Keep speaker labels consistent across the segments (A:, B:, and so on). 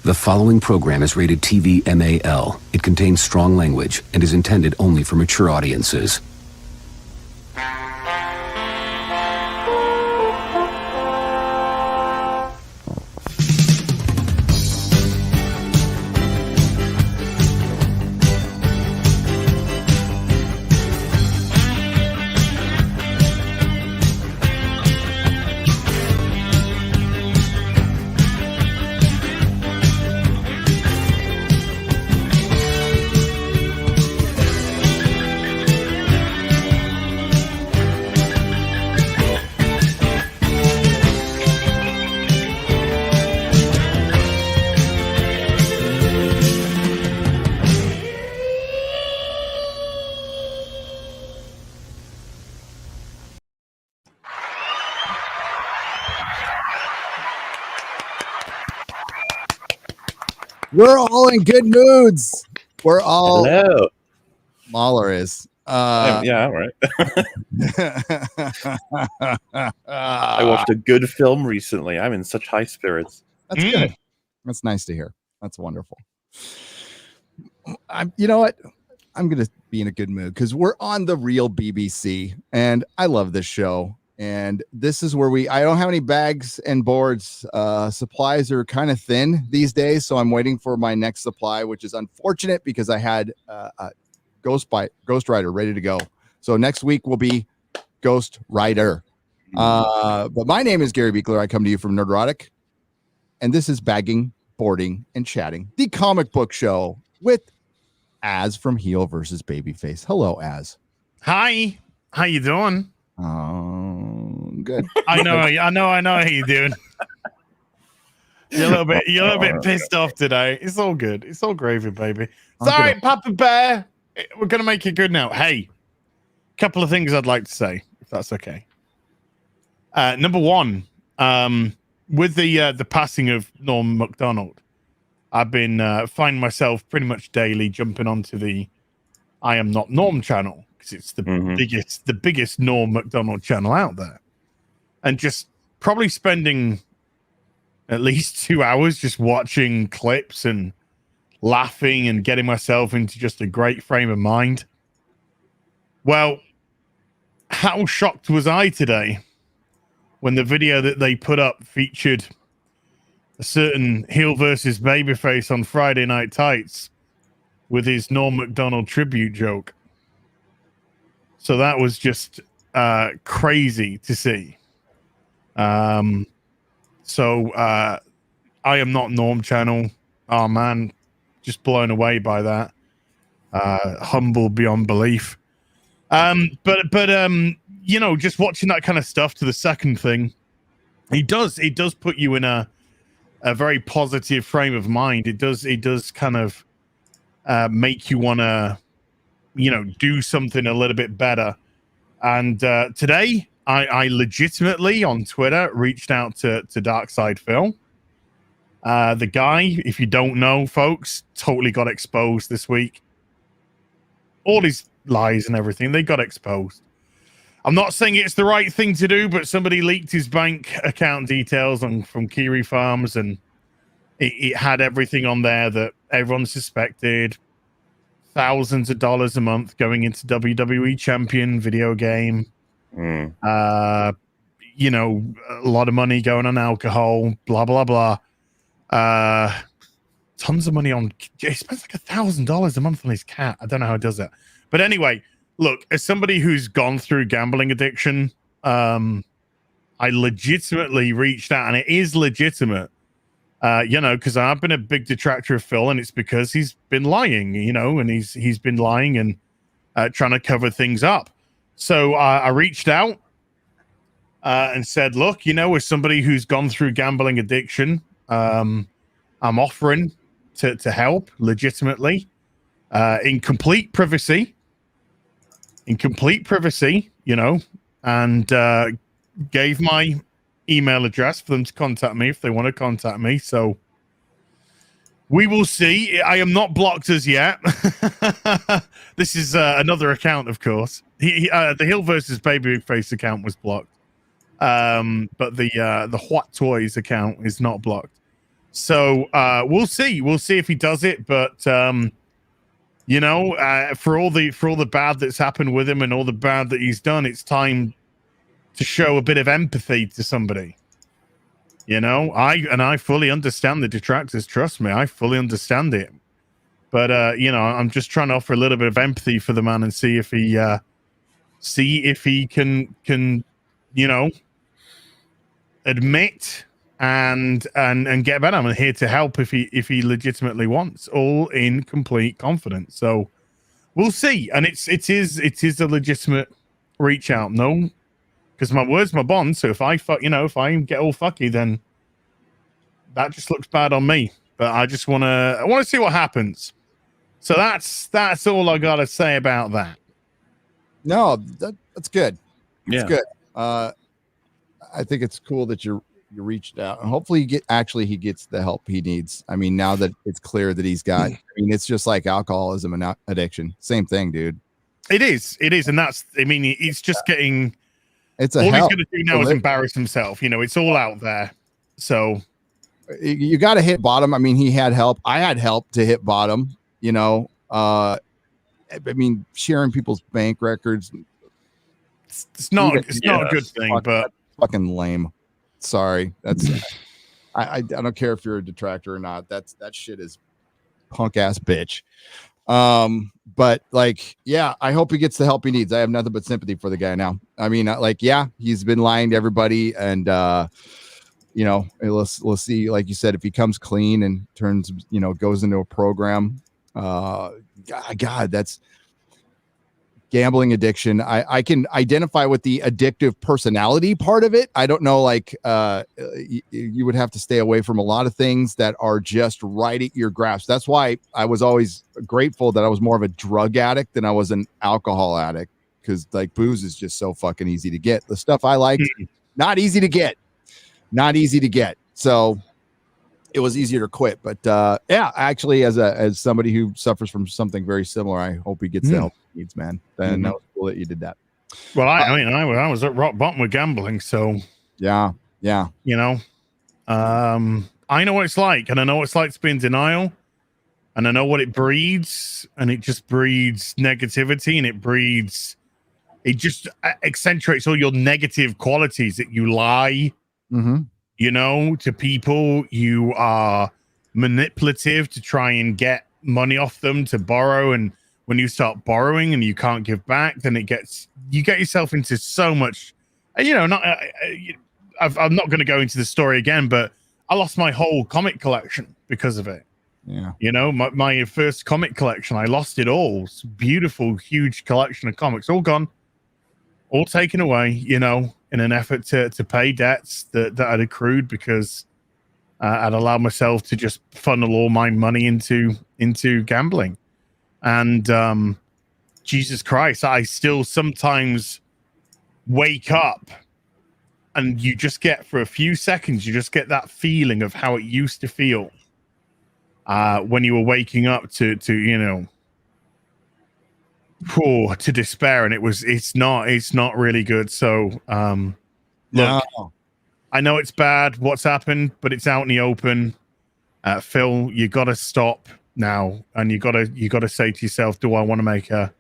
A: The following program is rated TV MAL. It contains strong language and is intended only for mature audiences.
B: We're all in good moods. We're all.
C: Hello.
B: MauLer is.
C: Yeah, all right. I watched a good film recently. I'm in such high spirits.
B: That's good. That's nice to hear. That's wonderful. You know what? I'm going to be in a good mood because we're on the real BBC, and I love this show. And this is where I don't have any bags and boards. Supplies are kind of thin these days, so I'm waiting for my next supply, which is unfortunate because I had a Ghost Rider ready to go. So next week will be Ghost Rider. But my name is Gary Beekler. I come to you from Nerdrotic, and this is Bagging, Boarding, and Chatting, the comic book show with Az from Heel vs. Babyface. Hello, Az.
D: Hi. How you doing?
B: Oh, good.
D: I know how you doing. You're a little bit pissed off today. It's all good. It's all gravy, baby. It's all right, Papa Bear. We're gonna make it good now. Hey, couple of things I'd like to say, if that's okay. Number one, with the passing of Norm Macdonald, I've been finding myself pretty much daily jumping onto the I Am Not Norm channel. It's the biggest Norm Macdonald channel out there, and just probably spending at least 2 hours just watching clips and laughing and getting myself into just a great frame of mind. Well, how shocked was I today when the video that they put up featured a certain Heel versus Babyface on Friday Night Tights with his Norm Macdonald tribute joke. So that was just crazy to see. I Am Not Norm channel. Oh man, just blown away by that. Humble beyond belief. But you know, just watching that kind of stuff to the second thing, it does put you in a very positive frame of mind. It does kind of make you want to, you know, do something a little bit better. And today I legitimately on Twitter reached out to Darkside Phil. The guy, if you don't know, folks, totally got exposed this week. All his lies and everything, they got exposed. I'm not saying it's the right thing to do, but somebody leaked his bank account details from Kiri Farms, and it had everything on there that everyone suspected. Thousands of dollars a month going into WWE champion video game. You know, a lot of money going on alcohol, blah, blah, blah. Tons of money on, he spends like $1,000 a month on his cat. I don't know how he does that. But anyway, look, as somebody who's gone through gambling addiction, I legitimately reached out, and it is legitimate. You know, because I've been a big detractor of Phil, and it's because he's been lying, you know, and he's been lying and trying to cover things up. So I reached out and said, look, you know, as somebody who's gone through gambling addiction, I'm offering to help legitimately in complete privacy, you know, and gave my email address for them to contact me if they want to contact me. So we will see. I am not blocked as yet. This is another account, of course. The Heel versus Babyface account was blocked, but the What Toys account is not blocked. So we'll see. We'll see if he does it. But you know, for all the bad that's happened with him and all the bad that he's done, it's time to show a bit of empathy to somebody. You know, I fully understand the detractors. Trust me, I fully understand it. But you know, I'm just trying to offer a little bit of empathy for the man and see if he can you know, admit and get better. I'm here to help if he legitimately wants, all in complete confidence. So we'll see. And it is a legitimate reach out. No, because my word's my bond. So if I get all fucky, then that just looks bad on me. But I want to see what happens. So that's all I gotta say about that.
B: No, that's good.
C: Yeah.
B: It's good. I think it's cool that you reached out, and hopefully he gets the help he needs. I mean, now that it's clear that he's got, I mean, it's just like alcoholism and addiction. Same thing, dude.
D: It is, and that's. I mean, it's just getting.
B: It's a
D: all
B: hell
D: he's going to do now is embarrass himself. You know, it's all out there. So
B: you got to hit bottom. I mean, he had help. I had help to hit bottom. You know, I mean, sharing people's bank records.
D: It's not a good thing, but
B: fucking lame. Sorry, that's I don't care if you're a detractor or not. That shit is punk ass bitch. But like, yeah, I hope he gets the help he needs. I have nothing but sympathy for the guy now. I mean, like, yeah, he's been lying to everybody, and you know, let's see, like you said, if he comes clean and turns, you know, goes into a program. God, that's gambling addiction. I can identify with the addictive personality part of it. I don't know, like you would have to stay away from a lot of things that are just right at your grasp. That's why I was always grateful that I was more of a drug addict than I was an alcohol addict, because like booze is just so fucking easy to get. The stuff I like, not easy to get. So it was easier to quit. But yeah, actually, as somebody who suffers from something very similar, I hope he gets the help he needs, man. And that was cool that you did that.
D: Well, I mean, I was at rock bottom with gambling, so
B: yeah,
D: you know, I know what it's like, and I know what it's like to be in denial, and I know what it breeds, and it just breeds negativity, and it just accentuates all your negative qualities, that you lie. You know, to people, you are manipulative to try and get money off them to borrow. And when you start borrowing and you can't give back, then you get yourself into so much, you know, I'm not going to go into the story again, but I lost my whole comic collection because of it.
B: Yeah.
D: You know, my first comic collection, I lost it all. It's a beautiful, huge collection of comics, all gone, all taken away, you know, in an effort to pay debts that I'd accrued because I'd allowed myself to just funnel all my money into gambling. And Jesus Christ, I still sometimes wake up and you just get, for a few seconds, you just get that feeling of how it used to feel when you were waking up to you know, to despair. And it's not really good. So look, I know it's bad what's happened, but it's out in the open. Phil, you gotta stop now, and you gotta say to yourself, do I want to make a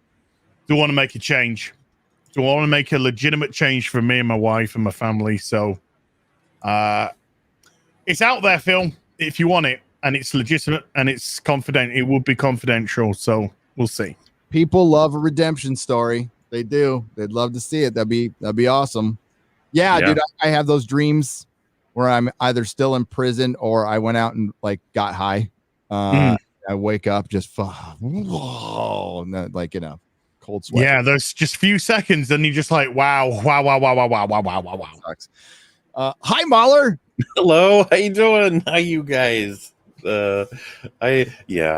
D: change? Do I want to make a legitimate change for me and my wife and my family? So it's out there, Phil, if you want it, and it's legitimate and it's confident. It would be confidential, so we'll see.
B: People love a redemption story. They do. They'd love to see it. That'd be awesome. Yeah, dude, I have those dreams where I'm either still in prison or I went out and like got high. I wake up just whoa, and then, like, you know, cold sweat.
D: Yeah, there's just few seconds, and you're just like, wow.
B: Sucks. Hi, MauLer.
C: Hello, how you doing? How you guys? I've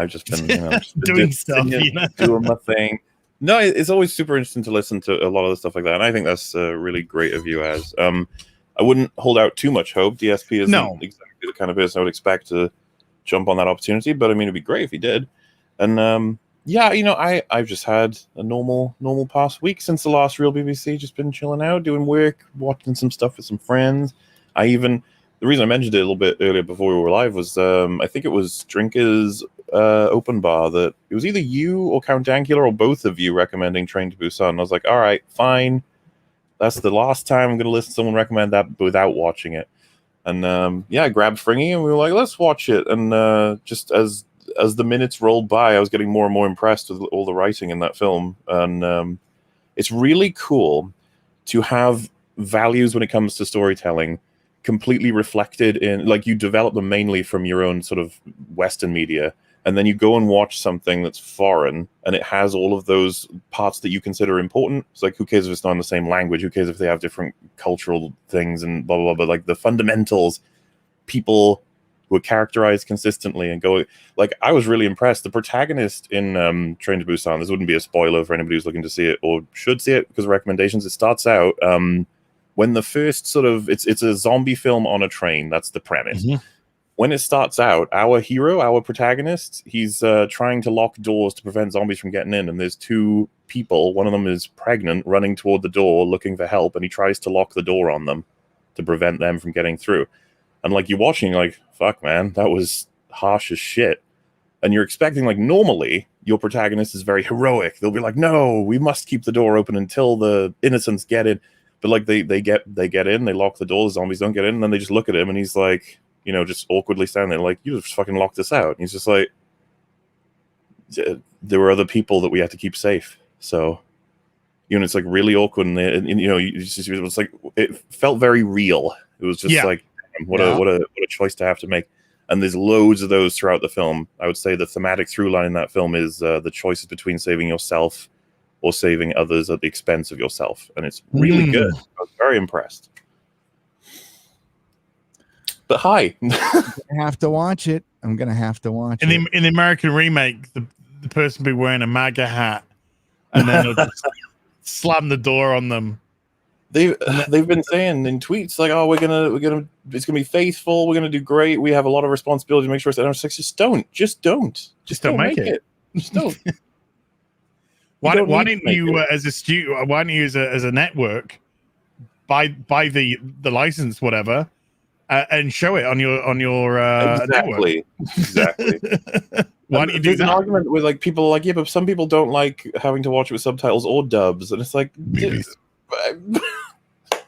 C: just been,
D: doing stuff,
C: doing my thing. No, it's always super interesting to listen to a lot of the stuff like that, and I think that's really great of you. As I wouldn't hold out too much hope. DSP isn't exactly the kind of person I would expect to jump on that opportunity, but I mean, it'd be great if he did. And yeah, you know, I've just had a normal past week since the last Real BBC. Just been chilling out, doing work, watching some stuff with some friends. I even the reason I mentioned it a little bit earlier before we were live was I think it was Drinker's open bar that it was either you or Count Dankula or both of you recommending Train to Busan. I was like, all right, fine. That's the last time I'm going to listen to someone recommend that without watching it. And I grabbed Fringy and we were like, let's watch it. And just as the minutes rolled by, I was getting more and more impressed with all the writing in that film. And it's really cool to have values when it comes to storytelling completely reflected in, like, you develop them mainly from your own sort of Western media, and then you go and watch something that's foreign and it has all of those parts that you consider important. It's like, who cares if it's not in the same language? Who cares if they have different cultural things and blah, blah, blah. But like the fundamentals, people who are characterized consistently and go, like, I was really impressed. The protagonist in Train to Busan, this wouldn't be a spoiler for anybody who's looking to see it or should see it because of recommendations. It starts out when the first sort of, it's a zombie film on a train. That's the premise. Mm-hmm. When it starts out, our hero, our protagonist, he's trying to lock doors to prevent zombies from getting in. And there's two people, one of them is pregnant, running toward the door looking for help. And he tries to lock the door on them to prevent them from getting through. And like, you're watching, like, fuck, man, that was harsh as shit. And you're expecting, like, normally your protagonist is very heroic. They'll be like, no, we must keep the door open until the innocents get in. But like, they get in, they lock the door, the zombies don't get in, and then they just look at him and he's like, you know, just awkwardly standing there like, you just fucking locked us out. And he's just like, there were other people that we had to keep safe. So, you know, it's like really awkward. And you know, it was like, it felt very real. It was just like, what a choice to have to make. And there's loads of those throughout the film. I would say the thematic through line in that film is the choices between saving yourself or saving others at the expense of yourself. And it's really good. I was very impressed. But hi.
B: I'm gonna have to watch it. I'm gonna have to watch it.
D: In the American remake, the person be wearing a MAGA hat and then they'll just slam the door on them.
C: They've been saying in tweets like, oh, it's gonna be faithful, we're gonna do great, we have a lot of responsibility to make sure it's just don't make it. Just don't.
D: Why didn't you as a studio, why didn't you as a network buy the license, whatever, and show it on your
C: exactly.
D: network?
C: Exactly.
D: Why don't you do that?
C: An argument with like people like, yeah, but some people don't like having to watch it with subtitles or dubs, and it's like,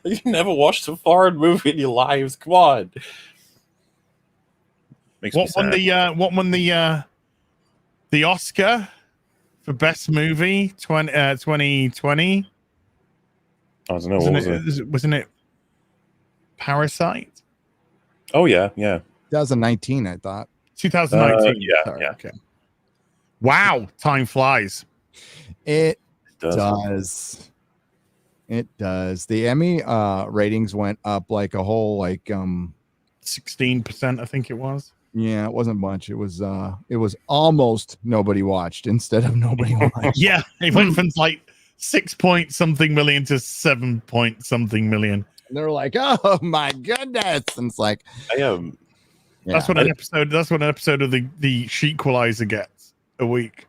C: you've never watched a foreign movie in your lives. Come on. What won the Oscar for best movie 2020? I don't know.
D: Wasn't it Parasite?
C: Oh yeah.
B: 2019, I thought.
D: 2019.
C: Yeah.
D: Okay. Wow, time flies.
B: It does. It does. The Emmy ratings went up like a whole
D: 16%, I think it was.
B: Yeah, it wasn't much. It was almost nobody watched instead of nobody watched.
D: Yeah, it went from like 6 point something million to 7 point something million.
B: And they're like, oh my goodness. And it's like,
D: that's what an episode of the Sheequalizer gets a week.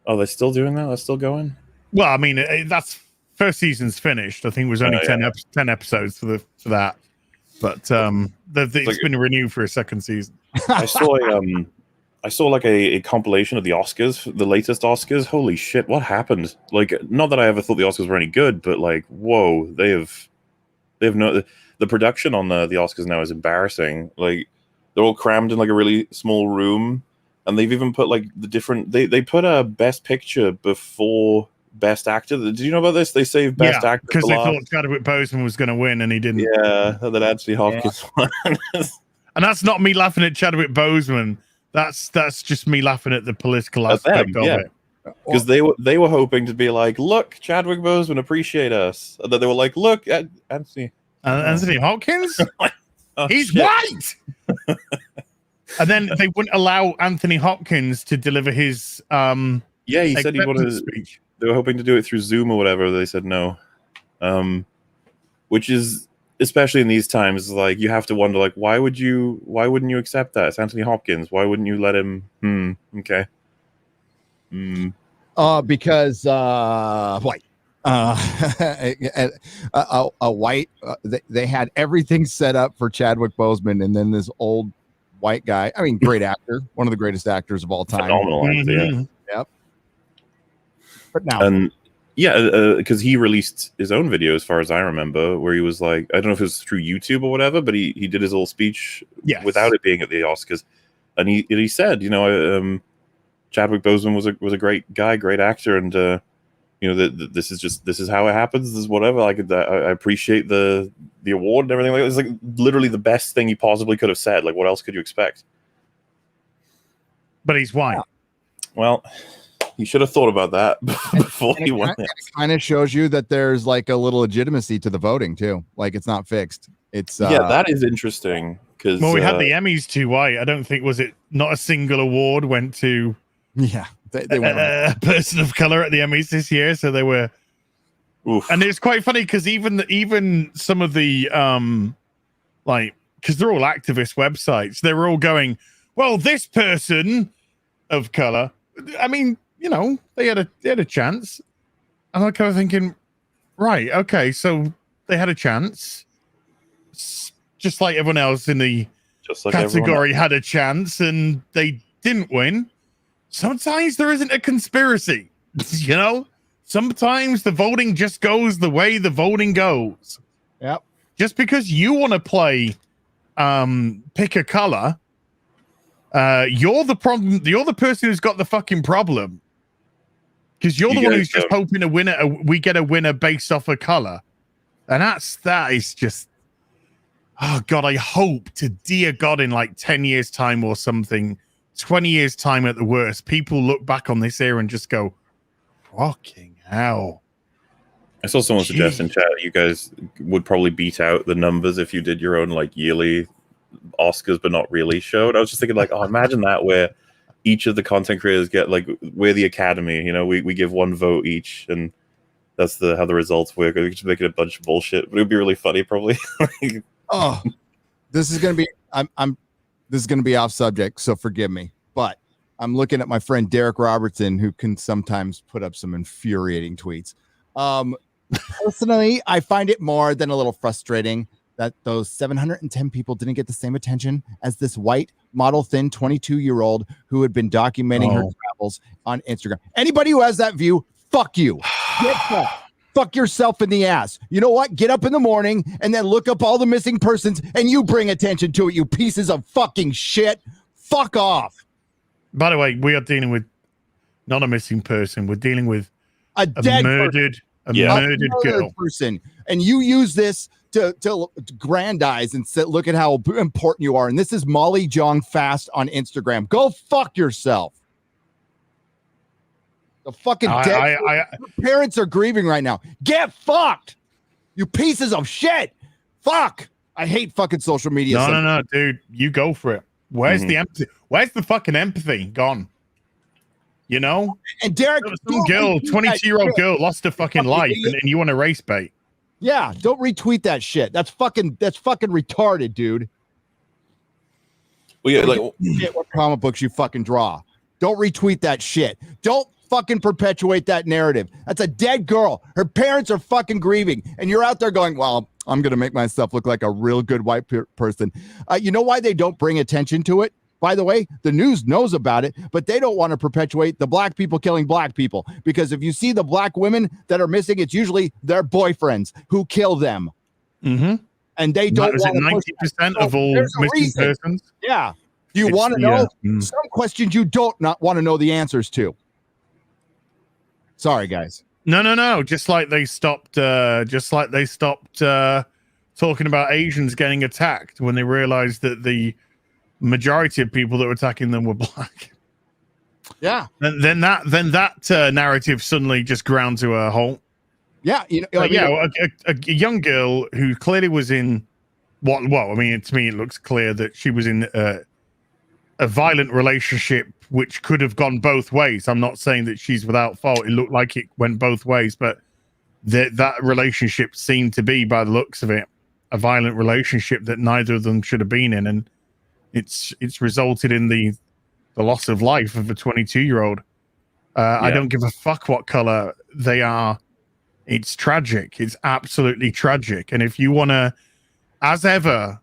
C: Oh, they're still doing that? That's still going?
D: Well, I mean, that's first season's finished. I think it was only 10 episodes for that. But it's been renewed for a second season.
C: I saw like a compilation of the Oscars, the latest Oscars. Holy shit, what happened? Like, not that I ever thought the Oscars were any good, but like, whoa, they have the production on the Oscars now is embarrassing. Like, they're all crammed in like a really small room, and they've even put like the different. They put a Best Picture before Best Actor. Did you know about this? They saved Best Actor
D: because they thought Chadwick Boseman was going to win, and he didn't.
C: Yeah, that Anthony Hopkins won.
D: And that's not me laughing at Chadwick Boseman. That's just me laughing at the political aspect of it.
C: Because they were hoping to be like, look, Chadwick Boseman appreciate us, and then they were like, look, Anthony
D: Hopkins. Oh, he's white. And then they wouldn't allow Anthony Hopkins to deliver his
C: he said he wanted
D: speech.
C: They were hoping to do it through Zoom or whatever. They said no, which is, especially in these times, like, you have to wonder, like, why wouldn't you accept that? It's Anthony Hopkins. Why wouldn't you let him? Okay.
B: Because white. A white. They had everything set up for Chadwick Boseman, and then this old white guy. I mean, great actor, one of the greatest actors of all time.
C: Phenomenal actor, yeah.
B: Yep. But now,
C: and yeah, because he released his own video, as far as I remember, where he was like, I don't know if it was through YouTube or whatever, but he did his little speech without it being at the Oscars, and he said, Chadwick Boseman was a great guy, great actor, and this is how it happens. This is whatever. I appreciate the award and everything. Like, it's like literally the best thing he possibly could have said. Like, what else could you expect?
D: But he's white.
C: Well, he should have thought about that before he won.
B: It kind of shows you that there's like a little legitimacy to the voting too. Like, it's not fixed. It's
C: that is interesting because
D: we had the Emmys too white. I don't think was it not a single award went to
B: they went
D: a person of color at the Emmys this year, so they were.
C: Oof.
D: And it's quite funny because even some of the because they're all activist websites, they were all going, well, this person of color. I mean, they had a chance. And I'm kind of thinking, right, okay, so they had a chance, just like everyone else in the category had a chance, and they didn't win. Sometimes there isn't a conspiracy, Sometimes the voting just goes the way the voting goes.
B: Yep.
D: Just because you want to play, pick a color, you're the problem. You're the person who's got the fucking problem. Because you're the one who's just hoping we get a winner based off a color. And that is just, oh God, I hope to dear God in like 10 years time or something, 20 years time at the worst, people look back on this era and just go, fucking hell.
C: I saw someone suggest in chat you guys would probably beat out the numbers if you did your own like yearly Oscars but not really show. And I was just thinking like, oh, imagine that where each of the content creators get like, we're the Academy, we give one vote each, and that's how the results work. We just make it a bunch of bullshit, but it would be really funny probably.
B: This is gonna be this is gonna be off subject, so forgive me, but I'm looking at my friend Derek Robertson, who can sometimes put up some infuriating tweets. Personally, I find it more than a little frustrating that those 710 people didn't get the same attention as this white model thin 22-year-old who had been documenting her travels on Instagram. Anybody who has that view, fuck you. Get fucked. Fuck yourself in the ass. You know what? Get up in the morning and then look up all the missing persons and you bring attention to it, you pieces of fucking shit. Fuck off.
D: By the way, we are dealing with not a missing person. We're dealing with
B: a dead
D: murdered girl
B: person. And you use this to grandize and say, look at how important you are. And this is Molly Jong Fast on Instagram. Go fuck yourself. The fucking dead parents are grieving right now. Get fucked, you pieces of shit. Fuck. I hate fucking social media.
D: No, dude. You go for it. Where's the empathy? Where's the fucking empathy gone? And
B: Derek,
D: some girl, 22-year-old girl, lost her fucking life, and you want to race bait.
B: Yeah, don't retweet that shit. That's fucking retarded, dude.
C: Well, yeah, like
B: what comic books you fucking draw. Don't retweet that shit. Don't fucking perpetuate that narrative. That's a dead girl. Her parents are fucking grieving, and you're out there going, well, I'm gonna make myself look like a real good white person. You know why they don't bring attention to it? By the way, the news knows about it, but they don't want to perpetuate the black people killing black people, because if you see the black women that are missing, it's usually their boyfriends who kill them.
D: Mm-hmm.
B: And they don't want
D: 90% of all missing persons.
B: Yeah. Do you want to know some questions you don't not want to know the answers to? Sorry, guys.
D: No. Just like they stopped talking about Asians getting attacked when they realized that the majority of people that were attacking them were black.
B: Yeah.
D: And then that narrative suddenly just ground to a halt.
B: Yeah.
D: A young girl who clearly was in to me, it looks clear that she was in a violent relationship, which could have gone both ways. I'm not saying that she's without fault. It looked like it went both ways, but that relationship seemed to be, by the looks of it, a violent relationship that neither of them should have been in. And it's resulted in the loss of life of a 22-year-old. I don't give a fuck what color they are. It's tragic. It's absolutely tragic. And if you want to, as ever,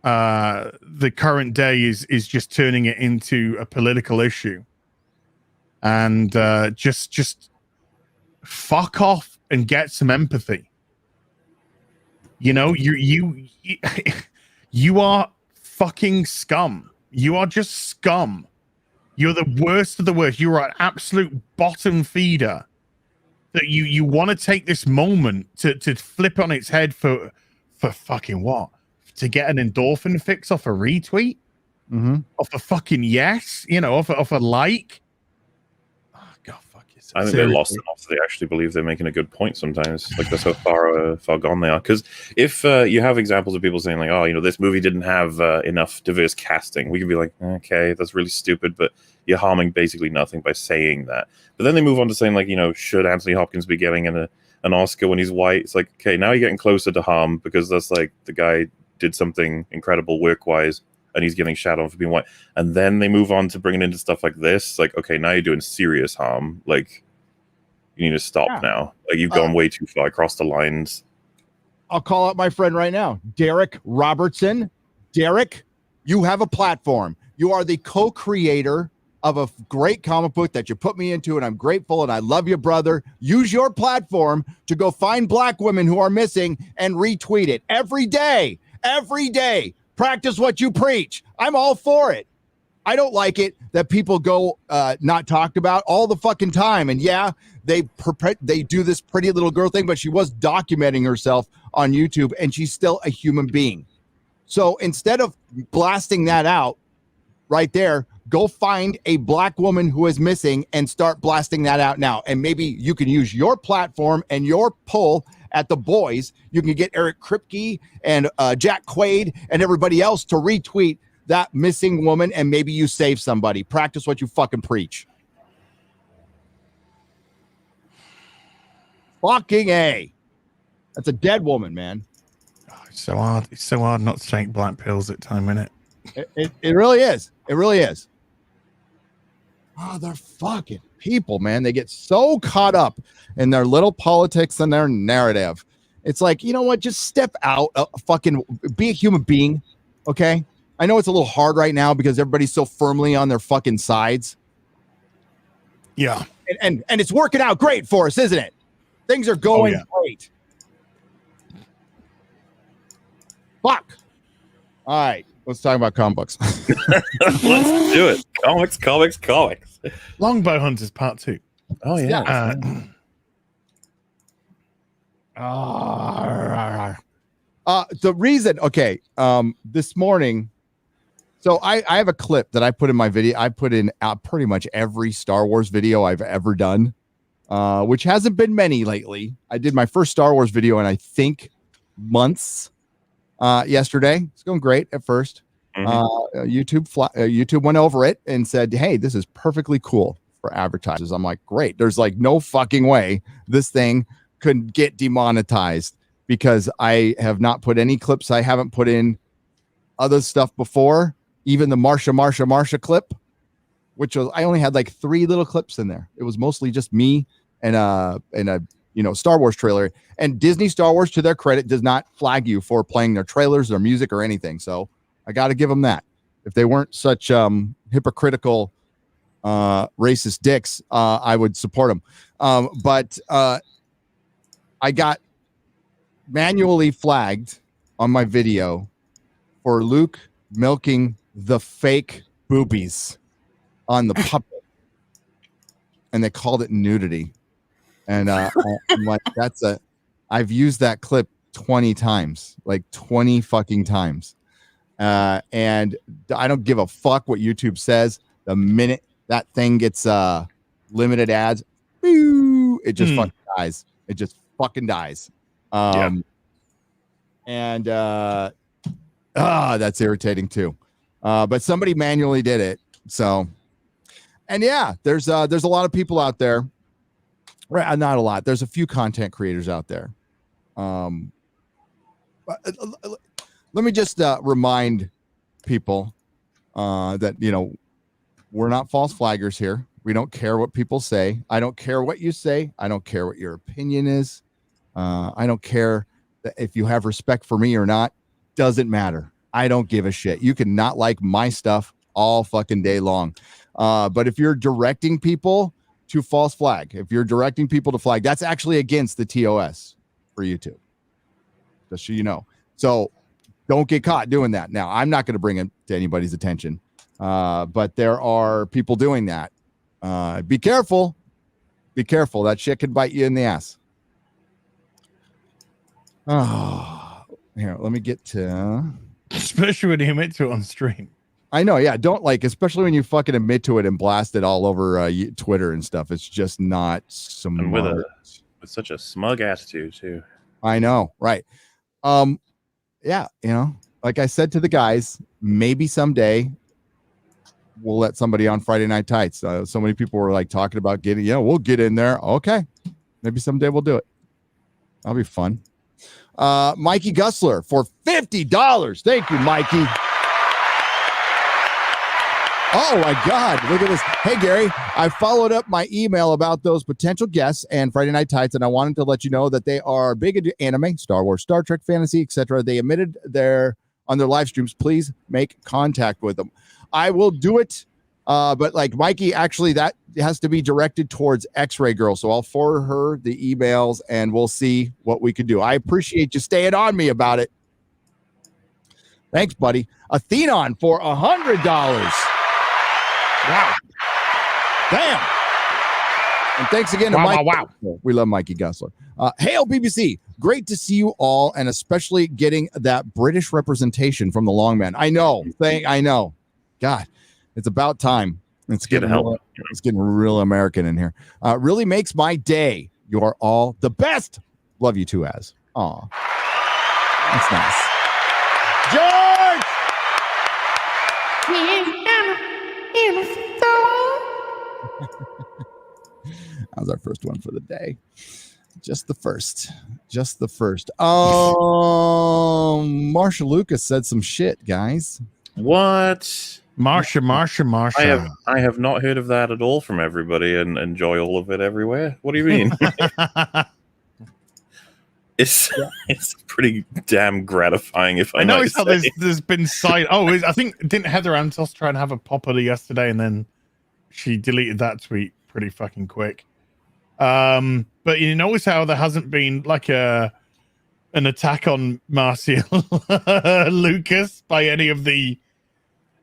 D: the current day is just turning it into a political issue. And just fuck off and get some empathy. You know, you are fucking scum. You are just scum. You're the worst of the worst. You are an absolute bottom feeder. That you want to take this moment to flip on its head for fucking what? To get an endorphin fix off a retweet? Off a fucking yes? You know, off a like? Oh, God, fuck yourself.
C: I think they're lost enough so they actually believe they're making a good point sometimes. Like, that's how far gone they are. Because if you have examples of people saying, like, oh, you know, this movie didn't have enough diverse casting, we can be like, okay, that's really stupid, but you're harming basically nothing by saying that. But then they move on to saying, like, you know, should Anthony Hopkins be getting an Oscar when he's white? It's like, okay, now you're getting closer to harm because that's like the guy did something incredible work-wise and he's getting shat on for being white. And then they move on to bringing into stuff like this. Like, okay, now you're doing serious harm. Like, you need to stop now. Like, you've gone way too far across the lines.
B: I'll call out my friend right now, Derek Robertson. Derek, you have a platform. You are the co-creator of a great comic book that you put me into, and I'm grateful, and I love you, brother. Use your platform to go find black women who are missing and retweet it every day. Every day. Practice what you preach. I'm all for it. I don't like it that people go not talked about all the fucking time. And yeah, they do this pretty little girl thing, but she was documenting herself on YouTube, and she's still a human being. So instead of blasting that out right there, go find a black woman who is missing and start blasting that out now. And maybe you can use your platform and your pull at the boys. You can get Eric Kripke and Jack Quaid and everybody else to retweet that missing woman, and maybe you save somebody. Practice what you fucking preach. Fucking A. That's a dead woman, man.
D: Oh, it's so hard. It's so hard not to take black pills at time, isn't it?
B: It really is. It really is. Oh, they're fucking people, man. They get so caught up in their little politics and their narrative. It's like, you know what? Just step out, fucking be a human being, okay? I know it's a little hard right now because everybody's so firmly on their fucking sides.
D: Yeah.
B: And it's working out great for us, isn't it? Things are going great. Fuck. All right. Let's talk about comic books.
C: Let's do it. Comics.
D: Longbow Hunters Part 2.
C: Oh, yeah.
B: The reason, okay, this morning, so I have a clip that I put in my video. I put in pretty much every Star Wars video I've ever done, which hasn't been many lately. I did my first Star Wars video in, I think, months. Yesterday, it's going great at first. YouTube went over it and said, hey, this is perfectly cool for advertisers. I'm like, great. There's like no fucking way this thing could get demonetized because I have not put any clips. I haven't put in other stuff before, even the Marcia clip, which was, I only had like 3 little clips in there. It was mostly just me and a Star Wars trailer. And Disney Star Wars, to their credit, does not flag you for playing their trailers, their music, or anything. So I got to give them that. If they weren't such hypocritical, racist dicks, I would support them. But I got manually flagged on my video for Luke milking the fake boobies on the puppet, and they called it nudity. And I'm like, I've used that clip 20 times, like 20 fucking times. And I don't give a fuck what YouTube says. The minute that thing gets limited ads, it just fucking dies. It just fucking dies. And that's irritating too. But somebody manually did it. So, and yeah, there's a lot of people out there. Right, not a lot. There's a few content creators out there. Let me just remind people that, we're not false flaggers here. We don't care what people say. I don't care what you say. I don't care what your opinion is. I don't care if you have respect for me or not. Doesn't matter. I don't give a shit. You can not like my stuff all fucking day long. But if you're directing people to false flag, if you're directing people to flag, that's actually against the TOS for YouTube. Just so you know. So don't get caught doing that. Now, I'm not going to bring it to anybody's attention. But there are people doing that. Be careful. Be careful. That shit can bite you in the ass. Oh, here, let me get to.
D: Especially when you admit to it on stream.
B: I know, yeah. Don't especially when you fucking admit to it and blast it all over Twitter and stuff. It's just not smart.
C: And with such a smug attitude too.
B: I know, right? Yeah, like I said to the guys, maybe someday we'll let somebody on Friday Night Tights. So many people were like talking about getting, we'll get in there. Okay, maybe someday we'll do it. That'll be fun. Mikey Gussler for $50. Thank you, Mikey. Oh my God, look at this. Hey, Gary, I followed up my email about those potential guests and Friday Night Tights, and I wanted to let you know that they are big into anime, Star Wars, Star Trek, fantasy, etc. They admitted on their live streams. Please make contact with them. I will do it, but like Mikey, actually, that has to be directed towards X-Ray Girl, so I'll forward her the emails, and we'll see what we can do. I appreciate you staying on me about it. Thanks, buddy. Athenon for $100. Wow. Damn. And thanks again to Mike. Wow. We love Mikey Gussler. Hail BBC. Great to see you all, and especially getting that British representation from the long man. I know. I know. God, it's about time. It's getting real American in here. Really makes my day. You're all the best. Love you too, Az. Aw. That's nice. George! That was our first one for the day. Just the first. Marcia Lucas said some shit, guys.
C: What?
D: Marcia.
C: I have not heard of that at all from everybody and enjoy all of it everywhere. What do you mean? It's pretty damn gratifying. If I know
D: it's how there's been side. I think didn't Heather Antos try and have a pop at her yesterday, and then she deleted that tweet pretty fucking quick. But you notice how there hasn't been like an attack on Marcia Lucas by any of the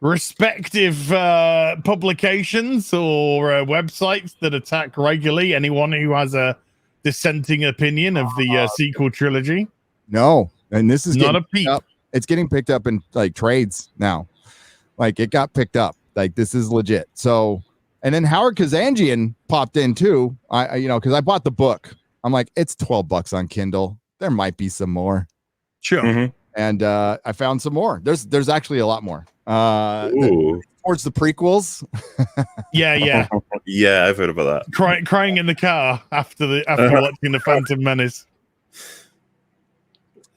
D: respective publications or websites that attack regularly anyone who has a dissenting opinion of the sequel trilogy.
B: No, and this is
D: not a peep.
B: It's getting picked up in like trades now. Like it got picked up. Like this is legit. So, and then Howard Kazanjian popped in too. Because I bought the book. I'm like, it's $12 on Kindle. There might be some more.
D: Sure.
B: Mm-hmm. And I found some more. There's actually a lot more. Towards the prequels.
D: Yeah.
C: Yeah, I've heard about that.
D: Crying in the car after watching the Phantom Menace.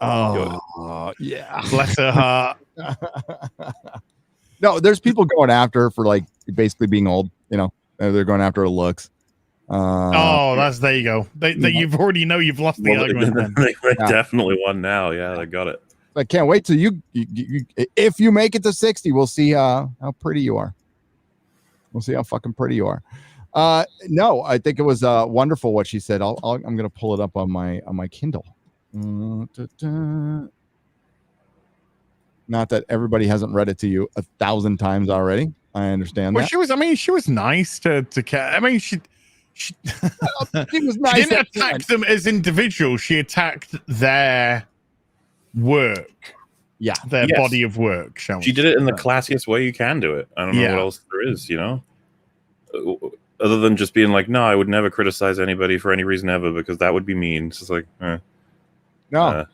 B: Oh, yeah.
D: Bless her heart.
B: No, there's people going after her for like basically being old. They're going after her looks.
D: There you go. You've already you've lost the argument.
C: They definitely won now. Yeah, they got it.
B: I can't wait till you if you make it to 60, we'll see how pretty you are. We'll see how fucking pretty you are. No, I think it was wonderful what she said. I'm gonna pull it up on my Kindle. Not that everybody hasn't read it to you 1,000 times already. I understand that.
D: She was nice to Kat. I mean, she was nice. She didn't attack them as individuals. She attacked their work.
B: Yeah,
D: their body of work.
C: She did it in the classiest way you can do it. I don't know what else there is, other than just being like, no, I would never criticize anybody for any reason ever because that would be mean. It's just like,
B: no.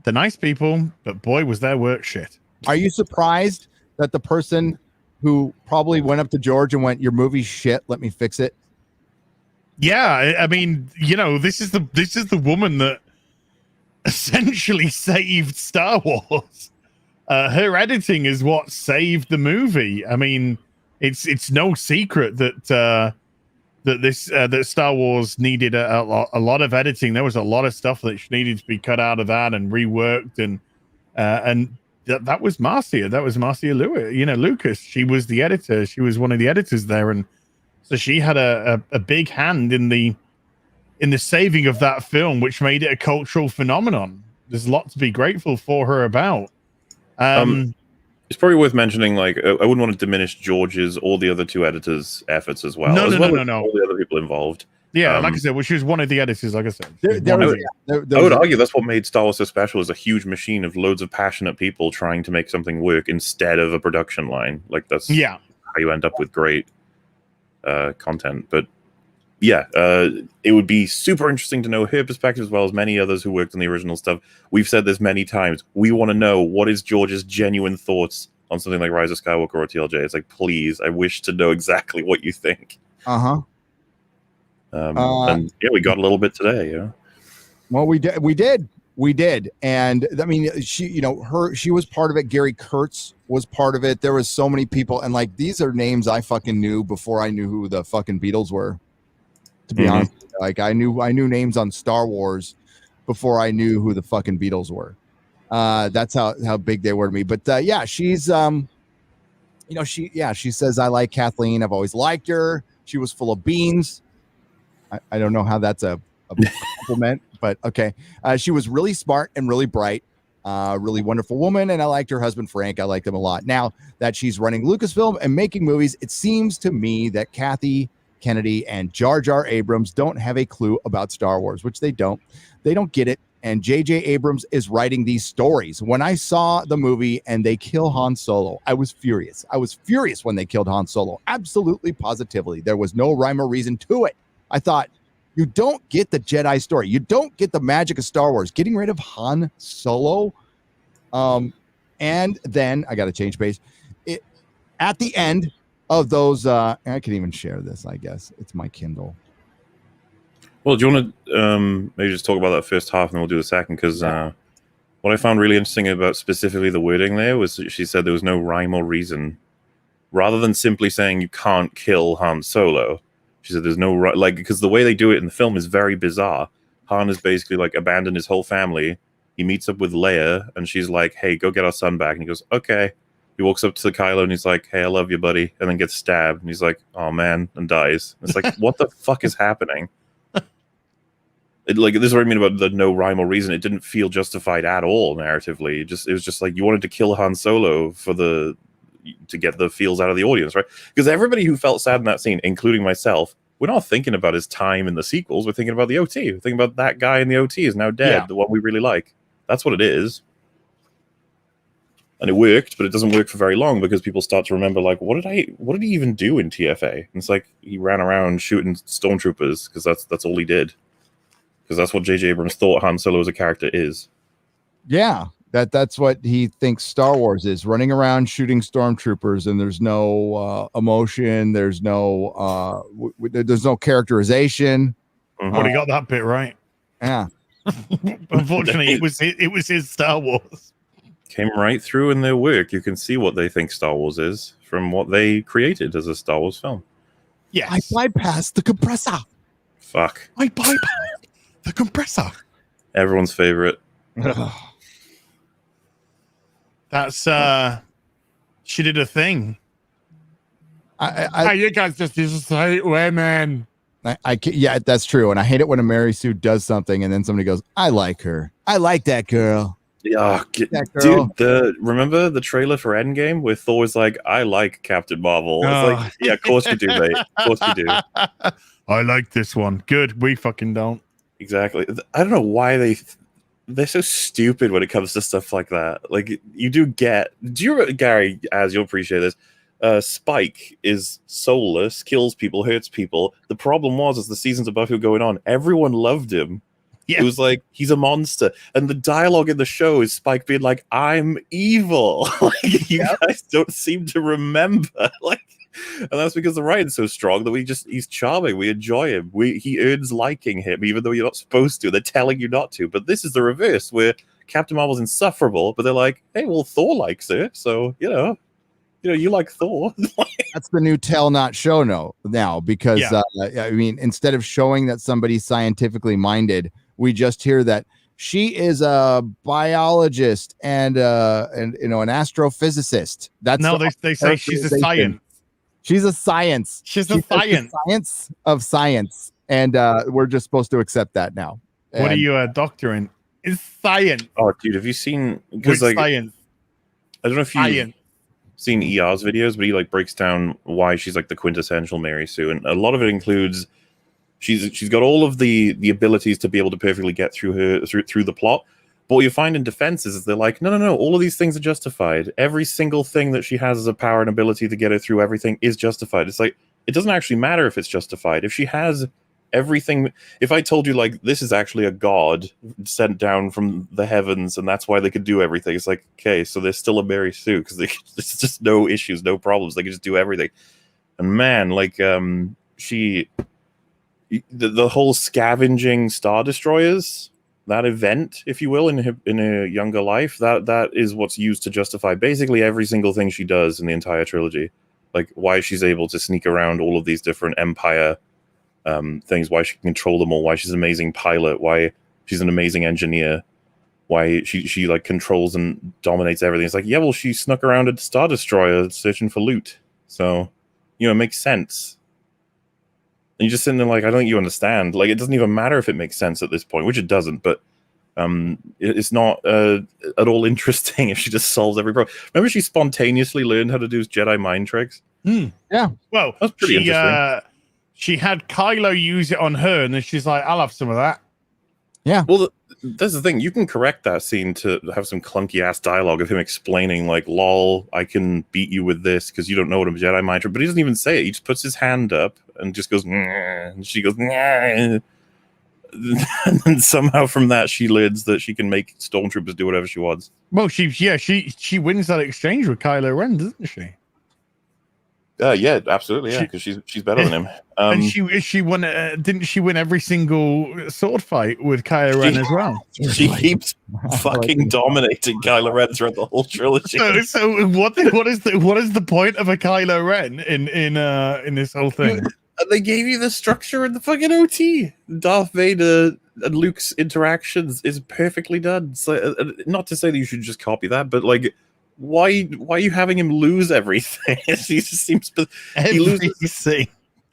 D: They're nice people, but boy, was their work shit.
B: Are you surprised that the person who probably went up to George and went, "Your movie's shit, let me fix it"?
D: Yeah, I mean, this is the woman that essentially saved Star Wars. Her editing is what saved the movie. I mean, it's no secret that that Star Wars needed a lot of editing. There was a lot of stuff that needed to be cut out of that and reworked, and that was Marcia. That was Marcia Lewis. Lucas. She was the editor. She was one of the editors there, and so she had a big hand in the saving of that film, which made it a cultural phenomenon. There's a lot to be grateful for her about.
C: It's probably worth mentioning, like, I wouldn't want to diminish George's or the other two editors' efforts as well.
D: No.
C: All the other people involved.
D: Yeah, like I said, well, she was one of the editors, like I said.
C: I would argue that's what made Star Wars so special, is a huge machine of loads of passionate people trying to make something work instead of a production line. Like, that's how you end up with great content. But yeah, it would be super interesting to know her perspective, as well as many others who worked on the original stuff. We've said this many times. We want to know, what is George's genuine thoughts on something like Rise of Skywalker or TLJ. It's like, please, I wish to know exactly what you think.
B: And
C: yeah, we got a little bit today. Yeah.
B: Well, we did. And I mean, she was part of it. Gary Kurtz was part of it. There was so many people, and like, these are names I fucking knew before I knew who the fucking Beatles were. To be honest, like, I knew names on Star Wars before I knew who the fucking Beatles were. That's how big they were to me. But yeah, she's she says, I like Kathleen. I've always liked her. She was full of beans. I don't know how that's a compliment, but okay. She was really smart and really bright, really wonderful woman, and I liked her husband Frank. I liked him a lot. Now that she's running Lucasfilm and making movies, it seems to me that Kathy Kennedy and Jar Jar Abrams don't have a clue about Star Wars, which they don't. They don't get it. And J.J. Abrams is writing these stories. When I saw the movie and they kill Han Solo, I was furious. I was furious when they killed Han Solo. Absolutely, positively. There was no rhyme or reason to it. I thought, you don't get the Jedi story. You don't get the magic of Star Wars. Getting rid of Han Solo. And then, I got to change pace. At the end of those, I can even share this, I guess. It's my Kindle.
C: Well, do you want to maybe just talk about that first half, and then we'll do the second? Because what I found really interesting about specifically the wording there was she said there was no rhyme or reason. Rather than simply saying you can't kill Han Solo, she said there's no because the way they do it in the film is very bizarre. Han has basically like abandoned his whole family. He meets up with Leia, and she's like, "Hey, go get our son back." And he goes, "Okay." He walks up to Kylo and he's like, "Hey, I love you, buddy," and then gets stabbed. And he's like, "Oh man," and dies. It's like, what the fuck is happening? This is what I mean about the no rhyme or reason. It didn't feel justified at all narratively. It was just like, you wanted to kill Han Solo to get the feels out of the audience, right? Because everybody who felt sad in that scene, including myself, we're not thinking about his time in the sequels. We're thinking about the OT. We're thinking about that guy in the OT is now dead, the one we really like. That's what it is. And it worked, but it doesn't work for very long because people start to remember, like, what did he even do in TFA? And it's like, he ran around shooting stormtroopers because that's all he did. Because that's what J.J. Abrams thought Han Solo as a character is. Yeah,
B: that's what he thinks Star Wars is, running around shooting stormtroopers, and there's no emotion, there's no characterization.
D: Well, he got that bit right.
B: Yeah.
D: Unfortunately, it was his Star Wars.
C: Came right through in their work. You can see what they think Star Wars is from what they created as a Star Wars film.
D: Yes.
B: I bypassed the compressor.
C: Fuck.
D: I bypassed the compressor.
C: Everyone's favorite.
D: That's she did a thing. You guys just hate women.
B: Yeah, that's true. And I hate it when a Mary Sue does something and then somebody goes, I like her. I like that girl.
C: Yeah, dude, remember the trailer for Endgame where Thor was like, I like Captain Marvel? It's like, yeah, of course you do, mate. Of course you do.
D: I like this one. Good. We fucking don't.
C: Exactly. I don't know why they're so stupid when it comes to stuff like that. Like, you do you, Gary, as you'll appreciate this, Spike is soulless, kills people, hurts people. The problem was, as the seasons of Buffy were going on, everyone loved him. Yeah. It was like, he's a monster. And the dialogue in the show is Spike being like, I'm evil. Like, you guys don't seem to remember. Like, and that's because the writing's so strong that he's charming. We enjoy him. He earns liking him, even though you're not supposed to. They're telling you not to. But this is the reverse, where Captain Marvel's insufferable, but they're like, hey, well, Thor likes her, so, you like Thor.
B: That's the new tell not show now because I mean, instead of showing that somebody's scientifically minded, we just hear that she is a biologist and an astrophysicist. That's
D: they say she's a science.
B: She's a science.
D: She's a science.
B: Science of science, and we're just supposed to accept that now. And
D: what are you a doctor in? It's science.
C: Oh, dude, have you seen?
D: Because like
C: science. I don't know if you've seen ER's videos, but he like breaks down why she's like the quintessential Mary Sue, and a lot of it includes she's got all of the abilities to be able to perfectly get through the plot. But what you find in defenses is they're like, no, all of these things are justified. Every single thing that she has as a power and ability to get her through everything is justified. It's like, it doesn't actually matter if it's justified. If she has everything, if I told you like this is actually a god sent down from the heavens and that's why they could do everything, it's like, okay, so there's still a Mary Sue because there's just no issues, no problems. They can just do everything. And man, like the whole scavenging Star Destroyers, that event, if you will, in a younger life, that is what's used to justify basically every single thing she does in the entire trilogy. Like why she's able to sneak around all of these different Empire things, why she can control them all, why she's an amazing pilot, why she's an amazing engineer, why she like controls and dominates everything. It's like, yeah, well, she snuck around a Star Destroyer searching for loot, so it makes sense. And you're just sitting there like, I don't think you understand. Like, it doesn't even matter if it makes sense at this point, which it doesn't, but it's not at all interesting if she just solves every problem. Remember she spontaneously learned how to do Jedi mind tricks?
B: Yeah.
D: Well,
C: that's pretty interesting.
D: She had Kylo use it on her, and then she's like, I'll have some of that.
B: Yeah.
C: Well, that's the thing. You can correct that scene to have some clunky-ass dialogue of him explaining, like, lol, I can beat you with this because you don't know what a Jedi mind trick. But he doesn't even say it. He just puts his hand up and just goes, Nyeh, and she goes, Nyeh. And then somehow from that she learns that she can make stormtroopers do whatever she wants.
D: Well, she wins that exchange with Kylo Ren, doesn't she?
C: Yeah, absolutely. Yeah, because she's better than him.
D: And she won. Didn't she win every single sword fight with Kylo Ren as well?
C: She keeps fucking dominating Kylo Ren throughout the whole trilogy.
D: So what is the point of a Kylo Ren in this whole thing?
C: They gave you the structure in the fucking OT. Darth Vader and Luke's interactions is perfectly done. So, not to say that you should just copy that, but like, why are you having him lose everything? He just seems he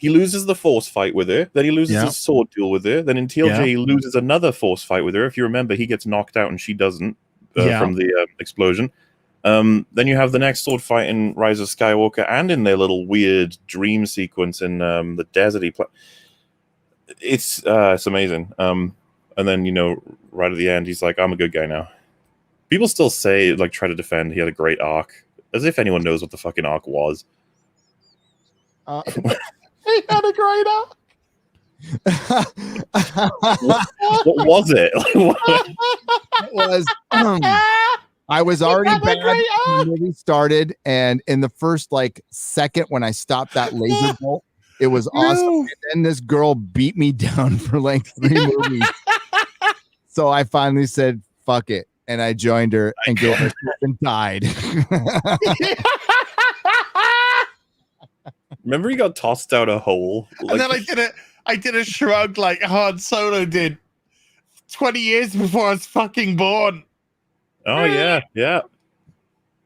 C: loses the Force fight with her, then he loses his sword duel with her, then in TLJ he loses another Force fight with her. If you remember, he gets knocked out and she doesn't from the explosion. Then you have the next sword fight in Rise of Skywalker and in their little weird dream sequence in the deserty it's amazing. And then, right at the end, he's like, I'm a good guy now. People still say, like, try to defend he had a great arc, as if anyone knows what the fucking arc was.
D: He had a great arc.
C: What was it?
B: It was I was already bad when the movie started, and in the first second when I stopped that laser bolt, it was awesome. And then this girl beat me down for 3 movies. So I finally said, fuck it. And I joined her and gave her and died.
C: Remember he got tossed out a hole?
D: And then I did a shrug like Han Solo did 20 years before I was fucking born.
C: Oh, yeah.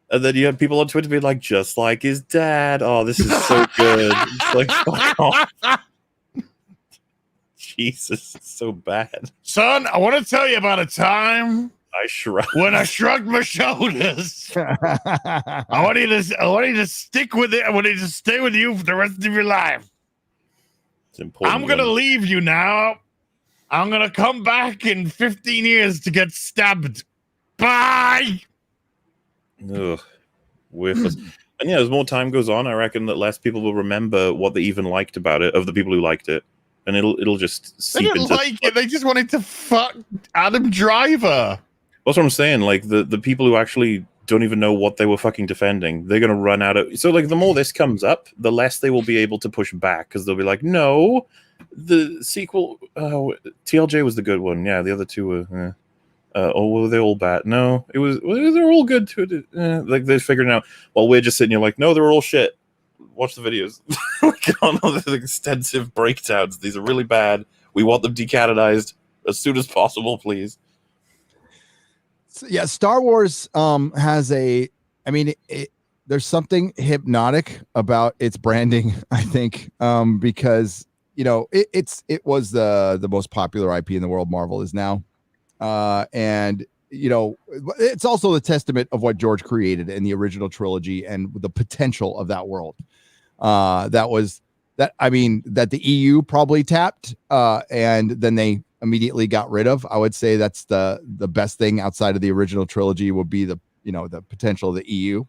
C: And then you had people on Twitter being like, just like his dad. Oh, this is so good. It's like, fuck off. Jesus, it's so bad.
D: Son, I want to tell you about a time when I shrugged my shoulders. I want you to stick with it. I want you to stay with you for the rest of your life.
C: It's important.
D: I'm going to leave you now. I'm going to come back in 15 years to get stabbed. Bye.
C: Ugh, worthless. And as more time goes on, I reckon that less people will remember what they even liked about it, of the people who liked it. And it'll just seep into... They didn't
D: like it. They just wanted to fuck Adam Driver.
C: That's what I'm saying. Like, the people who actually don't even know what they were fucking defending, they're going to run out of... So, the more this comes up, the less they will be able to push back, because they'll be like, no, the sequel... TLJ was the good one. Yeah, the other two were... were they all bad? No, they're all good too. Like they figured it out while we're just sitting here like, no, they're all shit. Watch the videos. We get on all the extensive breakdowns. These are really bad. We want them decanonized as soon as possible, please.
B: So, yeah, Star Wars has there's something hypnotic about its branding, I think, because it was the most popular IP in the world. Marvel is now, and it's also the testament of what George created in the original trilogy and the potential of that world. That the EU probably tapped, and then they immediately got rid of. I would say that's the best thing outside of the original trilogy would be the potential of the EU.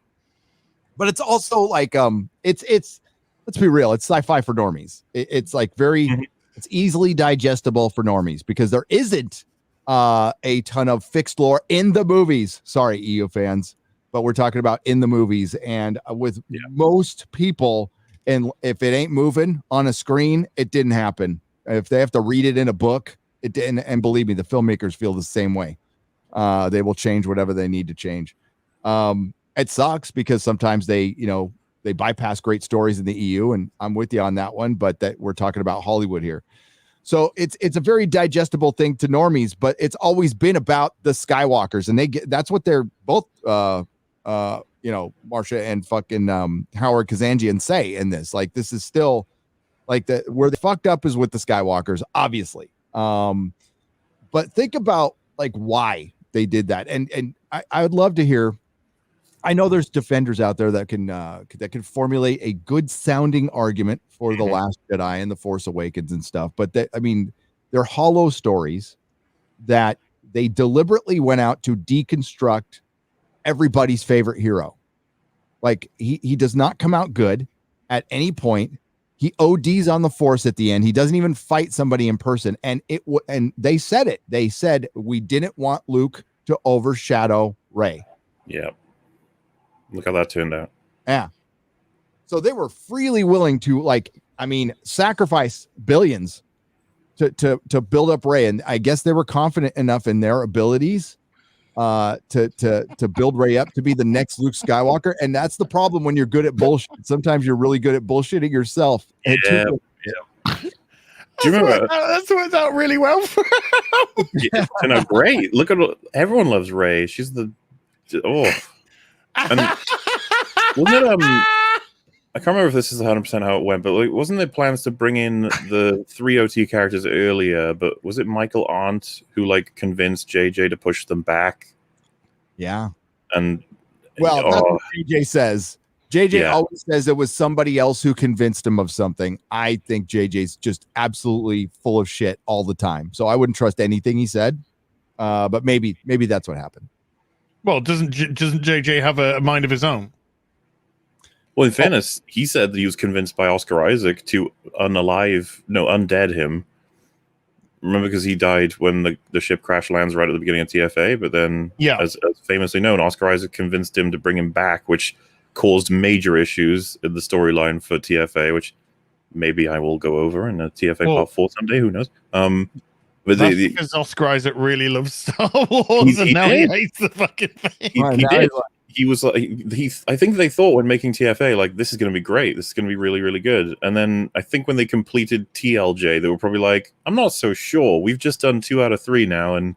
B: But it's also like it's let's be real, it's sci-fi for normies. It's like it's easily digestible for normies because there isn't a ton of fixed lore in the movies. Sorry, EU fans, but we're talking about in the movies, and with most people. And if it ain't moving on a screen, it didn't happen. If they have to read it in a book, it didn't. And believe me, the filmmakers feel the same way. They will change whatever they need to change. It sucks because sometimes they bypass great stories in the EU, and I'm with you on that one. But that we're talking about Hollywood here, so it's a very digestible thing to normies. But it's always been about the Skywalkers, and that's what they're both. Marcia and fucking Howard Kazanjian say in this. Like, this is still like where they fucked up is with the Skywalkers, obviously. But think about like why they did that. And I would love to hear. I know there's defenders out there that can formulate a good sounding argument for The Last Jedi and The Force Awakens and stuff. But they're hollow stories that they deliberately went out to deconstruct everybody's favorite hero. Like he does not come out good at any point. He ODs on the Force at the end. He doesn't even fight somebody in person. And and they said it. They said we didn't want Luke to overshadow Rey.
C: Yeah. Look how that turned out.
B: Yeah. So they were freely willing to sacrifice billions to build up Rey. And I guess they were confident enough in their abilities to build Rey up to be the next Luke Skywalker. And that's the problem when you're good at bullshit. Sometimes you're really good at bullshitting yourself.
C: Yeah. Do you remember
D: that's worked out really well for
C: yeah, no, great. Look at everyone loves Rey. She's and wasn't it I can't remember if this is 100% how it went, but wasn't there plans to bring in the 3 OT characters earlier? But was it Michael Arndt who convinced JJ to push them back?
B: Yeah.
C: And
B: that's what JJ says. JJ always says it was somebody else who convinced him of something. I think JJ's just absolutely full of shit all the time. So I wouldn't trust anything he said. But maybe that's what happened.
D: Well, doesn't JJ have a mind of his own?
C: Well, in fairness, he said that he was convinced by Oscar Isaac to undead him. Remember, because he died when the ship crash lands right at the beginning of TFA, but then, as famously known, Oscar Isaac convinced him to bring him back, which caused major issues in the storyline for TFA, which maybe I will go over in a TFA Part 4 someday, who knows? But
D: that's because Oscar Isaac really loves Star Wars, and now he hates the fucking thing.
C: He did. He was like, I think they thought when making TFA, this is going to be great. This is going to be really, really good. And then I think when they completed TLJ, they were probably like, I'm not so sure. We've just done 2 out of 3 now. And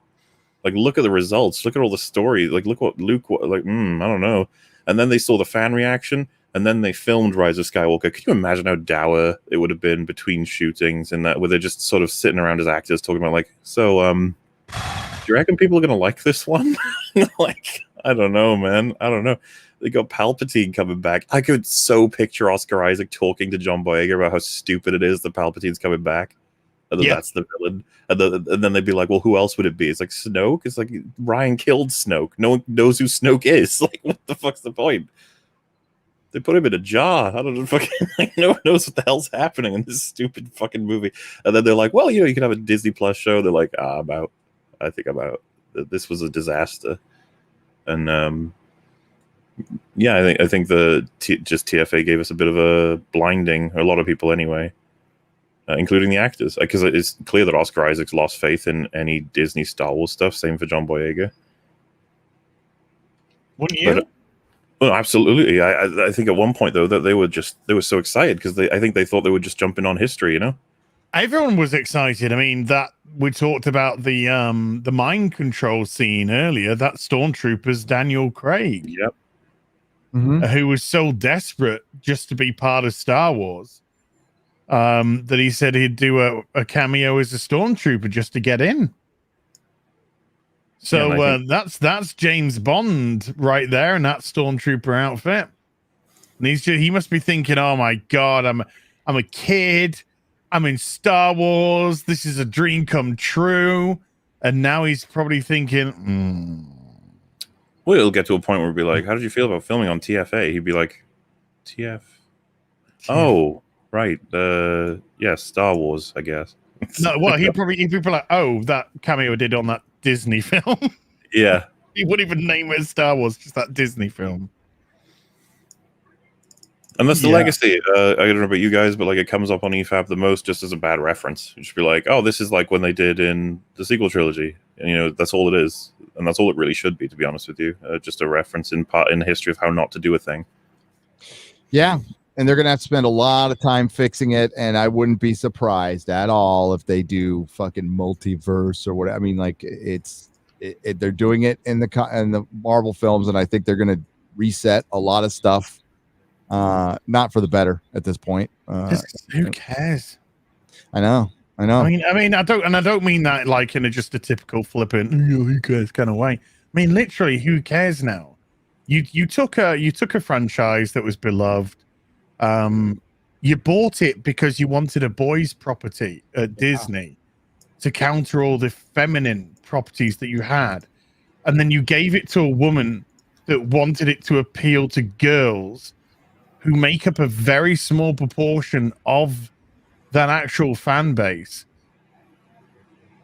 C: look at the results. Look at all the stories. Look what Luke, I don't know. And then they saw the fan reaction. And then they filmed Rise of Skywalker. Could you imagine how dour it would have been between shootings and that, where they're just sort of sitting around as actors talking about do you reckon people are going to like this one? I don't know, man. I don't know. They got Palpatine coming back. I could so picture Oscar Isaac talking to John Boyega about how stupid it is that Palpatine's coming back. And then that's the villain. And then they'd be like, well, who else would it be? It's like Snoke. It's like Ryan killed Snoke. No one knows who Snoke is. What the fuck's the point? They put him in a jar. I don't know. Fucking no one knows what the hell's happening in this stupid fucking movie. And then they're like, well, you can have a Disney Plus show. They're like, I'm out. I think I'm out. This was a disaster. And I think just TFA gave us a bit of a blinding. A lot of people anyway. including the actors, because it's clear that Oscar Isaac's lost faith in any Disney Star Wars stuff. Same for John Boyega.
D: Wouldn't you?
C: But, well, absolutely. I think at one point though that they were so excited because I think they thought they were just jumping on history, you know.
D: Everyone was excited. I mean, that we talked about the mind control scene earlier. That Stormtrooper's Daniel Craig.
C: Yep.
D: Who was so desperate just to be part of Star Wars that he said he'd do a cameo as a Stormtrooper just to get in. So that's James Bond right there in that Stormtrooper outfit. And he must be thinking, "Oh my God, I'm a kid. I'm in Star Wars. This is a dream come true." And now he's probably thinking,
C: Well, it'll get to a point where it'll be like, "How did you feel about filming on TFA?" He'd be like, "TF? Oh, right. Yeah, Star Wars, I guess."
D: No, well, he'd be like, "Oh, that cameo I did on that Disney film."
C: Yeah.
D: He wouldn't even name it Star Wars, just that Disney film.
C: And that's the legacy. I don't know about you guys, but like it comes up on EFAP the most just as a bad reference. You should be like, "Oh, this is like when they did in the sequel trilogy," and you know that's all it is, and that's all it really should be, to be honest with you. Just a reference in the history of how not to do a thing.
B: Yeah, and they're gonna have to spend a lot of time fixing it, and I wouldn't be surprised at all if they do fucking multiverse or whatever. I mean, like they're doing it in the Marvel films, and I think they're gonna reset a lot of stuff. Not for the better at this point.
D: Who cares?
B: I know.
D: I mean, I don't mean that like in just a typical flippant who cares kind of way. I mean, literally, who cares now? You took a franchise that was beloved. You bought it because you wanted a boys' property at Disney to counter all the feminine properties that you had, and then you gave it to a woman that wanted it to appeal to girls who make up a very small proportion of that actual fan base.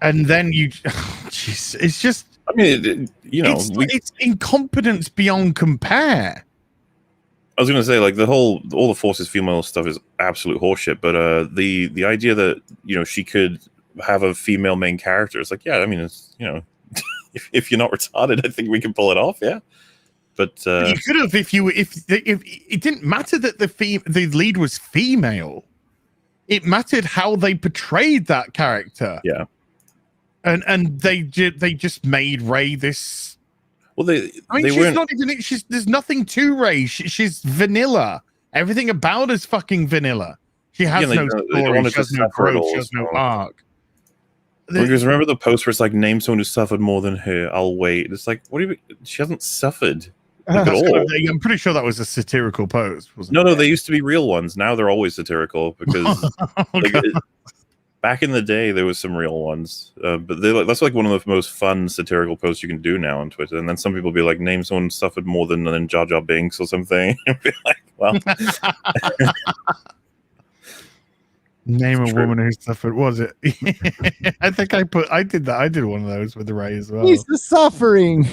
D: And then it's just,
C: I mean,
D: it's incompetence beyond compare.
C: I was going to say, like, all the Forces female stuff is absolute horseshit, but the idea that, she could have a female main character, it's like, yeah, I mean, it's, if you're not retarded, I think we can pull it off, yeah. But
D: you could have if it didn't matter that the lead was female. It mattered how they portrayed that character.
C: Yeah,
D: and they just made Rey this.
C: Well,
D: there's nothing to Rey. She's vanilla. Everything about her's fucking vanilla. She has no story. She has no growth. She has no arc.
C: Because remember the post where it's like, name someone who suffered more than her. I'll wait. It's like, what do you mean? She hasn't suffered. At all.
D: I'm pretty sure that was a satirical post.
C: No, they used to be real ones. Now they're always satirical because back in the day there was some real ones, but that's like one of the most fun satirical posts you can do now on Twitter. And then some people be like, name someone who suffered more than Jar Jar Binks or something. Be like, well,
D: name a woman who suffered. Was it? I think I did that. I did one of those with Rey as well.
B: He's the suffering.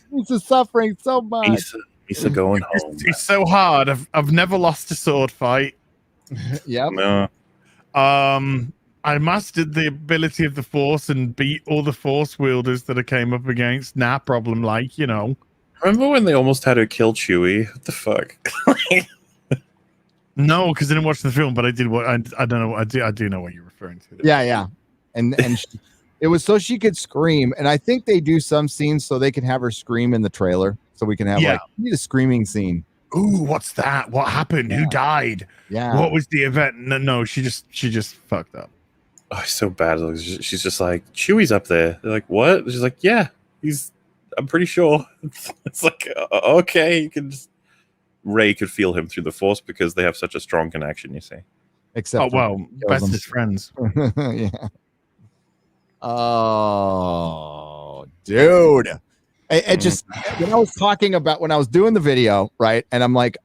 B: He's the suffering so much.
C: He's going home.
D: It's so hard. I've never lost a sword fight.
B: Yep.
C: No.
D: I mastered the ability of the Force and beat all the Force wielders that I came up against. Nah problem.
C: Remember when they almost had her kill Chewie? What the fuck?
D: No, because I didn't watch the film, but I did. I don't know. I do know what you're referring to.
B: Yeah, and it was so she could scream, and I think they do some scenes so they can have her scream in the trailer, so we can have we need a screaming scene.
D: Ooh, what's that? What happened? Who died?
B: Yeah.
D: What was the event? No, she just fucked up.
C: Oh, it's so bad. She's just like, Chewie's up there. They're like, what? She's like, yeah, I'm pretty sure. It's like, okay, you can just. Rey could feel him through the Force because they have such a strong connection, you see.
B: Except
D: bestest friends.
B: Yeah. Oh, dude. It just when I was doing the video, right? And I'm like,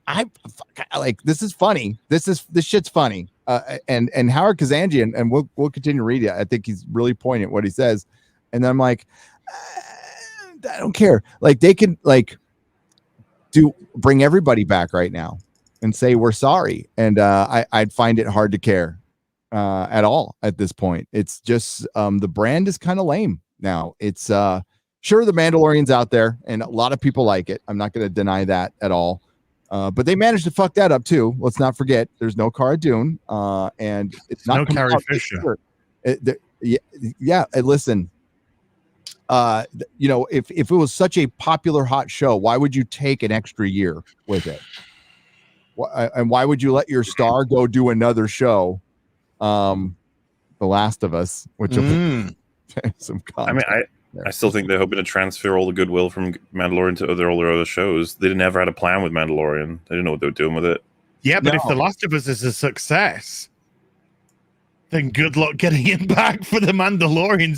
B: this is funny. This shit's funny. And Howard Kazanjian, and we'll continue to read it. I think he's really poignant what he says. And then I'm like, I don't care. Like they can bring everybody back right now. and say we're sorry. And I'd find it hard to care at all at this point. It's just the brand is kind of lame now. It's sure the Mandalorian's out there and a lot of people like it. I'm not going to deny that at all. But they managed to fuck that up too. Let's not forget there's no Cara Dune, and it's not
D: no Carrie Fisher.
B: Yeah, listen. If it was such a popular hot show, why would you take an extra year with it? And why would you let your star go do another show? The Last of Us, which will be some content.
C: I mean, I still think they're hoping to transfer all the goodwill from Mandalorian to all their other shows. They never had a plan with Mandalorian. They didn't know what they were doing with it.
D: Yeah, but if The Last of Us is a success, then good luck getting him back for the Mandalorian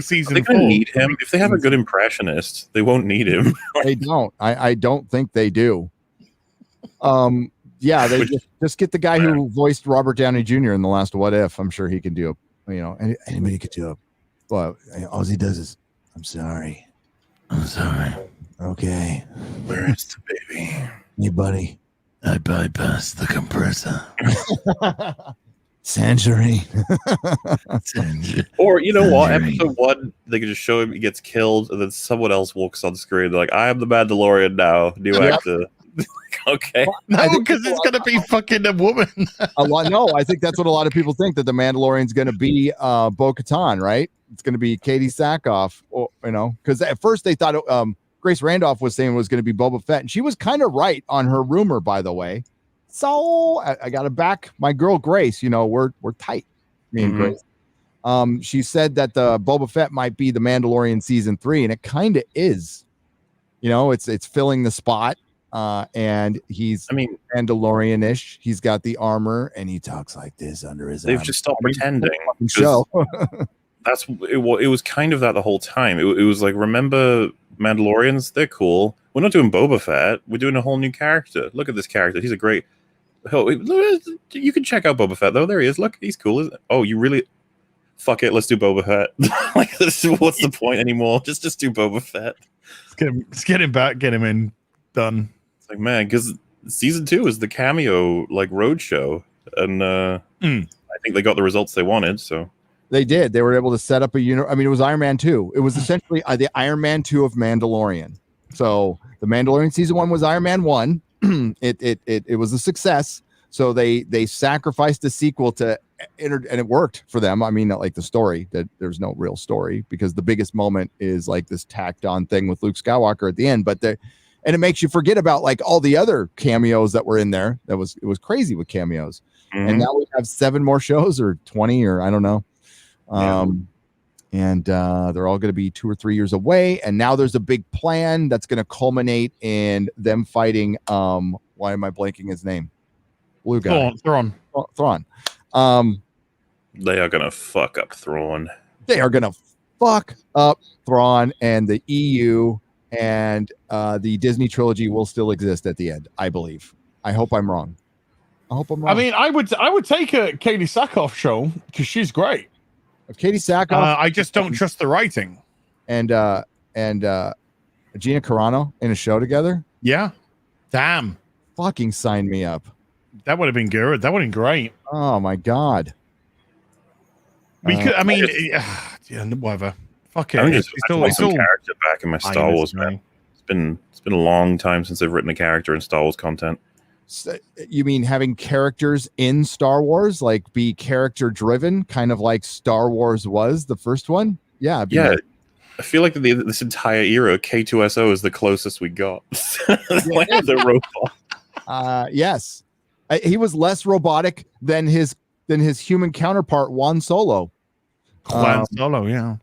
D: season 4.
C: They need him. If they have a good impressionist, they won't need him.
B: They don't. I don't think they do. Yeah, they just get the guy who voiced Robert Downey Jr. in the last What If. I'm sure he can do it. Anybody could do it. But all he does is, I'm sorry. Okay.
C: Where is the baby?
B: Hey, buddy. I bypassed the compressor. Sanjari.
C: Or you know what? Episode 1, they could just show him he gets killed, and then someone else walks on screen. They're like, I am the Mandalorian now. New actor. Okay.
D: No, because it's gonna be fucking a woman.
B: No, I think that's what a lot of people think, that the Mandalorian's gonna be Bo-Katan, right? It's gonna be Katie Sackhoff, because at first they thought Grace Randolph was saying it was gonna be Boba Fett, and she was kind of right on her rumor, by the way. So I gotta back my girl Grace. We're tight, me and Grace. She said that the Boba Fett might be the Mandalorian season 3, and it kind of is. It's filling the spot. And he's Mandalorian-ish. He's got the armor and he talks like this under his
C: They've
B: arm.
C: just stopped pretending.
B: Show.
C: It was kind of that the whole time. It was like, remember Mandalorians? They're cool. We're not doing Boba Fett. We're doing a whole new character. Look at this character. He's a great. Oh, you can check out Boba Fett though. There he is. Look, he's cool. Oh, you really? Fuck it. Let's do Boba Fett. What's the point anymore? Just do Boba Fett.
D: Let's get him back. Get him in. Done.
C: It's like, man, because season 2 is the cameo road show, and I think they got the results they wanted. So
B: they did. They were able to set up a unit. I mean, it was Iron Man 2. It was essentially the Iron Man 2 of Mandalorian. So the Mandalorian season 1 was Iron Man 1. It was a success. So they sacrificed the sequel to enter, and it worked for them. I mean, not like the story, that there's no real story, because the biggest moment is like this tacked on thing with Luke Skywalker at the end, and it makes you forget about like all the other cameos that were in there. It was crazy with cameos. And now we have 7 more shows, or 20, or I don't know. And they're all going to be 2 or 3 years away. And now there's a big plan that's going to culminate in them fighting. Why am I blanking his name? Blue guy.
D: Thrawn.
C: They are going to fuck up Thrawn.
B: They are going to fuck up Thrawn, and the EU and the Disney trilogy will still exist at the end, I believe. I hope I'm wrong. I
D: mean, I would take a Katie Sackhoff show, because she's great.
B: Katie Sackhoff.
D: I just don't trust the writing.
B: And Gina Carano in a show together.
D: Yeah. Damn.
B: Fucking sign me up.
D: That would have been good. That would have been great.
B: Oh my God.
D: We could. I mean, whatever. Fuck it.
C: I'm just some character back in my Star Wars, man. It's been a long time since I've written a character in Star Wars content.
B: So, you mean having characters in Star Wars, like be character driven, kind of like Star Wars was the first one? Yeah.
C: I feel like this entire era, K2SO is the closest we got. The robot.
B: Yes, he was less robotic than his human counterpart Juan Solo.
D: Solo, yeah.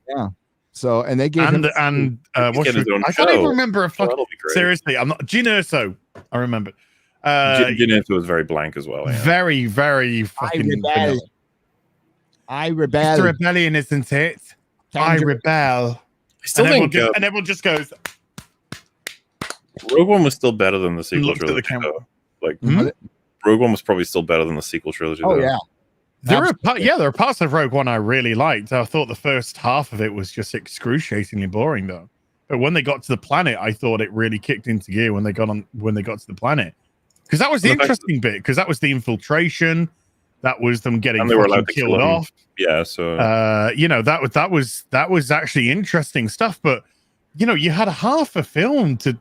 B: So, and they gave him
D: I can't even remember a fucking. Seriously, I'm not Jyn Erso. I remember.
C: Jyn Erso was very blank as well. Yeah.
D: Very, very fucking.
B: I rebel.
D: It's a rebellion, isn't it? I rebel.
C: I still think,
D: and everyone just goes.
C: Rogue One was still better than the sequel trilogy. Rogue One was probably still better than the sequel trilogy.
B: Oh yeah.
D: There are parts of Rogue One I really liked. I thought the first half of it was just excruciatingly boring, though. But when they got to the planet, I thought it really kicked into gear when they got to the planet. Because that was the interesting bit. Because that was the infiltration. That was them getting
C: and they were allowed to
D: killed off.
C: Yeah, so
D: that was actually interesting stuff. But you had half a film to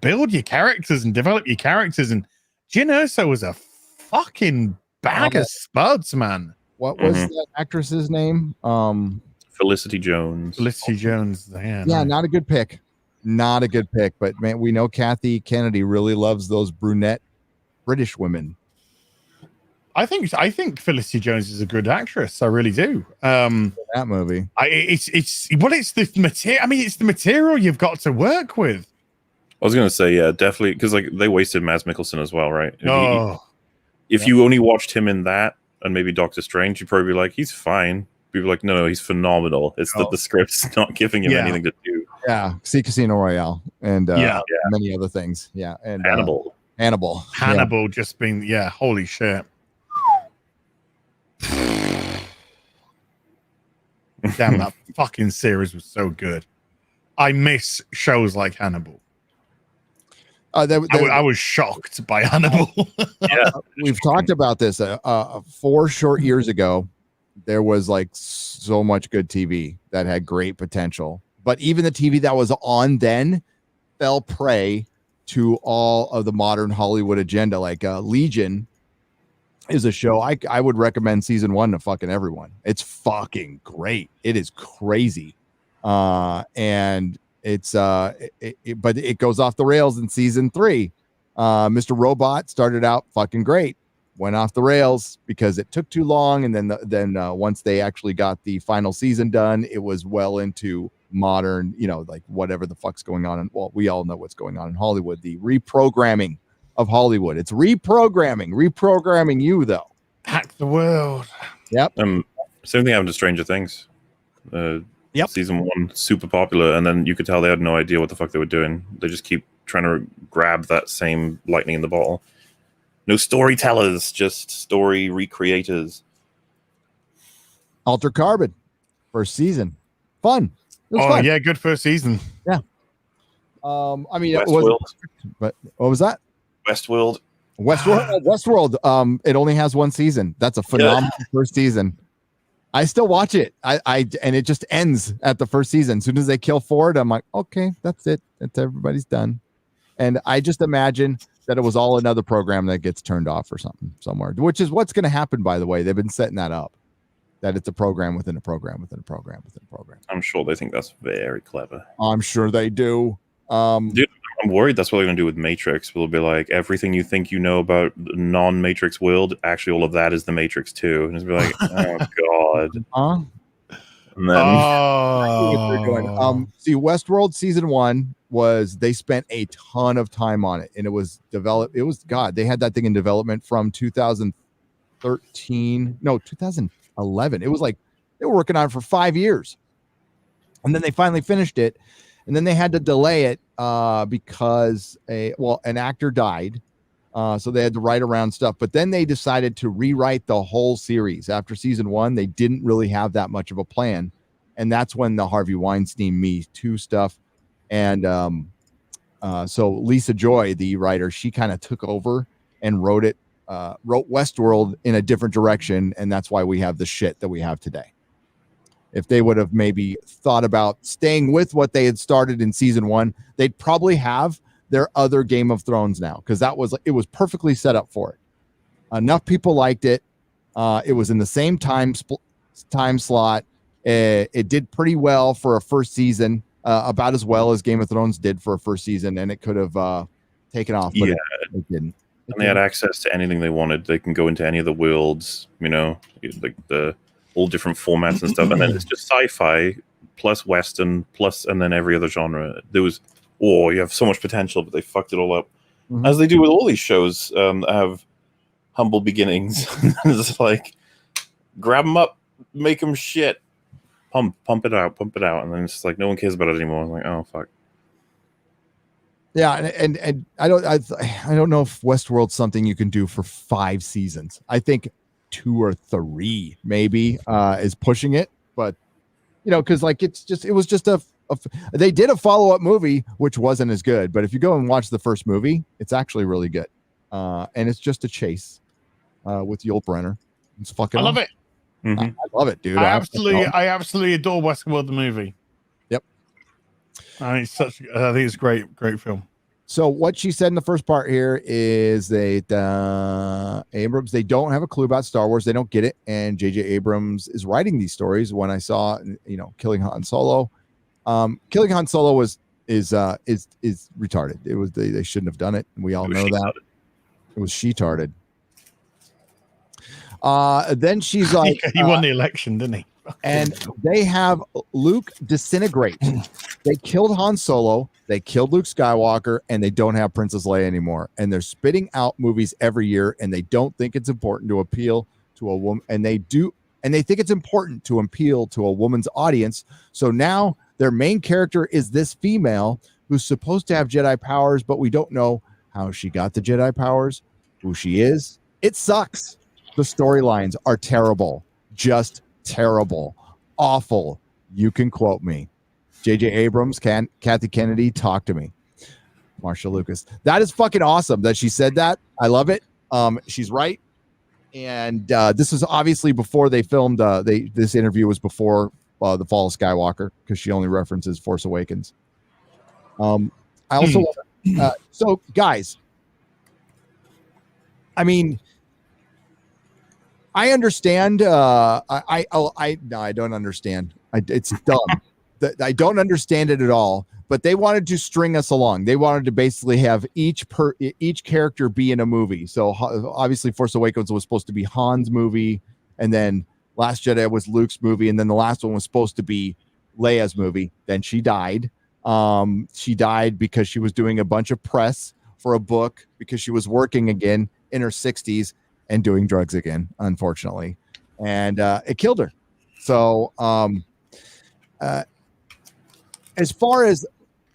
D: build your characters and develop your characters, and Jyn Erso was a fucking bag of spuds, man.
B: What was that actress's name?
C: Felicity Jones.
D: Felicity Jones. Yeah,
B: not a good pick. Not a good pick. But man, we know Kathy Kennedy really loves those brunette British women.
D: I think Felicity Jones is a good actress. I really do.
B: That movie.
D: It's the material. I mean, it's the material you've got to work with.
C: I was gonna say, yeah, definitely, because like they wasted Mads Mikkelsen as well, right? If
D: Oh,
C: you only watched him in that and maybe Doctor Strange, you'd probably be like, he's fine. People are like, no, he's phenomenal. It's that the script's not giving him anything to do.
B: Yeah, see Casino Royale and many other things. Yeah, and
C: Hannibal.
D: just being holy shit. Damn, that fucking series was so good. I miss shows like Hannibal. I was shocked by Hannibal.
B: We've talked about this 4 short years ago. There was like so much good TV that had great potential, but even the TV that was on then fell prey to all of the modern Hollywood agenda. Like Legion is a show I would recommend season 1 to fucking everyone. It's fucking great. It is crazy. And it's but it goes off the rails in season 3. Mr. Robot started out fucking great, went off the rails because it took too long, and then once they actually got the final season done, it was well into modern, like whatever the fuck's going on. And well, we all know what's going on in Hollywood, the reprogramming of Hollywood. It's reprogramming you though.
D: Hack the world.
B: Yep.
C: Same thing happened to Stranger Things. Season 1 super popular, and then you could tell they had no idea what the fuck they were doing. They just keep trying to grab that same lightning in the bottle. No storytellers, just story recreators.
B: Alter Carbon, first season, fun. It was fun.
D: Yeah, good first season.
B: Yeah. I mean,
C: Westworld.
B: But what was that?
C: Westworld.
B: Westworld. It only has 1 season. That's a phenomenal first season. I still watch it. And it just ends at the first season. As soon as they kill Ford, I'm like, okay, that's it. Everybody's done. And I just imagine that it was all another program that gets turned off or something somewhere, which is what's going to happen, by the way. They've been setting that up, that it's a program within a program within a program within a program.
C: I'm sure they think that's very clever.
B: I'm sure they do.
C: Dude, I'm worried that's what they're going to do with Matrix. It'll be like everything you think you know about the non-Matrix world, actually all of that is the Matrix too. And it's be like, oh god. And then
B: see, Westworld season 1 was, they spent a ton of time on it, and it was developed. It was they had that thing in development from 2011. It was like they were working on it for 5 years, and then they finally finished it, and then they had to delay it because an actor died, so they had to write around stuff. But then they decided to rewrite the whole series after season 1. They didn't really have that much of a plan, and that's when the Harvey Weinstein Me Too stuff. And so Lisa Joy, the writer, she kind of took over and wrote Westworld in a different direction, and that's why we have the shit that we have today. If they would have maybe thought about staying with what they had started in season 1, they'd probably have their other Game of Thrones now, because it was perfectly set up for it. Enough people liked it. It was in the same time slot. It did pretty well for a first season. About as well as Game of Thrones did for a first season, and it could have taken off, but it didn't.
C: And they had access to anything they wanted. They can go into any of the worlds, like all different formats and stuff. And then it's just sci-fi plus Western plus, and then every other genre. You have so much potential, but they fucked it all up, as they do with all these shows that have humble beginnings. It's like grab them up, make them shit. Pump it out, and then it's just like no one cares about it anymore. I'm like, oh fuck.
B: Yeah, and I don't know if Westworld's something you can do for 5 seasons. I think 2 or 3 maybe is pushing it, but because like it was just they did a follow-up movie which wasn't as good, but if you go and watch the first movie, it's actually really good. and it's just a chase with Yul Brynner. It's fucking.
D: I love it.
C: Mm-hmm.
B: I love it, dude.
D: I absolutely adore Westworld the movie.
B: Yep.
D: I think it's great film.
B: So what she said in the first part here is Abrams, they don't have a clue about Star Wars. They don't get it. And J.J. Abrams is writing these stories. When I saw, killing Han Solo, killing Han Solo is retarded. It was they shouldn't have done it. And we all know that. It was she-tarded. Then she's like,
D: he won the election, didn't he?
B: And they have Luke disintegrate. They killed Han Solo, they killed Luke Skywalker, and they don't have Princess Leia anymore. And they're spitting out movies every year, and they don't think it's important to appeal to a woman. And they think it's important to appeal to a woman's audience. So now their main character is this female who's supposed to have Jedi powers, but we don't know how she got the Jedi powers, who she is. It sucks. The storylines are terrible. Just terrible, awful. You can quote me. J.J. Abrams, Kathy Kennedy, talk to me. Marcia Lucas. That is fucking awesome that she said that. I love it. She's right. And this was obviously before they filmed. This interview was before the Fall of Skywalker because she only references Force Awakens. I also so guys. I mean, I understand. I don't understand. It's dumb. I don't understand it at all. But they wanted to string us along. They wanted to basically have each character be in a movie. So obviously, Force Awakens was supposed to be Han's movie, and then Last Jedi was Luke's movie, and then the last one was supposed to be Leia's movie. Then she died. She died because she was doing a bunch of press for a book because she was working again in her 60s. And doing drugs again, unfortunately, and it killed her. So, as far as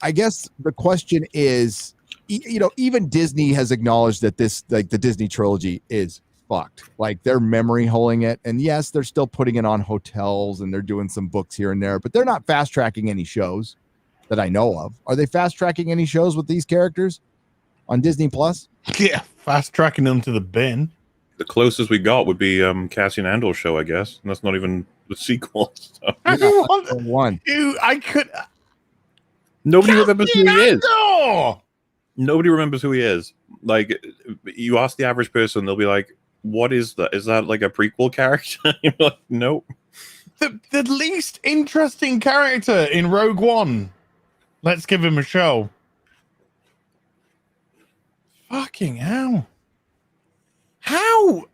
B: I guess the question is, even Disney has acknowledged that this, like the Disney trilogy, is fucked. Like they're memory holing it, and yes, they're still putting it on hotels and they're doing some books here and there, but they're not fast tracking any shows that I know of. Are they fast tracking any shows with these characters on Disney Plus?
D: Yeah, fast tracking them to the bin.
C: The closest we got would be Cassian Andor show, I guess. And that's not even the sequel. So.
B: One.
D: Dude, I could.
C: Nobody remembers who he is.
D: Andor!
C: Nobody remembers who he is. Like, you ask the average person, they'll be like, "What is that? Is that like a prequel character?" You're like, "Nope."
D: The least interesting character in Rogue One. Let's give him a show. Fucking hell. How?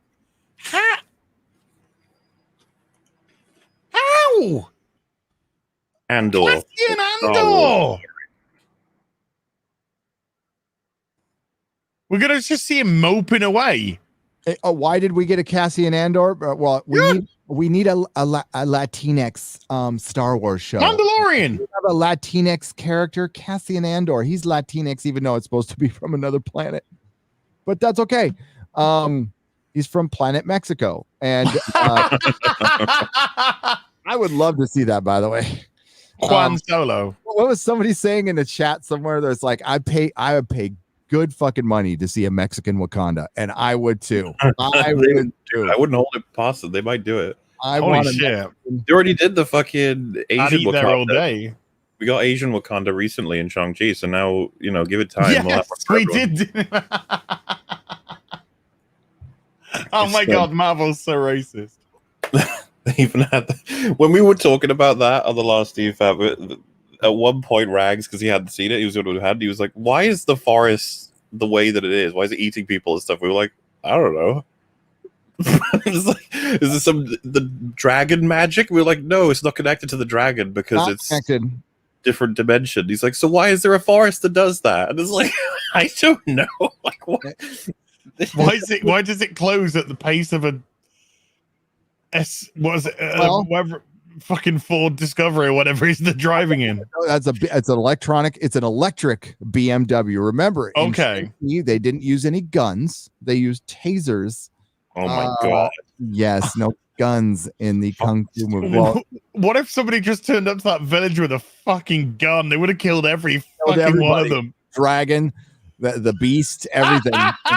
C: Andor.
D: Cassian Andor. We're gonna just see him moping away.
B: Why did we get a Cassian Andor? Well, we need a Latinx Star Wars show.
D: Mandalorian.
B: We have a Latinx character, Cassian Andor. He's Latinx, even though it's supposed to be from another planet. But that's okay. He's from planet Mexico, and I would love to see that. By the way,
D: Juan Solo.
B: What was somebody saying in the chat somewhere? There's like, I would pay good fucking money to see a Mexican Wakanda, and I would too. I wouldn't
C: hold it past them. They might do it.
D: Holy shit!
C: They already did the fucking Asian Wakanda.
D: There all day.
C: We got Asian Wakanda recently in Shang-Chi, so now give it time.
D: Yes, we did. Oh my god, Marvel's so racist.
C: They even had when we were talking about that on the last DFAB, at one point Rags, because he hadn't seen it, he was like, "Why is the forest the way that it is? Why is it eating people and stuff?" We were like, "I don't know." It's like, is this the dragon magic? We were like, "No, it's not connected to the dragon because
B: not
C: it's
B: connected.
C: Different dimension." He's like, "So why is there a forest that does that?" And it's like, I don't know. Like, what?
D: Why does it close at the pace of a whatever fucking Ford Discovery or whatever he's driving in?
B: It's an electric BMW. Remember,
D: okay,
B: they didn't use any guns. They used tasers.
C: Oh my god!
B: Yes, no guns in the Kung Fu movie. Well,
D: what if somebody just turned up to that village with a fucking gun? They would have killed every fucking one of them.
B: Dragon. the beast, everything.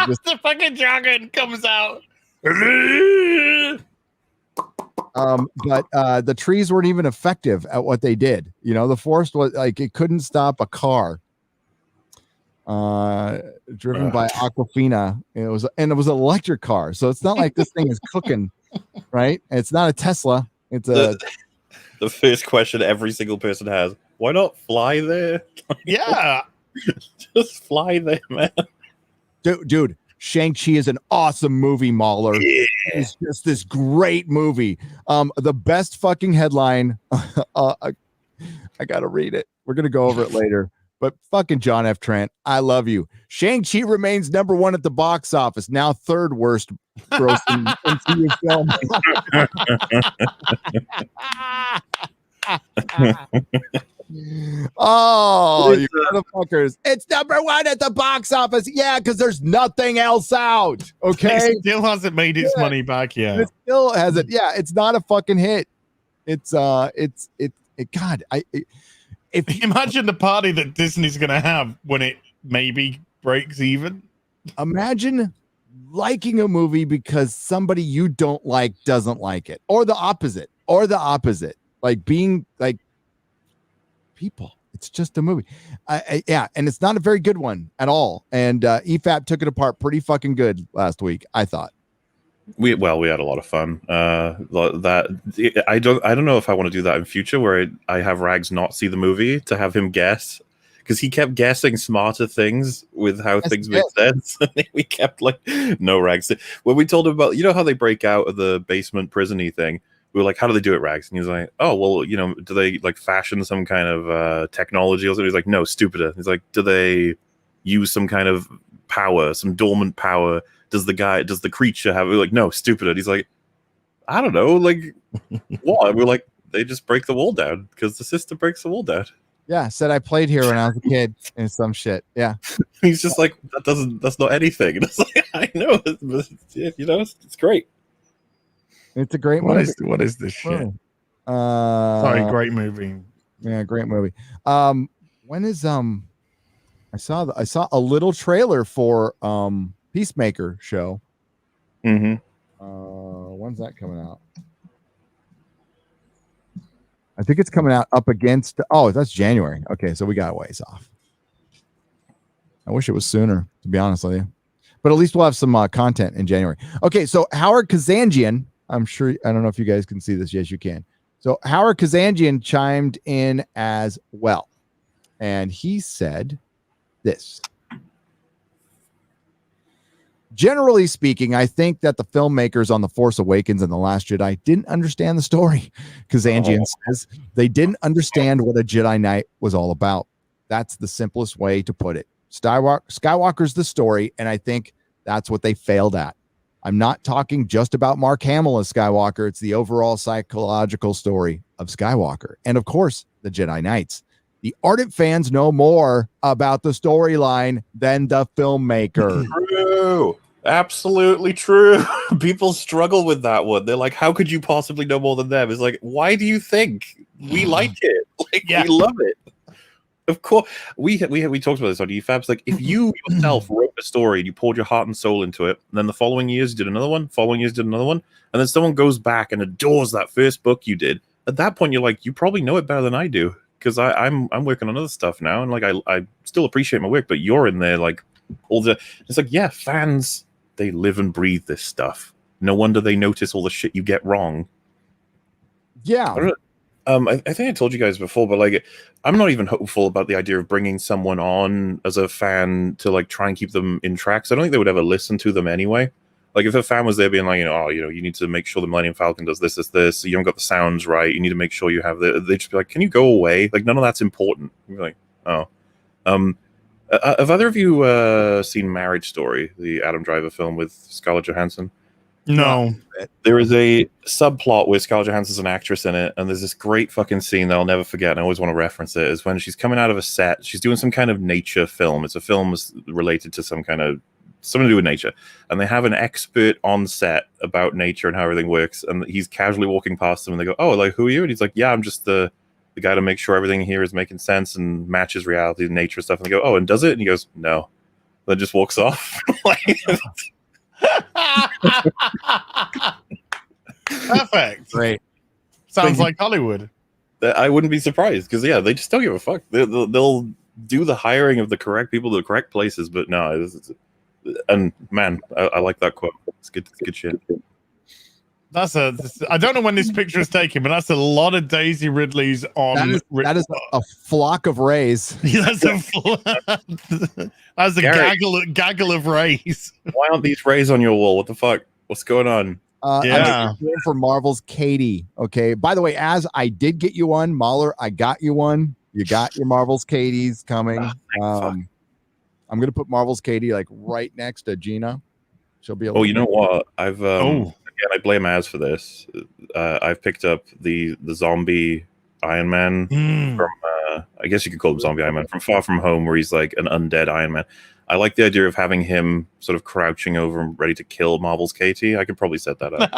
B: Just,
D: the fucking dragon comes out.
B: but the trees weren't even effective at what they did. You know, the forest was like it couldn't stop a car driven by Aquafina. It was an electric car, so it's not like this thing is cooking, right? It's not a Tesla. It's
C: the first question every single person has: why not fly there?
D: Yeah,
C: just fly there, man.
B: Dude. Shang-Chi is an awesome movie, MauLer. Yeah. It's just this great movie. The best fucking headline. I gotta read it. We're gonna go over it later. But fucking John F. Trent, I love you. Shang-Chi remains number 1 at the box office, now 3rd worst grossing MCU film. Oh, you motherfuckers. It's number 1 at the box office. Yeah, because there's nothing else out. Okay.
D: It still hasn't made its money back yet.
B: It still hasn't. Yeah, it's not a fucking hit. God, if
D: imagine the party that Disney's gonna have when it maybe breaks even.
B: Imagine liking a movie because somebody you don't like doesn't like it, or the opposite, like being like people. It's just a movie. Yeah, and it's not a very good one at all. And EFAP took it apart pretty fucking good last week, I thought.
C: We had a lot of fun. That I don't know if I want to do that in future, where I have Rags not see the movie to have him guess, because he kept guessing smarter things with how things make sense. And we kept like, no, Rags. When we told him about, you know how they break out of the basement prison-y thing, we were like, how do they do it, Rags? And he was like, oh, well, you know, do they like fashion some kind of technology or something? He's like, no, stupider. He's like, do they use some kind of power, some dormant power? Does the creature have? We're like, no, stupider. He's like, I don't know, like what? We're like, they just break the wall down because the sister breaks the wall down.
B: Yeah, said I played here when I was a kid and some shit. Yeah.
C: He's just like, that's not anything. And it's like, I know, you know, it's great.
B: It's a great movie.
D: What is this shit? Sorry, great movie.
B: Yeah, great movie. When is I saw a little trailer for Peacemaker show.
C: Mm-hmm.
B: When's that coming out? I think it's coming out up against. Oh, that's January. Okay, so we got a ways off. I wish it was sooner, to be honest with you. But at least we'll have some content in January. Okay, so Howard Kazanjian. I'm sure. I don't know if you guys can see this. Yes, you can. So Howard Kazanjian chimed in as well, and he said this. Generally speaking, I think that the filmmakers on The Force Awakens and The Last Jedi didn't understand the story. Kazanjian says they didn't understand what a Jedi Knight was all about. That's the simplest way to put it. Skywalker's the story, and I think that's what they failed at. I'm not talking just about Mark Hamill as Skywalker. It's the overall psychological story of Skywalker. And of course, the Jedi Knights. The ardent fans know more about the storyline than the filmmaker.
C: True. Absolutely true. People struggle with that one. They're like, how could you possibly know more than them? It's like, why do you think we like it? Like, we love it. Of course, we talked about this on EFABs. Like, if you yourself wrote a story and you poured your heart and soul into it, and then the following years you did another one, and then someone goes back and adores that first book you did, at that point you're like, you probably know it better than I do, because I'm working on other stuff now, and like I still appreciate my work, but you're in there like all the. It's like, yeah, fans, they live and breathe this stuff. No wonder they notice all the shit you get wrong.
B: Yeah.
C: I think I told you guys before, but like, I'm not even hopeful about the idea of bringing someone on as a fan to like try and keep them in tracks. I don't think they would ever listen to them anyway. Like, if a fan was there being like, you need to make sure the Millennium Falcon does this, you haven't got the sounds right, you need to make sure you have they'd just be like, can you go away? Like, none of that's important. You're like, oh. Have either of you seen Marriage Story, the Adam Driver film with Scarlett Johansson?
D: No.
C: There is a subplot where Scarlett Johansson's an actress in it, and there's this great fucking scene that I'll never forget, and I always want to reference it, is when she's coming out of a set. She's doing some kind of nature film. It's a film related to something to do with nature. And they have an expert on set about nature and how everything works, and he's casually walking past them, and they go, oh, like, who are you? And he's like, yeah, I'm just the guy to make sure everything here is making sense and matches reality and nature stuff. And they go, oh, and does it? And he goes, no. that just walks off.
D: Perfect.
B: Great.
D: Sounds like Hollywood.
C: I wouldn't be surprised because they just don't give a fuck. They'll do the hiring of the correct people to the correct places, but no. And man, I like that quote. It's good shit.
D: I don't know when this picture is taken, but that's a lot of Daisy Ridley's on.
B: That is a flock of rays.
D: That's a gaggle of rays.
C: Why aren't these rays on your wall? What the fuck? What's going on?
B: I'm going for Marvel's Katie. Okay. By the way, as I did get you one, MauLer, I got you one. You got your Marvel's Katie's coming. I'm going to put Marvel's Katie like right next to Gina. She'll be able.
C: Oh, you know what? I've again, I blame Az for this. I've picked up the zombie Iron Man from I guess you could call him zombie Iron Man from Far From Home, where he's like an undead Iron Man. I like the idea of having him sort of crouching over and ready to kill Marvel's Katie. I could probably set that up.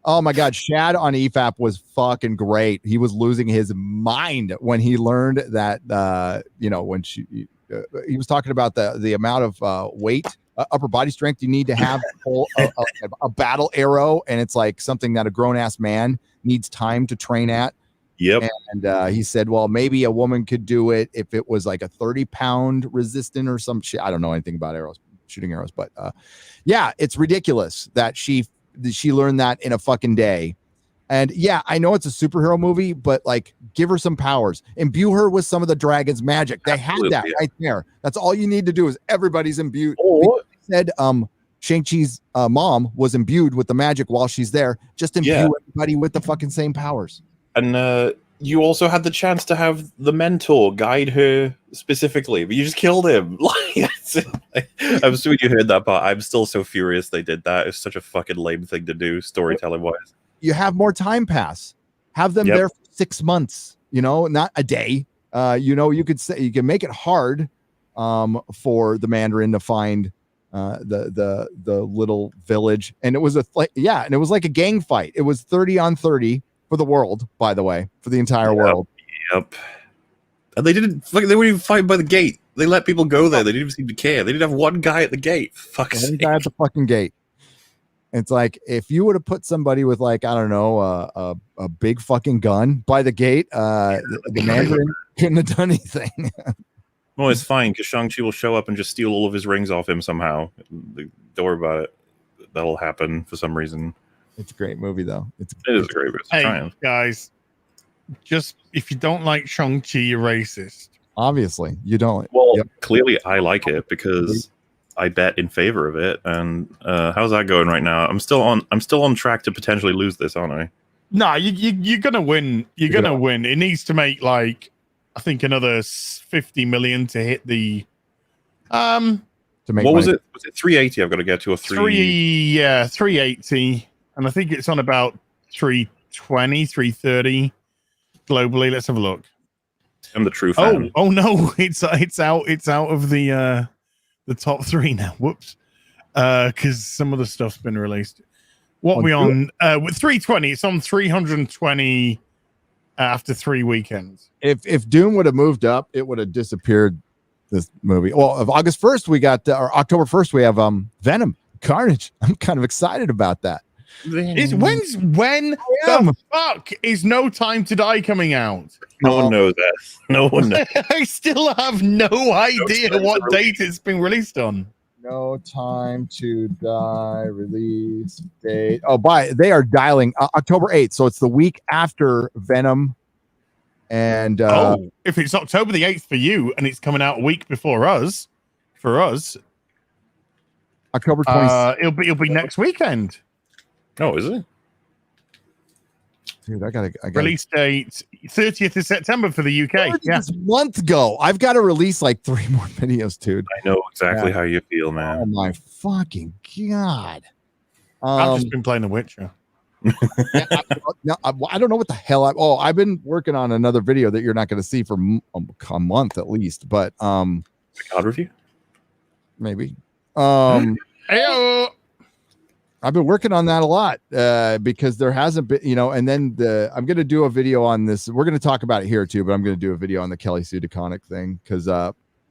B: Oh my God, Shad on EFAP was fucking great. He was losing his mind when he learned that when he was talking about the amount of weight, upper body strength you need to have a battle arrow, and it's like something that a grown ass man needs time to train at.
C: Yep.
B: And he said, well, maybe a woman could do it if it was like a 30-pound resistant or some shit. I don't know anything about shooting arrows, but yeah, it's ridiculous that she learned that in a fucking day. And yeah, I know it's a superhero movie, but like, give her some powers, imbue her with some of the dragon's magic. They had that right there. That's all you need to do is everybody's imbued. Said Shang-Chi's mom was imbued with the magic while she's there. Just imbue everybody with the fucking same powers.
C: And you also had the chance to have the mentor guide her specifically, but you just killed him. I'm assuming you heard that part. I'm still so furious they did that. It's such a fucking lame thing to do, storytelling wise.
B: You have more time pass. Have them there for 6 months. Not a day. You could say you can make it hard for the Mandarin to find the little village, and it was and it was like a gang fight. It was 30 on 30. For the world, by the way, for the entire world.
C: Yep. And they weren't even fighting by the gate. They let people go there. They didn't even seem to care. They didn't have one guy at the gate.
B: One guy at the fucking gate. It's like, if you would have put somebody with like, I don't know, a big fucking gun by the gate, the Mandarin couldn't have done anything.
C: Well, it's fine, because Shang-Chi will show up and just steal all of his rings off him somehow. Don't worry about it. That'll happen for some reason.
B: It's a great movie, though. It
C: is a great movie.
D: Hey, guys, just if you don't like Shang-Chi, you're racist.
B: Obviously, you don't.
C: Well, clearly I like it because I bet in favor of it. And how's that going right now? I'm still on track to potentially lose this, aren't I?
D: No, you're gonna win. You're gonna win. It needs to make like I think another 50 million to hit the
B: to make
C: what money. Was it 380 I've got to get to, or
D: 380. And I think it's on about 320, 330 globally. Let's have a look.
C: I'm the true fan.
D: Oh no, it's out of the top 3 now. Whoops. Because some of the stuff's been released. What we on with 320? It's on 320 after 3 weekends.
B: If Doom would have moved up, it would have disappeared. This movie. Well, of August 1st, we got or October 1st, we have Venom, Carnage. I'm kind of excited about that.
D: When the fuck is No Time to Die coming out?
C: No one knows that. No one knows.
D: I still have no idea what date it's been released on.
B: No Time to Die release date. Oh, they are dialing October 8th, so it's the week after Venom. And
D: if it's October the 8th for you and it's coming out a week before us, for us,
B: October 20th.
D: It'll be next weekend.
C: Oh, is it?
B: Dude, I gotta
D: release date 30th of September for the UK.
B: Yeah, a month ago. I've got to release like 3 more videos, dude.
C: I know exactly how you feel, man.
B: Oh my fucking god!
D: I've just been playing The Witcher.
B: I don't know what the hell. I've been working on another video that you're not going to see for a month at least. But
C: God review,
B: maybe.
D: Hey-o.
B: I've been working on that a lot because there hasn't been, and then I'm going to do a video on this. We're going to talk about it here too, but I'm going to do a video on the Kelly Sue DeConnick thing because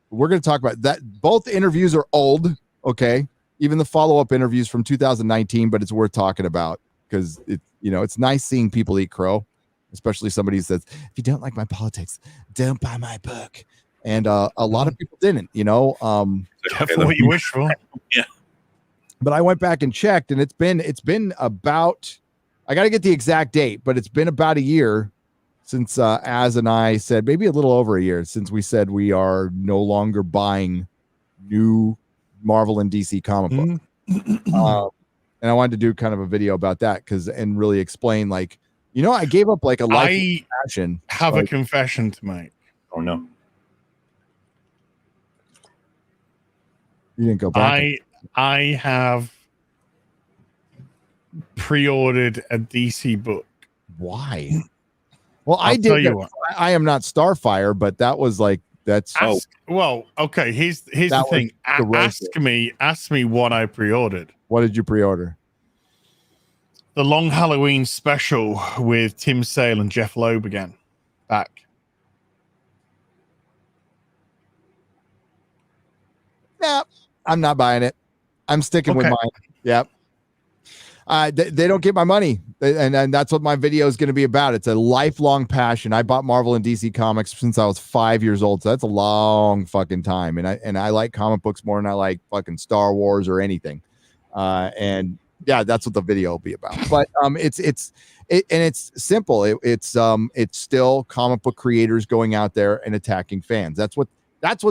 B: we're going to talk about that. Both interviews are old. Okay. Even the follow-up interviews from 2019, but it's worth talking about because it's nice seeing people eat crow, especially somebody who says, if you don't like my politics, don't buy my book. And a lot of people didn't,
D: Careful what you wish for.
C: Yeah.
B: But I went back and checked, and it's been about, I got to get the exact date, but it's been about a year since Az and I said, maybe a little over a year since we said we are no longer buying new Marvel and DC comic book. And I wanted to do kind of a video about that and really explain, like, I gave up like a life passion.
D: Have a confession to make.
C: Oh no.
B: You didn't go back.
D: I have pre-ordered a DC book.
B: Why? Well,
D: I'll tell you what.
B: I am not Starfire, but that was like
D: well, okay. Here's the thing. Ask me what I pre-ordered.
B: What did you pre-order?
D: The Long Halloween special with Tim Sale and Jeff Loeb again. Back.
B: Nah, I'm not buying it. I'm sticking with mine. Yep. They don't get my money, and that's what my video is going to be about. It's a lifelong passion. I bought Marvel and DC comics since I was 5 years old, so that's a long fucking time. And I like comic books more than I like fucking Star Wars or anything. And yeah, that's what the video will be about. But it's simple. It's still comic book creators going out there and attacking fans. That's what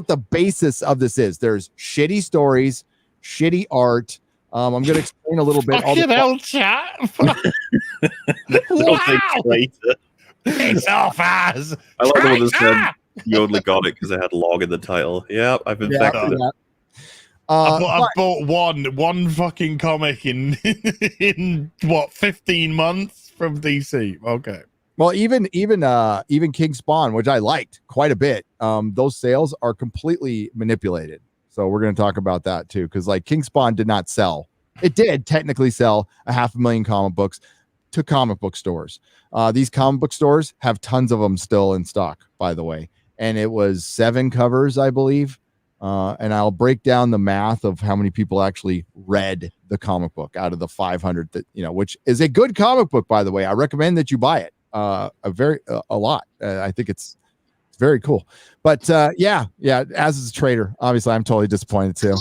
B: the basis of this is. There's shitty stories, shitty art. I'm going to explain a little bit.
D: Fucking hell, chat. Wow. Piss off, Az.
C: I love the one that said you only got it because it had log in the title. Yep, I've infected it.
D: I bought one fucking comic in what 15 months from DC. Okay.
B: Well, even King Spawn, which I liked quite a bit, those sales are completely manipulated. So we're going to talk about that too, because like King Spawn did not sell. It did technically sell 500,000 comic books to comic book stores. These comic book stores have tons of them still in stock, by the way. And it was 7 covers, I believe. And I'll break down the math of how many people actually read the comic book out of the 500 that, which is a good comic book, by the way. I recommend that you buy it a lot. I think it's very cool. But yeah, Az is a traitor. Obviously, I'm totally disappointed too.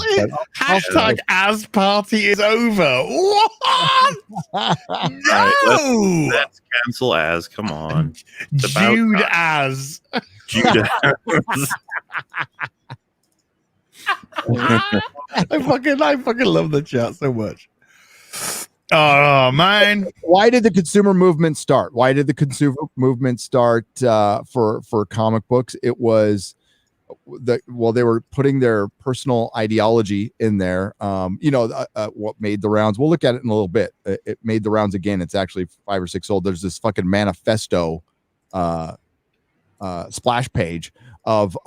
D: Hashtag Az party is over. What? No!
C: Right, let's cancel Az. Come on.
D: Jude Az.
C: Jude Az.
D: I fucking love the chat so much. Oh man!
B: Why did the consumer movement start? Why did the consumer movement start for comic books? It was they were putting their personal ideology in there. What made the rounds? We'll look at it in a little bit. It made the rounds again. It's actually 5 or 6 old. There's this fucking manifesto splash page of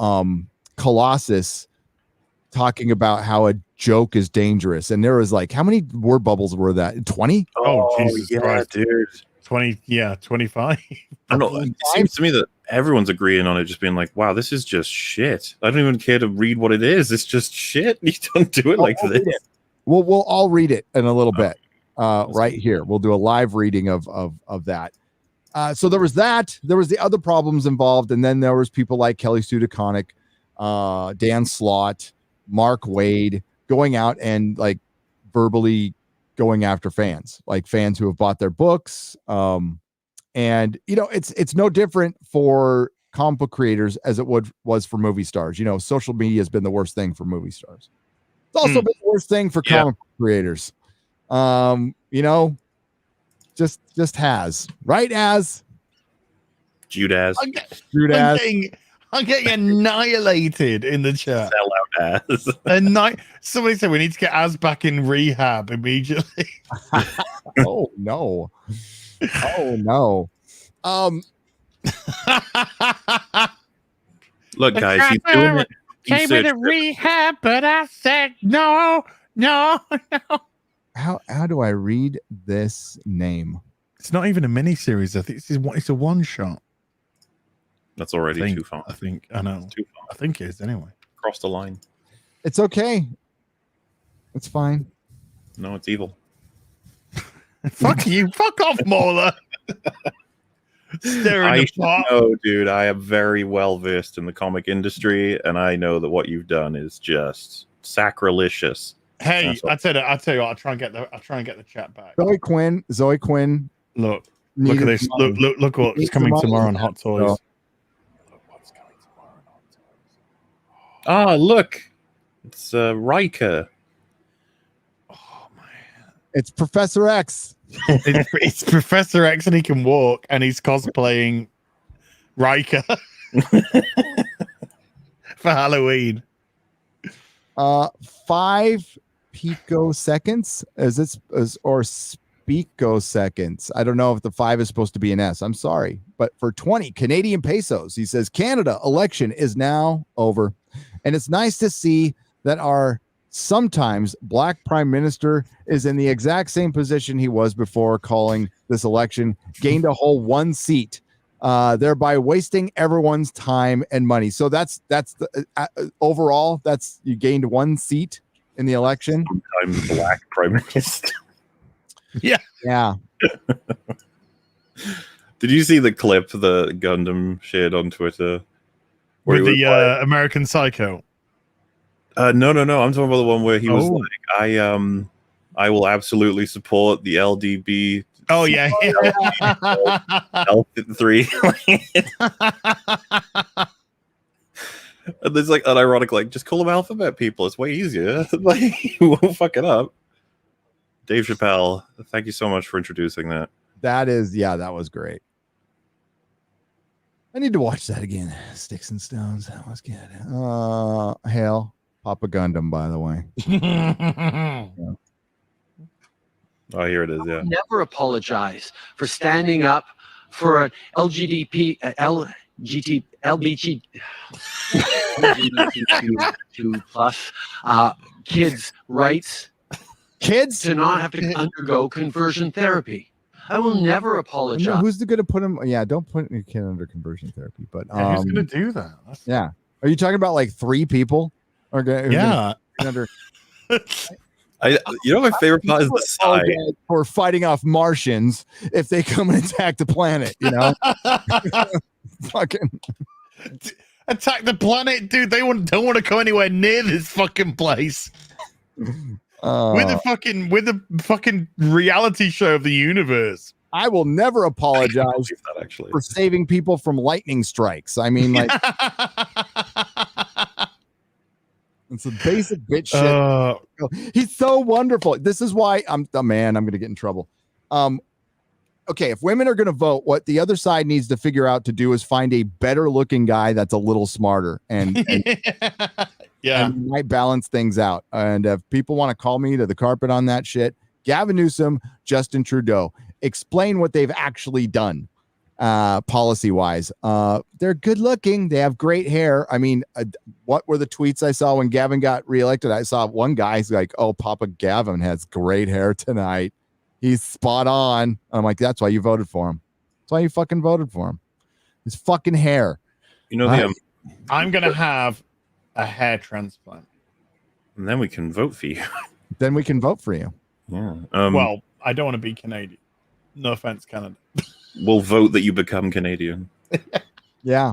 B: Colossus talking about how a joke is dangerous, and there was like, how many word bubbles were that? 20?
D: Oh Jesus Christ,
C: dude.
D: 20, 25.
C: I don't know. It seems to me that everyone's agreeing on it, just being like, wow, this is just shit. I don't even care to read what it is. It's just shit. You don't do it like this.
B: We'll all read it in a little bit right here. We'll do a live reading of that. So there was that. There was the other problems involved, and then there was people like Kelly Sue DeConnick, Dan Slott, Mark Wade going out and like verbally going after fans, like fans who have bought their books. And it's no different for comic book creators as it was for movie stars. Social media has been the worst thing for movie stars. It's also been the worst thing for comic book creators. Just has, right? As
C: Judas.
D: I'm getting annihilated in the chat.
C: Sell out Az.
D: Somebody said we need to get Az back in rehab immediately.
B: Oh no.
C: Look, guys, he's doing it.
D: Came into rehab, but I said no.
B: How do I read this name?
D: It's not even a mini series. I think it's a one shot.
C: That's already too far.
D: I know.
C: Too far.
D: I think it is anyway.
C: crossed the line.
B: It's okay. It's fine.
C: No, it's evil.
D: Fuck you. Fuck off, MauLer.
C: I know, dude. I am very well versed in the comic industry, and I know that what you've done is just sacrilegious.
D: Hey, I tell you what, I'll try and get the chat back.
B: Zoe Quinn.
D: Look at this. Look what's coming tomorrow on Hot Toys. Look what's coming tomorrow on Hot Toys.
C: Ah, look. It's Riker.
D: Oh man.
B: It's Professor X.
D: It's Professor X, and he can walk, and he's cosplaying Riker for Halloween.
B: 5 picoseconds or speakoseconds. I don't know if the 5 is supposed to be an S. I'm sorry, but for 20 Canadian pesos, he says Canada election is now over, and it's nice to see that our sometimes black prime minister is in the exact same position he was before calling this election, gained a whole 1 seat, thereby wasting everyone's time and money. So that's the overall, that's you gained 1 seat in the election.
C: Sometimes black prime minister.
D: Yeah.
C: Did you see the clip that Gundam shared on Twitter
D: with the American Psycho?
C: No. I'm talking about the one where he was like, I will absolutely support the LDB.
D: Oh yeah.
C: L3. And there's like an ironic, like, just call them alphabet people. It's way easier. Like, you won't fuck it up. Dave Chappelle, thank you so much for introducing that.
B: That was great. I need to watch that again. Sticks and Stones. That was good. Hail. Papa Gundam, by the way.
C: Yeah. Oh, here it is. Yeah.
E: Never apologize for standing up for an LGBTQ plus kids' rights.
B: Kids
E: to not have to undergo conversion therapy. I will never apologize.
B: No, who's going to put him? Yeah, don't put your kid under conversion therapy. But
D: who's going to do that?
B: Yeah, are you talking about like 3 people?
D: Yeah.
B: Under.
C: My favorite part is the side
B: for fighting off Martians if they come and attack the planet. You know, fucking
D: attack the planet, dude. They don't want to go anywhere near this fucking place. We're the fucking reality show of the universe.
B: I will never apologize for saving people from lightning strikes. I mean, like, it's a basic bitch shit. He's so wonderful. This is why I'm going to get in trouble. Okay, if women are going to vote, what the other side needs to figure out to do is find a better looking guy that's a little smarter and
D: yeah,
B: and might balance things out. And if people want to call me to the carpet on that shit, Gavin Newsom, Justin Trudeau, explain what they've actually done policy wise. They're good looking. They have great hair. I mean, what were the tweets I saw when Gavin got reelected? I saw one guy's like, oh, Papa Gavin has great hair tonight. He's spot on. I'm like, that's why you voted for him. That's why you fucking voted for him. His fucking hair.
C: You know,
D: I'm going to have a hair transplant.
C: And then we can vote for you.
B: Then we can vote for you.
C: Yeah.
D: Well, I don't want to be Canadian. No offense, Canada.
C: We'll vote that you become Canadian.
B: Yeah.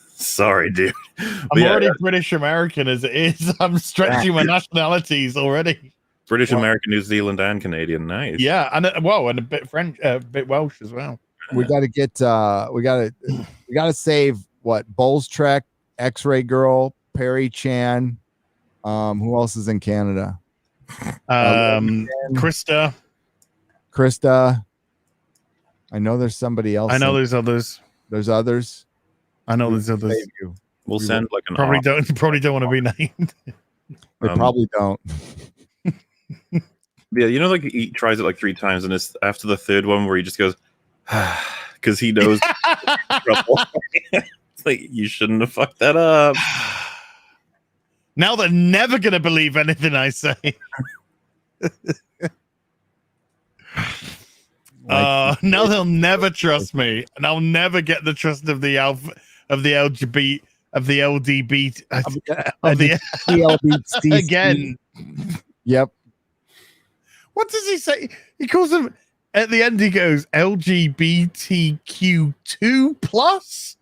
C: Sorry, dude.
D: I'm already British American as it is. I'm stretching my nationalities already.
C: British American, New Zealand, and Canadian. Nice.
D: Yeah, and and a bit French, a bit Welsh as well.
B: We got to get. We got to save what? Bowles Trek, X-Ray Girl, Perry Chan. Who else is in Canada?
D: Krista.
B: I know there's somebody else.
D: I know there's others.
B: There's others.
D: I know there's others.
C: We'll send like an
D: probably don't want to be named.
B: They probably don't.
C: Yeah, you know, like he tries it like 3 times, and it's after the 3rd one where he just goes, because he knows trouble. It's like, you shouldn't have fucked that up.
D: Now they're never gonna believe anything I say. Now they'll never trust me, and I'll never get the trust of the LGBT of the LDB
B: of the LBC
D: again.
B: Yep.
D: What does he say? He calls them at the end. He goes LGBTQ2 plus.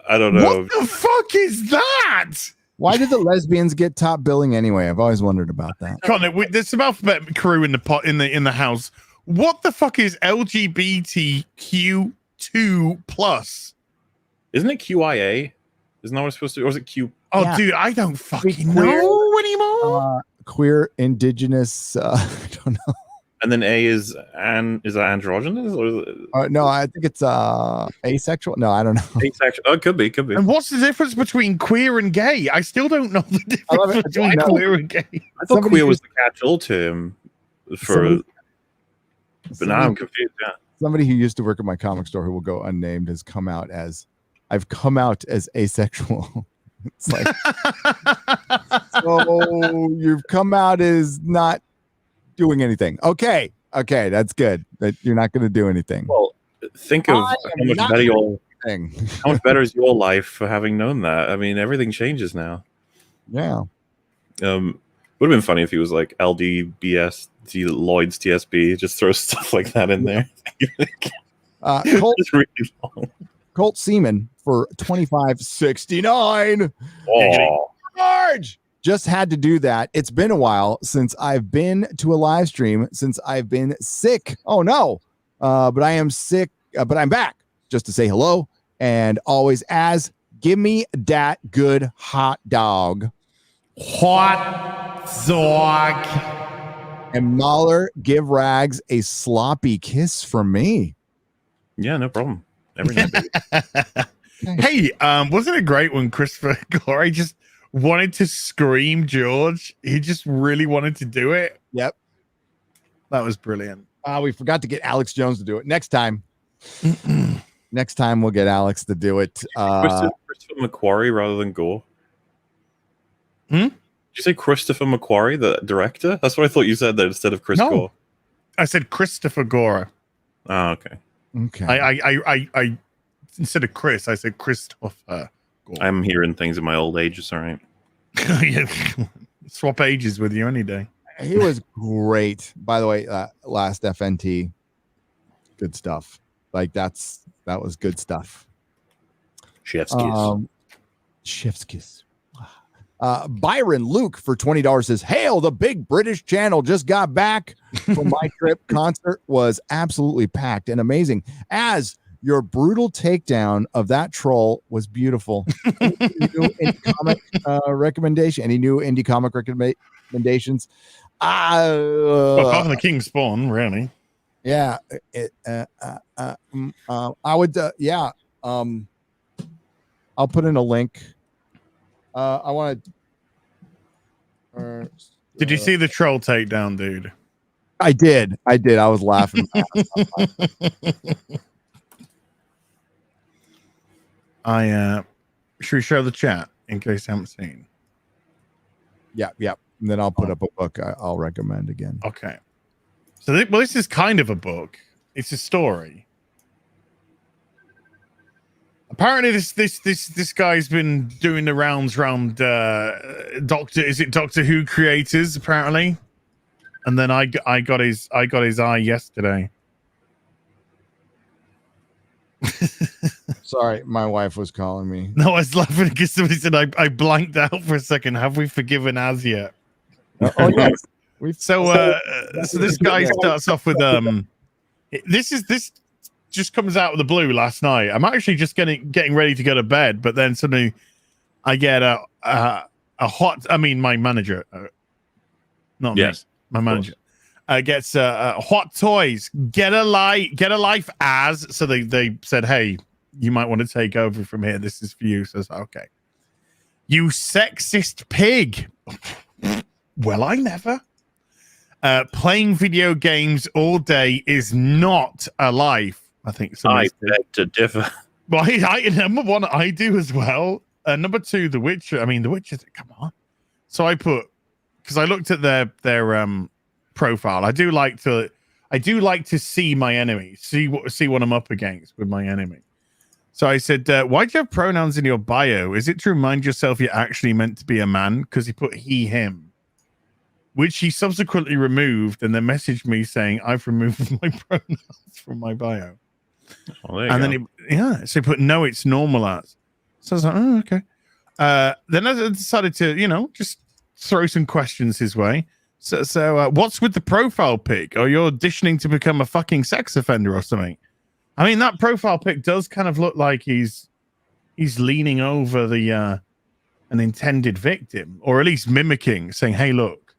C: I don't know.
D: What the fuck is that?
B: Why did the lesbians get top billing anyway? I've always wondered about that.
D: Connor, there's some alphabet crew in the house. What the fuck is LGBTQ2 plus?
C: Isn't it QIA? Isn't that what it's supposed to be? Or is it Q?
D: Oh,
B: Yeah.
D: Dude, I don't fucking
B: Queer.
D: know anymore.
B: Queer, indigenous. I don't know.
C: And then A is is that androgynous? Or is it
B: No, I think it's asexual. No, I don't know.
C: asexual? Oh, it could be.
D: And what's the difference between queer and gay? I still don't know the difference between queer and gay.
C: I thought queer was the catch-all term for. But now I'm confused. Yeah.
B: Somebody who used to work at my comic store, who will go unnamed, has come out as I've come out as asexual. It's like, so you've come out as not doing anything. Okay, that's good. That you're not going to do anything.
C: Well, think of how much better how much better is your life for having known that. I mean, everything changes now.
B: Yeah.
C: Would have been funny if he was like LDBS Lloyd's TSB. Just throw stuff like that in there.
B: Colt,
C: It's really long.
B: Colt Seaman for $25.69.
C: Oh.
B: Large. Just had to do that. It's been a while since I've been to a live stream, since I've been sick. Oh no. But I am sick, but I'm back just to say hello. And always give me that good hot dog.
D: Hot dog.
B: And MauLer, give Rags a sloppy kiss from me.
C: Yeah, no problem. Every night, baby.
D: Hey, wasn't it great when Christopher Gore just wanted to scream George? He just really wanted to do it.
B: Yep.
D: That was brilliant.
B: We forgot to get Alex Jones to do it. Next time. Next time we'll get Alex to do it.
C: Christopher McQuarrie rather than Gore. Did you say Christopher McQuarrie, the director? That's what I thought you said there instead of Chris Gore.
D: I said Christopher Gore.
C: Oh, okay.
B: Okay.
D: I instead of Chris, I said Christopher Gore.
C: I'm hearing things in my old age. It's all right.
D: Yeah. Swap ages with you any day.
B: He was great. By the way, last FNT, good stuff. Like that was good stuff.
C: Chef's kiss.
B: Chef's kiss. Byron Luke for $20 says, "Hail, the big British channel just got back from my trip. Concert was absolutely packed and amazing. As your brutal takedown of that troll was beautiful." Any new indie comic recommendation? Any new indie comic recommendations?
D: Apart from the King's Spawn, really.
B: Yeah. I would. I'll put in a link. I want to.
D: Did you see the troll takedown, dude?
B: I did. I was laughing.
D: Should we show the chat in case you haven't seen?
B: Yeah. And then I'll put up a book I'll recommend again.
D: Okay. So this is kind of a book. It's a story. Apparently, this guy's been doing the rounds around Doctor Who creators apparently, and then I got his eye yesterday.
B: Sorry, my wife was calling me.
D: No, I was laughing because somebody said I blanked out for a second. Have we forgiven Az yet?
B: Oh yes.
D: So this guy starts off with this just comes out of the blue last night. I'm actually just getting ready to go to bed, but then suddenly I get a my manager, not me, my manager, gets hot toys. Get a life, Az. So they said, hey, you might want to take over from here. This is for you. So I was like, okay. You sexist pig. Well, I never. Playing video games all day is not a life. I think
C: I beg to differ.
D: Well, I number one, I do as well. Number two, The Witcher. I mean, The Witcher. Come on. So I put, because I looked at their profile. I do like to see my enemy, see what I'm up against with my enemy. So I said, why do you have pronouns in your bio? Is it to remind yourself you're actually meant to be a man? Because he put he, him, which he subsequently removed and then messaged me saying, I've removed my pronouns from my bio.
C: Oh, there you
D: And
C: go.
D: then so he put, no, it's normal as. So I was like, oh, okay. Then I decided to, just throw some questions his way. So what's with the profile pic? Are you auditioning to become a fucking sex offender or something? I mean, that profile pic does kind of look like he's leaning over an intended victim, or at least mimicking, saying, "Hey, look,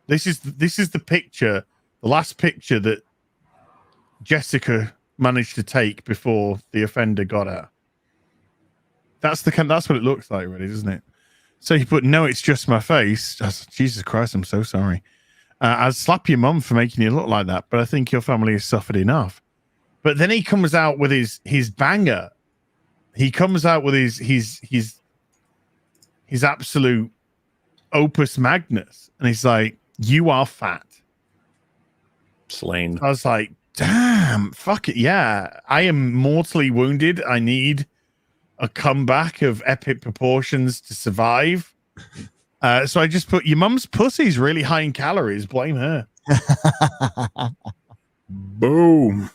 D: this is the picture, the last picture that Jessica managed to take before the offender got her." That's what it looks like, really, doesn't it? So he put, "No, it's just my face." Jesus Christ, I'm so sorry. I'd slap your mum for making you look like that, but I think your family has suffered enough. But then he comes out with his banger. He comes out with his absolute opus magnus, and he's like, "You are fat."
C: Slain.
D: I was like, "Damn, fuck it, yeah. I am mortally wounded. I need a comeback of epic proportions to survive." So I just put, your mum's pussy's really high in calories. Blame her.
C: Boom.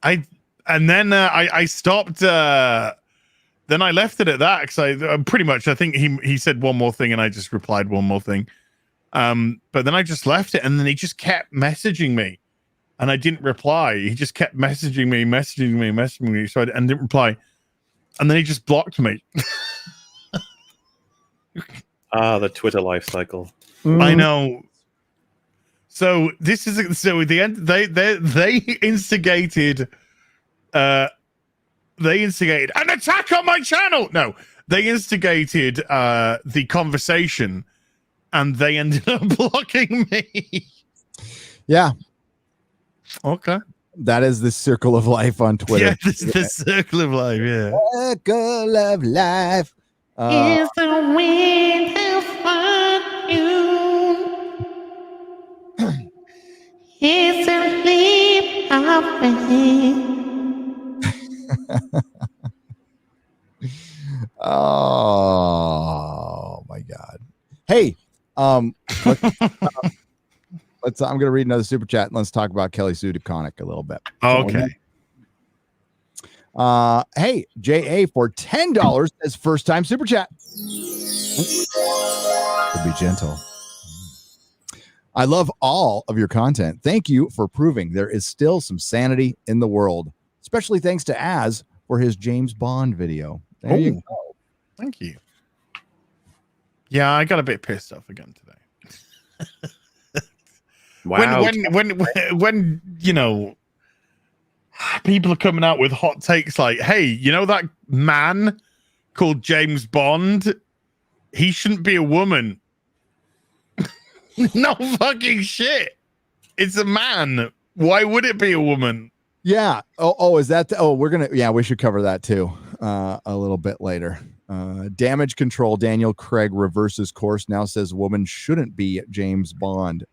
D: I stopped. Then I left it at that because I pretty much, I think he said one more thing and I just replied one more thing. But then I just left it, and then he just kept messaging me, and I didn't reply. He just kept messaging me. So I didn't reply, and then he just blocked me.
C: The Twitter life cycle.
D: I know. So this is at the end. They instigated. They instigated an attack on my channel. No, they instigated the conversation, and they ended up blocking me.
B: Yeah.
D: Okay.
B: That is the circle of life on Twitter.
D: Yeah, this is the circle of life. Yeah.
B: Circle of life.
D: Is the wind has found you? Is a leap of faith?
B: Oh my God. Hey, let's I'm gonna read another super chat and let's talk about Sue DeConnick a little bit.
D: Okay.
B: Hey, JA for $10 as first time super chat. To be gentle. I love all of your content. Thank you for proving there is still some sanity in the world. Especially thanks to Az for his James Bond video. There you go.
D: Thank you. Yeah, I got a bit pissed off again today.
C: Wow.
D: When people are coming out with hot takes like, hey, that man called James Bond, he shouldn't be a woman. No fucking shit. It's a man. Why would it be a woman?
B: Yeah. Is that we should cover that too a little bit later. Damage Control Daniel Craig reverses course, now says woman shouldn't be James Bond.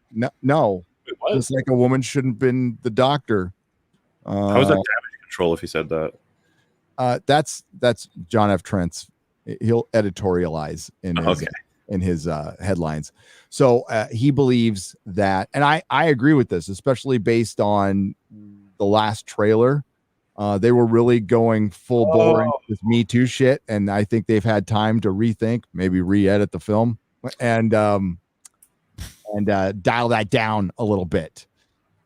B: No. It's like a woman shouldn't have been the doctor.
C: How is that Damage Control if he said that?
B: That's John F. Trent's. He'll editorialize in his headlines. So he believes that, and I agree with this, especially based on the last trailer. They were really going full bore with Me Too shit, and I think they've had time to rethink, maybe re-edit the film, and dial that down a little bit.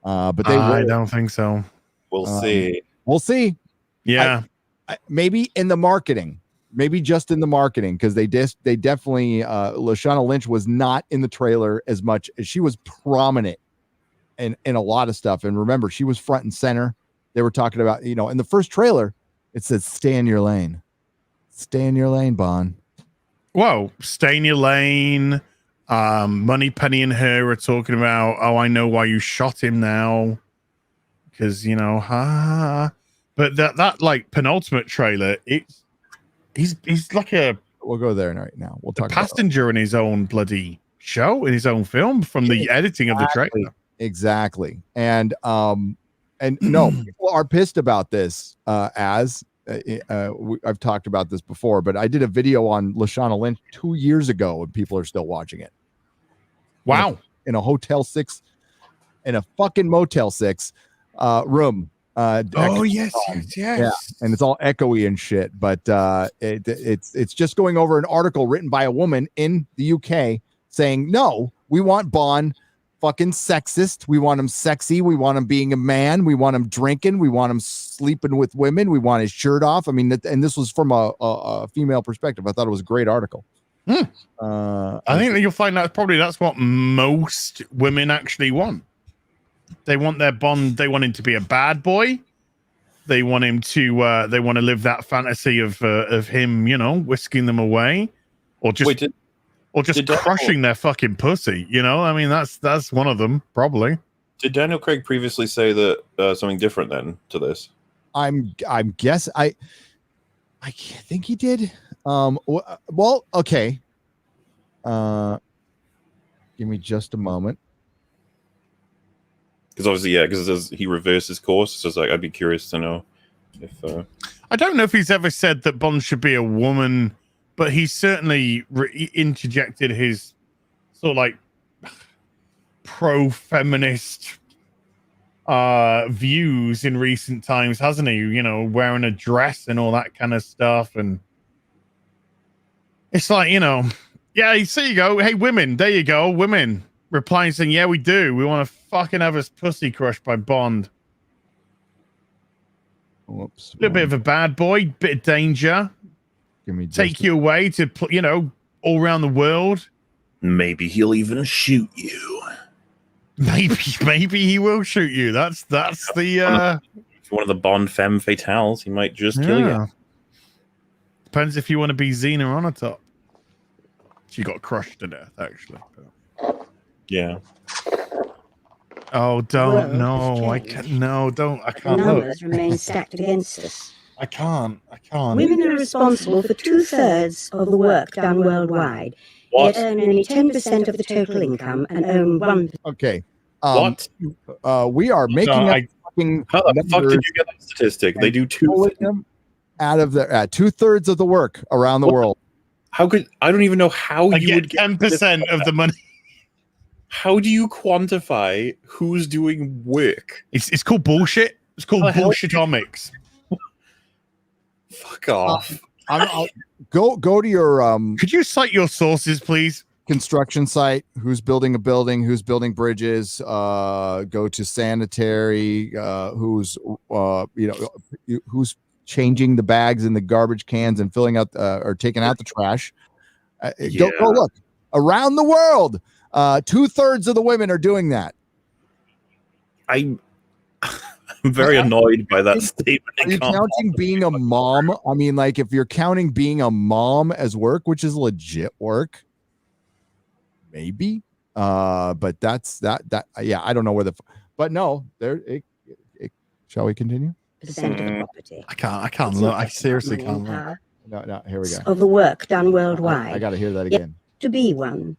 B: But I
D: don't think so.
C: We'll see.
B: We'll see.
D: Yeah,
B: maybe in the marketing. Maybe just in the marketing, because they definitely Lashana Lynch was not in the trailer as much as she was prominent in a lot of stuff. And remember, she was front and center. They were talking about, in the first trailer, it says stay in your lane. Stay in your lane, Bond.
D: Whoa, stay in your lane. Moneypenny and her are talking about, I know why you shot him now. Because, But that like penultimate trailer, He's like
B: we'll go there right now. We'll talk
D: passenger in his own bloody show, in his own film, from the editing of the trailer.
B: Exactly. And And no, people are pissed about this. I've talked about this before, but I did a video on Lashana Lynch 2 years ago, and people are still watching it.
D: Wow.
B: In a Hotel 6, in a fucking Motel 6 room.
D: Yes.
B: Yeah, and it's all echoey and shit. But it's just going over an article written by a woman in the UK saying, no, we want Bond fucking sexist. We want him sexy. We want him being a man. We want him drinking. We want him sleeping with women. We want his shirt off. I mean, and this was from a female perspective. I thought it was a great article.
D: I think that you'll find that's what most women actually want. They want their Bond. They want him to be a bad boy. They want him to. They want to live that fantasy of him, whisking them away, or just crushing their fucking pussy. I mean, that's one of them probably.
C: Did Daniel Craig previously say that something different then to this?
B: I'm guess I think he did. Well, okay. Give me just a moment.
C: Because obviously, because he reversed his course. So it's like I'd be curious to know if.
D: I don't know if he's ever said that Bond should be a woman, but he certainly interjected his sort of like pro-feminist views in recent times, hasn't he? Wearing a dress and all that kind of stuff, and it's like yeah. So you go, hey, women, there you go, women. Replying saying, yeah, we do. We want to fucking have his pussy crushed by Bond.
B: Whoops.
D: A little bit of a bad boy, bit of danger. Take you away to, all around the world.
C: Maybe he'll even shoot you.
D: Maybe he will shoot you. That's the...
C: one of the Bond femme fatales, he might just kill you.
D: Depends if you want to be Xena on a top. She got crushed to death, actually.
C: Yeah.
D: Oh, don't. No, I can't. No, don't. I can't.
F: The numbers remain stacked against us.
D: I can't.
F: Women are responsible for 2/3 of the work done worldwide, yet earn only 10% of the total income and own 1%.
B: Okay.
C: What?
B: We are making up fucking.
C: How the fuck did you get that statistic? They do 2
B: out of the 2/3 of the work around the world.
C: How could I don't even know how you would
D: get 10% of the money.
C: How do you quantify who's doing work?
D: It's called bullshit. It's called bullshitomics.
C: Fuck off.
B: I'll go to your
D: Could you cite your sources, please?
B: Construction site. Who's building a building? Who's building bridges? Go to sanitary. Who's changing the bags in the garbage cans and filling out or taking out the trash. Go look around the world. 2/3 of the women are doing that.
C: I'm very annoyed by that statement.
B: Are you counting being a mom? I mean, like if you're counting being a mom as work, which is legit work, maybe. But that's that. Yeah, I don't know where but no, there. Shall we continue?
F: Percent of the property.
D: I can't look. I seriously can't look.
B: No, here we go.
F: Of the work done worldwide.
B: I got to hear that again.
F: To be one.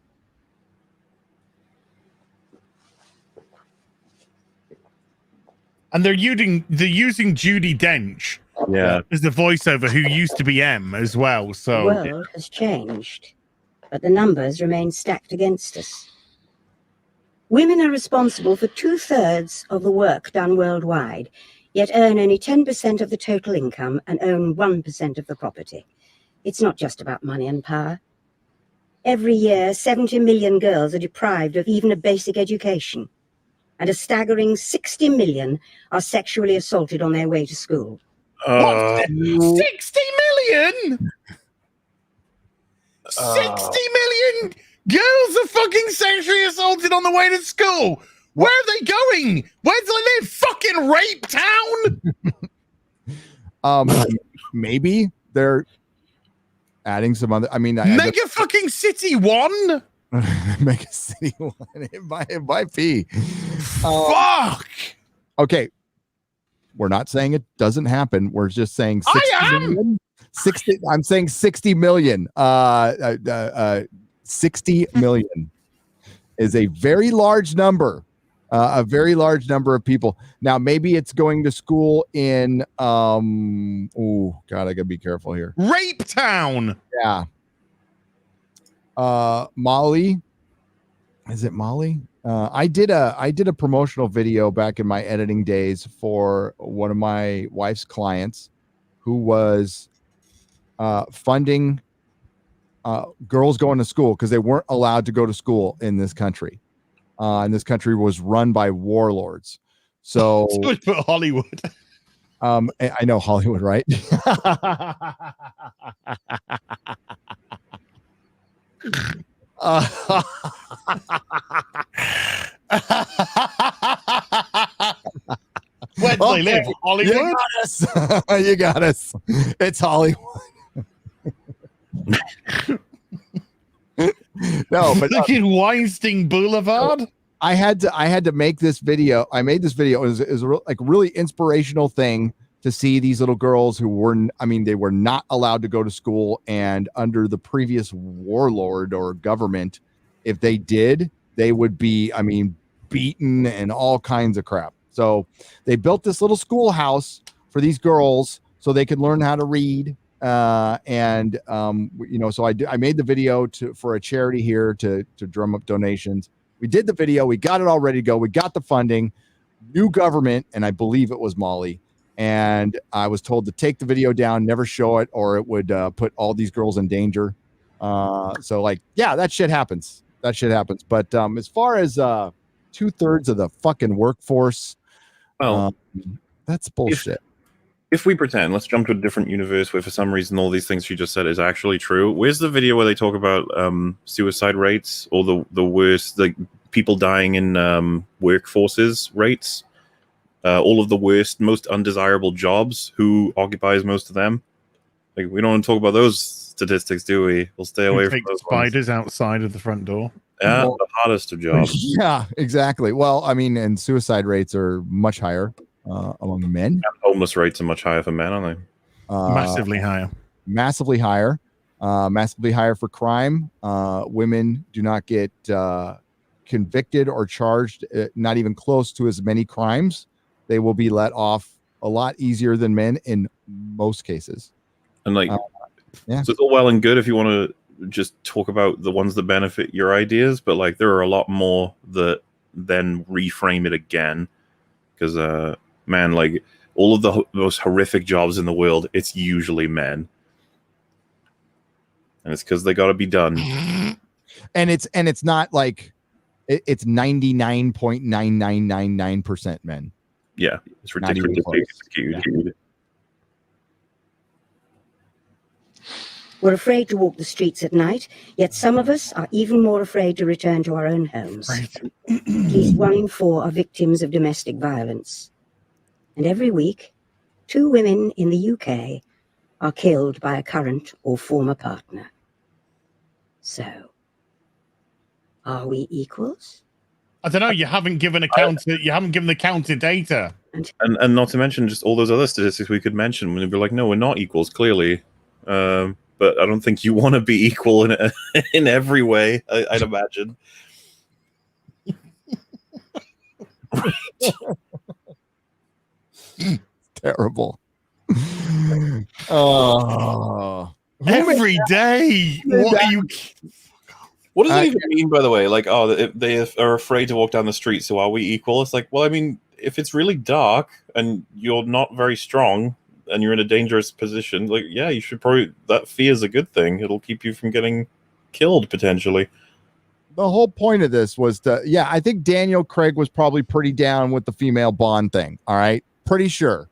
D: And they're using Judi Dench as the voiceover, who used to be M as well. So
F: the world has changed, but the numbers remain stacked against us. Women are responsible for 2/3 of the work done worldwide, yet earn only 10% of the total income and own 1% of the property. It's not just about money and power. Every year, 70 million girls are deprived of even a basic education, and a staggering 60 million are sexually assaulted on their way to school.
D: What? 60 million? 60 million girls are fucking sexually assaulted on the way to school. Where are they going? Where do they live? Fucking Rape Town?
B: Maybe they're adding some other. I mean,
D: Mega fucking City 1.
B: Mega City 1. It might be.
D: Fuck.
B: Okay. We're not saying it doesn't happen. We're just saying 60. I'm saying 60 million. 60 million is a very large number A very large number of people. Now, maybe it's going to school in oh God, I gotta be careful here.
D: Rape Town.
B: Yeah. Molly. Is it Molly? I did a promotional video back in my editing days for one of my wife's clients who was funding girls going to school because they weren't allowed to go to school in this country. And this country was run by warlords. So
D: put Hollywood.
B: I know Hollywood, right?
D: Where do they live? Hollywood?
B: You got us. You got us. It's Hollywood. No, but
D: look at Weinstein Boulevard.
B: I had to make this video. I made this video. It was a really inspirational thing to see these little girls who they were not allowed to go to school, and under the previous warlord or government, if they did, they would be, beaten and all kinds of crap. So they built this little schoolhouse for these girls so they could learn how to read. So I made the video for a charity here to drum up donations. We did the video. We got it all ready to go. We got the funding, new government, and I believe it was Molly. And I was told to take the video down, never show it, or it would put all these girls in danger. That shit happens. But as far as 2/3 of the fucking workforce, that's bullshit.
C: If we pretend, let's jump to a different universe where for some reason all these things you just said is actually true. Where's the video where they talk about suicide rates or the worst, like people dying in workforces rates? All of the worst, most undesirable jobs, who occupies most of them? Like, we don't want to talk about those statistics, do we? We'll stay away from those
D: spiders outside of the front door.
C: Yeah, the hottest of jobs.
B: Yeah, exactly. Well, and suicide rates are much higher among men.
C: And homeless rates are much higher for men, aren't they?
D: Massively higher.
B: Massively higher. Massively higher for crime. Women do not get convicted or charged, not even close to as many crimes. They will be let off a lot easier than men in most cases. And
C: so it's all well and good if you want to just talk about the ones that benefit your ideas, but like there are a lot more that then reframe it again. Because like all of the most horrific jobs in the world, it's usually men, and it's because they got to be done.
B: And it's not like it's 99.9999% men.
C: Yeah, it's ridiculous.
F: Yeah. We're afraid to walk the streets at night, yet some of us are even more afraid to return to our own homes. At least 1 in 4 are victims of domestic violence. And every week, 2 women in the UK are killed by a current or former partner. So, are we equals?
D: I don't know. You haven't given the counter data,
C: and not to mention just all those other statistics we could mention. When we're like, no, we're not equals, clearly. But I don't think you want to be equal in every way. I'd imagine.
B: Terrible. Oh,
D: every day. What are you?
C: What does that even mean, by the way? Like, they are afraid to walk down the street, so are we equal? It's like, well, if it's really dark and you're not very strong and you're in a dangerous position, like, yeah, you should probably, that fear is a good thing. It'll keep you from getting killed, potentially.
B: The whole point of this was I think Daniel Craig was probably pretty down with the female Bond thing. All right. Pretty sure.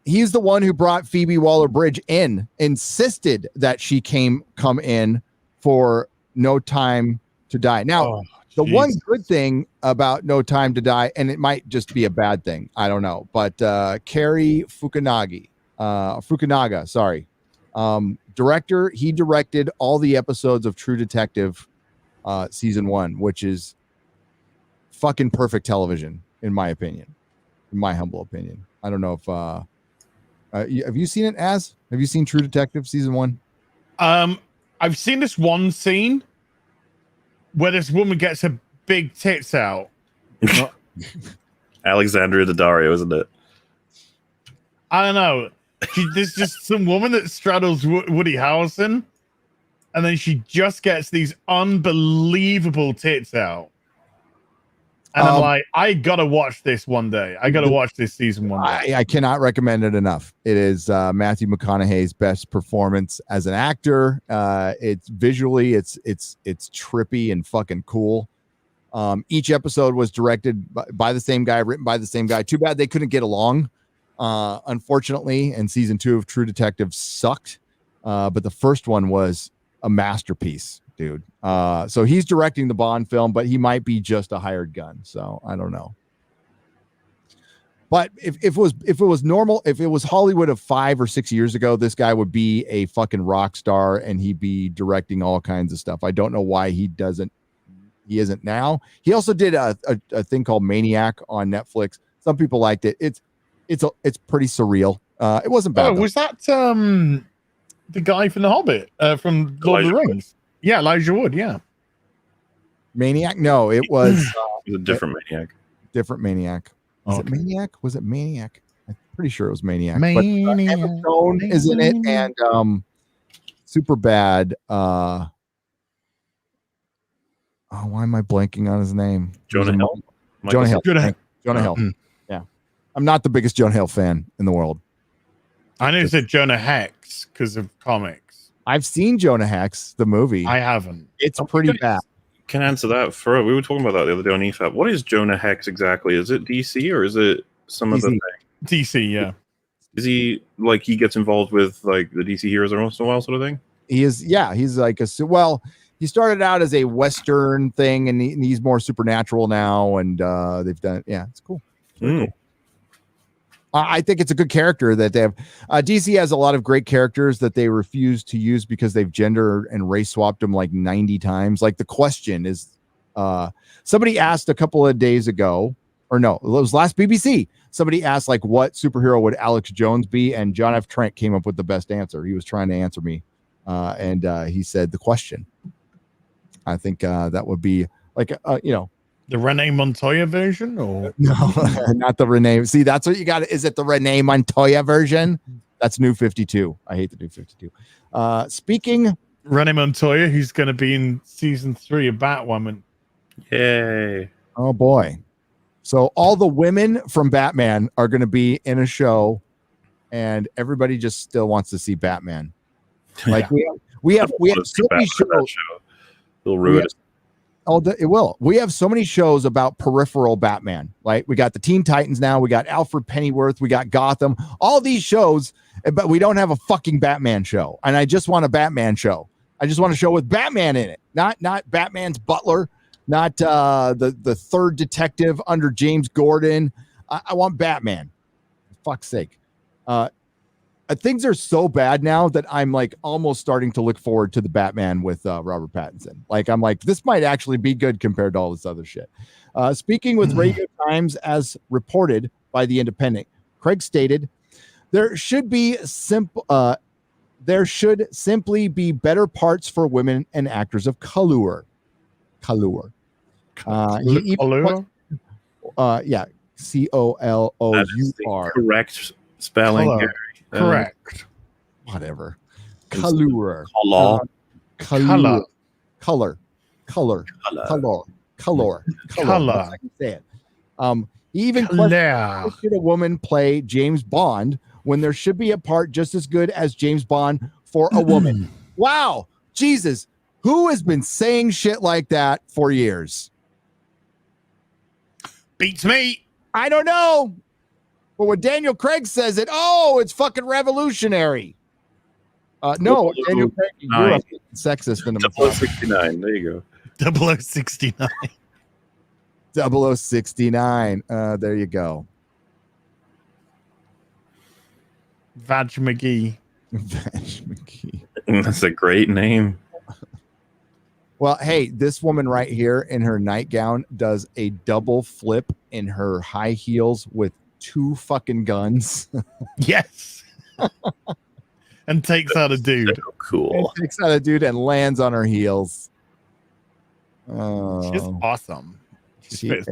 B: He's the one who brought Phoebe Waller-Bridge in, insisted that she come in for No Time to Die. Now, the one good thing about No Time to Die, and it might just be a bad thing, I don't know, but Cary Fukunaga, sorry, director, he directed all the episodes of True Detective season 1, which is fucking perfect television, in my opinion, in my humble opinion. I don't know if have you seen it, Az? Have you seen True Detective season 1?
D: I've seen this one scene where this woman gets her big tits out.
C: Alexandria Daddario, isn't it?
D: I don't know. There's just some woman that straddles Woody Harrelson, and then she just gets these unbelievable tits out. And I'm like, I gotta watch this one day. I gotta watch this season one day.
B: I cannot recommend it enough. It is Matthew McConaughey's best performance as an actor. It's visually, it's trippy and fucking cool. Each episode was directed by the same guy, written by the same guy. Too bad they couldn't get along. Unfortunately, and season 2 of True Detective sucked. But the first one was a masterpiece, dude. So he's directing the Bond film, but he might be just a hired gun. So I don't know. But if it was normal, if it was Hollywood of 5 or 6 years ago, this guy would be a fucking rock star and he'd be directing all kinds of stuff. I don't know why he isn't now. He also did a thing called Maniac on Netflix. Some people liked it. It's pretty surreal. It wasn't bad.
D: Oh, was that the guy from The Hobbit, from Lord of the Rings? Yeah, Elijah Wood. Yeah.
B: Maniac? No, it was
C: a different Maniac.
B: Different Maniac. Was it Maniac? Was it Maniac? I'm pretty sure it was Maniac.
D: Maniac.
B: But Emma Stone is in it, and super bad. Why am I blanking on his name?
C: Jonah Hill.
B: Jonah Hill. Jonah Hill. Yeah, I'm not the biggest Jonah Hill fan in the world.
D: I know you said Jonah Hex because of comics.
B: I've seen Jonah Hex, the movie.
D: I haven't.
B: It's pretty bad.
C: Can answer that for we were talking about that the other day on EFAP. What is Jonah Hex exactly? Is it DC or is it some other thing?
D: DC, yeah.
C: Is he like he gets involved with like the DC heroes every once in a while, sort of thing?
B: He is, yeah. He's like he started out as a Western thing, and he's more supernatural now. And they've done it. Yeah, it's cool. Cool. I think it's a good character that they have. DC has a lot of great characters that they refuse to use because they've gender and race swapped them like 90 times. Like The Question is, somebody asked a couple of days ago, or no, it was last BBC. Somebody asked like, what superhero would Alex Jones be? And John F. Trent came up with the best answer. He was trying to answer me. And he said The Question. I think that would be like,
D: the Renee Montoya version, or
B: no, not the Renee. See, that's what you got. Is it the Renee Montoya version? That's New 52. I hate the New 52. Speaking
D: Renee Montoya, who's going to be in season 3 of Batwoman.
C: Yay!
B: Oh boy! So all the women from Batman are going to be in a show, and everybody just still wants to see Batman. Like we have so many shows.
C: It'll ruin it.
B: Oh, it will. We have so many shows about peripheral Batman. Like we got the Teen Titans now. We got Alfred Pennyworth. We got Gotham. All these shows, but we don't have a fucking Batman show. And I just want a Batman show. I just want a show with Batman in it, not Batman's butler, not the third detective under James Gordon. I want Batman. For fuck's sake. Things are so bad now that I'm like almost starting to look forward to the Batman with Robert Pattinson. Like I'm like, this might actually be good compared to all this other shit. Speaking with Radio Times, as reported by The Independent, Craig stated, there should simply be better parts for women and actors of color.
D: Color.
B: Yeah, COLOUR.
C: Correct spelling.
D: Color. Correct.
B: Whatever. Color.
C: Color.
B: I can say it. He even questioned, should a woman play James Bond when there should be a part just as good as James Bond for a woman? Wow. Jesus. Who has been saying shit like that for years?
D: Beats me.
B: I don't know. But when Daniel Craig says it, it's fucking revolutionary. No, Daniel Craig, you're a sexist in the
C: 0069. There you
D: go. 0069.
B: 0069. There you go.
D: Vag McGee.
C: That's a great name.
B: Well, hey, this woman right here in her nightgown does a double flip in her high heels with 2 fucking guns.
D: Yes. And takes out a dude.
C: So cool.
B: And takes out a dude and lands on her heels.
D: She's awesome.
B: She is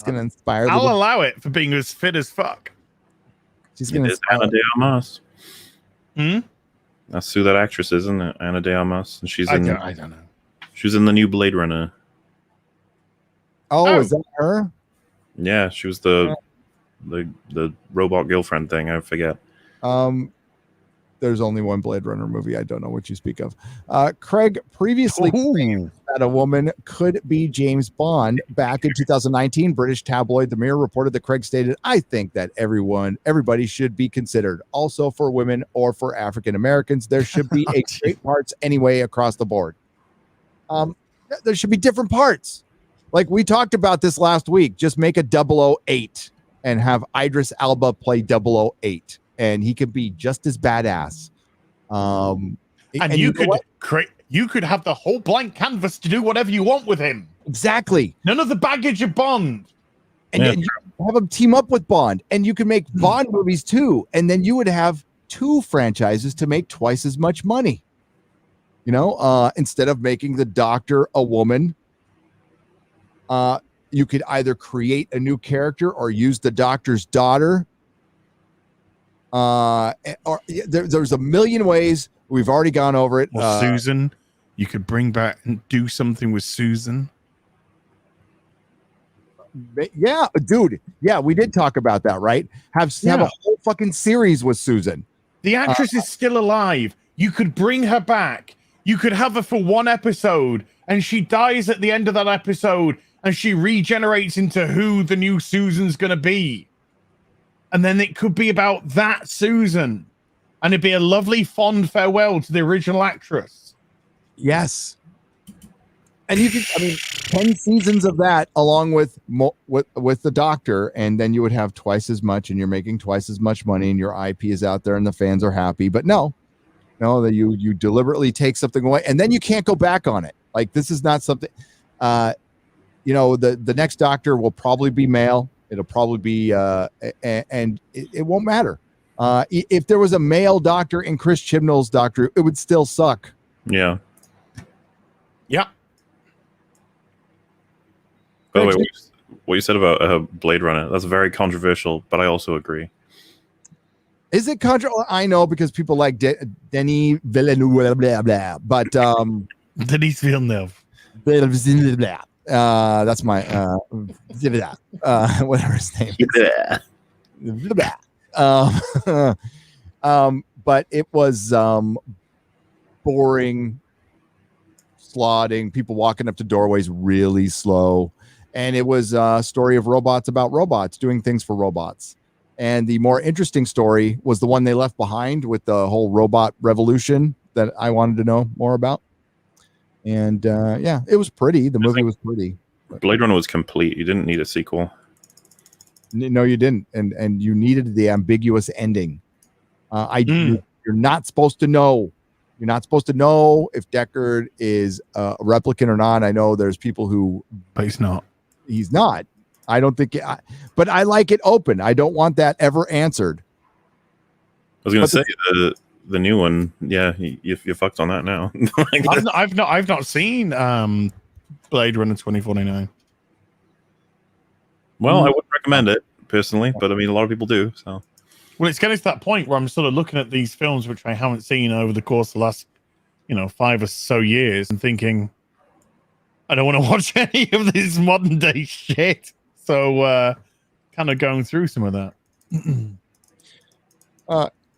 B: going to inspire.
D: I'll allow it for being as fit as fuck.
B: She's going to inspire.
C: Ana de Armas.
D: Hmm?
C: That's who that actress is, isn't it? Ana de Armas. And she's in.
D: I don't know.
C: She was in the new Blade Runner.
B: Oh, is that her?
C: Yeah, she was the robot girlfriend thing. I forget.
B: There's only one Blade Runner movie. I don't know what you speak of. Craig previously claimed that a woman could be James Bond. Back in 2019, British tabloid The Mirror reported that Craig stated, "I think that everybody should be considered. Also for women or for African Americans, there should be great parts anyway across the board. There should be different parts. Like we talked about this last week. Just make a 008 and have Idris Elba play 008. And he could be just as badass. And
D: you could have the whole blank canvas to do whatever you want with him.
B: Exactly.
D: None of the baggage of Bond.
B: And you have him team up with Bond, and you can make Bond movies too. And then you would have 2 franchises to make twice as much money. You know, instead of making the Doctor a woman, you could either create a new character or use the Doctor's daughter. There's a million ways. We've already gone over it.
D: Or Susan, you could bring back and do something with Susan.
B: Yeah, dude. Yeah, we did talk about that, right? Have a whole fucking series with Susan.
D: The actress is still alive. You could bring her back. You could have her for 1 episode, and she dies at the end of that episode, and she regenerates into who the new Susan's gonna be. And then it could be about that Susan. And it'd be a lovely, fond farewell to the original actress.
B: Yes. And you could, 10 seasons of that along with the Doctor, and then you would have twice as much, and you're making twice as much money, and your IP is out there, and the fans are happy. But no, that you deliberately take something away, and then you can't go back on it. Like, this is not something, the next Doctor will probably be male. It'll probably be, and it won't matter. If there was a male Doctor in Chris Chibnall's Doctor, it would still suck.
C: Yeah.
D: Yeah.
C: By the way, what you said about Blade Runner, that's very controversial, but I also agree.
B: Is it controversial? I know, because people like Denis Villeneuve, blah, blah, but
D: Denis Villeneuve.
B: That's my whatever his name is. But it was boring, slodding, people walking up to doorways really slow, and it was a story of robots about robots doing things for robots. And the more interesting story was the one they left behind with the whole robot revolution that I wanted to know more about. And it was pretty. The movie was pretty.
C: Blade Runner was complete. You didn't need a sequel.
B: No, you didn't. And you needed the ambiguous ending. You're not supposed to know. You're not supposed to know if Deckard is a replicant or not. I know there's people who...
D: But he's not.
B: He's not. I don't think... but I like it open. I don't want that ever answered.
C: I was going to say... The new one, yeah, you fucked on that now.
D: I've not seen Blade Runner 2049.
C: Well, I wouldn't recommend it personally, but a lot of people do. So,
D: well, it's getting to that point where I'm sort of looking at these films which I haven't seen over the course of the last, 5 or so years, and thinking, I don't want to watch any of this modern day shit. So, kind of going through some of that.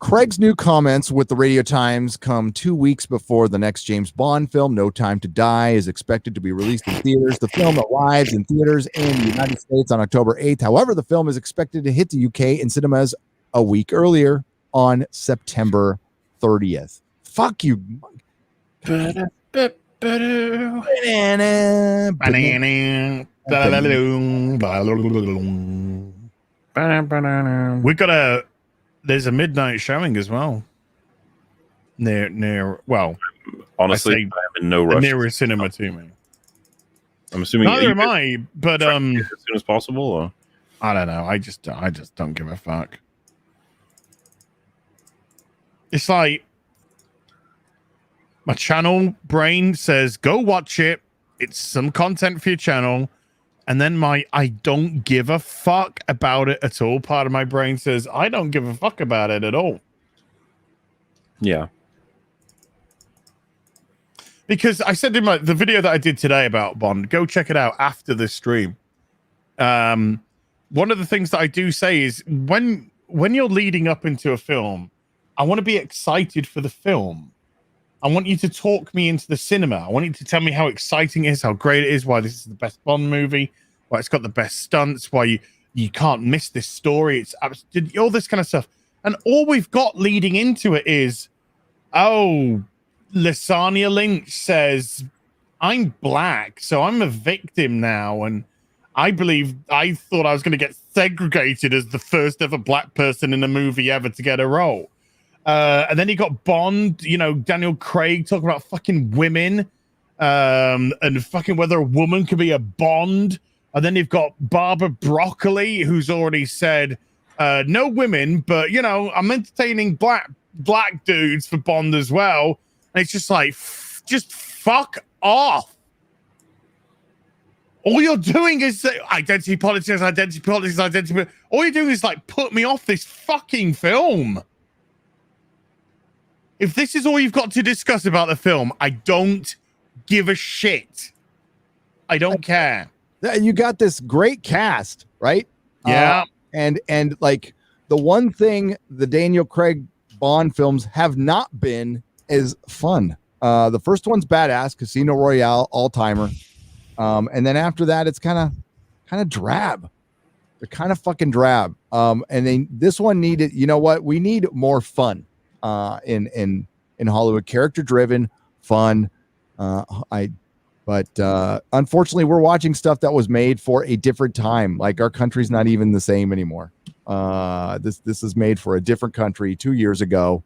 B: Craig's new comments with the Radio Times come 2 weeks before the next James Bond film, No Time to Die, is expected to be released in theaters. The film arrives in theaters in the United States on October 8th. However, the film is expected to hit the UK in cinemas a week earlier on September 30th. Fuck you.
D: There's a midnight showing as well. Well,
C: honestly, I am in no rush.
D: Nearer cinema to me.
C: I'm assuming
D: neither am I, but
C: as soon as possible. Or?
D: I don't know. I just don't give a fuck. It's like my channel brain says, go watch it. it's some content for your channel, and then my I don't give a fuck about it at all part of my brain says I don't give a fuck about it at all.
C: Yeah.
D: Because I said in the video that I did today about Bond, go check it out after this stream. One of the things that I do say is when you're leading up into a film, I want to be excited for the film. I want you to talk me into the cinema. I want you to tell me how exciting it is, how great it is, why this is the best Bond movie, why it's got the best stunts, why you can't miss this story. It's all this kind of stuff. And all we've got leading into it is, oh, Lasagna Lynch says, I'm black, so I'm a victim now. And I thought I was going to get segregated as the first ever black person in a movie ever to get a role. And then you got Bond, Daniel Craig talking about fucking women and fucking whether a woman could be a Bond. And then you've got Barbara Broccoli, who's already said, no women, but, I'm entertaining black dudes for Bond as well. And it's just like, just fuck off. All you're doing is identity politics. All you're doing is like put me off this fucking film. If this is all you've got to discuss about the film, I don't give a shit. I don't care.
B: You got this great cast, right?
D: Yeah.
B: And like the one thing the Daniel Craig Bond films have not been is fun. The first one's badass, Casino Royale, all-timer. And then after that, it's kind of drab. They're kind of fucking drab. And then this one needed, you know what? We need more fun in Hollywood, character driven, fun. But unfortunately, we're watching stuff that was made for a different time. Like our country's not even the same anymore. This is made for a different country 2 years ago.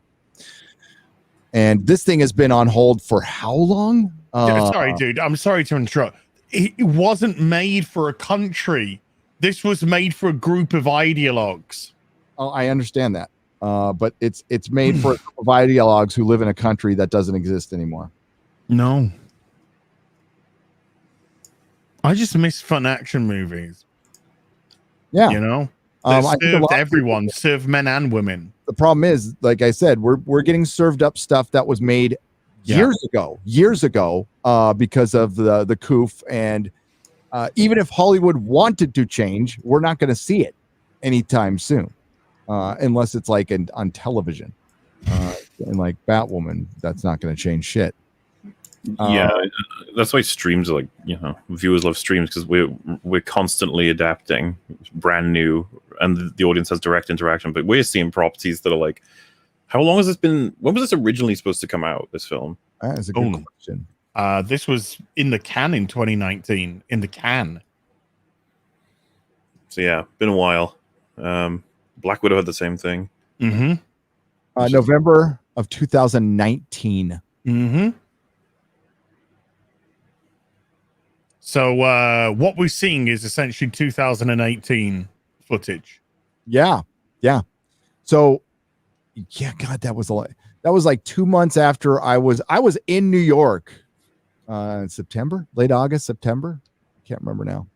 B: And this thing has been on hold for how long?
D: Sorry, dude. I'm sorry to interrupt. It wasn't made for a country. This was made for a group of ideologues.
B: Oh, I understand that. But it's made for a group of ideologues who live in a country that doesn't exist anymore.
D: No. I just miss fun action movies.
B: Yeah.
D: They served everyone, served men and women.
B: The problem is, like I said, we're getting served up stuff that was made years ago, because of the coof. And even if Hollywood wanted to change, we're not going to see it anytime soon, unless it's like on television. And like Batwoman, that's not going to change shit.
C: Yeah, that's why streams are like, viewers love streams because we're constantly adapting, brand new, and the audience has direct interaction. But we're seeing properties that are like, how long has this been? When was this originally supposed to come out? This film?
B: That is a good question.
D: This was in the can in 2019. In the can.
C: So yeah, been a while. Black Widow had the same thing.
D: Mm-hmm.
B: November of 2019.
D: Mm-hmm. So what we're seeing is essentially 2018 footage.
B: Yeah. So, yeah, God, that was like 2 months after I was in New York, in September, late August, September. I can't remember now.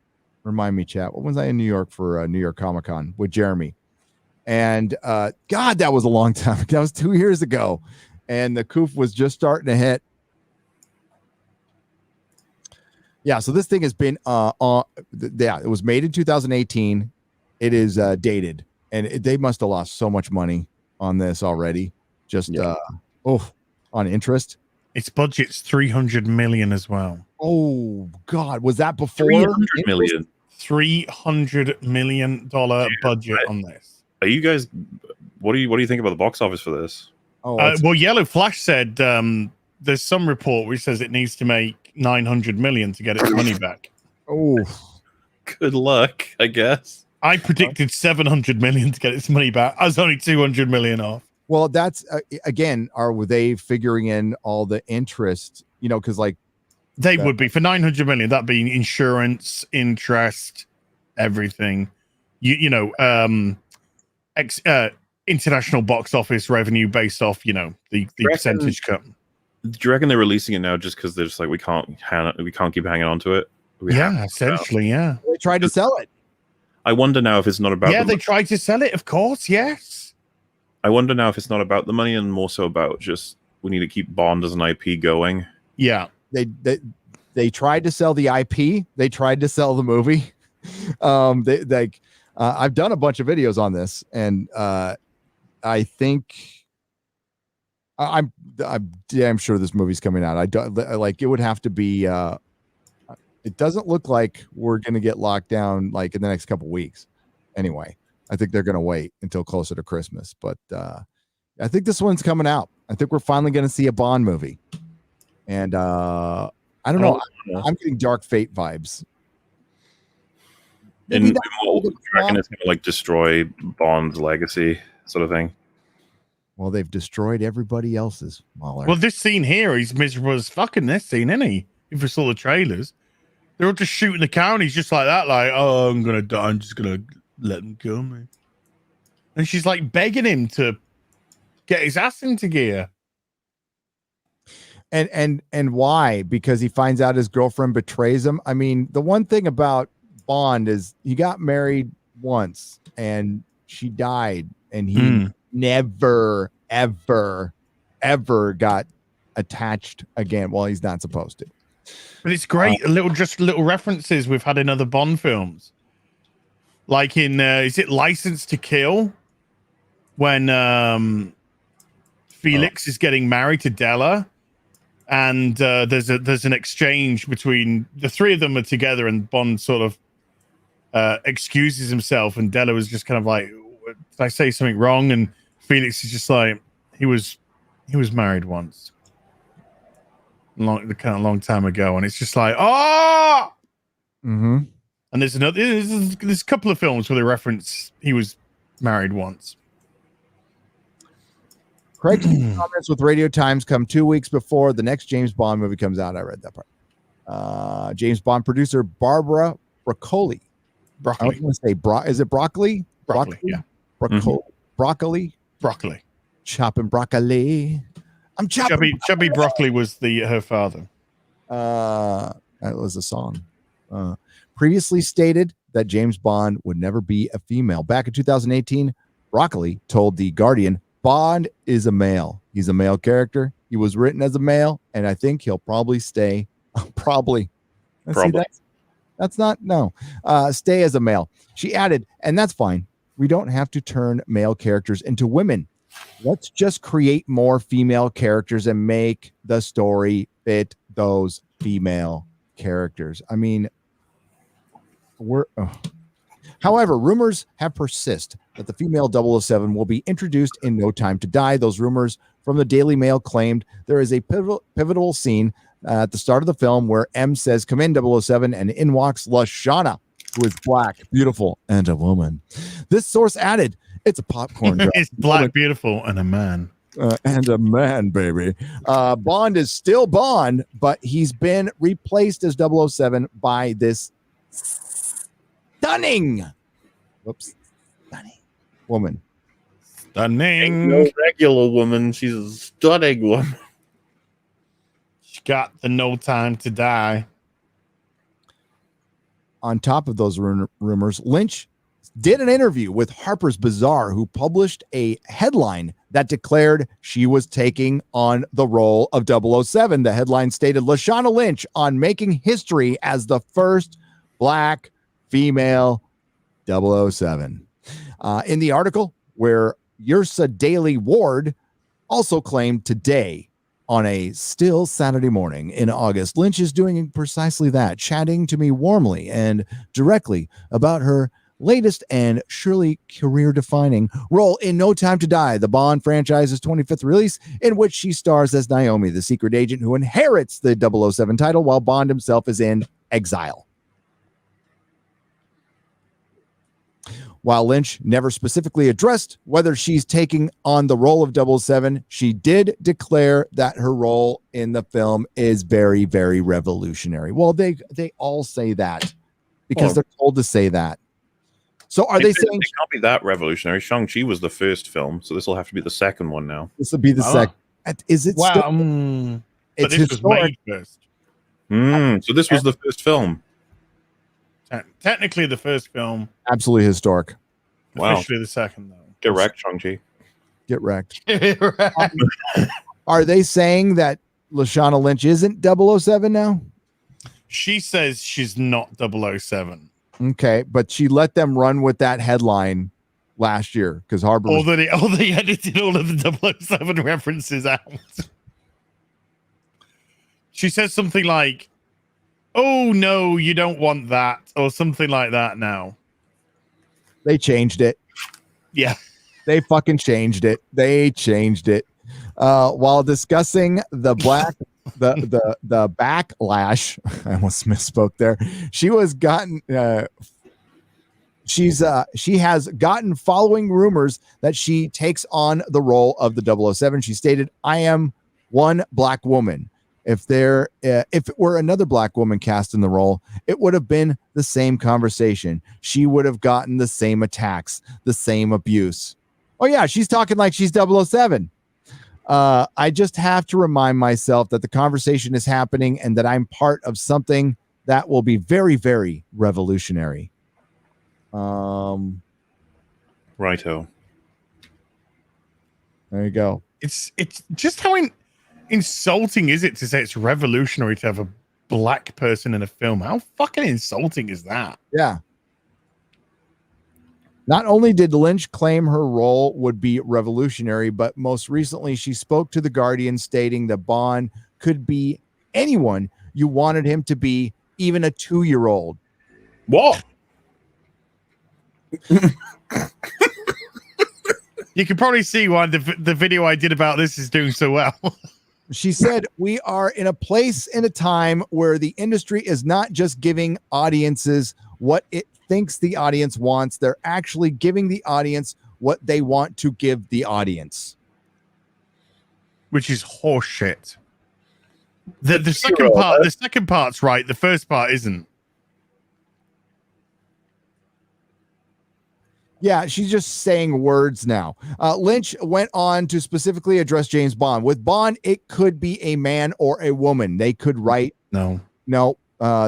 B: Remind me, chat. When was I in New York for New York Comic Con with Jeremy? And God, that was a long time. That was 2 years ago, and the coof was just starting to hit. Yeah, so this thing has been it was made in 2018. It is dated, and they must have lost so much money on this already. Just on interest.
D: Its budget's $300 million as well.
B: Oh God, was that before
C: $300 million?
D: $300 million budget on this.
C: Are you guys? What do you think about the box office for this?
D: Well, Yellow Flash said there's some report which says it needs to make $900 million to get its money back.
B: Oh,
C: good luck, I guess.
D: I predicted $700 million to get its money back. I was only $200 million off.
B: Well, that's again, were they figuring in all the interest? Because like
D: they would be for $900 million. That'd be insurance, interest, everything. International box office revenue based off the percentage cut.
C: Do you reckon they're releasing it now just because they're just like we can't keep hanging on to it?
D: Essentially, yeah.
B: They tried to sell it.
C: I wonder now if it's not about.
D: Yeah, they tried to sell it. Of course, yes.
C: I wonder now if it's not about the money and more so about just we need to keep Bond as an IP going.
D: Yeah,
B: they tried to sell the IP. They tried to sell the movie. I've done a bunch of videos on this, and I think I'm damn sure this movie's coming out. I don't like it would have to be. It doesn't look like we're going to get locked down like in the next couple weeks. Anyway, I think they're going to wait until closer to Christmas. But I think this one's coming out. I think we're finally going to see a Bond movie. And I don't know. I'm getting Dark Fate vibes.
C: And what do you reckon it's going to like destroy Bond's legacy, sort of thing?
B: Well, they've destroyed everybody else's. MauLer.
D: Well, this scene here, he's miserable as fuck in this scene, isn't he? If you saw the trailers, they're all just shooting the cow, and he's just like that, like, "Oh, I'm gonna die. I'm just gonna let them kill me." And she's like begging him to get his ass into gear.
B: And why? Because he finds out his girlfriend betrays him. I mean, the one thing about Bond is he got married once and she died, and he never, ever, ever got attached again. Well, he's not supposed to.
D: But it's great. Little references we've had in other Bond films, like in is it License to Kill, when Felix is getting married to Della, and there's an exchange between the three of them are together, and Bond sort of excuses himself, and Della was just kind of like, "Did I say something wrong?" And Felix is just like, he was married once, long time ago, and it's just like, oh.
B: Mm-hmm.
D: And there's a couple of films where they reference he was married once.
B: Craig's comments with Radio Times come 2 weeks before the next James Bond movie comes out. I read that part. James Bond producer Barbara Broccoli. I was going to say is it broccoli?
D: Broccoli, yeah.
B: Broccoli. Chopping broccoli. I'm chopping.
D: Chubby Broccoli was her father.
B: That was a song. Previously stated that James Bond would never be a female. Back in 2018, Broccoli told The Guardian, Bond is a male. He's a male character. He was written as a male, and I think he'll probably stay. Probably. See, that's not, no. Stay as a male. She added, and that's fine. We don't have to turn male characters into women. Let's just create more female characters and make the story fit those female characters. I mean, however, rumors have persisted that the female 007 will be introduced in No Time to Die. Those rumors from the Daily Mail claimed there is a pivotal scene at the start of the film where M says, "Come in, 007," and in walks Lashana, who is black, beautiful, and a woman. This source added, "It's a popcorn drop.
D: It's black, beautiful, and a man."
B: And a man, baby. Bond is still Bond, but he's been replaced as 007 by this stunning woman.
D: Stunning.
C: No regular woman. She's a stunning one.
D: She got the No Time to Die.
B: On top of those rumors, Lynch did an interview with Harper's Bazaar, who published a headline that declared she was taking on the role of 007. The headline stated, Lashana Lynch on making history as the first black female 007. In the article, where Yrsa Daly Ward also claimed today, on a still Saturday morning in August, Lynch is doing precisely that, chatting to me warmly and directly about her latest and surely career-defining role in No Time to Die, the Bond franchise's 25th release, in which she stars as Naomi, the secret agent who inherits the 007 title while Bond himself is in exile. While Lynch never specifically addressed whether she's taking on the role of 007, she did declare that her role in the film is very, very revolutionary. Well, they all say that because they're told to say that. So are they saying
C: it can't be that revolutionary? Shang-Chi was the first film, so this will have to be the second one now.
B: This will be the second. Is it?
D: Wow. But this was made first.
C: So this was the first film.
D: Technically the first film.
B: Absolutely historic.
C: Wow.
D: Officially the second, though.
C: Get wrecked, Shang-Chi.
B: Get wrecked. Are they saying that Lashana Lynch isn't 007 now?
D: She says she's not 007.
B: Okay, but she let them run with that headline last year because Harbor.
D: They edited all of the 007 references out. She says something like, "Oh no, you don't want that," or something like that. Now
B: they changed it.
D: Yeah,
B: they fucking changed it. They changed it. While discussing the the backlash, I almost misspoke there. She has gotten following rumors that she takes on the role of the 007. She stated, "I am one black woman. If it were another black woman cast in the role, it would have been the same conversation. She would have gotten the same attacks, the same abuse." Oh yeah, she's talking like she's 007. I just have to remind myself that the conversation is happening and that I'm part of something that will be very, very revolutionary.
C: Righto.
B: There you go.
D: It's just how insulting is it to say it's revolutionary to have a black person in a film? How fucking insulting is that?
B: Yeah. Not only did Lynch claim her role would be revolutionary, but most recently she spoke to The Guardian stating that Bond could be anyone you wanted him to be, even a 2-year-old.
C: What?
D: You can probably see why the video I did about this is doing so well.
B: She said, "We are in a place in a time where the industry is not just giving audiences what it thinks the audience wants. They're actually giving the audience what they want to give the audience."
D: Which is horseshit. The second part's right. The first part isn't.
B: Yeah, she's just saying words now. Lynch went on to specifically address James Bond. With Bond, it could be a man or a woman. They could write.
D: No.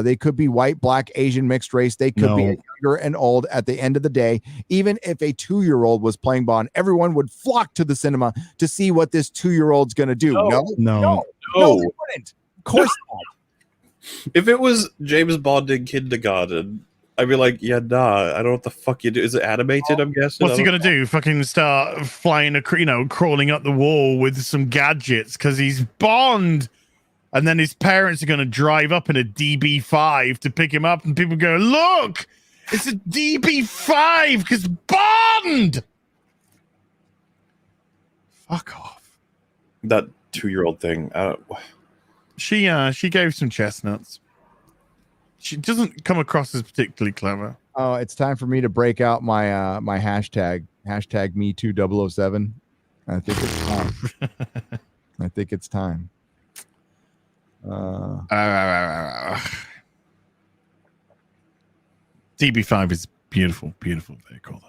B: They could be white, black, Asian, mixed race. They could be younger and old. At the end of the day, even if a 2-year-old was playing Bond, everyone would flock to the cinema to see what this 2-year-old's going to do. No, they wouldn't. Of course not.
C: If it was James Bond in kindergarten, I'd be like, yeah, nah, I don't know what the fuck you do. Is it animated, I'm guessing?
D: What's he going to do? Fucking start flying, crawling up the wall with some gadgets because he's Bond. And then his parents are going to drive up in a DB5 to pick him up. And people go, look, it's a DB5 because Bond. Fuck off.
C: That 2-year-old thing.
D: She gave some chestnuts. She doesn't come across as particularly clever.
B: Oh, it's time for me to break out my my hashtag #MeToo007. I think it's time. I think it's time.
D: DB5 is beautiful vehicle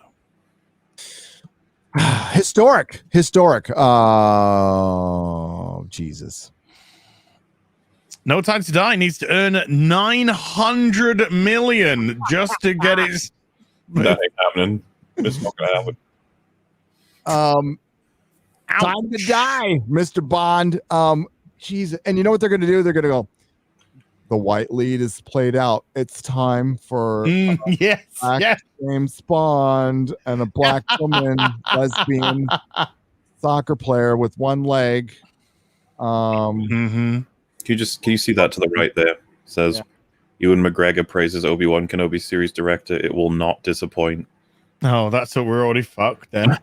D: though.
B: Historic. Oh, Jesus.
D: No Time to Die needs to earn 900 million just to get its.
C: That ain't happening. It's not gonna happen.
B: Time to die, Mr. Bond. Jesus. And you know what they're gonna do? They're gonna go, the white lead is played out. It's time for
D: yes.
B: James Bond and a black woman, lesbian soccer player with one leg.
C: Can you see that to the right there? It says, Ewan McGregor praises Obi-Wan Kenobi series director. It will not disappoint.
D: Oh, that's what we're already fucked then.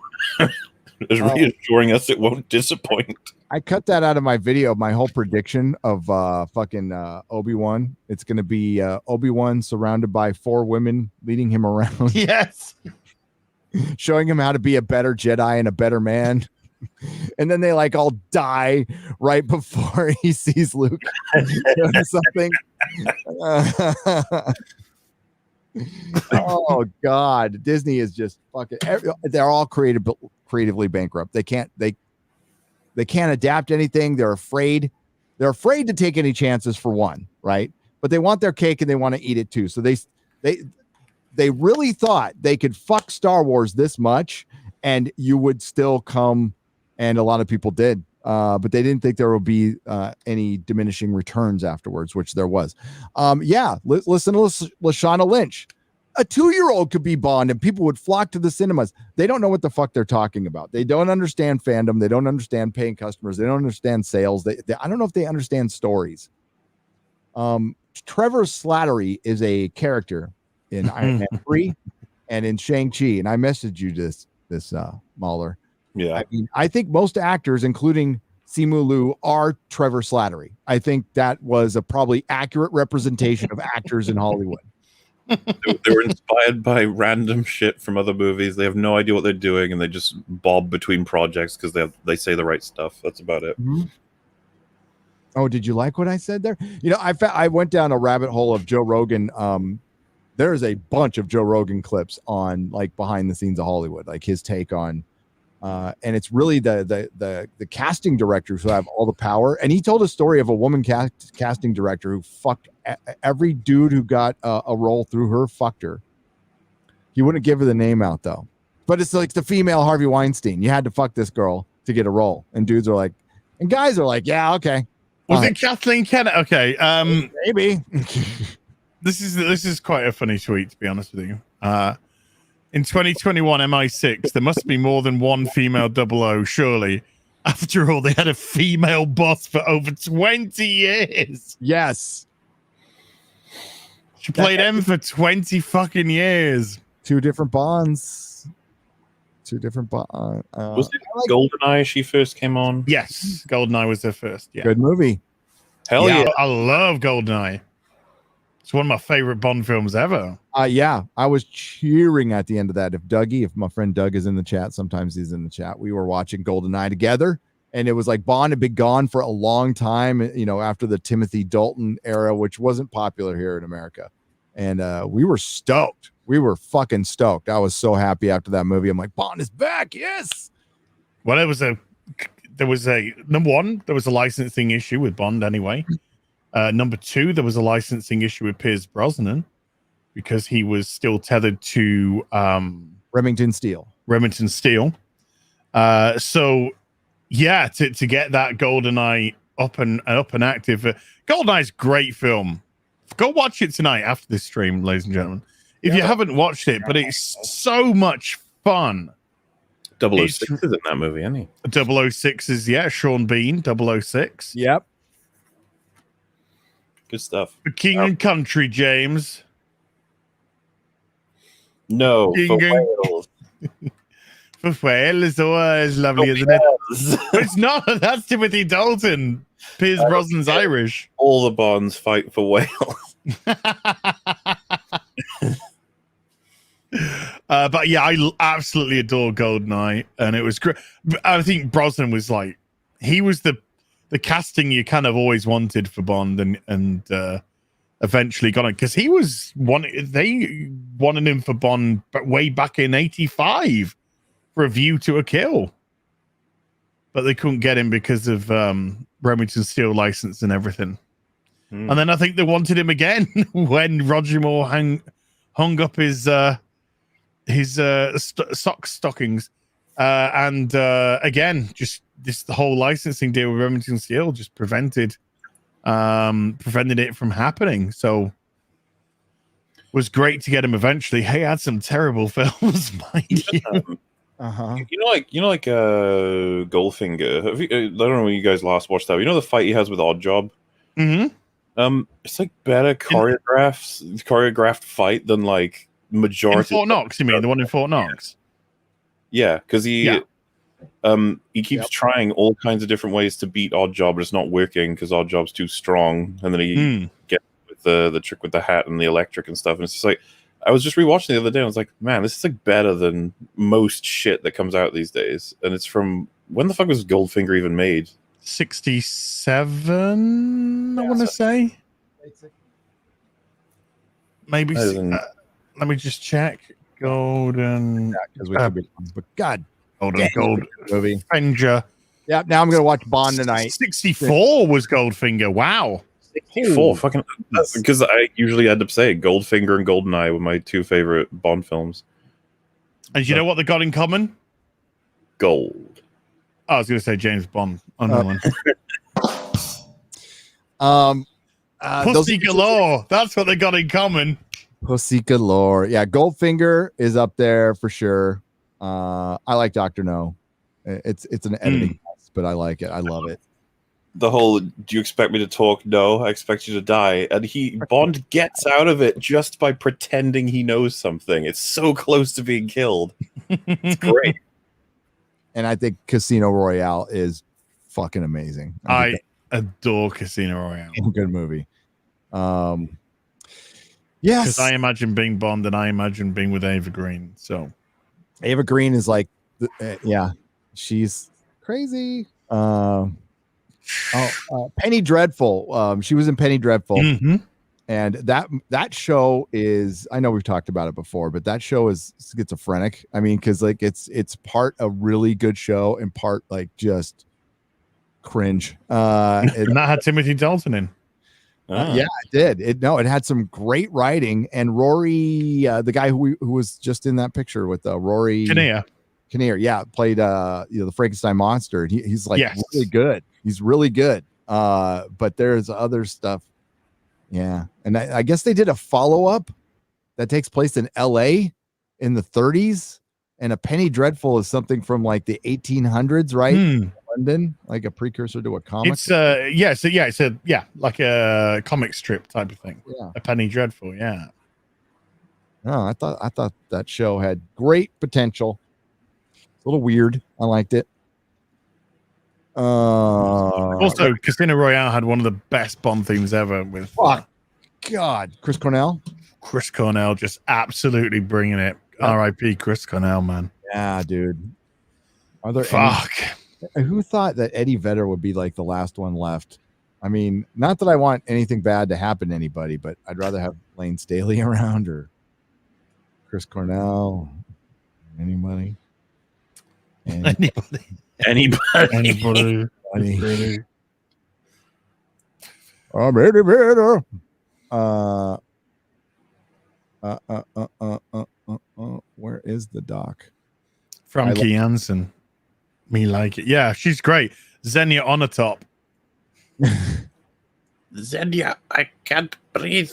C: It's reassuring us it won't disappoint.
B: I cut that out of my video, my whole prediction of fucking Obi-Wan. It's going to be Obi-Wan surrounded by 4 women leading him around.
D: Yes.
B: Showing him how to be a better Jedi and a better man. And then they all die right before he sees Luke doing something. Oh God, Disney is just fucking. They're all creatively bankrupt. They can't adapt anything. They're afraid They're afraid to take any chances for one, right? But they want their cake and they want to eat it too. So they really thought they could fuck Star Wars this much and you would still come, and a lot of people did. But they didn't think there would be any diminishing returns afterwards, which there was. Listen to Lashana Lynch. A 2-year-old could be Bond and people would flock to the cinemas. They don't know what the fuck they're talking about. They don't understand fandom. They don't understand paying customers. They don't understand sales. I don't know if they understand stories. Trevor Slattery is a character in Iron Man 3 and in Shang-Chi. And I messaged you this MauLer.
C: Yeah.
B: I think most actors, including Simu Liu, are Trevor Slattery. I think that was a probably accurate representation of actors in Hollywood.
C: They were inspired by random shit from other movies. They have no idea what they're doing, and they just bob between projects because they say the right stuff. That's about it.
B: Mm-hmm. Oh, did you like what I said there? You know, I went down a rabbit hole of Joe Rogan. There's a bunch of Joe Rogan clips on like behind the scenes of Hollywood, like his take on. And it's really the casting directors who have all the power. And he told a story of a woman casting director who fucked every dude who got a role through her. Fucked her. He wouldn't give her the name out though. But it's like the female Harvey Weinstein. You had to fuck this girl to get a role. And dudes are like, and guys are like, yeah, okay.
D: Was it Kathleen Kennedy? Okay,
B: maybe.
D: This is quite a funny tweet, to be honest with you. In 2021 MI6, there must be more than one female 00, surely. After all, they had a female boss for over 20 years.
B: Yes.
D: She played M for 20 fucking years.
B: 2 different Bonds. 2 different Bonds.
C: Was it GoldenEye she first came on?
D: Yes, GoldenEye was their first. Yeah.
B: Good movie.
C: Hell yeah.
D: I love GoldenEye. It's one of my favorite Bond films ever.
B: Yeah, I was cheering at the end of that. If my friend Doug is in the chat, sometimes he's in the chat. We were watching GoldenEye together, and it was like Bond had been gone for a long time, you know, after the Timothy Dalton era, which wasn't popular here in America. And we were stoked. We were fucking stoked. I was so happy after that movie. I'm like, Bond is back. Yes.
D: Well, there was a number one, there was a licensing issue with Bond anyway. Number 2, there was a licensing issue with Pierce Brosnan because he was still tethered to
B: Remington Steele.
D: So yeah, to get that GoldenEye up and active. GoldenEye's a great film. Go watch it tonight after this stream, ladies and gentlemen. If you haven't watched it, but it's so much fun.
C: 006 is in that movie, isn't he?
D: 006 is, yeah, Sean Bean, 006.
B: Yep.
C: Good stuff.
D: The King and Country, James.
C: No, for Wales.
D: For Wales is always lovely, isn't it? But it's not. That's Timothy Dalton. Pierce Brosnan's Irish.
C: All the Bonds fight for Wales.
D: But yeah, I absolutely adore GoldenEye, and it was great. I think Brosnan was like, he was the casting you kind of always wanted for Bond, and eventually got it because he was they wanted him for Bond, but way back in '85 for A View to a Kill, but they couldn't get him because of Remington Steele license and everything. And then I think they wanted him again when Roger Moore hung up his sock stockings, and again, just the whole licensing deal with Remington Steele just prevented it from happening. So it was great to get him eventually. Hey, had some terrible films, mind you.
C: You know, like Goldfinger. I don't know when you guys last watched that. You know the fight he has with Oddjob.
D: Mm-hmm.
C: It's like better choreographed fight than like majority.
D: In Fort Knox, you mean the one in Fort Knox?
C: Yeah, because he keeps trying all kinds of different ways to beat Oddjob, but it's not working because Oddjob's too strong. And then he gets with the trick with the hat and the electric and stuff. And it's just like, I was just rewatching the other day. And I was like, man, this is like better than most shit that comes out these days. And it's from when the fuck was Goldfinger even made?
D: 67, I want to say. Maybe. Let me just check. Golden.
B: But God.
D: Golden movie. Avenger.
B: Yeah, now I'm gonna watch Bond tonight.
D: 64 was Goldfinger. Wow.
C: 64, fucking, because I usually end up saying Goldfinger and Goldeneye were my two favorite Bond films.
D: And you know what they got in common?
C: Gold.
D: I was going to say James Bond. Oh, no one. Pussy galore. That's what they got in common.
B: Pussy galore. Yeah, Goldfinger is up there for sure. I like Dr. No. It's an editing mess, but I like it. I love it.
C: The whole, do you expect me to talk? No, I expect you to die. And Bond gets out of it just by pretending he knows something. It's so close to being killed. It's great.
B: And I think Casino Royale is fucking amazing.
D: I adore Casino Royale.
B: Good movie. Yes.
D: Because I imagine being Bond and I imagine being with Ava Green. So
B: Ava Green is like, yeah, she's crazy. Penny Dreadful. She was in Penny Dreadful.
D: Mm-hmm.
B: And that show is, I know we've talked about it before, but that show is schizophrenic. I mean, because like it's part a really good show and part like just cringe.
D: And that had Timothy Dalton in.
B: Yeah, it did. It had some great writing, and Rory, the guy who was just in that picture with Rory
D: Kinnear,
B: yeah, played the Frankenstein monster. And he's like really good. He's really good. But there's other stuff. Yeah, and I guess they did a follow-up that takes place in LA in the 30s, and A Penny Dreadful is something from like the 1800s, right? London, like a precursor to a comic.
D: It's like a comic strip type of thing.
B: Yeah.
D: A Penny Dreadful, yeah.
B: No, I thought that show had great potential. It's a little weird. I liked it.
D: Also, Casino Royale had one of the best Bond themes ever with
B: God, Chris Cornell.
D: Chris Cornell just absolutely bringing it. R.I.P. Chris Cornell, man.
B: Yeah, dude. Are there who thought that Eddie Vedder would be like the last one left? I mean, not that I want anything bad to happen to anybody, but I'd rather have Lane Staley around or Chris Cornell. Anybody.
D: Anybody.
B: I'm Eddie Vedder. Where is the doc?
D: From Key Hansen. Me like it. Yeah, she's great. Xenia on the top.
C: Xenia, I can't breathe.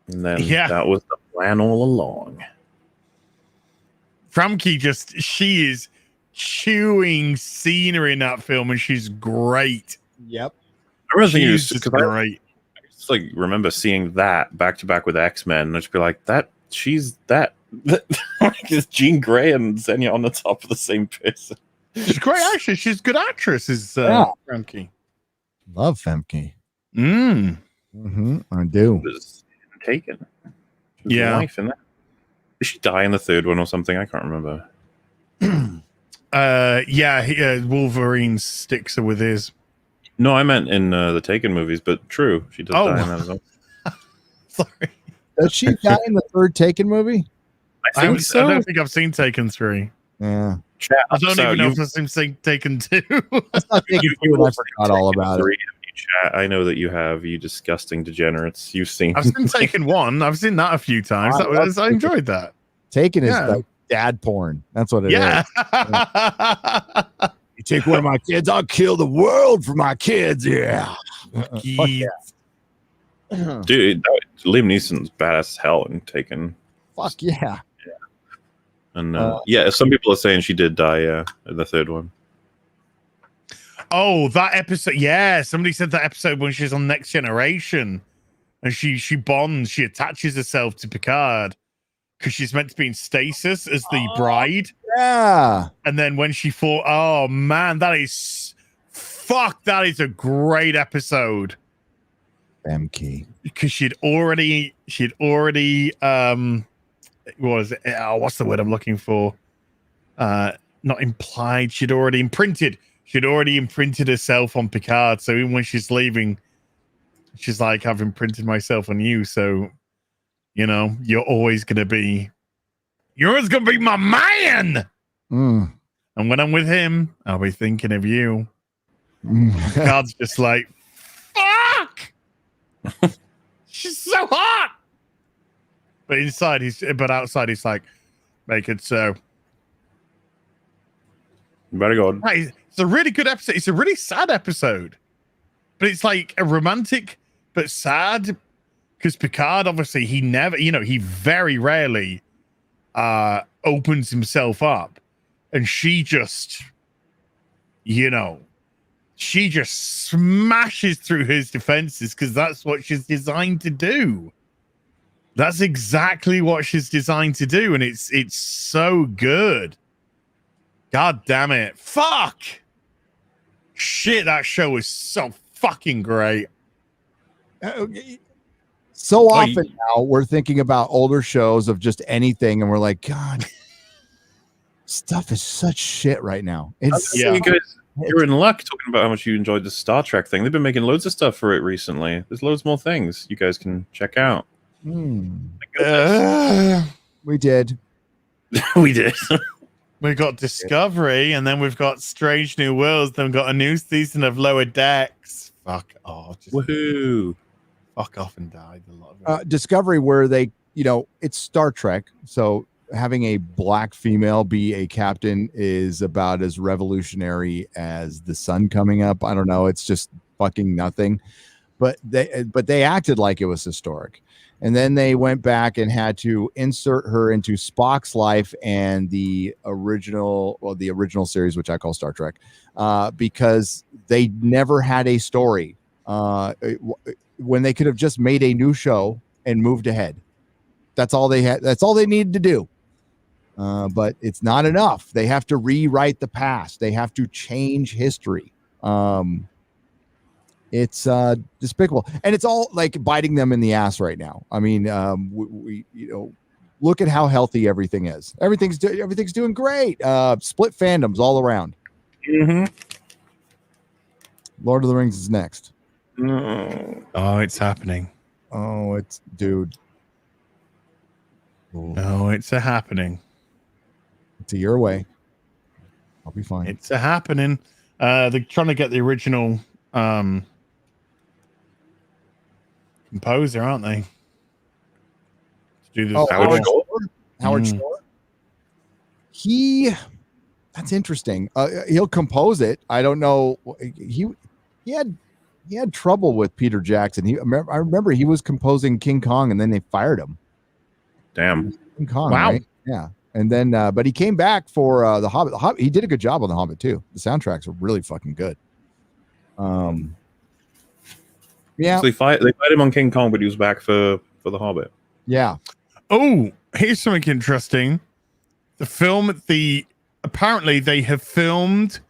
C: And then that was the plan all along.
D: Framke she is chewing scenery in that film, and she's great.
B: Yep.
C: I remember thinking
D: she's great.
C: I just like remember seeing that back to back with X-Men, and I'd just be like, she's like is Jean Grey and Xenia on the top of the same person.
D: She's a great actress. She's a good actress, is Femke.
B: Love Femke. I do.
C: Was taken.
D: Yeah.
C: Life in that. Did she die in the third one or something? I can't remember.
D: Wolverine sticks her with his.
C: No, I meant in the Taken movies, but true. She does die in that as well.
D: Sorry.
B: Does she die in the third Taken movie?
C: I think so.
D: I don't think I've seen Taken 3.
B: Yeah.
D: I don't even know if I've seen Taken 2.
B: I forgot all about it.
C: Chat. I know that you have, you disgusting degenerates. You've seen.
D: I've seen Taken 1. I've seen that a few times. I enjoyed that.
B: Taken is like dad porn. That's what it is.
D: Yeah.
B: You take one of my kids, I'll kill the world for my kids. Yeah.
C: Fuck yeah. Dude, Liam Neeson's badass as hell in Taken.
B: Fuck yeah.
C: And some people are saying she did die in the third one.
D: Oh, that episode. Yeah, somebody said that episode when she's on Next Generation and she bonds, she attaches herself to Picard because she's meant to be in stasis as the bride.
B: Yeah.
D: And then when she fought, oh man, that is a great episode.
B: Femke.
D: Because she'd already what is it? What's the word I'm looking for? Not implied. She'd already imprinted herself on Picard. So even when she's leaving, she's like, I've imprinted myself on you. So, you're always going to be my man. And when I'm with him, I'll be thinking of you. God's just like, fuck! She's so hot! But outside he's like, make it so.
C: Very good.
D: Right, it's a really good episode. It's a really sad episode. But it's like a romantic but sad, because Picard, obviously, he never, he very rarely opens himself up. And she just, she just smashes through his defenses because that's what she's designed to do. That's exactly what she's designed to do. And it's so good. God damn it. Fuck. Shit, that show is so fucking great.
B: So often now we're thinking about older shows of just anything, and we're like, God, stuff is such shit right now. It's
C: you guys, you're in luck talking about how much you enjoyed the Star Trek thing. They've been making loads of stuff for it recently. There's loads more things you guys can check out.
B: We did.
C: We did.
D: We got Discovery, and then we've got Strange New Worlds. Then we've got a new season of Lower Decks. Fuck off.
C: Woohoo.
D: Fuck off and die.
B: Discovery, where they, it's Star Trek. So having a black female be a captain is about as revolutionary as the sun coming up. I don't know. It's just fucking nothing. But they acted like it was historic. And then they went back and had to insert her into Spock's life and the original series, which I call Star Trek, because they never had a story when they could have just made a new show and moved ahead. That's all they had. That's all they needed to do. But it's not enough. They have to rewrite the past. They have to change history. It's despicable, and it's all like biting them in the ass right now. I mean, we look at how healthy everything is. Everything's doing great. Split fandoms all around.
C: Mm-hmm.
B: Lord of the Rings is next.
D: Oh, it's happening.
B: Oh, it's dude.
D: No, it's a happening.
B: It's a year away. I'll be fine.
D: It's a happening. They're trying to get the original composer, aren't they? To do this.
B: Howard Shore. That's interesting. He'll compose it. I don't know. He had trouble with Peter Jackson. I remember he was composing King Kong, and then they fired him.
C: Damn.
B: King Kong.
D: Wow.
B: Right? Yeah. And then, but he came back for The Hobbit. He did a good job on The Hobbit too. The soundtracks are really fucking good. Yeah.
C: So they fired him on King Kong, but he was back for The Hobbit.
B: Yeah.
D: Oh, here's something interesting. Apparently they have filmed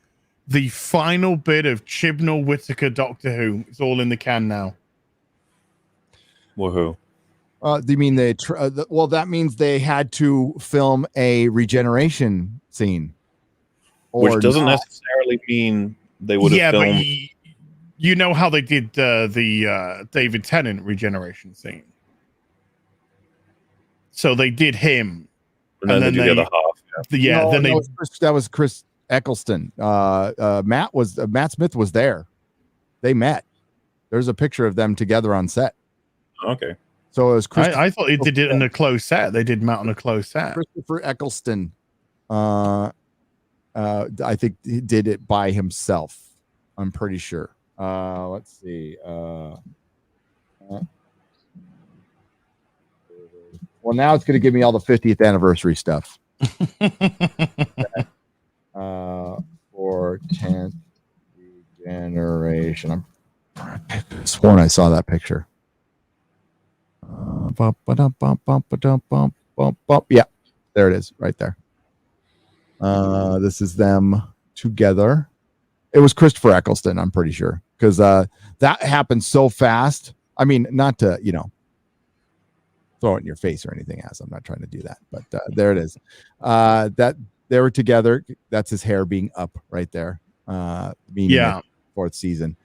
D: the final bit of Chibnall Whittaker Doctor Who. It's all in the can now.
C: Woohoo.
B: Do you mean well, that means they had to film a regeneration scene.
C: Which doesn't necessarily mean they would have filmed.
D: But you know how they did the David Tennant regeneration scene. So they did him.
C: And then they did the other half.
B: Yeah. That was Chris Eccleston. Matt Smith was there. They met. There's a picture of them together on set.
C: Okay.
B: So it was
D: I thought they did it in a closed set. They did Matt on a closed set.
B: Christopher Eccleston. I think he did it by himself. I'm pretty sure. Let's see. Well, now it's going to give me all the 50th anniversary stuff. For 10th regeneration. I'm sworn I saw that picture. Yeah, there it is, right there. This is them together. It was Christopher Eccleston, I'm pretty sure, because that happened so fast. I mean, not to throw it in your face or anything, as I'm not trying to do that, but there it is. That they were together. That's his hair being up right there. Fourth season.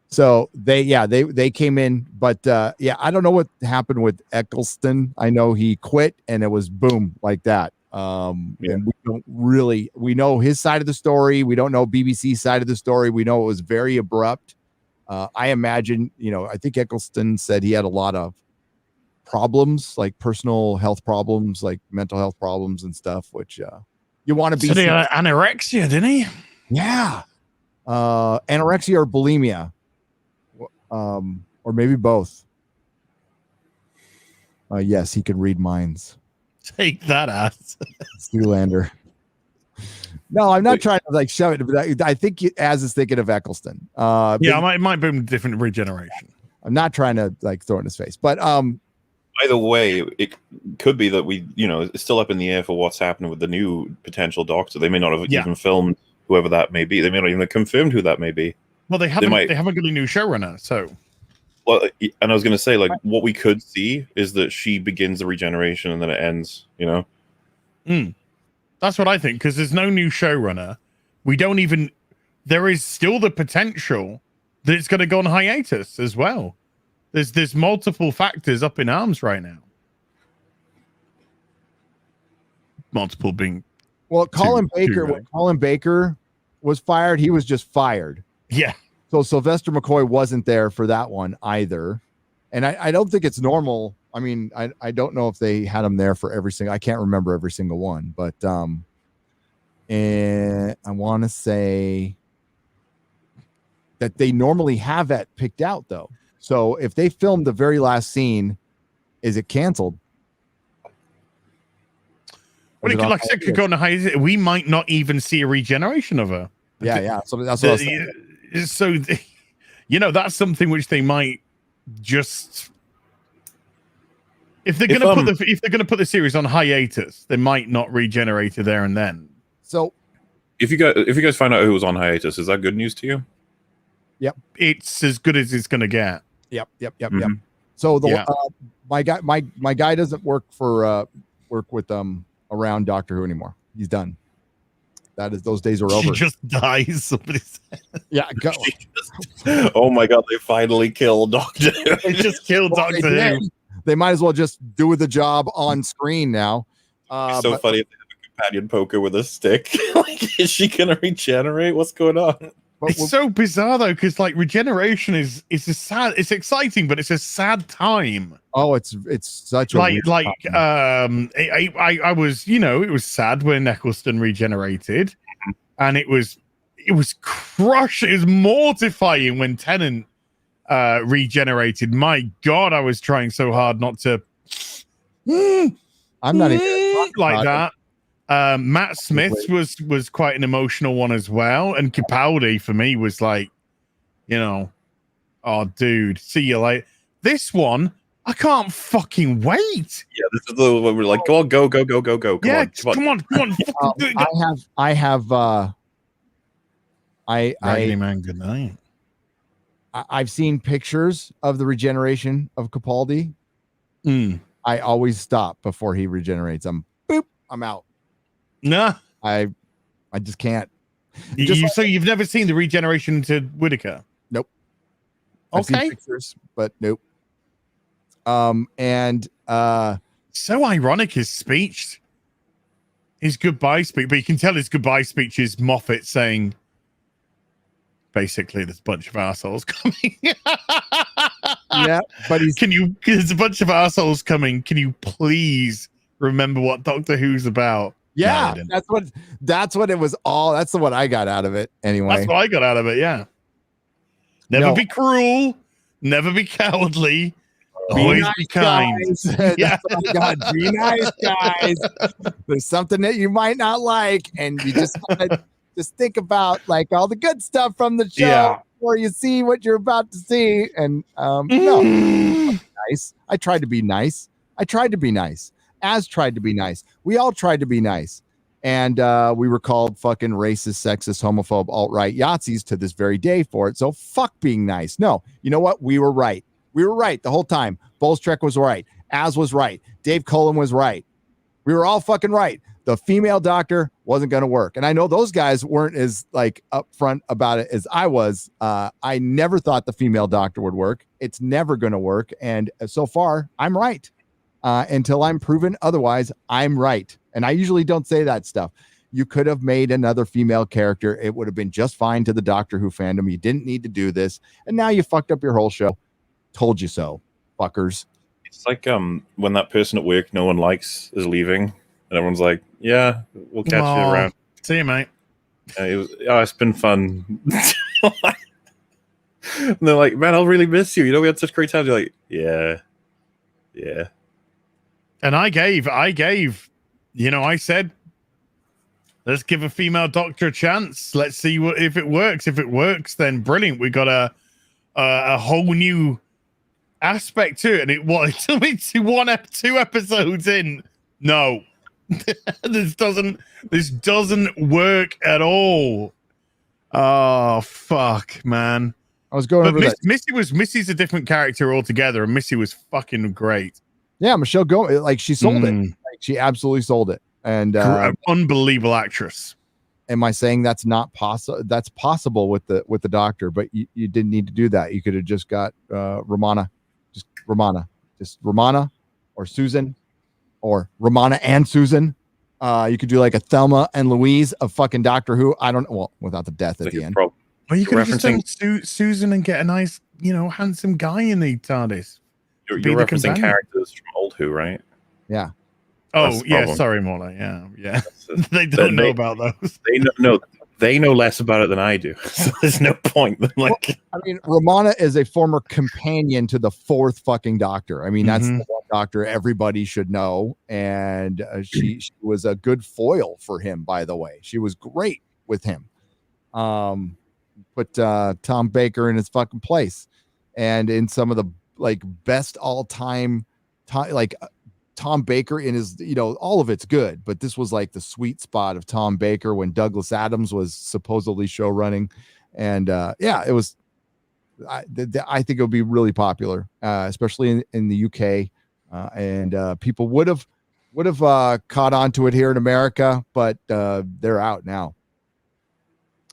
B: So they came in, but I don't know what happened with Eccleston. I know he quit and it was boom like that. And we don't really. We know his side of the story. We don't know BBC's side of the story. We know it was very abrupt. I imagine, I think Eccleston said he had a lot of problems, like personal health problems, like mental health problems and stuff, which you want to be.
D: So anorexia, didn't he?
B: Yeah. Anorexia or bulimia. Or maybe both. Yes, he can read minds.
D: Take that ass.
B: Zoolander. No, I'm not trying to shove it, but I think Az is thinking of Eccleston.
D: It might be different regeneration.
B: I'm not trying to throw it in his face, but
C: either way, it could be that it's still up in the air for what's happening with the new potential Doctor. They may not have even filmed whoever that may be. They may not even have confirmed who that may be.
D: Well, they haven't got a new showrunner, so.
C: Well, and I was going to say, what we could see is that she begins the regeneration and then it ends,
D: That's what I think, because there's no new showrunner. There is still the potential that it's going to go on hiatus as well. There's multiple factors up in arms right now. Multiple being.
B: Well, Colin Baker, when Colin Baker was fired, he was just fired.
D: Yeah.
B: So Sylvester McCoy wasn't there for that one either. And I don't think it's normal. I mean, I don't know if they had him there for every single, I can't remember every single one, but and I want to say that they normally have that picked out though. So if they filmed the very last scene, is it canceled?
D: Well, like I said, could go on a hiatus. We might not even see a regeneration of her.
B: Yeah. So that's what I was saying.
D: So, that's something which they might just, if they're going to put the series on hiatus, they might not regenerate it there and then.
B: So,
C: if you guys find out who was on hiatus, is that good news to you?
B: Yep,
D: it's as good as it's going to get.
B: Yep.
C: Mm-hmm.
B: So my guy doesn't work with around Doctor Who anymore. He's done. Those days are over.
D: She just dies. Somebody said.
B: Yeah. Go.
C: Oh my God! They finally killed Doctor Who.
D: They just killed Doctor Who.
B: They might as well just do the job on screen now.
C: It's so funny if they have a companion poker with a stick. Is she gonna regenerate? What's going on?
D: It's so bizarre though, because regeneration is a sad. It's exciting, but it's a sad time.
B: Oh, it's such a
D: I was, it was sad when Eccleston regenerated, and it was crushing. It was mortifying when Tennant regenerated. My God, I was trying so hard not to.
B: I'm not even
D: like that. Matt Smith was quite an emotional one as well, and Capaldi for me was like, oh, dude, see you later. This one, I can't fucking wait.
C: Yeah, this is the one we're like, go on, go. Come on.
D: Man, good night.
B: I've seen pictures of the regeneration of Capaldi. I always stop before he regenerates. I'm out.
D: Nah,
B: I just can't.
D: So you've never seen the regeneration to Whittaker?
B: Nope.
D: Okay.
B: I've seen pictures, but nope. And
D: so ironic his speech, his goodbye speech, but you can tell his goodbye speech is Moffat saying, basically, there's a bunch of assholes coming.
B: Yeah, but
D: there's a bunch of assholes coming. Can you please remember what Doctor Who's about?
B: Yeah, no, that's what it was all. That's what I got out of it anyway.
D: That's what I got out of it. Yeah. Never be cruel. Never be cowardly. Always be kind.
B: Yeah. God, be nice, guys. There's something that you might not like, and you just gotta just think about all the good stuff from the show before you see what you're about to see. And no, nice. I tried to be nice. Az tried to be nice. We all tried to be nice. And we were called fucking racist, sexist, homophobe, alt-right Yahtzees to this very day for it. So fuck being nice. No, you know what? We were right. We were right the whole time. Bolstrek was right. Az was right. Dave Cullen was right. We were all fucking right. The female doctor wasn't going to work. And I know those guys weren't as upfront about it as I was. I never thought the female doctor would work. It's never going to work. And so far, I'm right. Until I'm proven otherwise, I'm right. And I usually don't say that stuff. You could have made another female character. It would have been just fine to the Doctor Who fandom. You didn't need to do this. And now you fucked up your whole show. Told you so, fuckers.
C: It's like when that person at work no one likes is leaving, and everyone's like, "Yeah, we'll catch you around."
D: See you, mate.
C: It's been fun. And they're like, "Man, I'll really miss you. You know, we had such great times." You're like, "Yeah."
D: And I gave. I said, let's give a female Doctor a chance. Let's see if it works. If it works, then brilliant. We got a whole new aspect to it. And it took me to 2 episodes in. No, this doesn't work at all. Oh fuck, man.
B: I was going over that.
D: Missy's a different character altogether, and Missy was fucking great.
B: Yeah, Michelle Gomez, like she sold it. Like, she absolutely sold it. And
D: unbelievable actress.
B: Am I saying that's not possible? That's possible with the Doctor, but you didn't need to do that. You could have just got Romana or Susan, or Romana and Susan. You could do like a Thelma and Louise of fucking Doctor Who. I don't know. Well, without the death at the end.
D: Well, you could have just done Susan and get a nice, handsome guy in the TARDIS.
C: You're referencing characters from old Who, right?
B: Yeah.
D: Oh, yeah. Sorry, MauLer. Yeah. They don't know about those.
B: They
C: know less about it than I do. So there's no point.
B: Romana is a former companion to the 4th fucking Doctor. I mean, that's the one Doctor everybody should know. And she was a good foil for him, by the way. She was great with him. Put Tom Baker in his fucking place. And in some of the best all-time Tom Baker in his, all of it's good, but this was like the sweet spot of Tom Baker when Douglas Adams was supposedly show running. And it was, I think it would be really popular, especially in the UK. And people would have caught on to it here in America, but they're out now.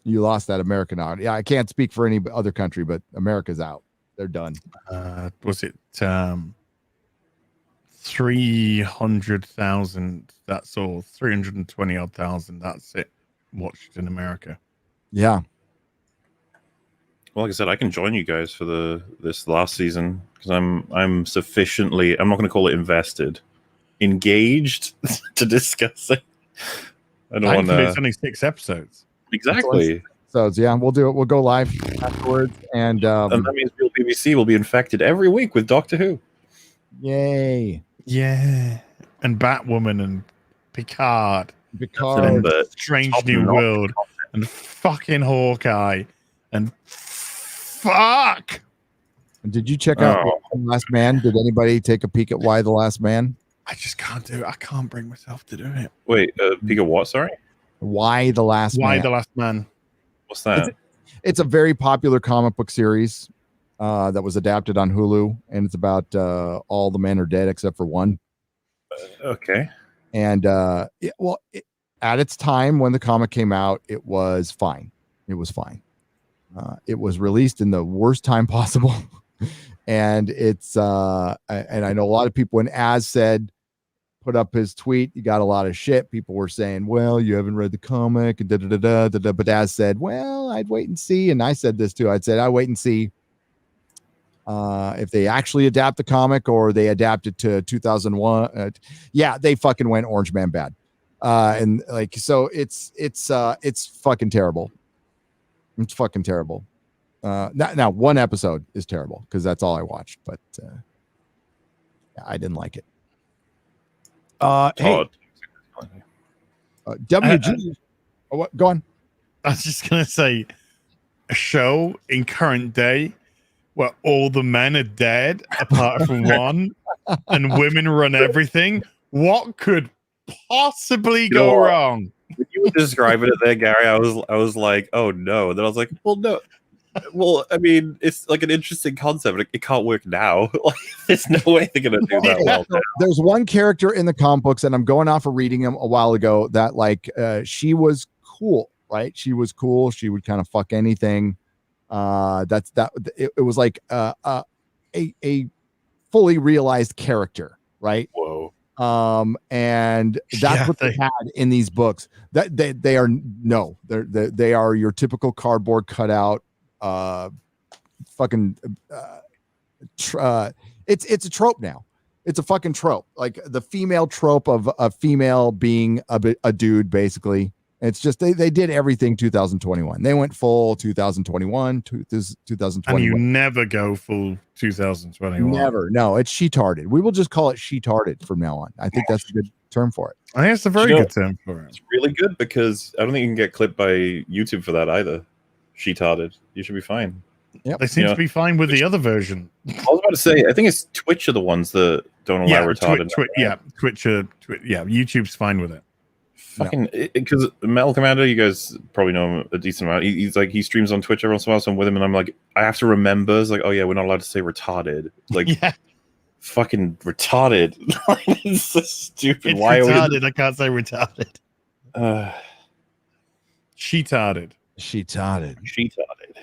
B: You lost that American audience. Yeah, I can't speak for any other country, but America's out. They're done.
D: Was it 300,000? That's all. 320 odd thousand. That's it. Watched in America.
B: Yeah.
C: Well, like I said, I can join you guys for this last season because I'm sufficiently. I'm not going to call it invested, engaged to discuss it. I don't want to.
D: It's only 6 episodes.
C: Exactly.
B: So yeah, we'll do it. We'll go live afterwards, and
C: that means Real BBC will be infected every week with Doctor Who.
B: Yay!
D: Yeah, and Batwoman and Picard,
B: and
D: Strange New World, and fucking Hawkeye, and fuck.
B: Did you check out The Last Man? Did anybody take a peek at Why the Last Man?
D: I just can't do it. I can't bring myself to do it.
C: Wait, peek at what? Sorry.
B: Why the Last Man?
D: Why the Last Man?
C: What's that?
B: It's a very popular comic book series that was adapted on Hulu, and it's about all the men are dead except for one.
C: Okay.
B: And at its time when the comic came out, it was fine. It was fine. It was released in the worst time possible, and it's and I know a lot of people when Az said put up his tweet, you got a lot of shit. People were saying, well, you haven't read the comic and but Az said, well, I'd wait and see. And I said this too. I wait and see if they actually adapt the comic or they adapt it to 2001. They fucking went Orange Man bad. And so it's fucking terrible. It's fucking terrible. Now one episode is terrible because that's all I watched, but I didn't like it. Hey, WG. What? Go on.
D: I was just gonna say, a show in current day where all the men are dead apart from one, and women run everything. What could possibly go wrong?
C: When you were describing it there, Gary, I was like, oh no. And then I was like, well, no. Well, I mean, it's like an interesting concept, but it can't work now. Like, there's no way they're gonna do that well now.
B: There's one character in the comic books, and I'm going off of reading them a while ago, that she was cool, right? She was cool. She would kind of fuck anything. It was like a fully realized character, right?
C: Whoa.
B: And that's what they had in these books. That they are they are your typical cardboard cutout. It's a trope now. It's a fucking trope, like the female trope of a female being a dude, basically. It's just they did everything 2021. They went full 2021 to 2021.
D: And you never go full 2021.
B: Never. No, it's she-tarded. We will just call it she-tarded from now on. I think that's a good term for it.
D: I think it's a very good term for it.
C: It's really good because I don't think you can get clipped by YouTube for that either. She-tarded. You should be fine.
B: Yep.
D: They seem to be fine with the other version.
C: I was about to say, I think it's Twitch are the ones that don't allow retarded.
D: Twitch, YouTube's fine with it.
C: Fucking, because Metal Commander, you guys probably know him a decent amount. He's like, he streams on Twitch every once in a while, so I'm with him, and I'm like, I have to remember, it's like, oh yeah, we're not allowed to say retarded. Like, fucking retarded. It's so stupid.
D: It's why retarded? I can't say retarded. She-tarded.
B: She-tarded.
C: She-tarded.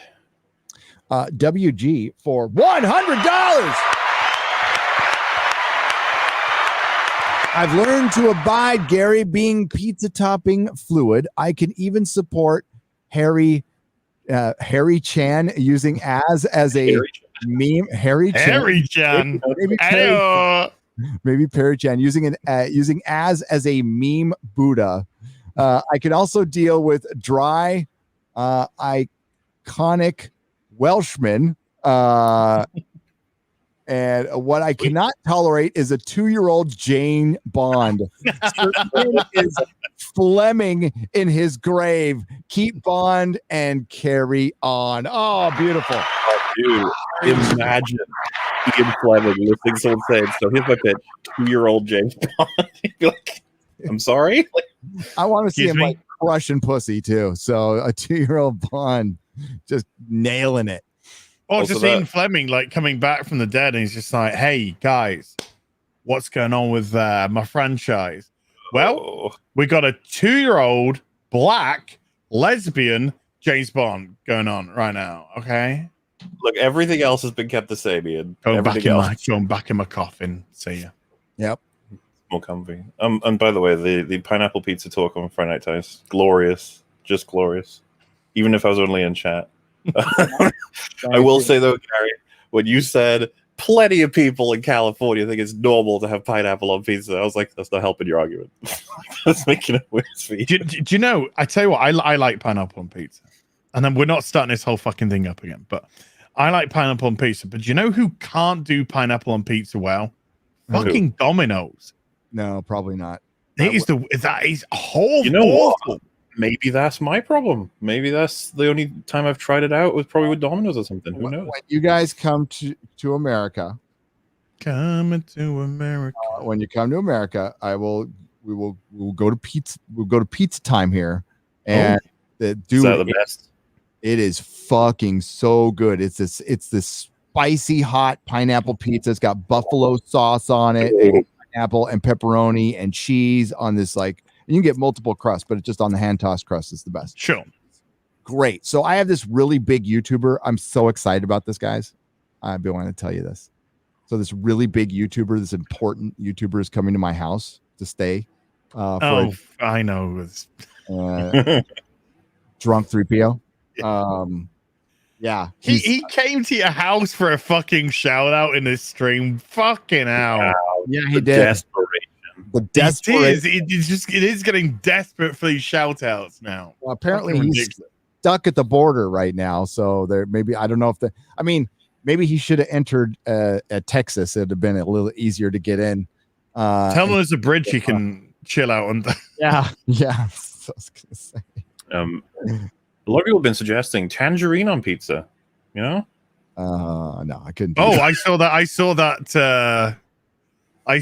B: WG for $100. I've learned to abide Gary being pizza topping fluid. I can even support Harry Chan using as a meme. Harry Chan. Maybe Perry Chan using as a meme Buddha. I can also deal with dry, iconic Welshman. And what I cannot tolerate is a 2-year-old Jane Bond. Is Fleming in his grave. Keep Bond and carry on. Oh, beautiful.
C: Oh, dude, imagine Ian Fleming listening to someone say, so here's my pitch, 2-year-old James Bond. Like, I'm sorry?
B: I want to see him like crushing pussy too. So a 2-year-old Bond just nailing it.
D: Oh, just Ian Fleming like coming back from the dead, and he's just like, "Hey guys, what's going on with my franchise?" Well, we got a 2-year-old black lesbian James Bond going on right now. Okay,
C: look, everything else has been kept the same, Ian.
D: Going back in my coffin. See ya.
B: Yep.
C: More comfy. And by the way, the pineapple pizza talk on Friday Night Ties, glorious, just glorious. Even if I was only in chat. I will say though, Gary, when you said plenty of people in California think it's normal to have pineapple on pizza, I was like, that's not helping your argument. That's making it worse for you.
D: Do you know? I tell you what, I like pineapple on pizza, and then we're not starting this whole fucking thing up again. But I like pineapple on pizza. But do you know who can't do pineapple on pizza well? Fucking Domino's.
B: No, probably not.
D: That is whole.
C: You know what? Maybe that's my problem. Maybe that's the only time I've tried it out was probably with Domino's or something. Who knows?
B: When you guys come to America,
D: coming to America.
B: When you come to America, we'll go to pizza. We'll go to pizza time here, and
C: is that the best?
B: It is fucking so good. It's this spicy hot pineapple pizza. It's got buffalo sauce on it, and pineapple and pepperoni and cheese on this like. And you can get multiple crusts, but it's just on the hand tossed crust is the best.
D: Sure.
B: Great. So I have this really big YouTuber. I'm so excited about this, guys. I've been wanting to tell you this. So this really big YouTuber, this important YouTuber is coming to my house to stay.
D: I know.
B: Drunk 3PO. Yeah.
D: He came to your house for a fucking shout out in this stream. Fucking hell.
B: Yeah, he did.
D: It is getting desperate for these shout outs now.
B: Well, apparently he's stuck at the border right now. So there maybe I don't know if maybe he should have entered at Texas. It'd have been a little easier to get in.
D: Tell him there's a bridge he can chill out on.
B: Yeah. So I was gonna say.
C: A lot of people have been suggesting tangerine on pizza. You know?
B: No, I couldn't.
D: I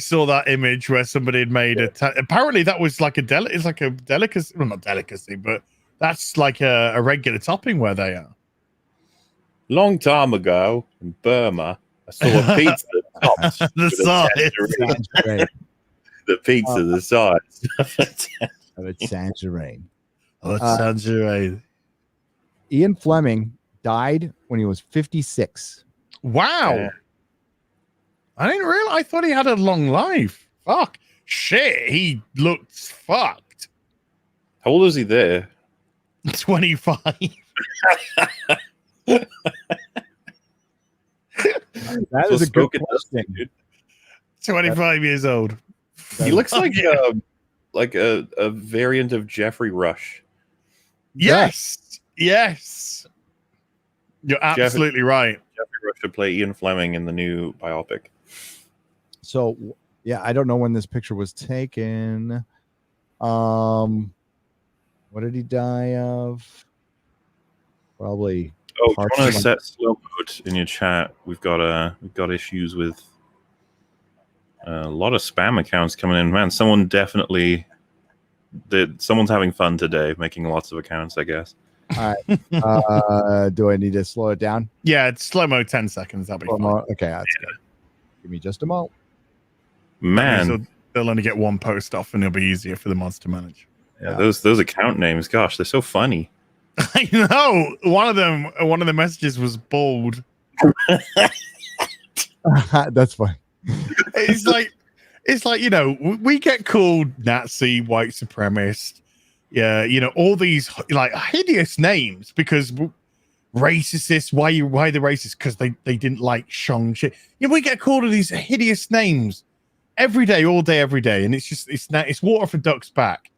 D: saw that image where somebody had made apparently that was like it's like a delicacy, well, not delicacy, but that's like a regular topping where they are.
C: Long time ago in Burma, I saw a pizza topped
D: the size.
C: The pizza, the size
B: of a tangerine.
D: Tangerine.
B: Ian Fleming died when he was 56.
D: Wow. I didn't realize. I thought he had a long life. Fuck. shit, he looks fucked.
C: How old is he there?
D: 25.
B: That is a good question.
C: Dude.
D: 25 years old.
C: He looks like a variant of Jeffrey Rush.
D: Yes. You're absolutely right.
C: Jeffrey Rush should play Ian Fleming in the new biopic.
B: So, yeah, I don't know when this picture was taken. What did he die of? Probably.
C: Oh, do you want to set slow mode in your chat? We've got issues with a lot of spam accounts coming in. Man, someone's having fun today, making lots of accounts, I guess.
B: All right. Do I need to slow it down?
D: Yeah, it's slow mo 10 seconds. That'll be fine.
B: Okay, that's good. Give me just a moment.
C: Man,
D: so they'll only get one post off, and it'll be easier for the mods to manage.
C: Yeah, those account names, gosh, they're so funny.
D: I know. One of the messages was bold.
B: That's fine.
D: It's like, you know, we get called Nazi, white supremacist, yeah, you know, all these like hideous names because racist. Why the racist? Because they didn't like Shang-Chi. Yeah, we get called these hideous names every day, all day, every day, and it's water for ducks back.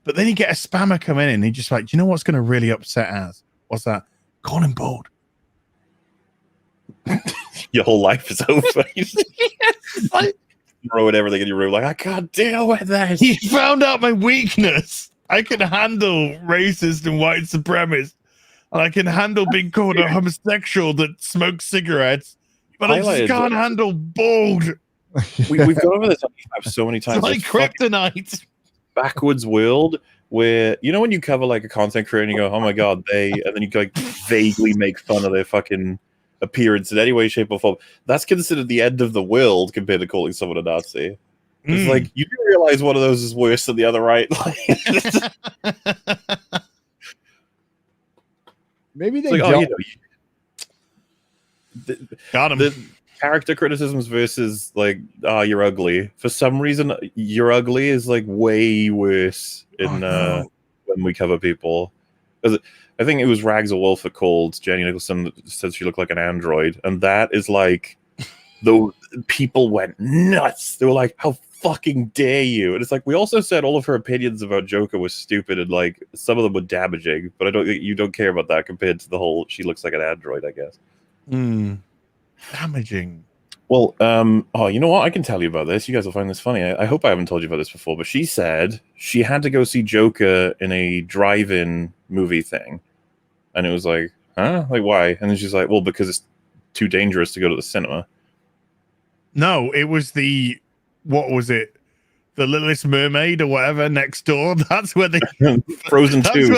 D: But then you get a spammer come in and he just like, you know what's going to really upset us? What's that? Call him bold.
C: Your whole life is over. Like, throwing everything in your room like, I can't deal with this.
D: He found out my weakness. I can handle racist and white supremacist. And I can handle being called a homosexual that smokes cigarettes. But I just can't handle bold.
C: We've gone over this so many times.
D: It's like kryptonite.
C: Backwards world where, you know, when you cover like a content creator and you go, oh my god, and then you like vaguely make fun of their fucking appearance in any way, shape, or form. That's considered the end of the world compared to calling someone a Nazi. It's like, you do realize one of those is worse than the other, right?
B: Maybe they
C: like,
D: got him.
C: The character criticisms versus like, you're ugly. For some reason, you're ugly is like way worse in when we cover people. I think it was Rags a Wolf that called Jenny Nicholson that said she looked like an android, and that is like the people went nuts. They were like, how fucking dare you? And it's like, we also said all of her opinions about Joker was stupid and like some of them were damaging, but you don't care about that compared to the whole she looks like an android, I guess.
D: Damaging.
C: Well, you know what? I can tell you about this. You guys will find this funny. I hope I haven't told you about this before, but she said she had to go see Joker in a drive-in movie thing. And it was like, huh? Like, why? And then she's like, well, because it's too dangerous to go to the cinema.
D: No, it was what was it? The Littlest Mermaid or whatever next door. That's where
C: Frozen 2.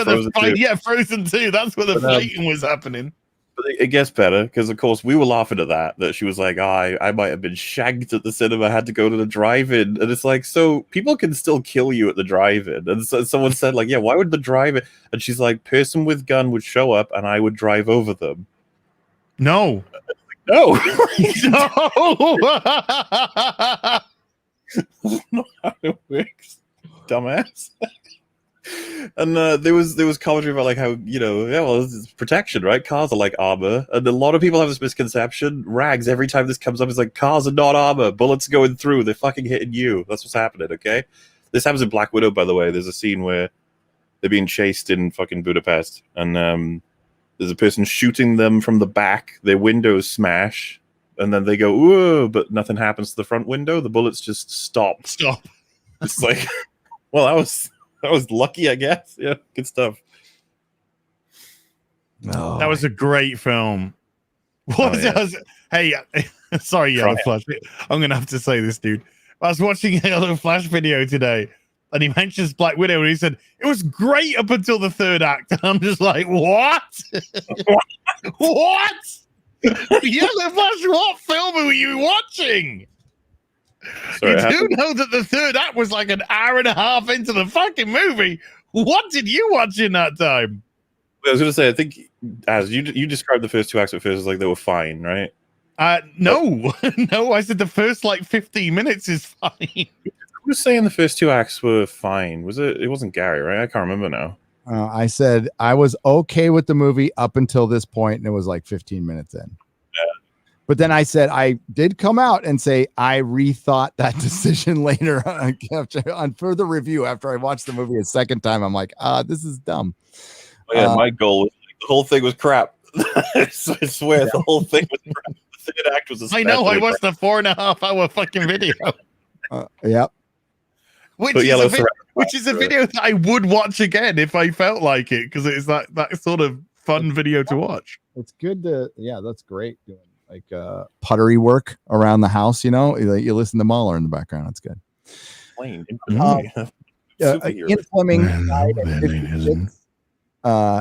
D: Frozen 2. That's where the fighting was happening.
C: But it gets better because, of course, we were laughing at that she was like, I might have been shagged at the cinema, had to go to the drive-in. And it's like, so people can still kill you at the drive-in. And so someone said, like, yeah, why would the drive-in? And she's like, person with gun would show up and I would drive over them.
D: No.
C: No.
D: No.
C: That's not how it works, dumbass. And there was commentary about like how, you know, yeah, well, it's protection, right? Cars are like armor, and a lot of people have this misconception. Rags, every time this comes up, it's like, cars are not armor. Bullets going through. They're fucking hitting you. That's what's happening. Okay, this happens in Black Widow, by the way. There's a scene where they're being chased in fucking Budapest, and there's a person shooting them from the back. Their windows smash, and then they go, ooh, but nothing happens to the front window. The bullets just stop. It's like, well, that was lucky, I guess. Yeah, good stuff.
B: No,
D: that was a great film. Hey, sorry, Yellow Flash. I'm gonna have to say this, dude. I was watching a Yellow Flash video today, and he mentions Black Widow, and he said it was great up until the third act. And I'm just like, what? What? Yellow Flash, what film were you watching? Sorry, you do know that the third act was like an hour and a half into the fucking movie. What did you watch in that time?
C: I was going to say, I think as you described the first two acts at first as like they were fine, right?
D: No, no. I said the first like 15 minutes is fine.
C: was saying the first 2 acts were fine? Was it? It wasn't Gary, right? I can't remember now.
B: I said I was okay with the movie up until this point, and it was like 15 minutes in.
C: Yeah.
B: But then I said I did come out and say I rethought that decision later on further review after I watched the movie a second time. I'm like, this is dumb.
C: Oh, yeah, my goal was the whole thing was crap. I swear the whole thing was crap. The 3rd act was.
D: I know. I watched a 4.5 hour fucking video.
B: Yep.
D: Which is a video that I would watch again if I felt like it, because it's that sort of fun video to watch.
B: It's good to, that's great doing like puttery work around the house. You know, you listen to MauLer in the background. It's good. Ian Fleming died at 56.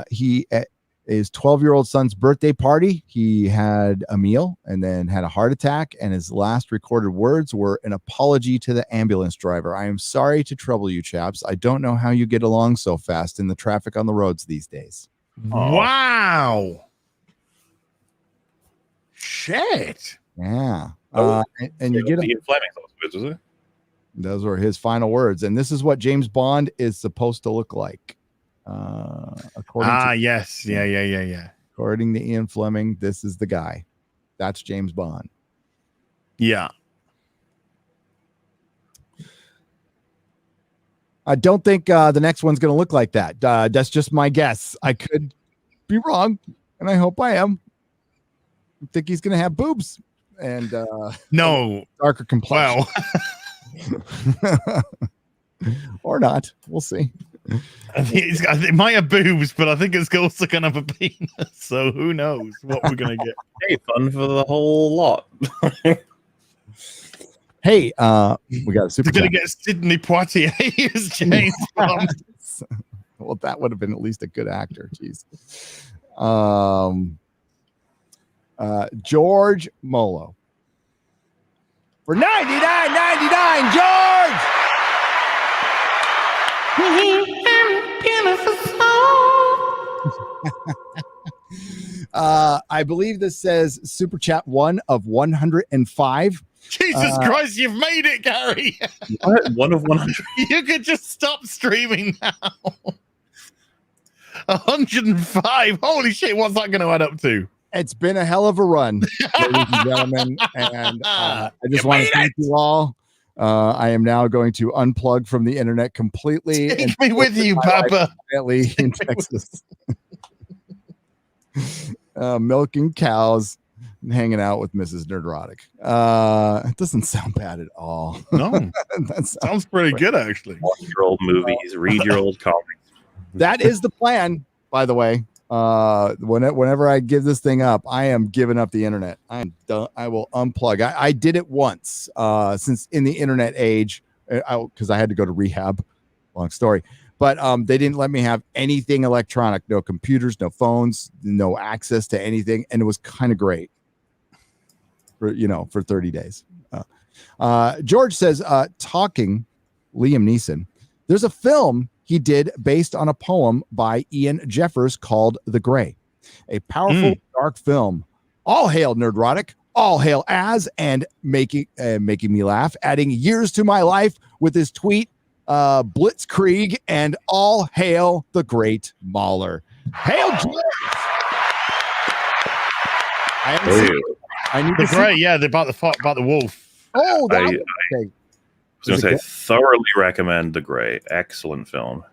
B: He at his 12-year-old son's birthday party, he had a meal and then had a heart attack, and his last recorded words were an apology to the ambulance driver. I am sorry to trouble you, chaps. I don't know how you get along so fast in the traffic on the roads these days.
D: Wow. Shit.
B: Yeah. And you get
C: Ian Fleming, was it?
B: Those were his final words, and this is what James Bond is supposed to look like. According to Ian Fleming, this is the guy. That's James Bond.
D: Yeah.
B: I don't think the next one's going to look like that. That's just my guess. I could be wrong, and I hope I am. I think he's going to have boobs and darker complexion.
D: Well,
B: or not. We'll see.
D: It might have boobs, but I think it's also going to have a penis. So who knows what we're going to get?
C: Hey, fun for the whole lot.
B: Hey, we got a super.
D: We're going to get Sidney Poitier as James Bond.
B: Well, that would have been at least a good actor. Jeez. George Molo for $99.99. George. I believe this says super chat 1 of 105.
D: Jesus Christ, you've made it, Gary.
C: What? 1 of 100.
D: You could just stop streaming now. 105. Holy shit, what's that going to add up to?
B: It's been a hell of a run, ladies and gentlemen, and I just want to thank you all. I am now going to unplug from the internet completely.
D: Take me with you, Papa.
B: In Texas. Milking cows and hanging out with Mrs. Nerdrotic. It doesn't sound bad at all.
D: No, that sounds pretty good, actually.
C: Watch your old movies, read your old comics.
B: That is the plan, by the way. Whenever I give this thing up, I am giving up the internet. I'm done. I will unplug. I did it once, since in the internet age, because I had to go to rehab. Long story, but they didn't let me have anything electronic, no computers, no phones, no access to anything, and it was kind of great. For 30 days. George says, talking Liam Neeson. There's a film he did based on a poem by Ian Jeffers called The Gray, a powerful dark film. All hail Nerdrotic, all hail Az, and making me laugh, adding years to my life with his tweet, Blitzkrieg, and all hail the great MauLer. Hail George! I need
D: The Gray, yeah, about the wolf.
B: Oh, that okay.
C: I was going to say, thoroughly recommend The Gray. Excellent film.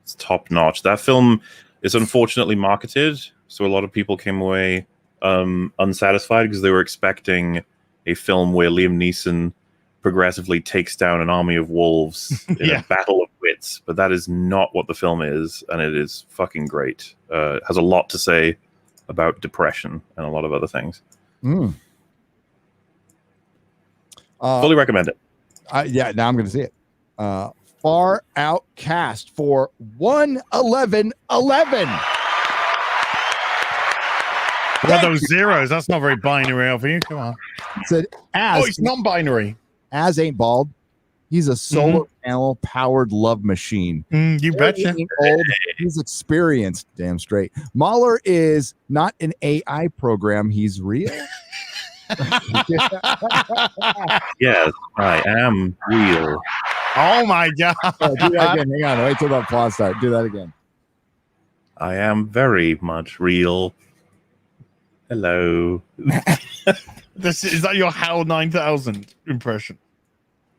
C: It's top notch. That film is unfortunately marketed, so a lot of people came away unsatisfied because they were expecting a film where Liam Neeson progressively takes down an army of wolves in a battle of wits. But that is not what the film is, and it is fucking great. It has a lot to say about depression and a lot of other things. Fully recommend it.
B: Now I'm going to see it. Far Out Cast for $111.11.
D: What are those zeros? That's not very binary of you. Come on.
B: Said Az.
D: It's non-binary.
B: Az ain't bald. He's a solar panel powered love machine.
D: You betcha.
B: Old, he's experienced. Damn straight. MauLer is not an AI program. He's real.
C: Yes, I am real.
D: Oh my god!
B: Oh, do that again. Hang on. Wait till the applause starts. Do that again.
C: I am very much real. Hello.
D: Is that your HAL 9000 impression?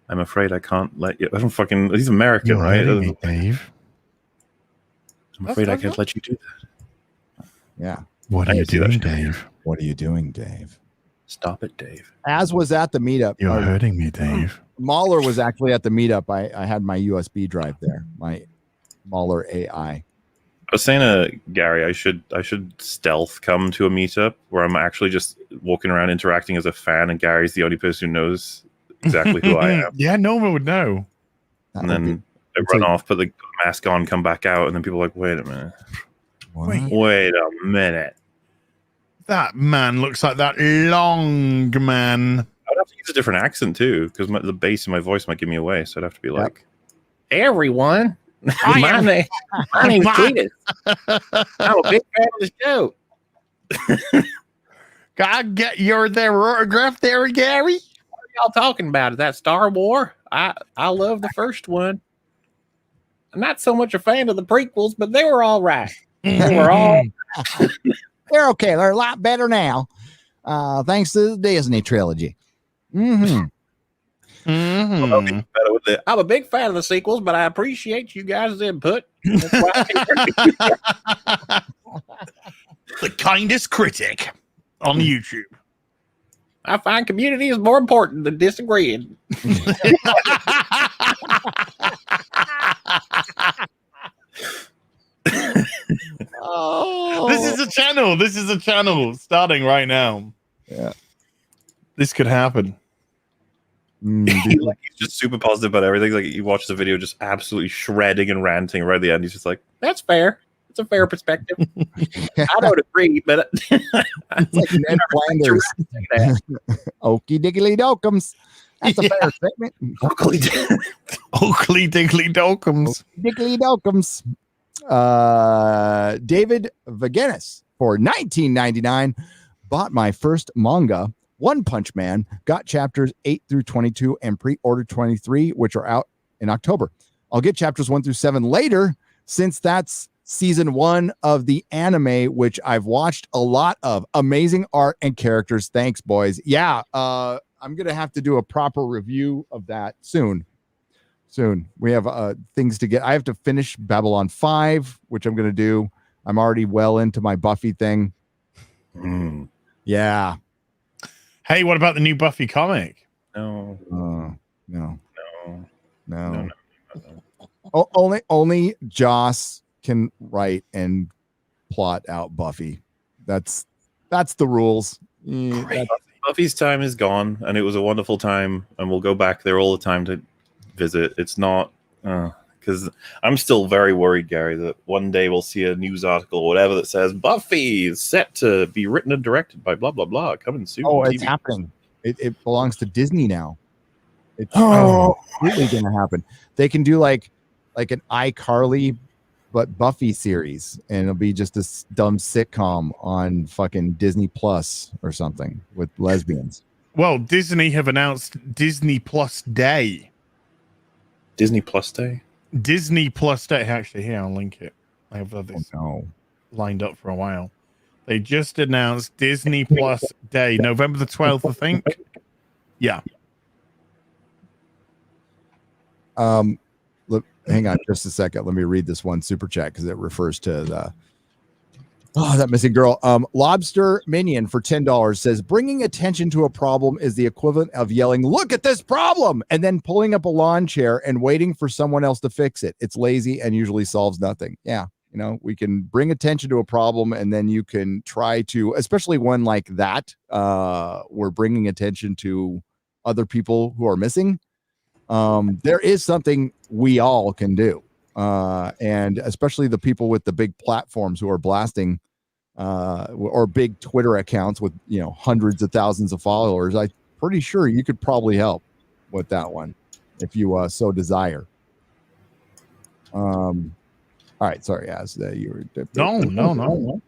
C: I'm afraid I can't let you. I don't fucking. He's American,
D: You're
C: right?
D: hurting me, Dave.
C: I'm afraid I can't let you do that.
B: Yeah.
D: What are you doing, Dave?
B: What are you doing, Dave?
C: Stop it, Dave.
B: As was at the meetup.
D: You're hurting me, Dave.
B: MauLer was actually at the meetup. I had my USB drive there. My MauLer AI.
C: I was saying to Gary, I should stealth come to a meetup where I'm actually just walking around interacting as a fan, and Gary's the only person who knows exactly who I am.
D: Yeah, no one would know.
C: And then I run off, put the mask on, come back out, and then people are like, wait a minute. Wait a minute.
D: That man looks like that long man.
C: I'd have to use a different accent too, because the bass in my voice might give me away. So I'd have to be like, "Hey everyone, my name's Cletus. I'm a big fan of the show.
D: Can I get your autograph there, Gary?
C: What are y'all talking about? Is that Star Wars? I love the first one. I'm not so much a fan of the prequels, but they were all right. They were all."
B: They're okay. They're a lot better now. Thanks to the Disney Trilogy.
C: I'm a big fan of the sequels, but I appreciate you guys' input. That's why
D: The kindest critic on YouTube.
C: I find community is more important than disagreeing.
B: Oh,
D: This is a channel starting right now.
B: Yeah.
D: This could happen.
C: He's just super positive about everything. Like he watched the video just absolutely shredding and ranting right at the end. He's just like, that's fair. It's a fair perspective. I don't agree, but
B: it's like Ned Flanders. Okie diggly dokums. That's a fair statement.
D: Oakley diggly dokums.
B: Diggly dokums. David Vagenis for $19.99 bought my first manga, One Punch Man, got chapters 8 through 22 and pre-ordered 23, which are out in October. I'll get chapters 1 through 7 later, since that's season 1 of the anime, which I've watched a lot of. Amazing art and characters. Thanks, boys. Yeah, I'm gonna have to do a proper review of that soon. We have things to get. I have to finish Babylon 5, which I'm going to do. I'm already well into my Buffy thing. Yeah.
D: Hey, what about the new Buffy comic?
C: No.
B: Only Joss can write and plot out Buffy. That's the rules.
C: Buffy's time is gone, and it was a wonderful time, and we'll go back there all the time to visit. It's not because I'm still very worried, Gary, that one day we'll see a news article or whatever that says Buffy is set to be written and directed by blah blah blah coming soon.
B: Oh, it's happening. It belongs to Disney now. It's really gonna happen. They can do like an iCarly but Buffy series, and it'll be just this dumb sitcom on fucking Disney Plus or something with lesbians.
D: Well, Disney have announced Disney Plus Day.
C: Disney Plus Day?
D: Disney Plus Day. Actually, here, I'll link it. I have this lined up for a while. They just announced Disney Plus Day, November the 12th, I think. Yeah.
B: Look, hang on just a second. Let me read this one super chat because it refers to that missing girl. Lobster Minion for $10 says bringing attention to a problem is the equivalent of yelling, "Look at this problem," and then pulling up a lawn chair and waiting for someone else to fix it. It's lazy and usually solves nothing. Yeah. We can bring attention to a problem, and then you can try to, especially one like that, we're bringing attention to other people who are missing. There is something we all can do. And especially the people with the big platforms who are blasting or big Twitter accounts with, hundreds of thousands of followers. I'm pretty sure you could probably help with that one if you so desire. All right. Sorry. As you were.
D: No.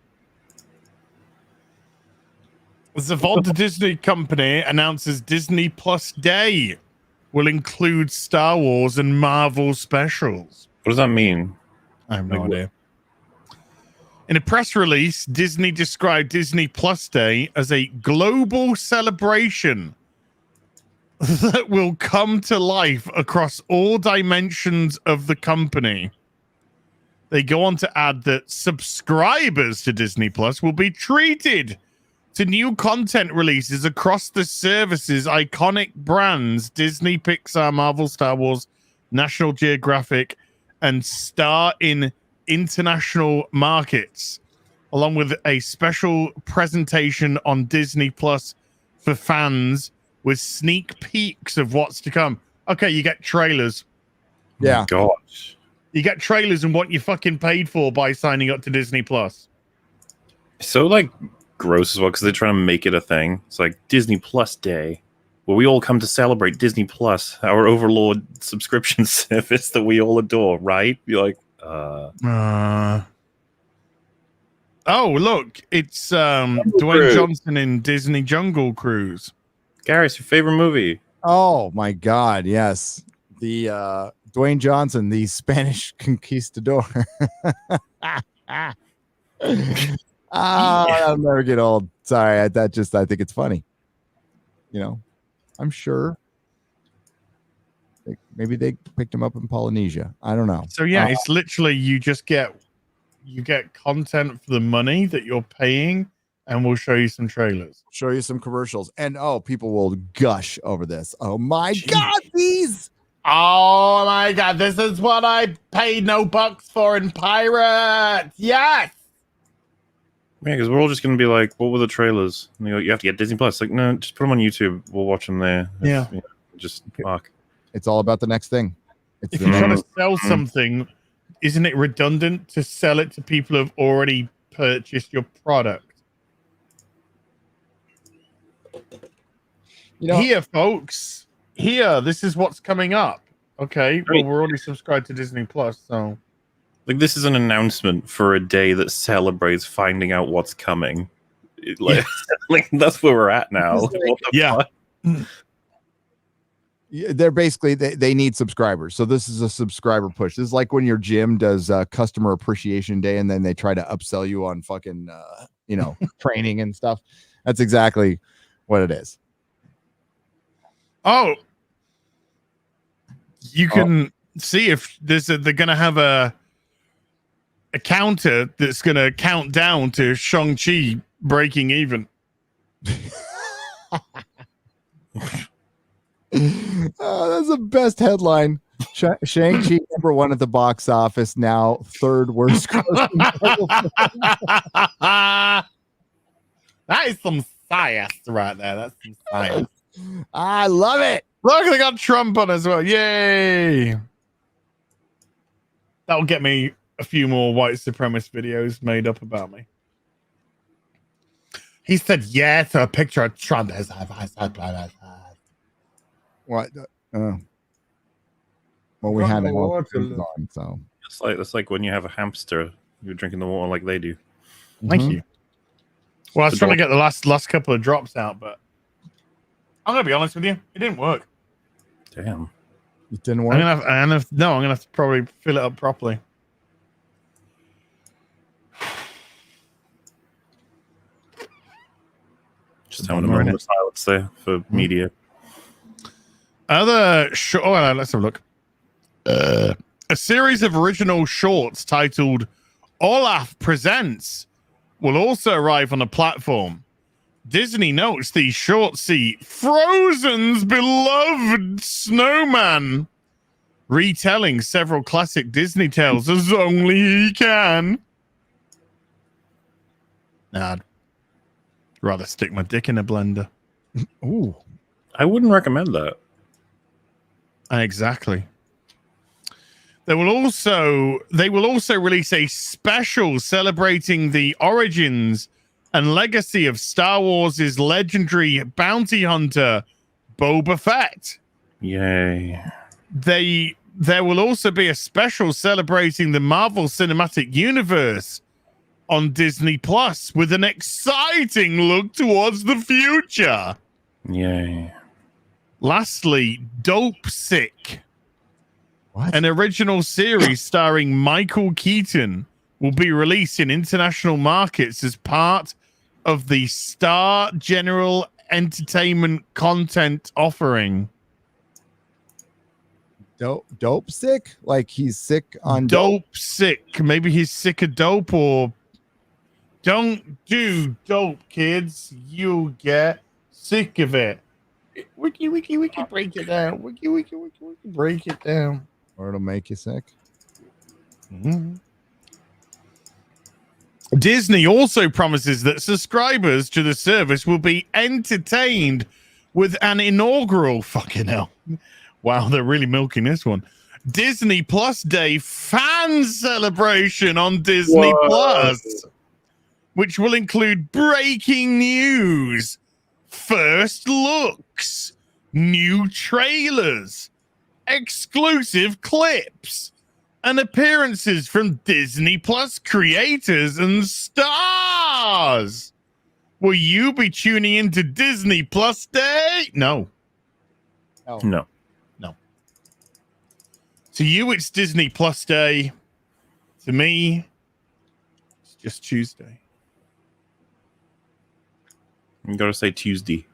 D: The Walt Disney Company announces Disney Plus Day will include Star Wars and Marvel specials.
C: What does that mean?
D: I have no idea. In a press release, Disney described Disney Plus Day as a global celebration that will come to life across all dimensions of the company. They go on to add that subscribers to Disney Plus will be treated to new content releases across the service's iconic brands Disney, Pixar, Marvel, Star Wars, National Geographic, and Star in international markets, along with a special presentation on Disney Plus for fans with sneak peeks of what's to come. Okay, you get trailers.
B: Yeah.
C: Oh, gosh.
D: You get trailers and what you fucking paid for by signing up to Disney Plus.
C: So, like, gross as well, because they're trying to make it a thing. It's like Disney Plus Day, where we all come to celebrate Disney Plus, our overlord subscription service that we all adore, right? You're like,
D: Oh, look, it's Dwayne Johnson in Disney Jungle Cruise.
C: Gary, it's your favorite movie.
B: Oh my God, yes. The Dwayne Johnson, the Spanish conquistador. I'll never get old. Sorry, I think it's funny. You know, I'm sure. Maybe they picked him up in Polynesia. I don't know.
D: So yeah, it's literally you get content for the money that you're paying, and we'll show you some trailers,
B: show you some commercials, and people will gush over this. Oh my God, these!
D: Oh my God, this is what I paid no bucks for in Pirates. Yes.
C: Yeah, because we're all just going to be like, what were the trailers? And you have to get Disney Plus. Like, no, just put them on YouTube. We'll watch them there.
D: Yeah.
C: Just fuck.
B: It's all about the next thing.
D: If you're trying to sell something, isn't it redundant to sell it to people who have already purchased your product? Here, folks. Here, this is what's coming up. Okay, well, we're already subscribed to Disney Plus, so...
C: Like, this is an announcement for a day that celebrates finding out what's coming. Like, that's where we're at now.
D: Yeah.
B: They're basically, they need subscribers. So this is a subscriber push. This is like when your gym does customer appreciation day, and then they try to upsell you on fucking, training and stuff. That's exactly what it is.
D: Oh, you can see if they're going to have a counter that's going to count down to Shang-Chi breaking even.
B: That's the best headline. Shang-Chi #1 at the box office, now third worst.
D: That is some science right there. That's some science.
B: I love it.
D: Look, they got Trump on as well. Yay. That'll get me a few more white supremacist videos made up about me. He said yes to a picture of Trump.
B: What? Well, we had it on, so
C: it's like when you have a hamster, you're drinking the water like they do.
D: Thank you. Well, I was trying to get the last couple of drops out, but I'm gonna be honest with you, it didn't work.
C: Damn,
B: it didn't work.
D: I'm gonna have to probably fill it up properly.
C: Just having a moment of silence there for media.
D: Let's have a look. A series of original shorts titled Olaf Presents will also arrive on the platform. Disney notes these shorts see Frozen's beloved snowman retelling several classic Disney tales as only he can. Nah, I'd rather stick my dick in a blender.
B: Ooh,
C: I wouldn't recommend that.
D: Exactly. They will also release a special celebrating the origins and legacy of Star Wars' legendary bounty hunter Boba Fett.
C: Yay.
D: There will also be a special celebrating the Marvel Cinematic Universe on Disney Plus with an exciting look towards the future.
C: Yay.
D: Lastly, Dope Sick,
B: What?
D: an original series starring Michael Keaton, will be released in international markets as part of the Star General Entertainment content offering.
B: Dope sick? Like he's sick on
D: Dope Sick. Maybe he's sick of dope, or don't do dope, kids. You get sick of it. Wiki, break it down. Wiki, break it down.
B: Or it'll make you sick.
D: Mm-hmm. Disney also promises that subscribers to the service will be entertained with an inaugural fucking hell. Wow, they're really milking this one. Disney Plus Day fan celebration on Disney Plus, which will include breaking news, first looks, new trailers, exclusive clips, and appearances from Disney Plus creators and stars. Will you be tuning into Disney Plus Day? No.
C: No.
D: To you, it's Disney Plus Day. To me, it's just Tuesday.
C: You gotta say Tuesday.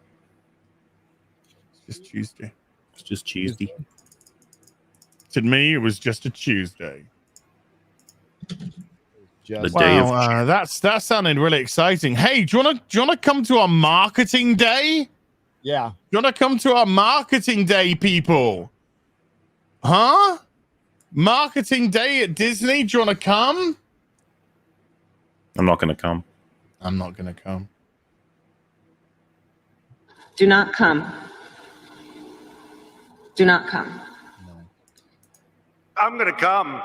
D: It's just Tuesday.
C: It's just Tuesday.
D: To me, it was just a Tuesday.
C: The day of
D: that sounded really exciting. Hey, do you wanna come to our marketing day?
B: Yeah.
D: Do you wanna come to our marketing day, people? Huh? Marketing day at Disney. Do you wanna come?
C: I'm not gonna come.
D: I'm not gonna come.
G: Do not come. Do not come.
H: I'm gonna come.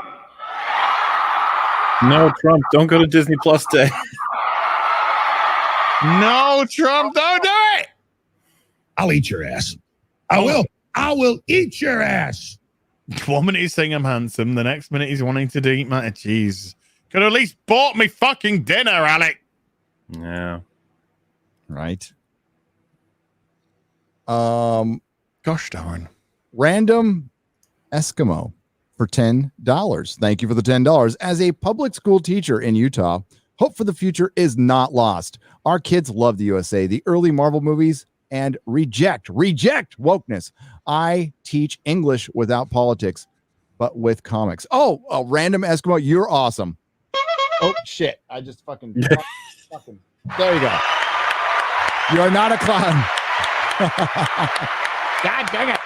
C: No, Trump, don't go to Disney Plus Day.
D: No, Trump, don't do it.
I: I'll eat your ass. I will eat your ass.
D: 1 minute he's saying I'm handsome, the next minute he's wanting to eat my cheese. Could have at least bought me fucking dinner, Alec.
C: Yeah.
B: Right.
D: Gosh darn.
B: Random Eskimo for $10. Thank you for the $10. As a public school teacher in Utah, hope for the future is not lost. Our kids love the USA, the early Marvel movies, and reject wokeness. I teach English without politics, but with comics. Oh, a random Eskimo, you're awesome. Oh shit! I just fucking. There you go. You are not a clown. God dang it!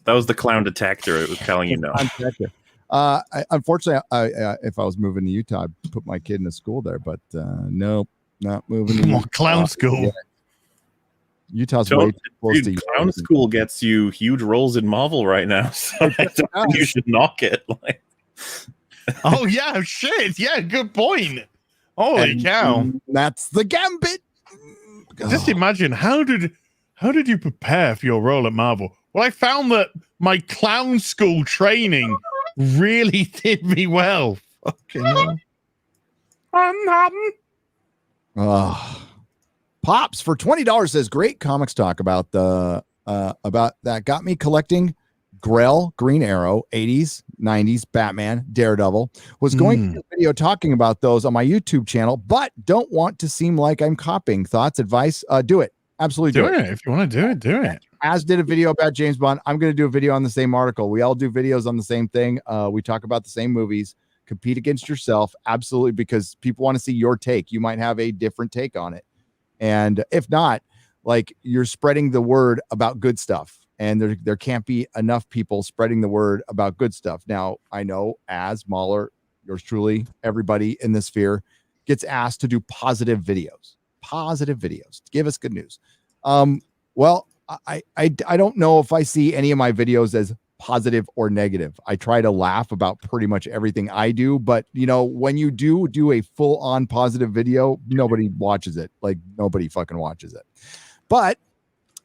C: That was the clown detector. It was telling you no.
B: Unfortunately, if I was moving to Utah, I'd put my kid in a school there, but nope, not moving. To
D: clown school.
B: Yeah. Utah's way too close to
C: clown school gets you huge roles in Marvel right now, so I think you should knock it. Like,
D: oh yeah, shit, yeah, good point. Holy cow,
B: that's the gambit.
D: Just imagine how did you prepare for your role at Marvel? Well, I found that my clown school training really did me well. Fucking hell.
B: Pops for $20 says great comics talk about that got me collecting Grell, Green Arrow, 80s, 90s, Batman, Daredevil. Was going to do a video talking about those on my YouTube channel, but don't want to seem like I'm copying. Thoughts, advice? Do it. Absolutely
D: do it. If you want to do it, do it.
B: As did a video about James Bond. I'm going to do a video on the same article. We all do videos on the same thing. We talk about the same movies. Compete against yourself. Absolutely, because people want to see your take. You might have a different take on it. And if not, like, you're spreading the word about good stuff. And there can't be enough people spreading the word about good stuff. Now, I know as MauLer, yours truly, everybody in this sphere gets asked to do positive videos. Give us good news. Well, I don't know if I see any of my videos as positive or negative. I try to laugh about pretty much everything I do, but when you do a full-on positive video, nobody watches it. Like, nobody fucking watches it. But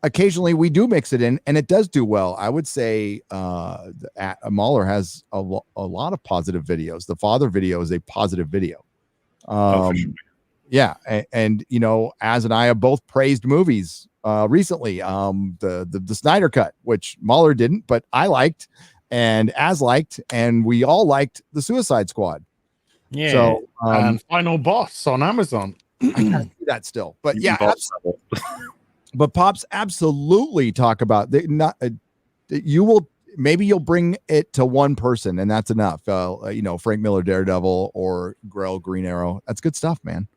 B: occasionally we do mix it in, and it does do well. I would say MauLer has a lot of positive videos. The father video is a positive video. Yeah, and you know, Az and I have both praised movies recently. The Snyder Cut, which MauLer didn't, but I liked, and Az liked, and we all liked the Suicide Squad.
D: Yeah.
B: So
D: and Final Boss on Amazon.
B: I gotta see that still, but yeah. But Pops absolutely talk about maybe you'll bring it to one person and that's enough. You know, Frank Miller Daredevil or Grell Green Arrow. That's good stuff, man.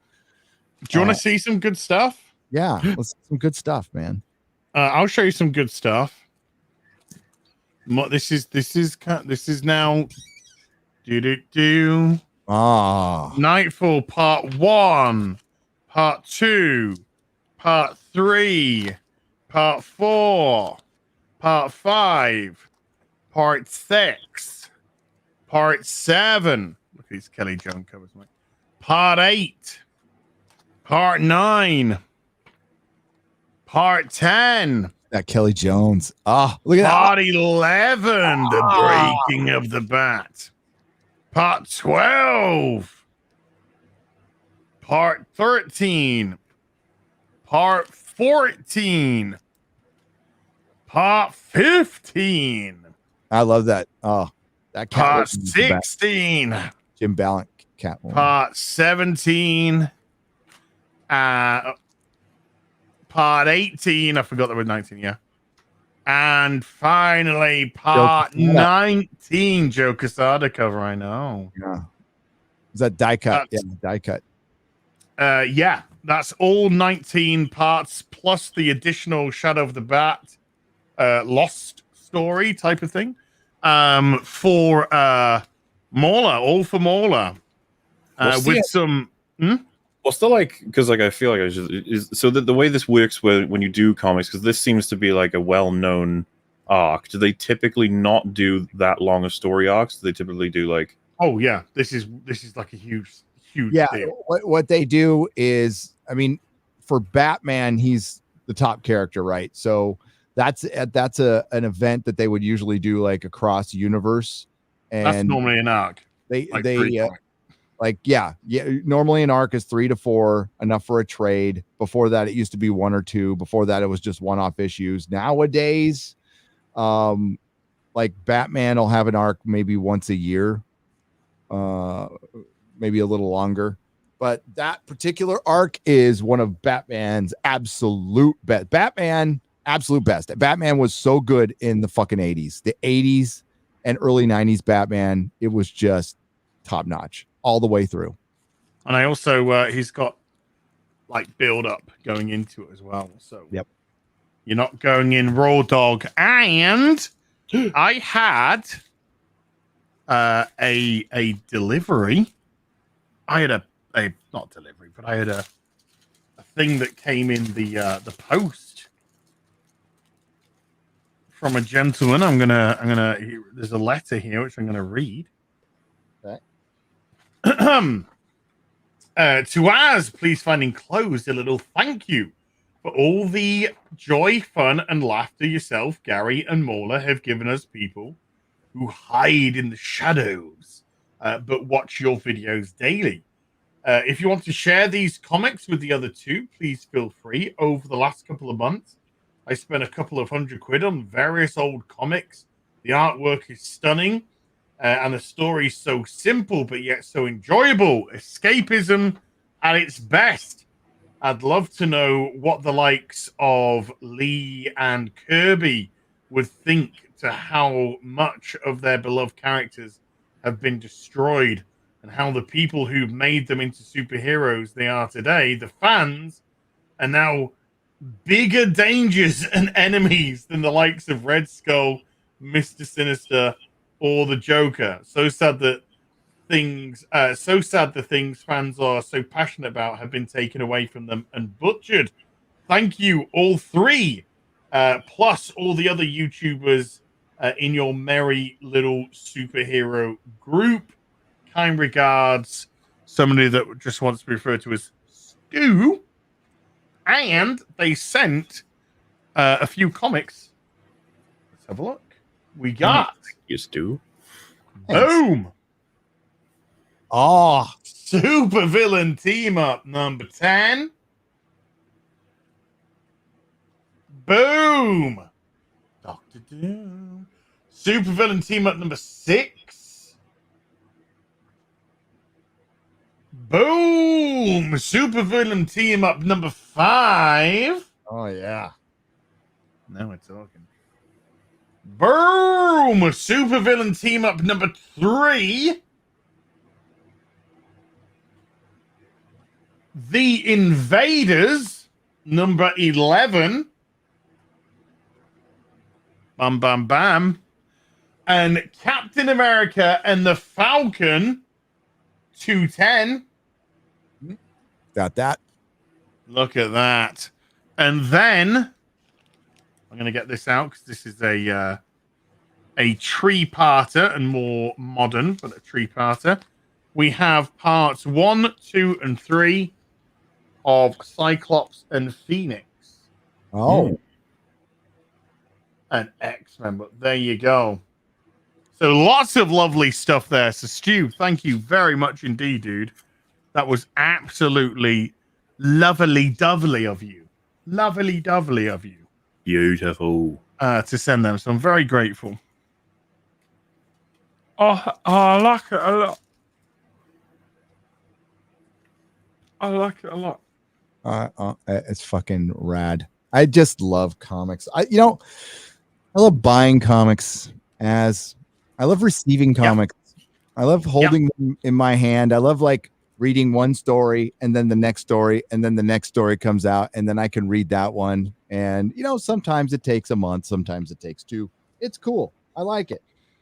D: Do you want to see some good stuff?
B: Yeah, let's see some good stuff, man.
D: I'll show you some good stuff. This is now Nightfall Part 1, Part 2, Part 3, Part 4, Part 5, Part 6, Part 7. Look at these Kelly Jones covers, mate. Part 8, Part 9, Part 10.
B: That Kelly Jones. Look at that.
D: Part 11, The Breaking of the Bat. Part 12. Part 13. Part 14. Part 15.
B: I love that. Oh, that
D: Part 16.
B: Jim Ballant Catwoman.
D: Part 17. Part 18. I forgot there was 19, yeah. And finally, Part 19. Joe Quesada cover, I know.
B: Yeah. Is that die cut? Yeah, die cut.
D: Yeah, that's all 19 parts plus the additional Shadow of the Bat Lost story type of thing for MauLer, all for MauLer. With some
C: well, still, like, because like I feel like so the way this works when you do comics, because this seems to be like a well-known arc. Do they typically not do that long of story arcs? Do they typically do like?
D: Oh yeah, this is like a huge
B: yeah
D: deal.
B: What they do is, I mean, for Batman, he's the top character, right? So that's an event that they would usually do like across universe, and
D: that's normally an arc.
B: Normally an arc is 3 to 4, enough for a trade. Before that, it used to be 1 or 2. Before that, it was just one-off issues. Nowadays, like Batman will have an arc maybe once a year, maybe a little longer. But that particular arc is one of Batman's absolute best. Batman was so good in the fucking 80s. The 80s and early 90s Batman, it was just top notch all the way through.
D: And I also he's got like build up going into it as well. So
B: yep,
D: you're not going in raw dog. And I had a delivery. I had a not delivery, but I had a thing that came in the post from a gentleman. I'm gonna there's a letter here which I'm gonna read. To Az, please find enclosed a little thank you for all the joy, fun, and laughter yourself, Gary, and MauLer have given us people who hide in the shadows but watch your videos daily. If you want to share these comics with the other two, please feel free. Over the last couple of months, I spent a couple of £100 on various old comics. The artwork is stunning. And the story is so simple, but yet so enjoyable. Escapism at its best. I'd love to know what the likes of Lee and Kirby would think to how much of their beloved characters have been destroyed and how the people who've made them into superheroes they are today, the fans, are now bigger dangers and enemies than the likes of Red Skull, Mr. Sinister, or the Joker. So sad the things fans are so passionate about have been taken away from them and butchered. Thank you, all three, plus all the other YouTubers in your merry little superhero group. Kind regards, somebody that just wants to be referred to as Stu. And they sent a few comics. Let's have a look. We got
C: used to.
D: boom.
B: Oh,
D: Super villain team up number 10. Boom. Doctor Doom. Super villain team up number 6. Boom. Super villain team up number 5.
B: oh yeah.
D: Now we're talking. Boom. Super villain team up number 3. The Invaders, number 11. Bam, bam, bam. And Captain America and the Falcon, 210.
B: Got that.
D: Look at that. And then, I'm going to get this out because this is a tree-parter and more modern, but a tree-parter. We have parts 1, 2, and 3 of Cyclops and Phoenix.
B: Oh.
D: And X-Men, but there you go. So lots of lovely stuff there. So Stu, thank you very much indeed, dude. That was absolutely lovely-dovely of you. Lovely-dovely of you.
C: Beautiful.
D: To send them. So I'm very grateful. Oh, I like it a lot. I like it a lot.
B: It's fucking rad. I just love comics. I love buying comics I love receiving comics. I love holding them in my hand. I love like reading one story and then the next story and then the next story comes out and then I can read that one. And sometimes it takes a month, sometimes it takes 2. It's cool. I like it.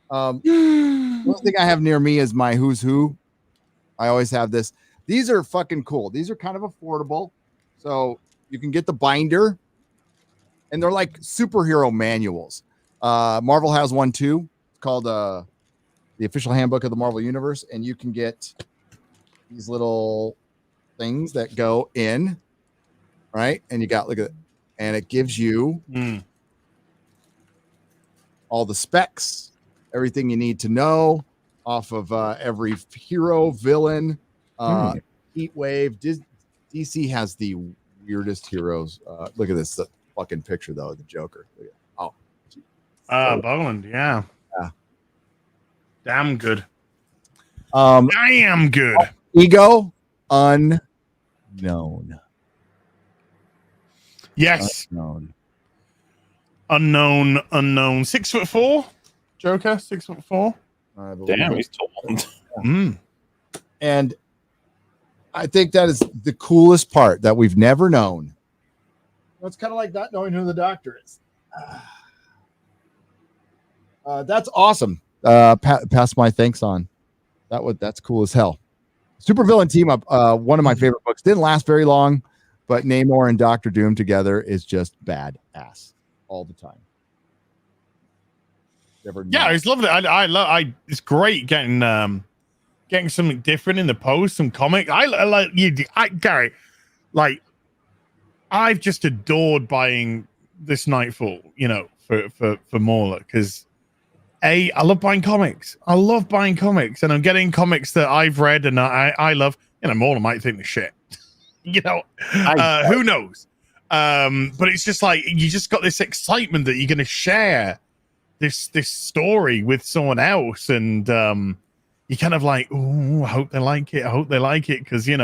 B: One thing I have near me is my Who's Who. I always have this. These are fucking cool. These are kind of affordable. So you can get the binder and they're like superhero manuals. Marvel has one too. It's called the Official Handbook of the Marvel Universe. And you can get these little things that go in, right? And you got, look at it. And it gives you all the specs, everything you need to know off of every hero, villain, Heat Wave. DC has the weirdest heroes. Look at this fucking picture though of the Joker.
D: Boland, yeah. Damn good.
B: Damn
D: good.
B: Ego unknown.
D: Yes. Unknown. 6'4". Joker, 6'4".
C: Damn, he's tall.
B: And I think that is the coolest part that we've never known. It's kind of like not knowing who the Doctor is. That's awesome. Pass my thanks on. That's cool as hell. Supervillain team up. One of my favorite books. Didn't last very long, but Namor and Doctor Doom together is just badass all the time.
D: Yeah, it's lovely. It's great getting something different in the post, some comic. I like you, Gary. Like, I've just adored buying this Nightfall, for MauLer because I love buying comics. I love buying comics, and I'm getting comics that I've read and I love. MauLer might think the shit, who knows? But it's just like you just got this excitement that you're going to share this story with someone else, and you kind of like, oh, I hope they like it. I hope they like it because it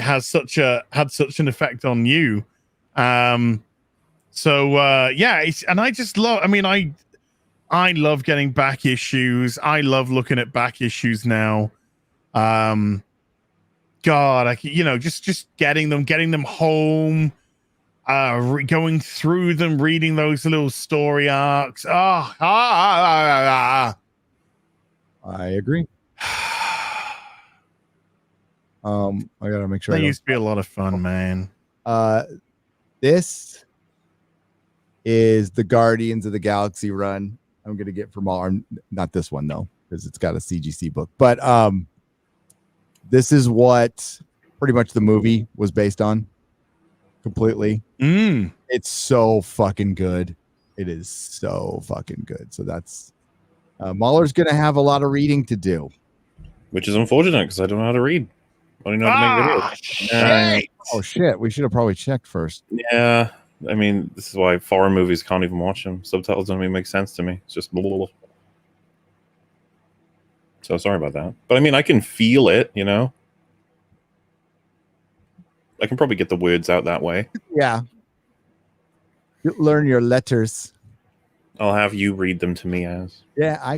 D: had such an effect on you. And I just love. I mean, I love getting back issues. I love looking at back issues now. God, just getting them home. Going through them, reading those little story arcs.
B: I agree. I gotta make sure.
D: That used to be a lot of fun, man.
B: This is the Guardians of the Galaxy run. I'm gonna get from all. Not this one though, because it's got a CGC book. But this is what pretty much the movie was based on. completely. It's so fucking good. It is so fucking good. So that's MauLer's gonna have a lot of reading to do,
C: which is unfortunate because I don't know how to read. I don't know how to make videos.
D: Shit.
B: Oh shit! We should have probably checked first.
C: Yeah, I mean, this is why foreign movies can't even watch them. Subtitles don't even make sense to me. It's just blah, blah, blah. So sorry about that. But I mean, I can feel it, you know? I can probably get the words out that way.
B: Yeah. You learn your letters.
C: I'll have you read them to me as.
B: Yeah,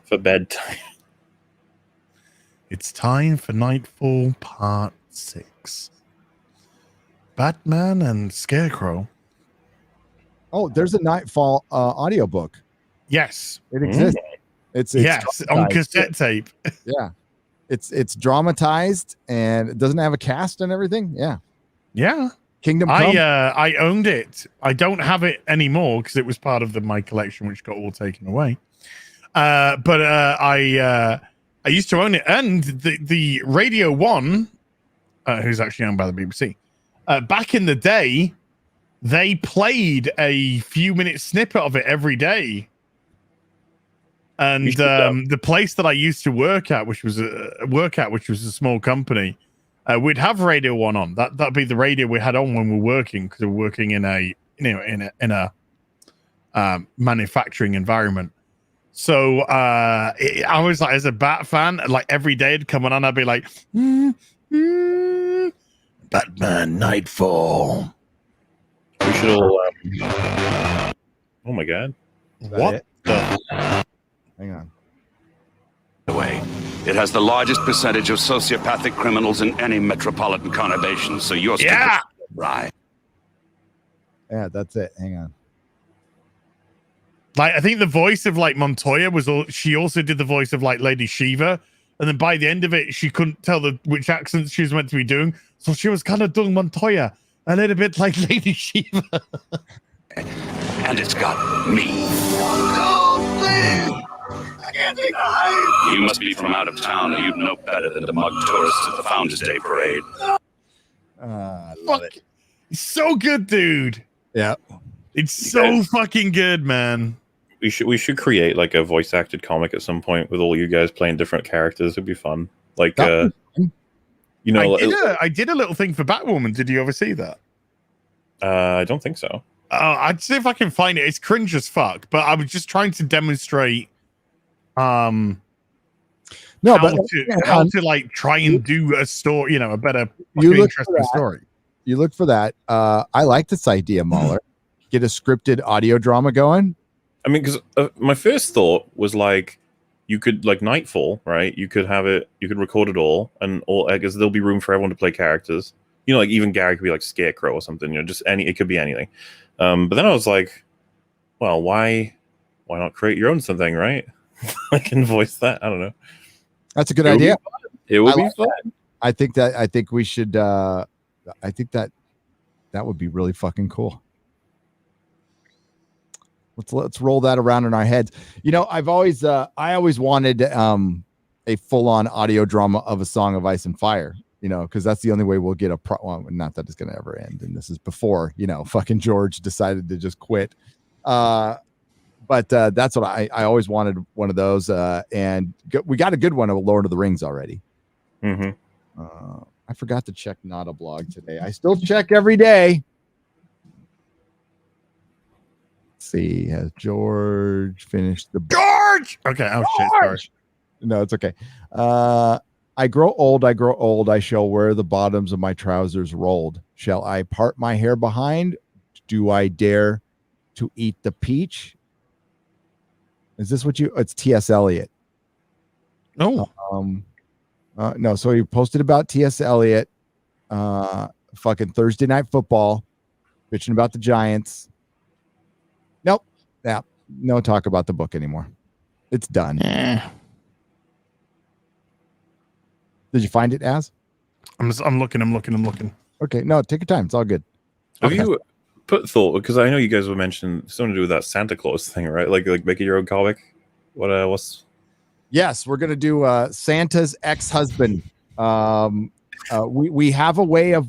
C: For bedtime.
D: It's time for Nightfall Part 6. Batman and Scarecrow.
B: Oh, there's a Nightfall audiobook.
D: Yes.
B: It exists. It's
D: yes, on cassette tape.
B: Yeah. It's dramatized and it doesn't have a cast and everything. Yeah.
D: Yeah.
B: Kingdom Come.
D: I owned it. I don't have it anymore because it was part of my collection, which got all taken away. But I used to own it, and the Radio 1, who's actually owned by the BBC, back in the day, they played a few-minute snippet of it every day. And the place that I used to work at, which was a small company, we'd have Radio 1 on. That'd be the radio we had on when we were working, because we were working in a manufacturing environment. So I was like, as a Bat fan, like every day it'd come on, I'd be like, Batman Nightfall.
C: We should all. Oh my god!
D: What the?
B: Hang on.
H: Way. It has the largest percentage of sociopathic criminals in any metropolitan conurbation, so you're right.
B: Yeah, that's it. Hang on.
D: Like, I think the voice of like Montoya she also did the voice of like Lady Shiva, and then by the end of it, she couldn't tell which accent she was meant to be doing, so she was kind of doing Montoya a little bit like Lady Shiva.
H: And it's got me. You must be from out of town, or you'd know better than to mug tourists at the Founders Day parade.
B: I love it.
D: It's so good, dude.
B: Yeah,
D: it's so fucking good, man.
C: We should create like a voice acted comic at some point with all you guys playing different characters. It'd be fun. Like, you know,
D: I did a little thing for Batwoman. Did you ever see that?
C: I don't think so.
D: I'd see if I can find it. It's cringe as fuck, but I was just trying to demonstrate how to like try and do a story, you know, a better interesting story.
B: You look for that. I like this idea, MauLer. Get a scripted audio drama going.
C: I mean, because my first thought was like, you could like Nightfall, right? You could have it, you could record it all, and all. I guess there'll be room for everyone to play characters. You know, like even Gary could be like Scarecrow or something. You know, just it could be anything. But then I was like, well, why not create your own something, right? I can voice that. I don't know.
B: That's a good idea.
C: It would be fun.
B: I think we should. I think that would be really fucking cool. Let's roll that around in our heads. You know, I always wanted a full-on audio drama of a Song of Ice and Fire. You know, because that's the only way we'll get not that it's going to ever end. And this is before, you know, fucking George decided to just quit. But that's what I always wanted, one of those. And we got a good one of Lord of the Rings already.
C: Mm-hmm.
B: I forgot to check Not a Blog today. I still check every day. Let's see, has George finished the
D: George? Okay. Oh, shit. Sorry.
B: No, it's okay. I grow old, I shall wear the bottoms of my trousers rolled. Shall I part my hair behind? Do I dare to eat the peach? Is this what it's T.S. Eliot?
D: No.
B: No, so he posted about T.S. Eliot, fucking Thursday Night Football, bitching about the Giants. Nope. Yeah, no talk about the book anymore. It's done. Did you find it, Az?
D: I'm looking.
B: Okay, no, take your time. It's all good.
C: Have you put thought? Because I know you guys were mentioning something to do with that Santa Claus thing, right? Like making your own comic. What's?
B: Yes, we're gonna do Santa's ex-husband. We have a way of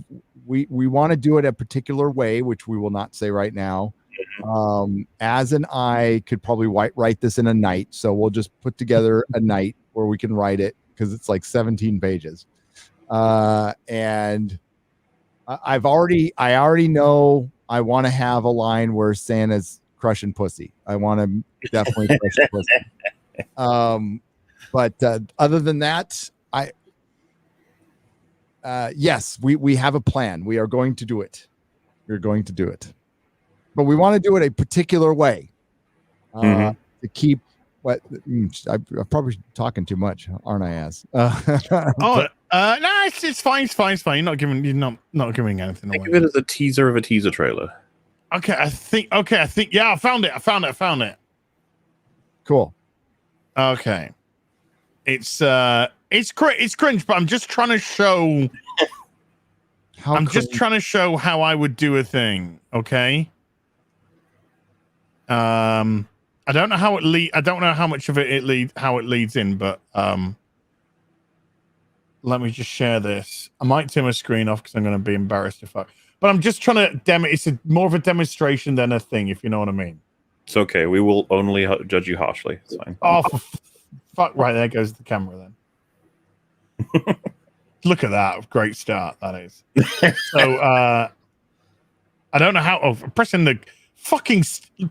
B: we want to do it a particular way, which we will not say right now. Az and I could probably write this in a night, so we'll just put together a night where we can write it because it's like 17 pages. And I already know I want to have a line where Santa's crushing pussy. I want to definitely crush pussy. But other than that, yes, we have a plan. We are going to do it. We're going to do it. But we want to do it a particular way to keep what I'm probably talking too much, aren't I? No,
D: it's fine. It's fine. You're not giving anything away.
C: Think of it as a teaser of a teaser trailer.
D: Okay, I think. Yeah, I found it.
B: Cool.
D: Okay. It's cringe, but I'm just trying to show. Just trying to show how I would do a thing. Okay. I don't know how I don't know how much of it leads in, but let me just share this. I might turn my screen off because I'm going to be embarrassed if but I'm just trying to it's more of a demonstration than a thing, if you know what I mean.
C: It's okay. We will only judge you harshly. It's fine.
D: Oh, fuck! Right, there goes the camera then. Look at that. Great start, that is. So, I don't know how... pressing the fucking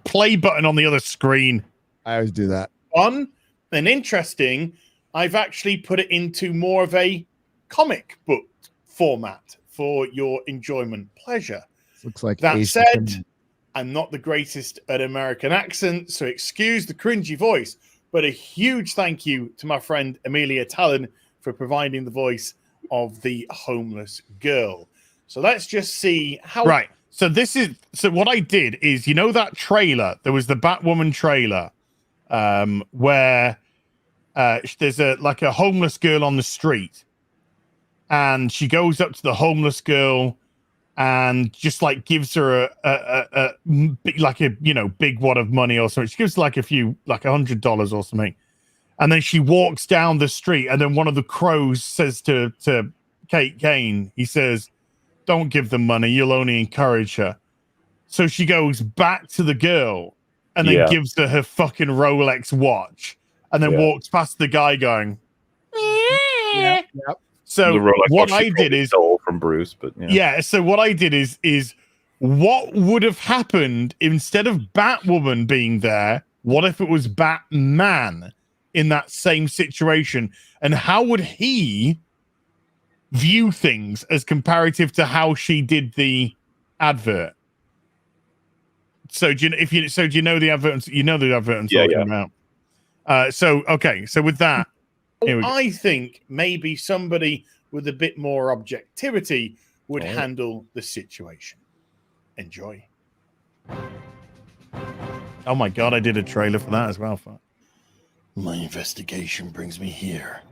D: play button on the other screen.
B: I always do that.
D: Fun and interesting. I've actually put it into more of a comic book format for your enjoyment pleasure.
B: Looks like
D: that said, I'm not the greatest at American accent, so excuse the cringy voice, but a huge thank you to my friend Amelia Talon for providing the voice of the homeless girl. So let's just see how... Right. So what I did is, you know that trailer? There was the Batwoman trailer where there's a homeless girl on the street, and she goes up to the homeless girl and just like gives her a big wad of money or something. She gives like $100 or something, and then she walks down the street, and then one of the crows says to Kate Kane, he says, "Don't give them money, you'll only encourage her." So she goes back to the girl and then gives her fucking Rolex watch, and then walks past the guy going,
B: Yep.
C: So
D: what I did is
C: from Bruce, but
D: so what I did is what would have happened instead of Batwoman being there? What if it was Batman in that same situation, and how would he view things as comparative to how she did the advert? So do you know the advert? You know the advert I'm talking about. So with that, I think maybe somebody with a bit more objectivity would handle the situation. Enjoy. Oh my god, I did a trailer for that as well.
J: My investigation brings me here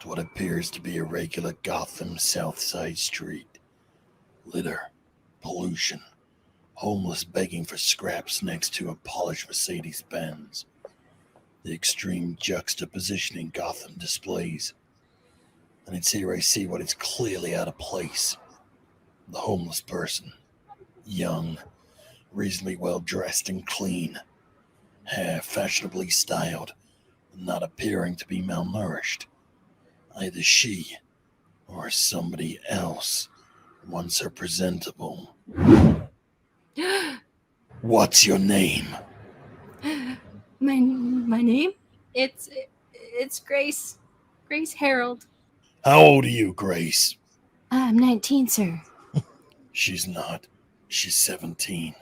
J: to what appears to be a regular Gotham South Side street. Litter, pollution, homeless begging for scraps next to a polished Mercedes-Benz. The extreme juxtapositioning Gotham displays. And it's here I see what is clearly out of place. The homeless person, young, reasonably well dressed and clean, hair fashionably styled, not appearing to be malnourished. Either she or somebody else wants her presentable. What's your name?
K: My name? It's Grace. Grace Harold.
J: How old are you, Grace?
K: I'm 19, sir.
J: She's not. She's 17.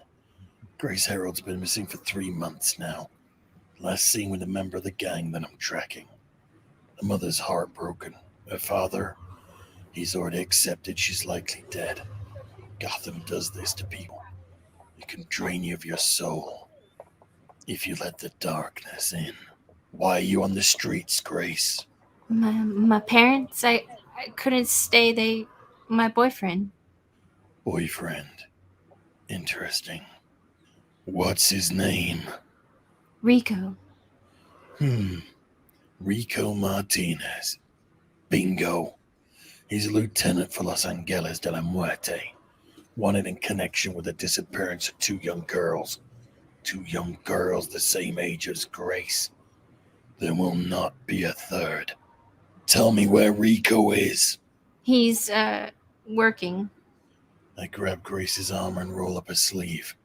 J: Grace Harold's been missing for 3 months now. Last seen with a member of the gang that I'm tracking. The mother's heartbroken. Her father, he's already accepted she's likely dead. Gotham does this to people. It can drain you of your soul if you let the darkness in. Why are you on the streets, Grace?
K: My parents, I couldn't stay. My boyfriend.
J: Boyfriend. Interesting. What's his name?
K: Rico.
J: Rico Martinez. Bingo. He's a lieutenant for Los Angeles de la Muerte. Wanted in connection with the disappearance of 2 young girls. 2 young girls the same age as Grace. There will not be a third. Tell me where Rico is.
K: He's working.
J: I grab Grace's arm and roll up her sleeve.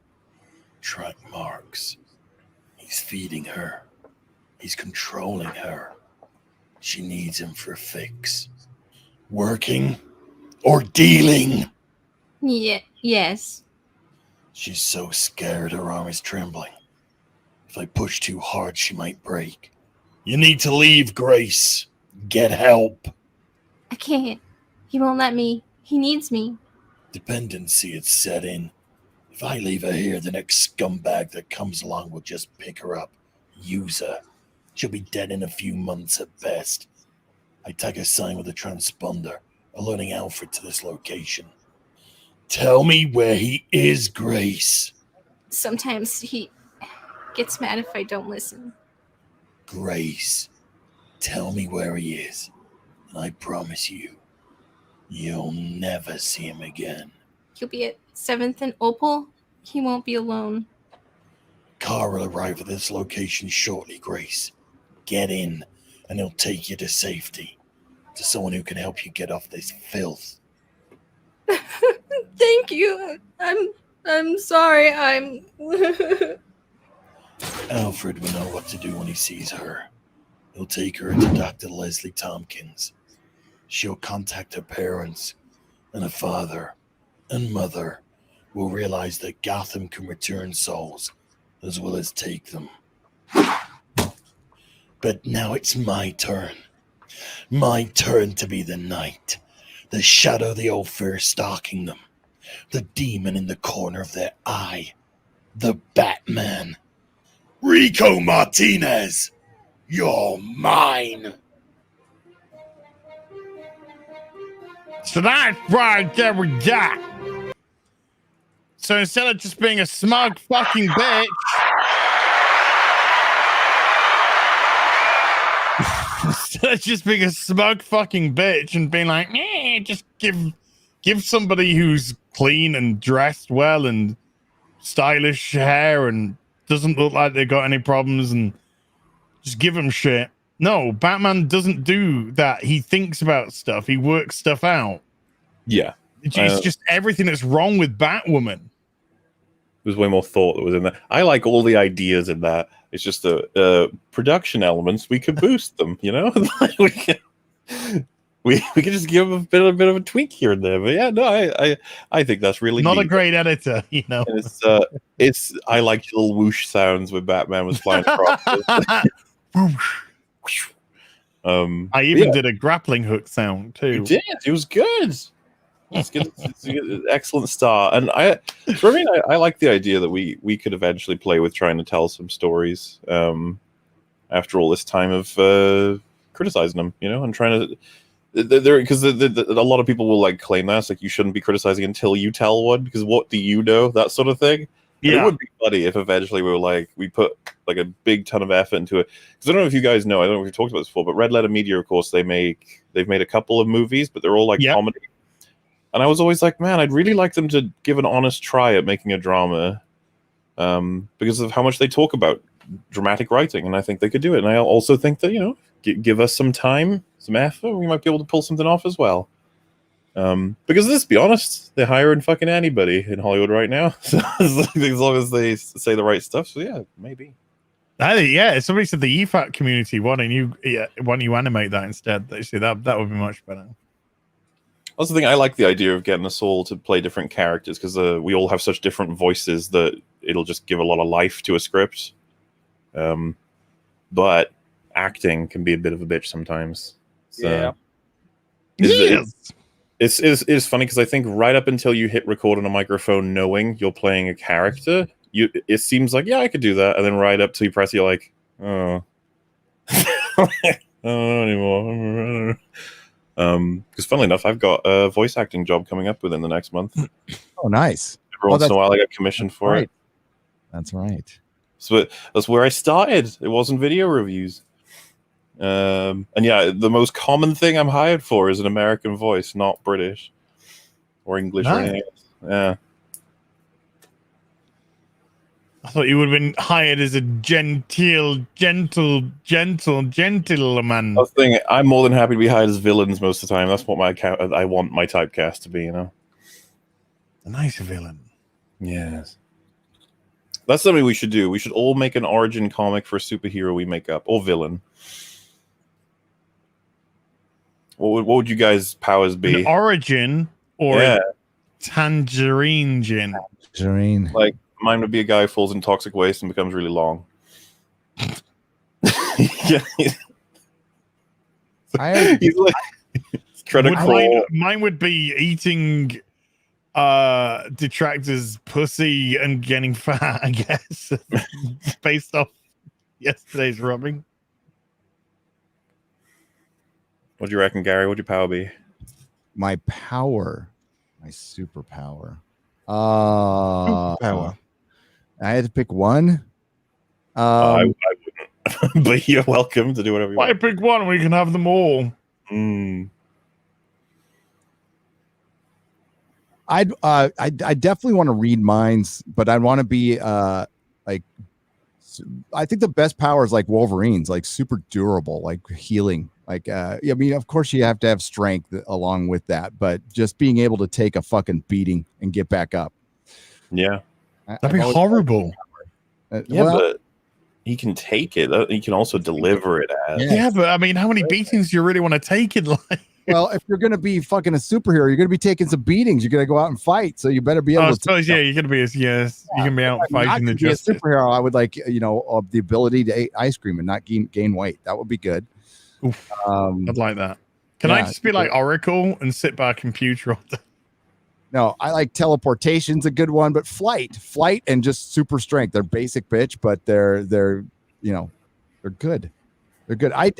J: Track marks. He's feeding her. He's controlling her. She needs him for a fix. Working or dealing?
K: Yes.
J: She's so scared her arm is trembling. If I push too hard, she might break. You need to leave, Grace. Get help.
K: I can't. He won't let me. He needs me.
J: Dependency had set in. If I leave her here, the next scumbag that comes along will just pick her up, use her. She'll be dead in a few months at best. I tag a sign with a transponder, alerting Alfred to this location. Tell me where he is, Grace.
K: Sometimes he gets mad if I don't listen.
J: Grace, tell me where he is, and I promise you, you'll never see him again.
K: He'll be at 7th and Opal. He won't be alone.
J: Car will arrive at this location shortly, Grace. Get in, and he'll take you to safety. To someone who can help you get off this filth.
K: Thank you. I'm sorry.
J: Alfred will know what to do when he sees her. He'll take her to Dr. Leslie Tompkins. She'll contact her parents, and her father and mother will realize that Gotham can return souls as well as take them. But now it's my turn. My turn to be the knight, the shadow of the old fear stalking them, the demon in the corner of their eye, the Batman. Rico Martinez, you're mine.
D: So that's right there we got. So instead of just being a smug fucking bitch, instead of just being a smug fucking bitch and being like, just give somebody who's clean and dressed well and stylish hair and doesn't look like they got any problems and just give them shit. No, Batman doesn't do that. He thinks about stuff. He works stuff out.
C: Yeah.
D: It's just everything that's wrong with Batwoman.
C: There's way more thought that was in there. I like all the ideas in that. It's just the production elements. We could boost them, you know? we could just give a bit of a tweak here and there. But yeah, no, I think that's really
D: not
C: neat.
D: a great editor, you know.
C: It's I like little whoosh sounds when Batman was flying across.
D: I even did a grappling hook sound too.
C: You did. It was good. It's good. It's an excellent start. And I like the idea that we could eventually play with trying to tell some stories after all this time of criticizing them, you know, and trying to. Because a lot of people will like claim that it's like you shouldn't be criticizing until you tell one because what do you know, that sort of thing. Yeah. It would be funny if eventually we put like a big ton of effort into it. Because I don't know if you guys know, I don't know if we've talked about this before, but Red Letter Media, of course, they've made a couple of movies, but they're all like comedy. And I was always like, man, I'd really like them to give an honest try at making a drama, because of how much they talk about dramatic writing, and I think they could do it. And I also think that, you know, give us some time, some effort, we might be able to pull something off as well. Because let's be honest, they're hiring fucking anybody in Hollywood right now. So as long as they say the right stuff, so yeah, maybe.
D: Somebody said the EFAT community why don't you animate that instead? They say that would be much better.
C: That's the thing. I like the idea of getting us all to play different characters because we all have such different voices that it'll just give a lot of life to a script. But acting can be a bit of a bitch sometimes. So It's funny because I think right up until you hit record on a microphone knowing you're playing a character, it seems like, yeah, I could do that. And then right up till you press, you're like, oh. I don't know anymore. Because funnily enough, I've got a voice acting job coming up within the next month.
B: Oh, nice.
C: Every once in a while, I get commissioned for it.
B: That's right.
C: So that's where I started. It wasn't video reviews. And yeah, the most common thing I'm hired for is an American voice, not British or English or anything else. Yeah.
D: I thought you would have been hired as a gentleman.
C: I was thinking, I'm more than happy to be hired as villains most of the time. That's what I want my typecast to be, you know?
D: A nice villain.
C: Yes. That's something we should do. We should all make an origin comic for a superhero we make up, or villain. What would you guys' powers be?
D: An origin or a tangerine gin?
B: Tangerine.
C: Like, mine would be a guy who falls in toxic waste and becomes really long. Yeah. He's like trying to crawl.
D: Mine would be eating detractors pussy and getting fat, I guess. Based off yesterday's rubbing.
C: What do you reckon, Gary? What'd your power be?
B: My superpower. I had to pick one.
C: I wouldn't, but you're welcome to do whatever you
D: Why
C: want.
D: pick one? We can have them all.
B: I definitely want to read minds, but I want to be like. I think the best power is like Wolverine's, like super durable, like healing. Like, I mean, of course you have to have strength along with that, but just being able to take a fucking beating and get back up.
C: Yeah.
D: That'd be horrible.
C: But he can take it. He can also deliver it as.
D: Yeah, but I mean, how many beatings do you really want to take in life?
B: Well, if you're going to be fucking a superhero, you're going to be taking some beatings. You're going to go out and fight. So you better be able
D: I
B: to.
D: suppose, you're going to be you can be out fighting the
B: to be a
D: justice.
B: superhero, I would like, the ability to eat ice cream and not gain weight. That would be good.
D: Oof, I'd like that. Can I just be like Oracle and sit by a computer all day?
B: No, I like teleportation's a good one, but flight and just super strength. They're basic bitch, but they're good. They're good. I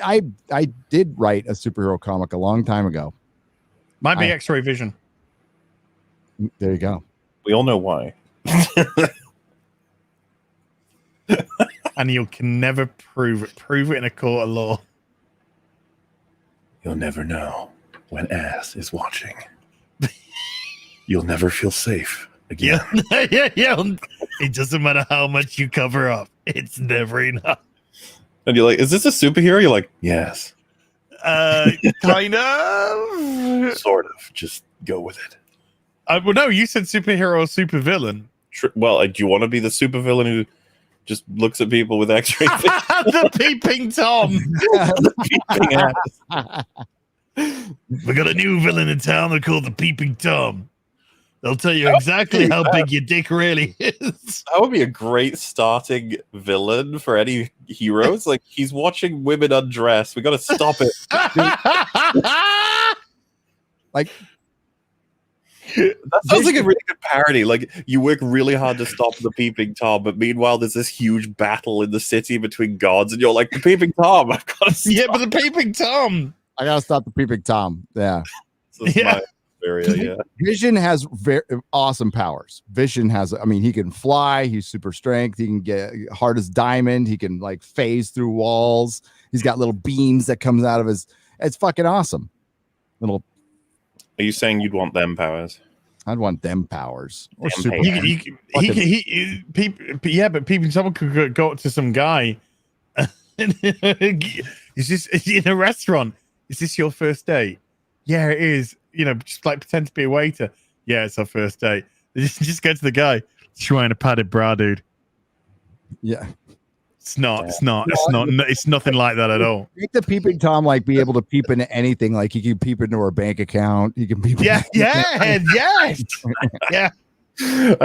B: did write a superhero comic a long time ago.
D: Might be X-ray vision.
B: There you go.
C: We all know why.
D: And you can never prove it. Prove it in a court of law.
C: You'll never know when ass is watching. You'll never feel safe again.
D: Yeah. It doesn't matter how much you cover up. It's never enough.
C: And you're like, is this a superhero? You're like, yes.
D: Kind of.
C: Sort of. Just go with it.
D: Well, no, you said superhero or supervillain.
C: Well, do you want to be the supervillain who just looks at people with X-ray vision?
D: The peeping Tom.
C: The peeping ass.
D: We got a new villain in town. They're called the Peeping Tom. They'll tell you exactly how big your dick really is.
C: That would be a great starting villain for any heroes. Like, he's watching women undress. We got to stop it.
B: Like,
C: that sounds like a really good parody. Like, you work really hard to stop the Peeping Tom, but meanwhile, there's this huge battle in the city between gods, and you're like, the Peeping Tom. I've got to stop.
D: Yeah, but the Peeping Tom.
B: I gotta stop the peeping Tom. Yeah.
C: My area, yeah.
B: Vision has very awesome powers. Vision has, he can fly. He's super strength. He can get hard as diamond. He can like phase through walls. He's got little beams that comes out of his. It's fucking awesome. Little.
C: Are you saying you'd want them powers?
B: I'd want them powers. Or
C: Damn,
D: but Peeping Tom could go up to some guy. Is this in a restaurant? Is this your first date? Yeah, it is. Just like pretend to be a waiter. Yeah, it's our first date. Just go to the guy. She's wearing a padded bra, dude.
B: Yeah.
D: It's nothing like that at all.
B: Make the Peeping Tom like be able to peep into anything. Like he can peep into her bank account. He can peep.
D: Yeah.
C: I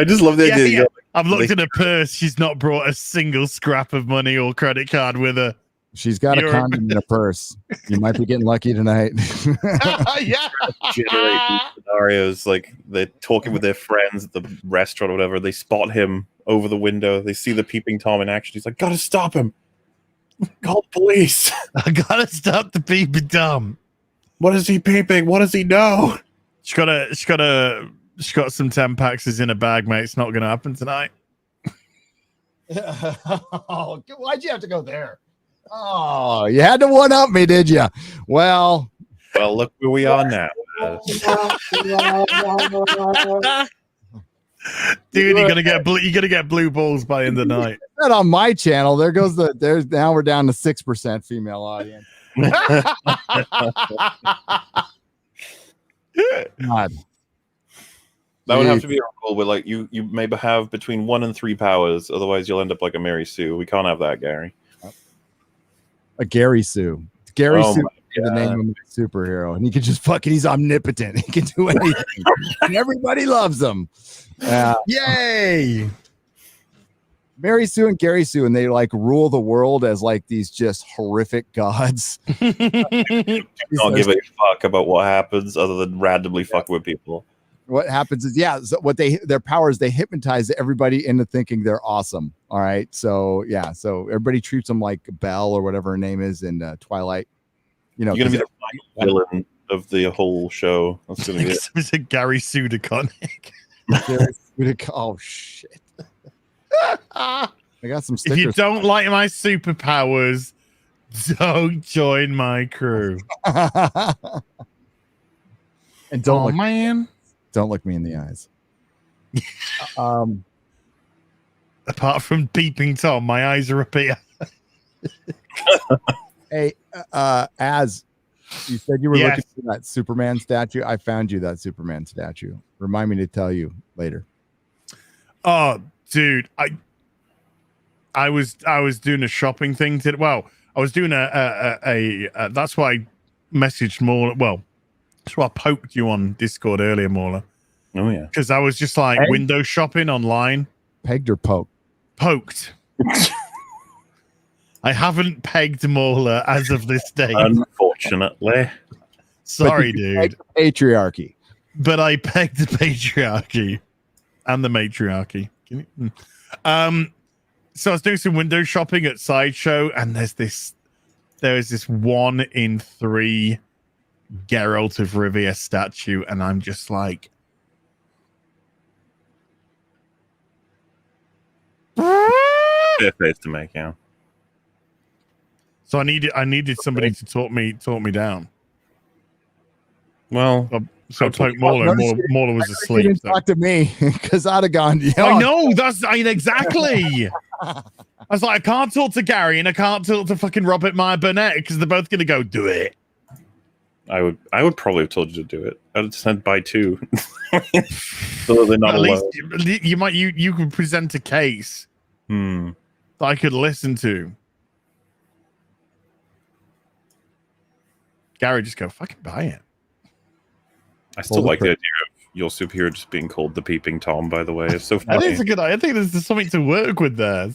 C: just love the idea.
D: Yeah. I've looked in her purse. She's not brought a single scrap of money or credit card with her.
B: She's got a condom in her purse. You might be getting lucky tonight.
C: Yeah. Generate these scenarios, like they're talking with their friends at the restaurant or whatever. They spot him over the window. They see the Peeping Tom in action. He's like, gotta stop him. Call the police.
D: I gotta stop the Peeping Tom.
C: What is he peeping? What does he know?
D: She got some 10 packs in a bag, mate. It's not gonna happen tonight.
B: Oh, why'd you have to go there? Oh, you had to one up me, did you? Well,
C: look where we are now.
D: Dude, you're gonna get blue balls by the end of the night.
B: Not on my channel. There's now we're down to 6% female audience. God.
C: That would have to be a rule where, like, you maybe have between 1 and 3 powers, otherwise you'll end up like a Mary Sue. We can't have that, Gary.
B: A Gary Sue. Gary Sue is the name of a superhero, and he can just he's omnipotent. He can do anything. And everybody loves him.
D: Yay!
B: Mary Sue and Gary Sue, and they like rule the world as like these just horrific gods.
C: Don't give a fuck about what happens other than randomly fuck with people.
B: What happens is, so their power is they hypnotize everybody into thinking they're awesome. All right. So so everybody treats them like Belle or whatever her name is in Twilight. You know,
C: you're gonna be the villain of the whole show. That's gonna be it.
D: It's a Gary Sue DeConnick.
B: Oh shit. I got some stickers.
D: If you don't like my superpowers, don't join my crew.
B: And don't
D: don't
B: look me in the eyes.
D: Apart from peeping Tom, my eyes are up here.
B: Hey, as you said you were looking for that Superman statue, I found you that Superman statue. Remind me to tell you later.
D: Oh, dude, I was doing a shopping thing today. Well, I was doing a that's why I messaged MauLer. Well, that's why I poked you on Discord earlier, MauLer.
C: Oh yeah,
D: because I was just like window shopping online.
B: Pegged or poked?
D: Poked. I haven't pegged MauLer as of this day.
C: Unfortunately.
B: Sorry, dude. Patriarchy.
D: But I pegged the patriarchy and the matriarchy. So I was doing some window shopping at Sideshow, and there is this 1 in 3 Geralt of Rivia statue, and I'm just like,
C: fair face to make, yeah.
D: So I needed somebody to talk me down.
C: Well,
D: so I poked MauLer. MauLer was asleep.
B: You didn't talk to me because I'd have gone.
D: I know exactly. I was like, I can't talk to Gary and I can't talk to fucking Robert Meyer Burnett because they're both gonna go do it.
C: I would probably have told you to do it. I'd send by 2. So they're not
D: at
C: alone.
D: least you could present a case that I could listen to. Gary, just go fucking buy it.
C: I still like the idea of your superhero just being called the Peeping Tom, by the way. It's so funny.
D: I think it's a good idea. I think there's something to work with there.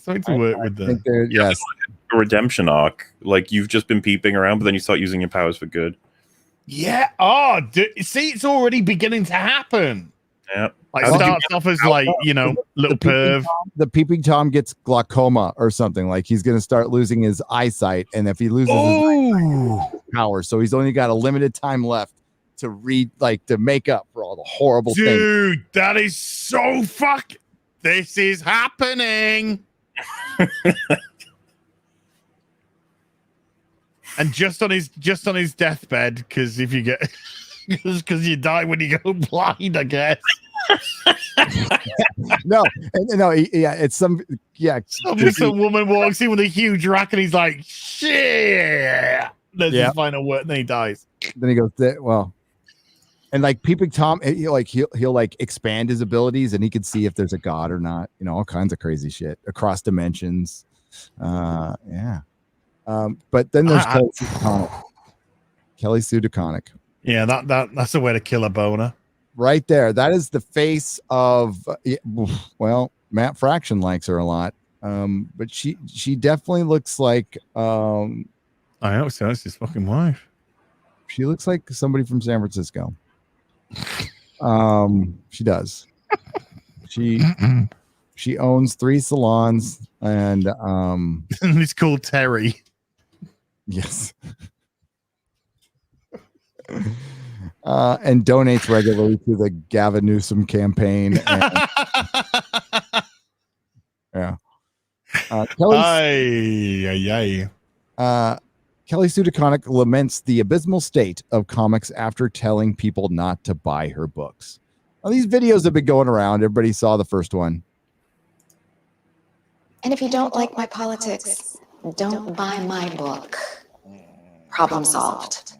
B: Yes.
C: A redemption arc. Like, you've just been peeping around, but then you start using your powers for good.
D: Yeah. Oh, see, it's already beginning to happen.
C: Yeah.
D: Like, starts off as like, little perv.
B: The Peeping Tom gets glaucoma or something. Like, he's going to start losing his eyesight. And if he loses his eyesight, power. So he's only got a limited time left to make up for all the horrible things.
D: Dude, that is so this is happening. And just on his deathbed, because if you get because you die when you go blind, I guess.
B: No, it's some
D: woman walks in with a huge rack and he's like, shit. That's his final word, and then he dies.
B: Then he goes, well, and like Peeping Tom, he'll like expand his abilities, and he can see if there's a god or not. All kinds of crazy shit across dimensions. But then there's Kelly Sue DeConnick.
D: Yeah, that's a way to kill a boner.
B: Right there. That is the face of, Matt Fraction likes her a lot. But she definitely looks like
D: I know, so it's his fucking wife.
B: She looks like somebody from San Francisco. She does. She owns 3 salons and
D: it's called Terry.
B: Yes. And donates regularly to the Gavin Newsom campaign. Yeah. Kelly Sue DeConnick laments the abysmal state of comics after telling people not to buy her books. Well, these videos have been going around. Everybody saw the first one.
L: And if you don't like my politics, don't buy my book. Problem solved.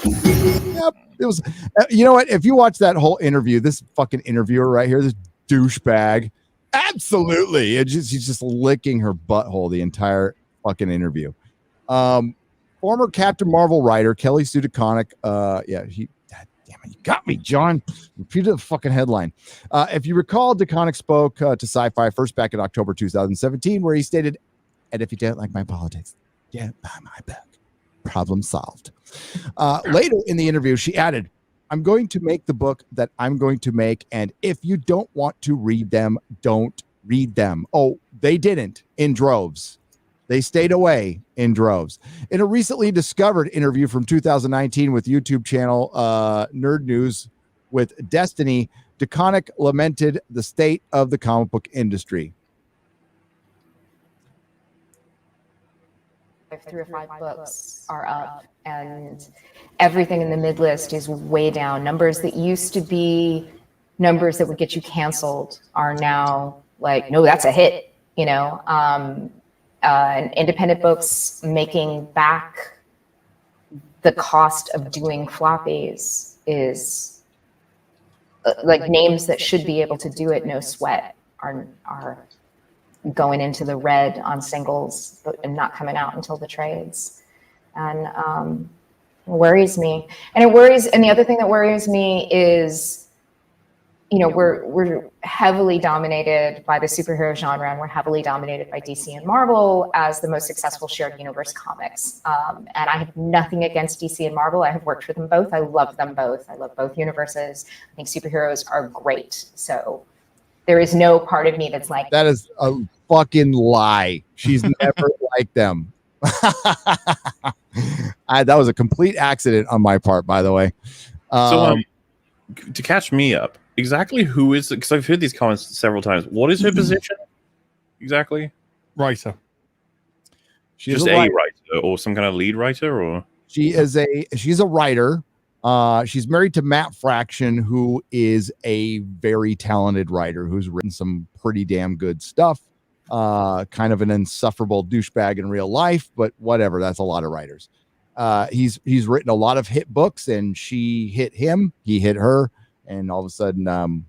B: Yep. It was, you know what? If you watch that whole interview, this fucking interviewer right here, this douchebag, absolutely. He's just licking her butthole the entire fucking interview. Former Captain Marvel writer Kelly Sue DeConnick, God damn it, you got me, John. Repeated the fucking headline. If you recall, DeConnick spoke to Sci-Fi first back in October 2017, where he stated, "And if you don't like my politics, don't buy my book. Problem solved." Later in the interview, she added, "I'm going to make the book that I'm going to make, and if you don't want to read them, don't read them." Oh, they didn't in droves. They stayed away in droves. In a recently discovered interview from 2019 with YouTube channel Nerd News with Destiny, DeConnick lamented the state of the comic book industry.
M: 3 or 5 books are up, and everything in the mid list is way down. Numbers that used to be numbers that would get you canceled are now like, no, that's a hit, you know. And independent books making back the cost of doing floppies is like names that should be able to do it no sweat are going into the red on singles but not coming out until the trades, and worries me. And the other thing that worries me is, you know, we're heavily dominated by the superhero genre, and we're heavily dominated by DC and Marvel as the most successful shared universe comics. And I have nothing against DC and Marvel. I have worked for them both. I love them both. I love both universes. I think superheroes are great. So there is no part of me that's like,
B: that is a fucking lie. She's never liked them. That was a complete accident on my part, by the way.
C: To catch me up, exactly who is, because I've heard these comments several times. What is her position exactly?
D: Writer.
C: She's just a writer or some kind of lead writer, or
B: she's a writer. She's married to Matt Fraction, who is a very talented writer who's written some pretty damn good stuff. Kind of an insufferable douchebag in real life, but whatever. That's a lot of writers. He's written a lot of hit books, and she hit him, he hit her, and all of a sudden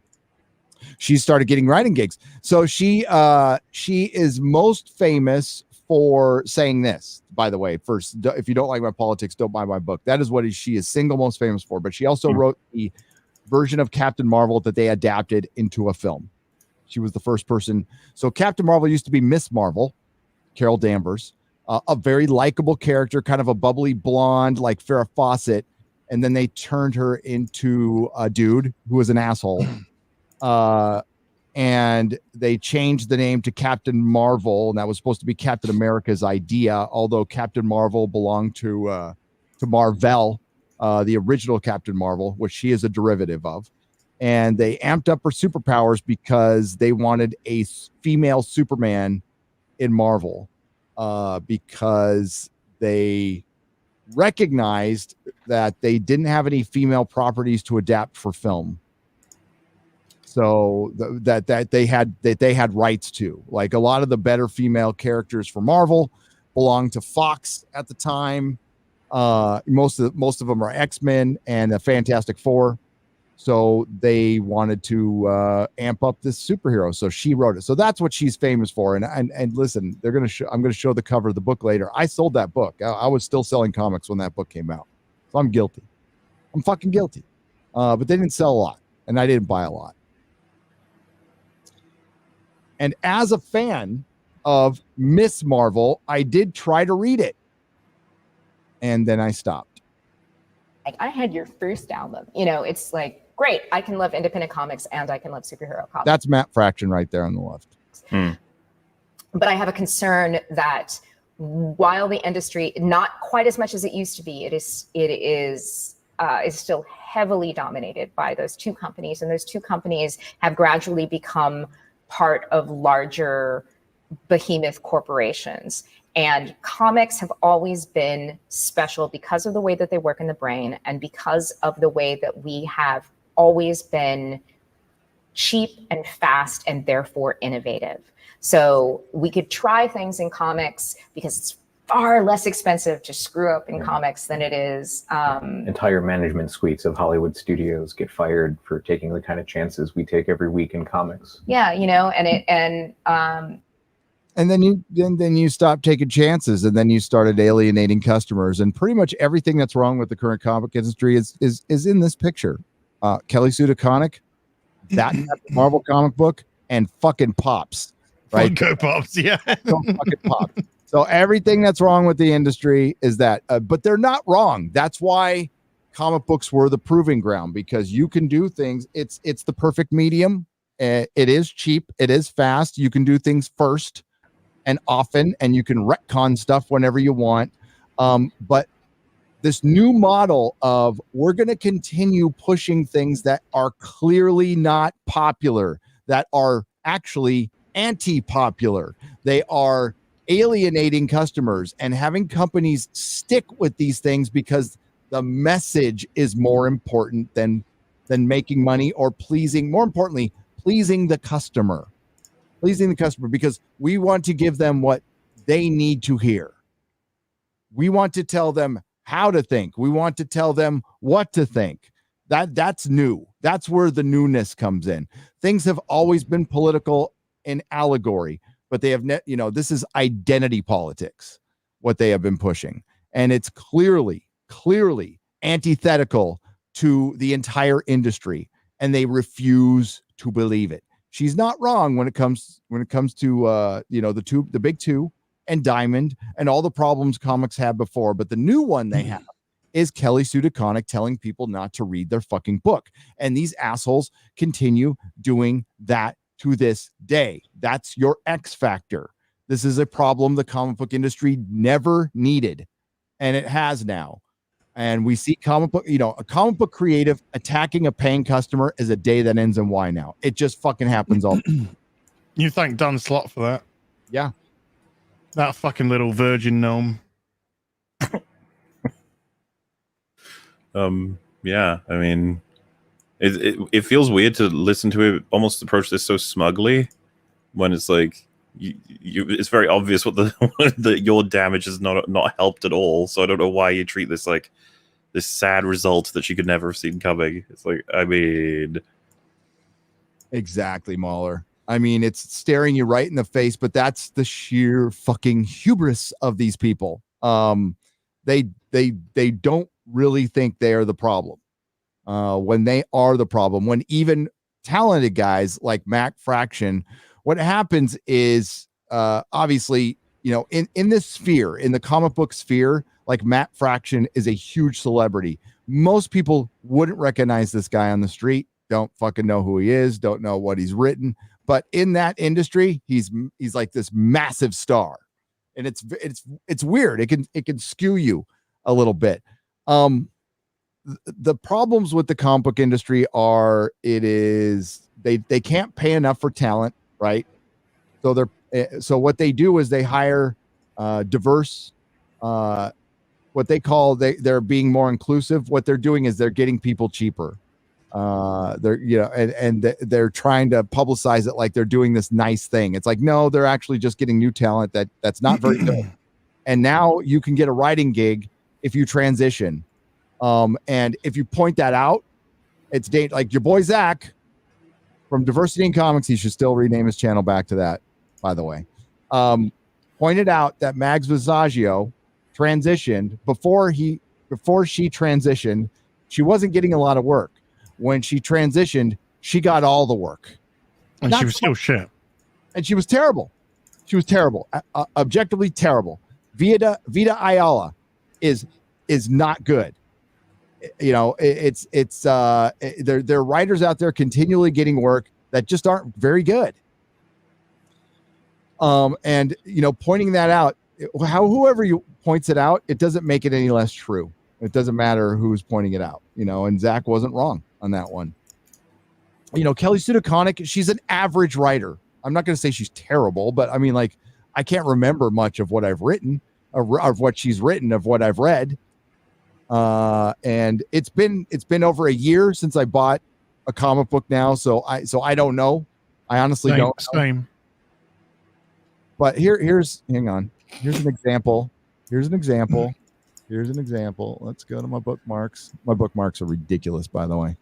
B: she started getting writing gigs. So she is most famous for saying this, by the way. First, if you don't like my politics, don't buy my book. That is what she is single most famous for. But she also wrote the version of Captain Marvel that they adapted into a film. She was the first person. So Captain Marvel used to be Miss Marvel, Carol Danvers, a very likable character, kind of a bubbly blonde like Farrah Fawcett. And then they turned her into a dude who was an asshole. And they changed the name to Captain Marvel, and that was supposed to be Captain America's idea, although Captain Marvel belonged to Marvel, the original Captain Marvel, which she is a derivative of. And they amped up her superpowers because they wanted a female Superman in Marvel, because they recognized that they didn't have any female properties to adapt for film. So that they had rights to, like, a lot of the better female characters for Marvel belonged to Fox at the time. Most of them are X-Men and the Fantastic Four. So they wanted to amp up this superhero. So she wrote it. So that's what she's famous for. And listen, I'm going to show the cover of the book later. I sold that book. I was still selling comics when that book came out. So I'm guilty. I'm fucking guilty. But they didn't sell a lot, and I didn't buy a lot. And as a fan of Miss Marvel, I did try to read it, and then I stopped.
M: like, I had your first album. You know, it's like, great, I can love independent comics and I can love superhero comics.
B: That's Matt Fraction right there on the left.
M: But I have a concern that while the industry, not quite as much as it used to be, it is still heavily dominated by those two companies, and those two companies have gradually become part of larger behemoth corporations. And comics have always been special because of the way that they work in the brain, and because of the way that we have always been cheap and fast and therefore innovative. So we could try things in comics because it's far less expensive to screw up in comics than it is.
N: Entire management suites of Hollywood studios get fired for taking the kind of chances we take every week in comics.
M: Yeah, you know, and
B: then you stopped taking chances, and then you started alienating customers, and pretty much everything that's wrong with the current comic industry is in this picture. Kelly Sue DeConnick, that Marvel comic book, and fucking Pops, right?
D: Funko Pops, yeah.
B: Fucking Pops. So everything that's wrong with the industry is that, but they're not wrong. That's why comic books were the proving ground, because you can do things. It's the perfect medium. It is cheap. It is fast. You can do things first and often, and you can retcon stuff whenever you want. But this new model of we're going to continue pushing things that are clearly not popular, that are actually anti-popular. They are alienating customers and having companies stick with these things because the message is more important than making money or more importantly, pleasing the customer, because we want to give them what they need to hear. We want to tell them how to think. We want to tell them what to think. That's new. That's where the newness comes in. Things have always been political in allegory, but they have this is identity politics, what they have been pushing. And it's clearly antithetical to the entire industry, and they refuse to believe it. She's not wrong when it comes to the big two and Diamond and all the problems comics had before. But the new one they have is Kelly Sue DeConnick telling people not to read their fucking book. And these assholes continue doing that to this day. That's your X factor. This is a problem the comic book industry never needed, and it has now. And we see a comic book creative attacking a paying customer is a day that ends in Y now. It just fucking happens all.
D: You thank Dan Slott for that.
B: Yeah.
D: That fucking little virgin gnome.
C: Yeah, I mean, it feels weird to listen to it almost approach this so smugly when it's like it's very obvious what your damage has not helped at all. So I don't know why you treat this like this sad result that she could never have seen coming. It's like, I mean,
B: exactly, MauLer. I mean, it's staring you right in the face, but that's the sheer fucking hubris of these people. They don't really think they are the problem. When they are the problem, when even talented guys like Mac Fraction, what happens is obviously, in this sphere, in the comic book sphere, like Matt Fraction is a huge celebrity. Most people wouldn't recognize this guy on the street, don't fucking know who he is, don't know what he's written. But in that industry, he's like this massive star. And it's weird. It can skew you a little bit. The problems with the comic book industry are they can't pay enough for talent, right? So what they do is they hire diverse, what they call they're being more inclusive. What they're doing is they're getting people cheaper. They're trying to publicize it like they're doing this nice thing. It's like, no, they're actually just getting new talent that's not very good. And now you can get a writing gig if you transition. And if you point that out, it's like your boy Zach from Diversity in Comics. He should still rename his channel back to that, by the way. Pointed out that Mags Visaggio transitioned before she transitioned. She wasn't getting a lot of work. When she transitioned, she got all the work.
D: And she was still shit.
B: And she was terrible. She was terrible. Objectively terrible. Vita Ayala is not good. Their writers out there continually getting work that just aren't very good. And pointing that out, whoever you points it out, it doesn't make it any less true. It doesn't matter who's pointing it out, and Zach wasn't wrong on that one. Kelly Sue DeConnick, she's an average writer. I'm not going to say she's terrible, but I mean, like, I can't remember much of what I've written, of what she's written, of what I've read. And it's been over a year since I bought a comic book now, so I don't know. I honestly don't know.
D: Same.
B: But here's hang on. Here's an example. Here's an example. Let's go to my bookmarks. My bookmarks are ridiculous, by the way.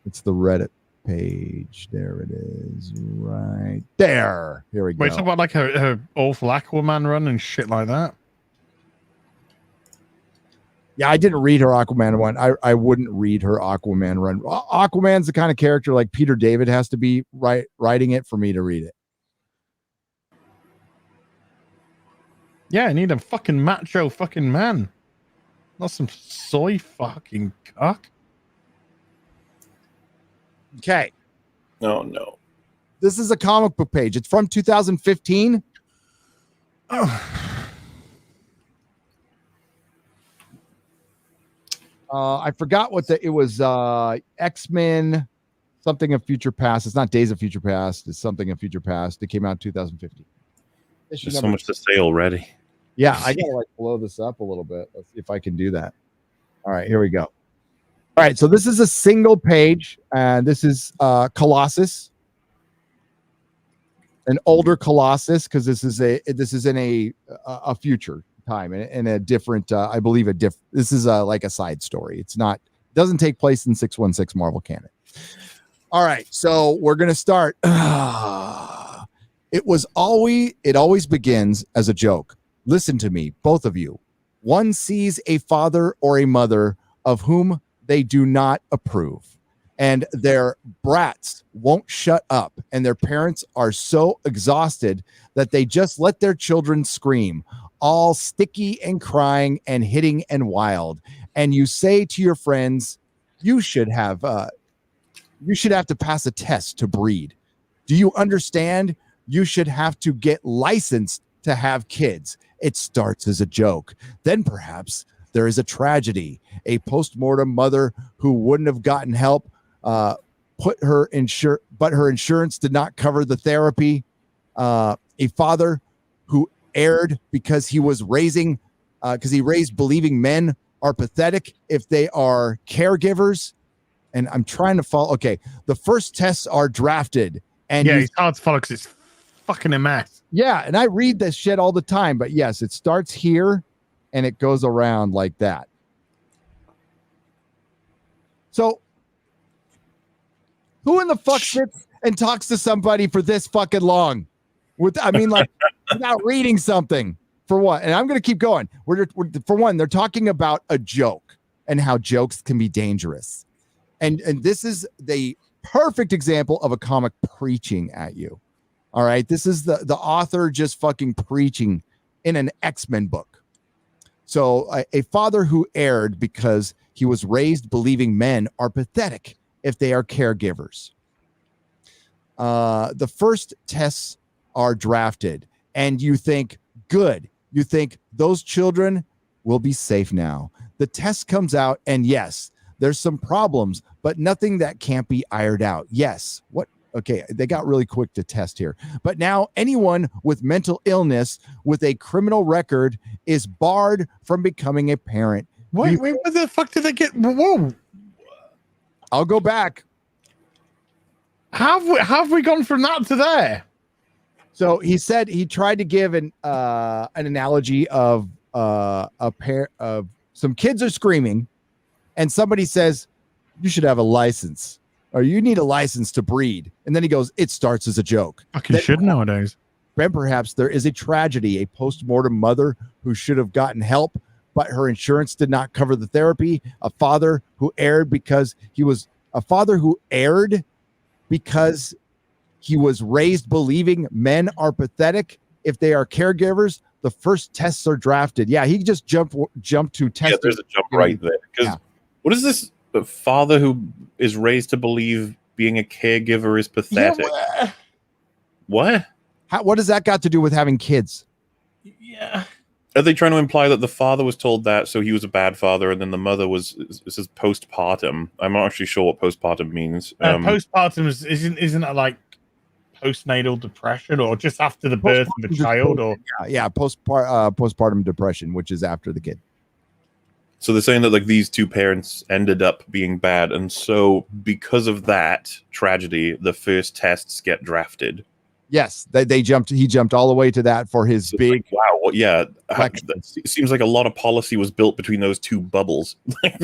B: It's the Reddit page. There it is, right there. Here we go.
D: Wait, talk about like her awful Aquaman run and shit like that.
B: Yeah, I didn't read her Aquaman one. I wouldn't read her Aquaman run. Aquaman's the kind of character like Peter David has to be writing it for me to read it.
D: Yeah, I need a fucking macho fucking man. Not some soy fucking cock.
B: Okay.
C: Oh, no.
B: This is a comic book page. It's from 2015. I forgot what it was. X-Men, something of Future Past. It's not Days of Future Past. It's something of Future Past. It came out in 2015.
C: There's so much to say already.
B: Yeah, I gotta like blow this up a little bit. Let's see if I can do that. All right, here we go. All right, so this is a single page, and this is Colossus, an older Colossus, because this is in a future time in a different. I believe this is like a side story. Doesn't take place in 616 Marvel canon. All right, so we're gonna start. It always begins as a joke. Listen to me, both of you. One sees a father or a mother of whom they do not approve, and their brats won't shut up, and their parents are so exhausted that they just let their children scream, all sticky and crying and hitting and wild. And you say to your friends, you should have to pass a test to breed. Do you understand? You should have to get licensed to have kids. It starts as a joke. Then perhaps there is a tragedy. A postmortem mother who wouldn't have gotten help, but her insurance did not cover the therapy. A father who erred because he raised believing men are pathetic if they are caregivers. And I'm trying to follow. Okay, the first tests are drafted, and
D: yeah, it's hard to follow because it's fucking a mess.
B: Yeah, and I read this shit all the time, but yes, it starts here and it goes around like that. So, who in the fuck sits and talks to somebody for this fucking long? Without reading something for what? And I'm going to keep going. For one, they're talking about a joke and how jokes can be dangerous. And this is the perfect example of a comic preaching at you. All right. This is the author just fucking preaching in an X-Men book. So a father who erred because he was raised believing men are pathetic if they are caregivers. The first tests are drafted and you think, good. You think those children will be safe now. The test comes out and yes, there's some problems, but nothing that can't be ironed out. Yes. What? Okay, they got really quick to test here. But now anyone with mental illness with a criminal record is barred from becoming a parent.
D: Wait, where the fuck did they get? Whoa.
B: I'll go back.
D: How have we gone from that to there?
B: So he said he tried to give an analogy of a pair of some kids are screaming and somebody says, you should have a license. Or you need a license to breed. And then he goes, it starts as a joke.
D: Fucking should nowadays.
B: Then perhaps there is a tragedy, a postmortem mother who should have gotten help, but her insurance did not cover the therapy. A father who erred because he was raised believing men are pathetic if they are caregivers. The first tests are drafted. Yeah, he just jumped to test.
C: Yeah, there's a jump right there. Because what is this? A father who is raised to believe being a caregiver is pathetic.
B: Yeah,
C: what?
B: What does that got to do with having kids?
D: Yeah.
C: Are they trying to imply that the father was told that, so he was a bad father, and then the mother was postpartum? I'm not actually sure what postpartum means.
D: Postpartum isn't it like postnatal depression, or just after the birth of a child, or
B: postpartum depression, which is after the kid.
C: So they're saying that like these two parents ended up being bad, and so because of that tragedy, the first tests get drafted.
B: Yes, they jumped. He jumped all the way to that for his big.
C: Like, wow, yeah. It seems like a lot of policy was built between those two bubbles.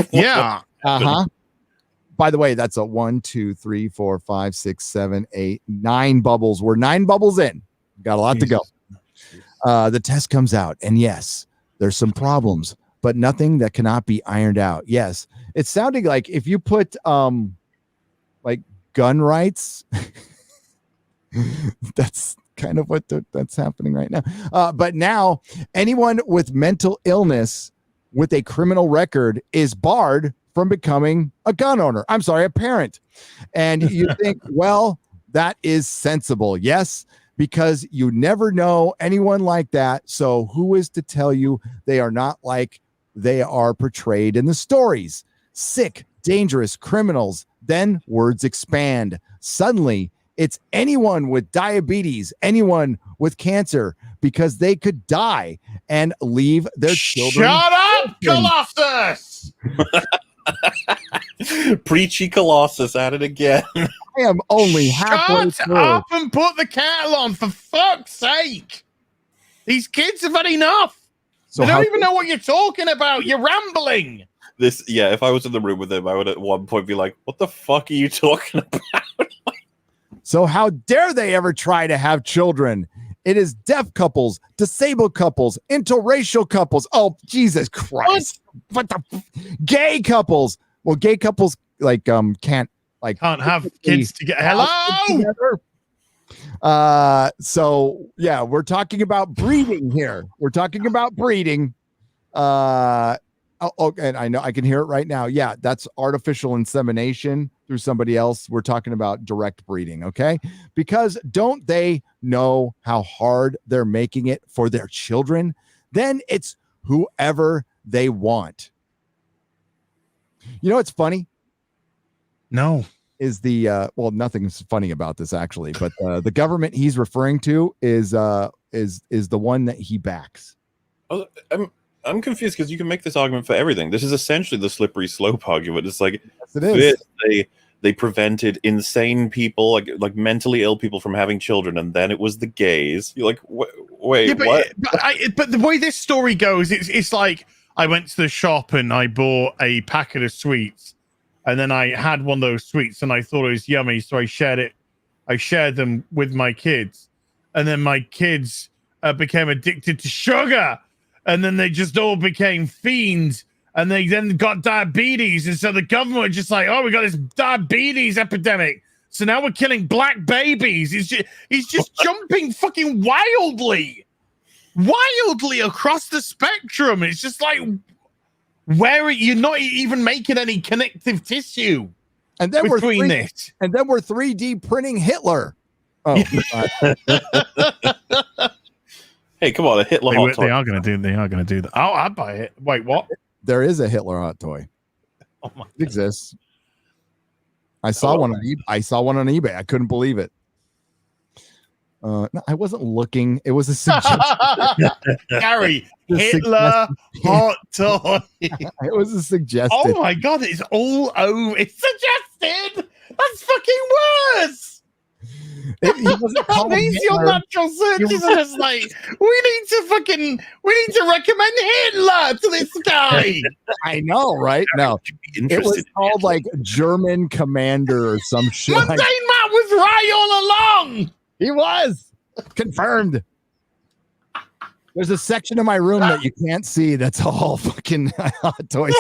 D: Yeah.
B: By the way, that's a 1, 2, 3, 4, 5, 6, 7, 8, 9 bubbles. We're 9 bubbles in. Got a lot to go. The test comes out, and yes, there's some problems, but nothing that cannot be ironed out. Yes, it's sounding like if you put like gun rights. That's kind of what that's happening right now. But now anyone with mental illness with a criminal record is barred from becoming a gun owner. I'm sorry, a parent. And you think, well, that is sensible. Yes, because you never know anyone like that. So who is to tell you they are not like they are portrayed in the stories? Sick, dangerous criminals. Then words expand. Suddenly, it's anyone with diabetes, anyone with cancer, because they could die and leave their children.
D: Shut up, Colossus!
C: Preachy Colossus at it again.
B: I am only halfway
D: Shut
B: through.
D: up and put the kettle on, for fuck's sake. These kids have had enough.
B: So
D: they don't even know what you're talking about. You're rambling.
C: If I was in the room with him, I would at one point be like, what the fuck are you talking about?
B: So how dare they ever try to have children? It is deaf couples, disabled couples, interracial couples. Oh, Jesus Christ. What the gay couples? Well, gay couples can't
D: have kids together. Hello.
B: So yeah, we're talking about breeding here. We're talking about breeding. And I know I can hear it right now. Yeah, that's artificial insemination through somebody else. We're talking about direct breeding, okay? Because don't they know how hard they're making it for their children? Then it's whoever they want. You know what's funny?
D: No.
B: Is nothing's funny about this actually, but the government he's referring to is the one that he backs.
C: Oh, I'm confused because you can make this argument for everything. This is essentially the slippery slope argument. It's like
B: yes, it is.
C: They prevented insane people, like mentally ill people, from having children, and then it was the gays. You're like, wait,
D: yeah,
C: what?
D: But the way this story goes, it's like I went to the shop and I bought a packet of sweets, and then I had one of those sweets and I thought it was yummy, so I shared it. I shared them with my kids, and then my kids became addicted to sugar. And then they just all became fiends, and they then got diabetes. And so the government was just like, oh, we got this diabetes epidemic. So now we're killing black babies. He's just jumping fucking wildly across the spectrum. It's just like, where you're not even making any connective tissue.
B: And then
D: between this.
B: And then we're 3D printing Hitler. Oh,
C: hey, come on, a Hitler hot toy.
D: They are going to do that. Oh, I'd buy it. Wait, what?
B: There is a Hitler hot toy.
D: Oh my!
B: It exists. I saw one on eBay. I couldn't believe it. No, I wasn't looking. It was a suggestion.
D: Gary, Hitler hot toy.
B: It was a suggestion.
D: Oh my God, it's all over. It's suggested. That's fucking worse. These your natural searches are just like, we need to recommend Hitler to this guy.
B: I know, right? No, it was called like German Commander or some shit.
D: Mundane Matt was right all along.
B: He was confirmed. There's a section of my room that you can't see. That's all fucking hot toys.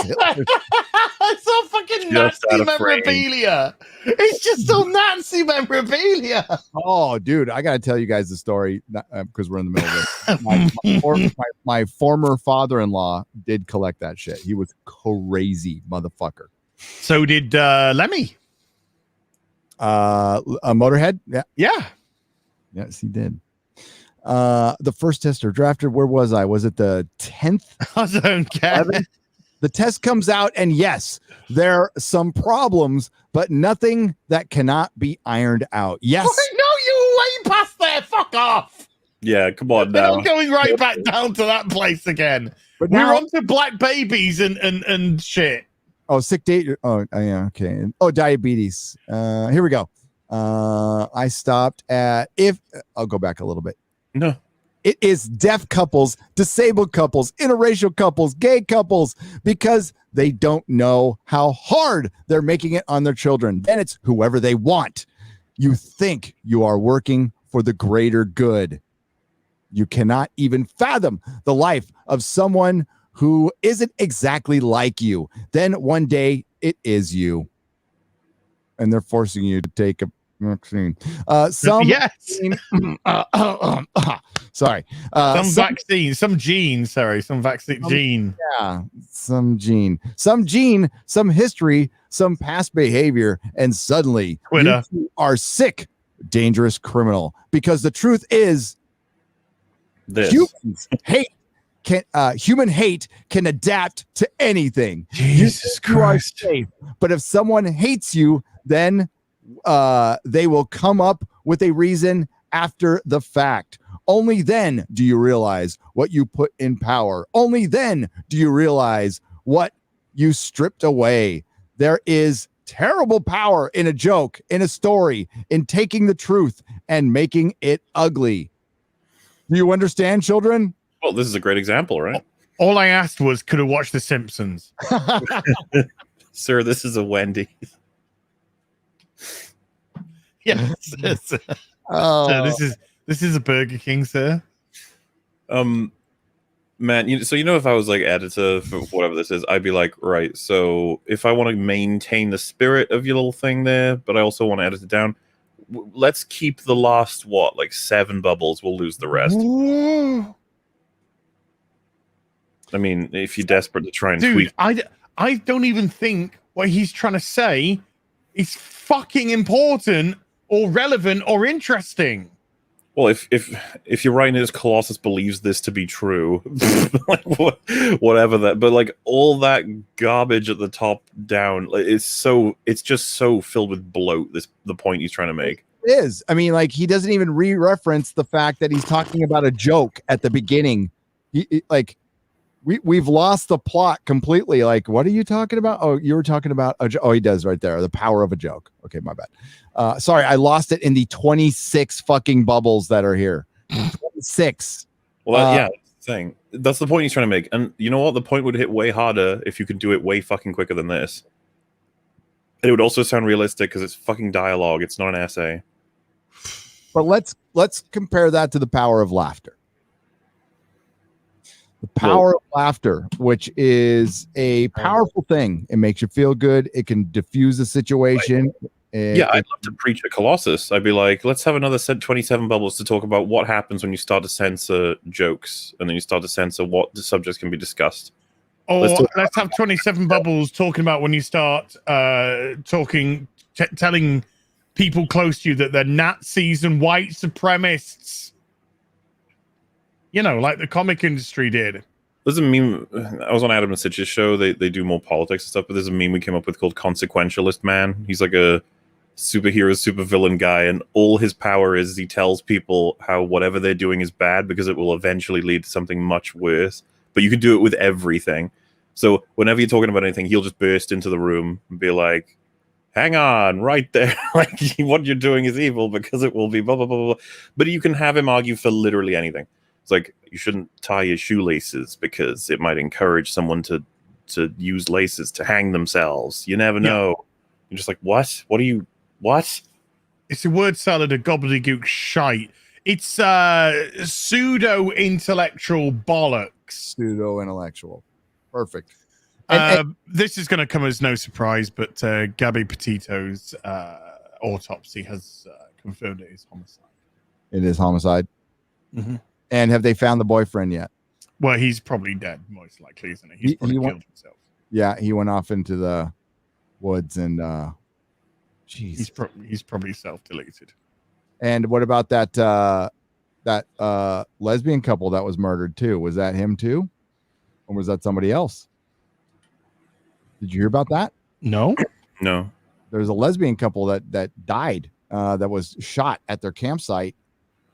D: It's all fucking Nazi memorabilia. It's just all Nazi memorabilia.
B: Oh, dude, I gotta tell you guys the story because we're in the middle of it. My former father-in-law did collect that shit. He was crazy, motherfucker.
D: So did Lemmy.
B: A Motorhead.
D: Yeah.
B: Yes, he did. The first tester drafted. Where was I? Was it the 10th?
D: I don't care.
B: 11th? The test comes out, and yes, there are some problems, but nothing that cannot be ironed out. Yes.
D: No, you way past there. Fuck off.
C: Yeah, come on
D: We're
C: now.
D: not going right back down to that place again.
B: But
D: We're
B: now-
D: on to black babies and shit.
B: Oh, sick date. Oh, yeah. Okay. Oh, diabetes. Here we go. I stopped at I'll go back a little bit.
C: No.
B: It is deaf couples, disabled couples, interracial couples, gay couples, because they don't know how hard they're making it on their children. Then it's whoever they want. You think you are working for the greater good. You cannot even fathom the life of someone who isn't exactly like you. Then one day it is you. And they're forcing you to take a vaccine. Sorry.
D: Some vaccine, some gene. Sorry, some vaccine gene.
B: Yeah, some gene, some history, some past behavior, and suddenly
D: Twitter.
B: you are sick, dangerous criminal. Because the truth is, humans hate. Human hate can adapt to anything.
D: Jesus Christ.
B: You are safe, but if someone hates you, then they will come up with a reason after the fact. Only then do you realize what you put in power. Only then do you realize what you stripped away. There is terrible power in a joke, in a story, in taking the truth and making it ugly. Do you understand, children?
C: Well, this is a great example, right?
D: All I asked was, could I watch The Simpsons?
C: Sir, this is a Wendy's.
D: Yes. So this is a Burger King, sir.
C: Man, if I was like editor for whatever this is, I'd be like, right, so if I want to maintain the spirit of your little thing there, but I also want to edit it down, let's keep the last 7 bubbles. We'll lose the rest. I mean, if you're desperate to try and tweak,
D: I don't even think what he's trying to say is fucking important or relevant or interesting.
C: well, if you're writing this, Colossus believes this to be true, whatever that, but all that garbage at the top down, it's just so filled with bloat. The point he's trying to make.
B: It is. I mean, he doesn't even re-reference the fact that he's talking about a joke at the beginning. We've lost the plot completely. What are you talking about? Oh, you were talking about he does right there. The power of a joke. Okay, my bad. Sorry, I lost it in the 26 fucking bubbles that are here. 26.
C: Well, yeah, that's the thing. That's the point he's trying to make. And you know what? The point would hit way harder if you could do it way fucking quicker than this. And it would also sound realistic because it's fucking dialogue. It's not an essay.
B: But let's compare that to the power of laughter. The power of laughter, which is a powerful thing. It makes you feel good. It can diffuse a situation.
C: I'd love to preach at Colossus. I'd be like, let's have another 27 bubbles to talk about what happens when you start to censor jokes and then you start to censor what the subjects can be discussed.
D: Or let's have 27 bubbles talking about when you start telling people close to you that they're Nazis and white supremacists. Like the comic industry did.
C: There's a meme. I was on Adam and Sitch's show. They do more politics and stuff, but there's a meme we came up with called Consequentialist Man. He's like a superhero, supervillain guy, and all his power is he tells people how whatever they're doing is bad because it will eventually lead to something much worse. But you can do it with everything. So whenever you're talking about anything, he'll just burst into the room and be like, hang on, right there. What you're doing is evil because it will be blah, blah, blah, blah. But you can have him argue for literally anything. It's you shouldn't tie your shoelaces because it might encourage someone to use laces to hang themselves. You never know. You're just what? What?
D: It's a word salad of gobbledygook shite. It's pseudo-intellectual bollocks.
B: Pseudo-intellectual. Perfect.
D: This is going to come as no surprise, but Gabby Petito's autopsy has confirmed it is homicide.
B: It is homicide.
D: Mm-hmm.
B: And have they found the boyfriend yet?
D: Well, he's probably dead, most likely, isn't he? He's probably killed himself.
B: Yeah, he went off into the woods and
D: he's probably self-deleted.
B: And what about that lesbian couple that was murdered too? Was that him too? Or was that somebody else? Did you hear about that?
D: No.
B: There's a lesbian couple that died that was shot at their campsite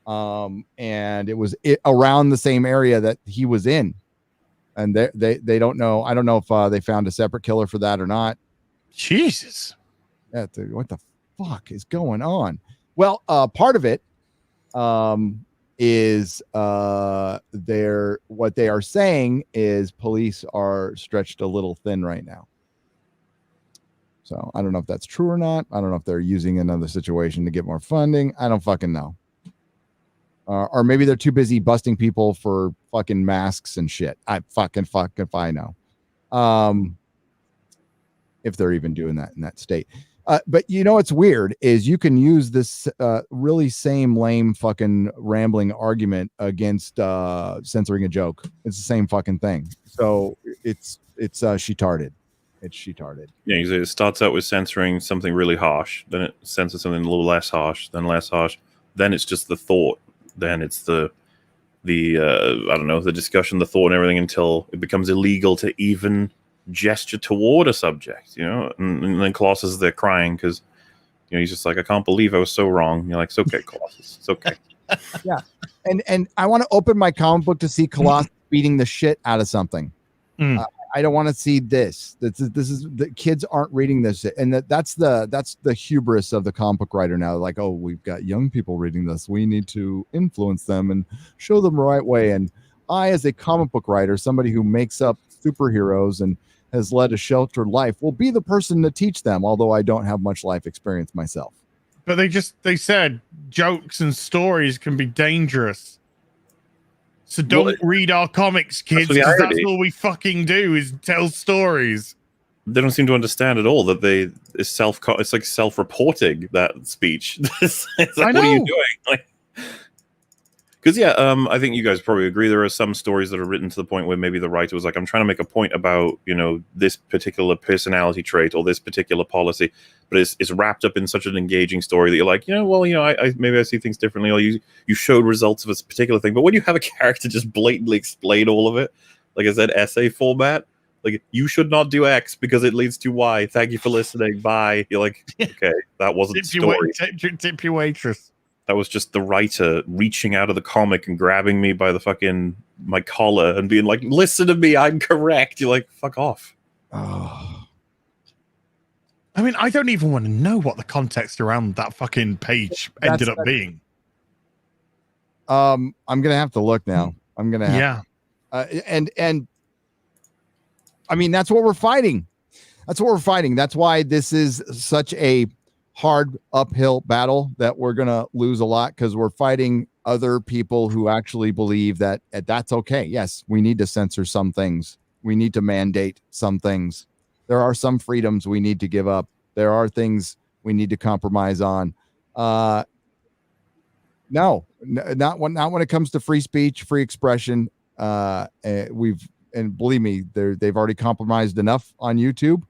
B: and it was around the same area that he was in, and they don't know. I don't know if they found a separate killer for that or not.
D: Jesus,
B: what the fuck is going on? Well, part of it is what they are saying is police are stretched a little thin right now. So I don't know if that's true or not. I don't know if they're using another situation to get more funding. I don't fucking know. Or maybe they're too busy busting people for fucking masks and shit. I fucking if I know. If they're even doing that in that state. But you know what's weird is you can use this really same lame fucking rambling argument against censoring a joke. It's the same fucking thing. So it's she-tarded. It's she-tarded.
C: Yeah, it starts out with censoring something really harsh, then it censors something a little less harsh, then less harsh, then it's just the thought, then it's the I don't know, the discussion, the thought, and everything until it becomes illegal to even gesture toward a subject, you know. And then Colossus is there crying because, you know, he's just like, I can't believe I was so wrong. And you're like, it's okay, Colossus, it's okay.
B: Yeah, and I want to open my comic book to see Colossus beating the shit out of something. I don't want to see this. This is the kids aren't reading this, and that's the hubris of the comic book writer now. Like, oh, we've got young people reading this. We need to influence them and show them the right way. And I, as a comic book writer, somebody who makes up superheroes and has led a sheltered life, will be the person to teach them. Although I don't have much life experience myself.
D: But they said jokes and stories can be dangerous. So don't read our comics, kids, because that's all we fucking do is tell stories.
C: They don't seem to understand at all that it's like self-reporting, that speech. It's like, what are you doing? Like, because I think you guys probably agree there are some stories that are written to the point where maybe the writer was like, I'm trying to make a point about, you know, this particular personality trait or this particular policy, but it's wrapped up in such an engaging story that you're like, you know, well, you know, I maybe I see things differently, or you showed results of a particular thing. But when you have a character just blatantly explain all of it, like I said, essay format, like, you should not do X because it leads to Y. Thank you for listening. Bye. You're like, okay, that wasn't story.
D: Tip your waitress.
C: That was just the writer reaching out of the comic and grabbing me by my collar and being like, listen to me, I'm correct. You're like, fuck off.
B: Oh.
D: I mean, I don't even want to know what the context around that fucking page ended up being.
B: I'm gonna have to look now. I'm gonna have and I mean, that's what we're fighting. That's why this is such a hard uphill battle that we're gonna lose a lot, because we're fighting other people who actually believe that that's okay. Yes, we need to censor some things. We need to mandate some things. There are some freedoms we need to give up. There are things we need to compromise on. No, not when it comes to free speech, free expression. And believe me, they've already compromised enough on YouTube,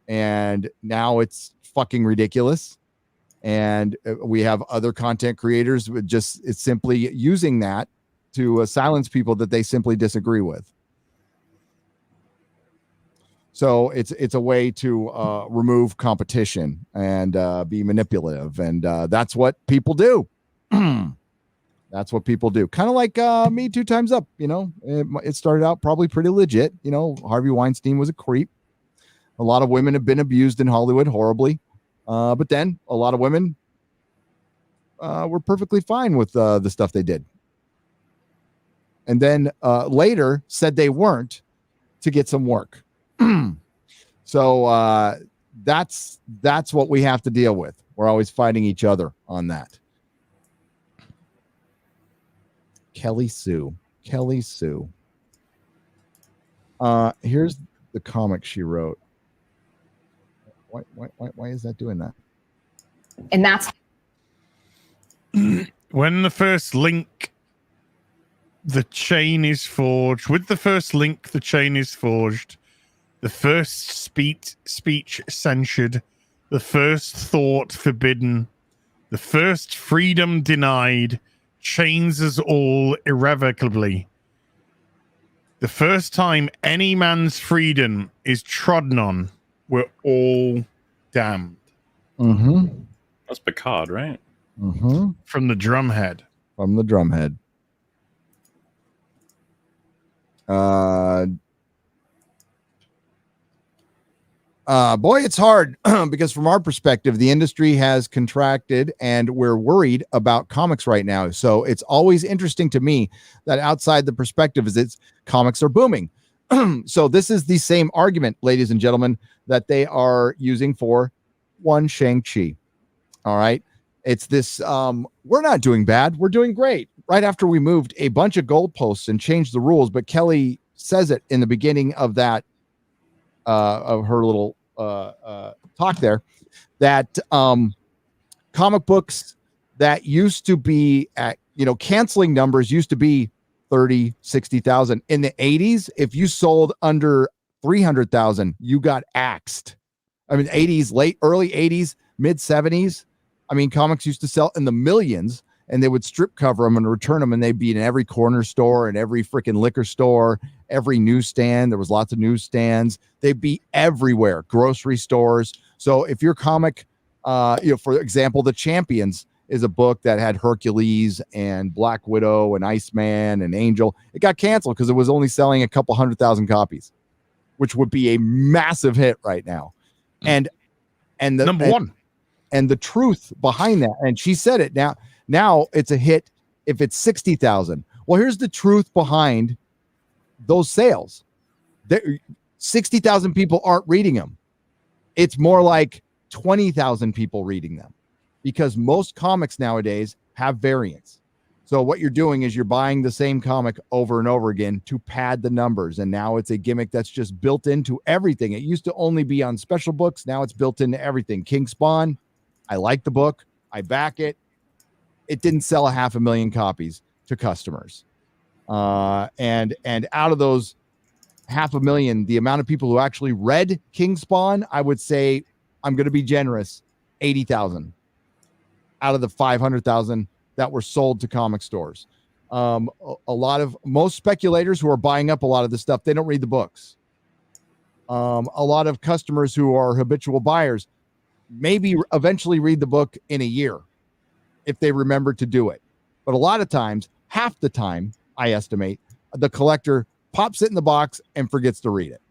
B: and now it's fucking ridiculous. And we have other content creators with it's simply using that to silence people that they simply disagree with. So it's a way to remove competition and be manipulative, and that's what people do. That's what people do. Kind of like Me Too Time's Up. You know, it started out probably pretty legit. You know, Harvey Weinstein was a creep. A lot of women have been abused in Hollywood horribly. But then a lot of women were perfectly fine with the stuff they did. And then later said they weren't to get some work. So that's what we have to deal with. We're always fighting each other on that. Kelly Sue. Here's the comic she wrote. Why is that doing that?
M: And that's
D: when the first link, the chain is forged. With the first link, the chain is forged. The first speech censured. The first thought forbidden. The first freedom denied. Chains us all irrevocably. The first time any man's freedom is trodden on, we're all damned.
B: Mm-hmm.
C: That's Picard, right?
B: Mm-hmm.
D: From the Drumhead.
B: from the drumhead. Boy, it's hard because from our perspective, the industry has contracted and we're worried about comics right now. So it's always interesting to me that outside the perspective is it's comics are booming. So this is the same argument, ladies and gentlemen, that they are using for one Shang-Chi. All right. It's this, we're not doing bad. We're doing great. Right after we moved a bunch of goalposts and changed the rules, but Kelly says it in the beginning of that, of her little talk there, that comic books that used to be at, canceling numbers used to be 30, 60,000. In the 80s, if you sold under 300,000, you got axed. I mean, 80s, early 80s, mid 70s. I mean, comics used to sell in the millions, and they would strip cover them and return them, and they'd be in every corner store and every freaking liquor store, every newsstand. There was lots of newsstands. They'd be everywhere, grocery stores. So if your comic, for example, The Champions is a book that had Hercules and Black Widow and Iceman and Angel. It got canceled because it was only selling a couple 100,000 copies, which would be a massive hit right now. And the
D: number one.
B: And the truth behind that, and she said it now it's a hit if it's 60,000. Well, here's the truth behind those sales. 60,000 people aren't reading them. It's more like 20,000 people reading them, because most comics nowadays have variants. So what you're doing is you're buying the same comic over and over again to pad the numbers. And now it's a gimmick that's just built into everything. It used to only be on special books. Now it's built into everything. King Spawn, I like the book. I back it. It didn't sell 500,000 copies to customers. And out of those 500,000, the amount of people who actually read King Spawn, I would say, I'm going to be generous, 80,000 out of the 500,000 that were sold to comic stores. Most speculators who are buying up a lot of this stuff, they don't read the books. A lot of customers who are habitual buyers maybe eventually read the book in a year if they remember to do it. But a lot of times, half the time, I estimate, the collector pops it in the box and forgets to read it.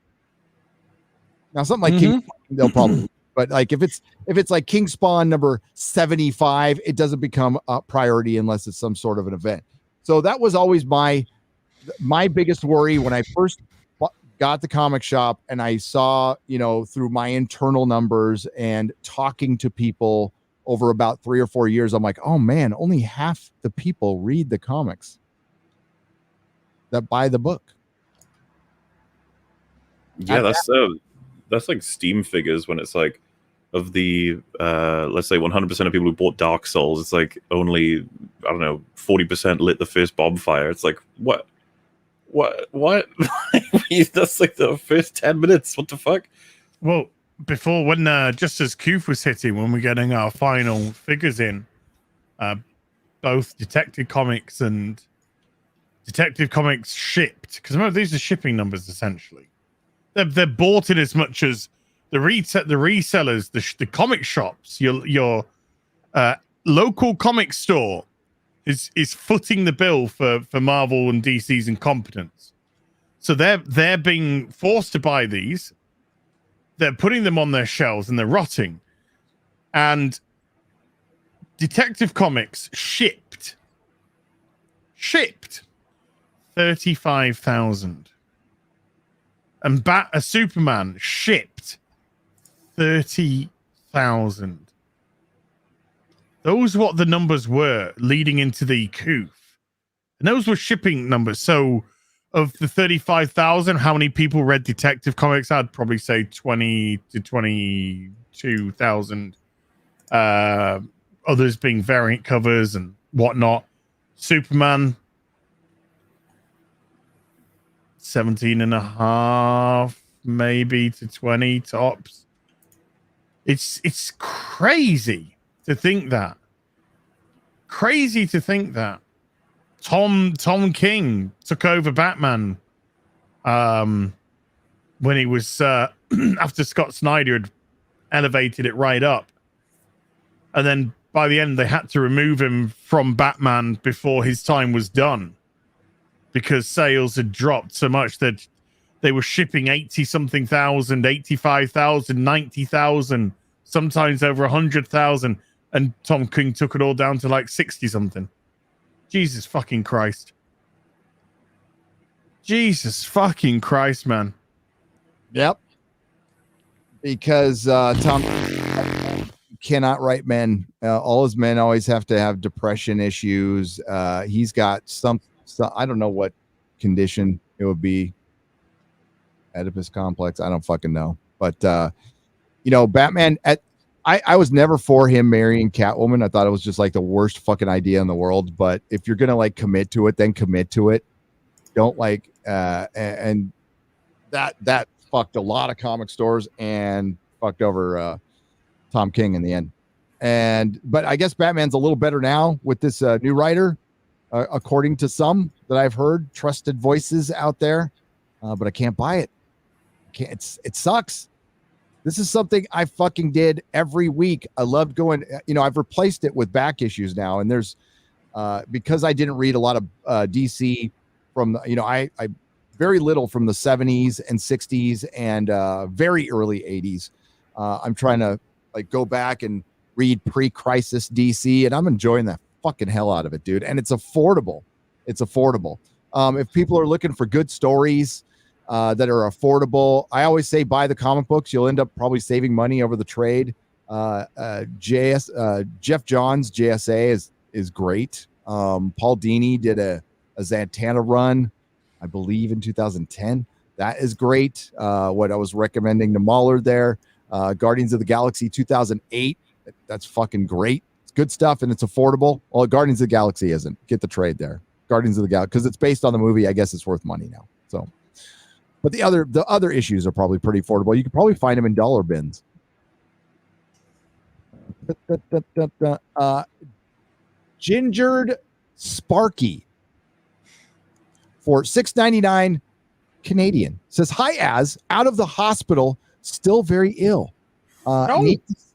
B: Now, something like King, they'll probably, but like if it's like King Spawn number 75, it doesn't become a priority unless it's some sort of an event. So that was always my biggest worry when I first got the comic shop, and I saw, through my internal numbers and talking to people over about 3 or 4 years, I'm like, oh man, only half the people read the comics that buy the book.
C: Yeah, that's like Steam figures when it's like, of the let's say 100% of people who bought Dark Souls, it's like only, I don't know, 40% lit the first bonfire. It's like, what? That's like the first 10 minutes. What the fuck?
D: Well, before, when just as Coof was hitting, when we're getting our final figures in, both Detective Comics and Detective Comics shipped, because remember, these are shipping numbers essentially. They're bought in as much as the resellers, the comic shops, your local comic store is footing the bill for Marvel and DC's incompetence. So they're being forced to buy these. They're putting them on their shelves and they're rotting. And Detective Comics shipped 35,000. And a Superman shipped 30,000. Those are what the numbers were leading into the coup. And those were shipping numbers. So of the 35,000, how many people read Detective Comics? I'd probably say 20 to 22,000. Others being variant covers and whatnot. Superman, 17.5, maybe to 20 tops. It's crazy to think that. Tom King took over Batman when he was after Scott Snyder had elevated it right up, and then by the end they had to remove him from Batman before his time was done because sales had dropped so much that they were shipping 80-something thousand, 85,000, 90,000, sometimes over 100,000, and Tom King took it all down to like 60-something. Jesus fucking Christ. Jesus fucking Christ, man.
B: Yep. Because Tom cannot write men. All his men always have to have depression issues. He's got some I don't know what condition it would be. Oedipus complex. I don't fucking know. But Batman I was never for him marrying Catwoman. I thought it was just like the worst fucking idea in the world. But if you're gonna like commit to it, then commit to it. Don't like and that fucked a lot of comic stores and fucked over Tom King in the end. But I guess Batman's a little better now with this new writer, according to some that I've heard, trusted voices out there. But I can't buy it. It sucks. This is something I fucking did every week. I loved going, I've replaced it with back issues now. And there's, because I didn't read a lot of DC from, I very little from the 70s and 60s and very early 80s. I'm trying to like go back and read pre-crisis DC, and I'm enjoying the fucking hell out of it, dude. And it's affordable. If people are looking for good stories, that are affordable, I always say buy the comic books. You'll end up probably saving money over the trade. Jeff Johns JSA is great. Paul Dini did a Zatanna run, I believe in 2010. That is great. What I was recommending to MauLer there, Guardians of the Galaxy 2008. That's fucking great. It's good stuff and it's affordable. Well, Guardians of the Galaxy isn't. Get the trade there. Guardians of the Galaxy, because it's based on the movie. I guess it's worth money now. So. But the other issues are probably pretty affordable. You can probably find them in dollar bins. Gingered Sparky for $6.99 Canadian says, "Hi, out of the hospital, still very ill.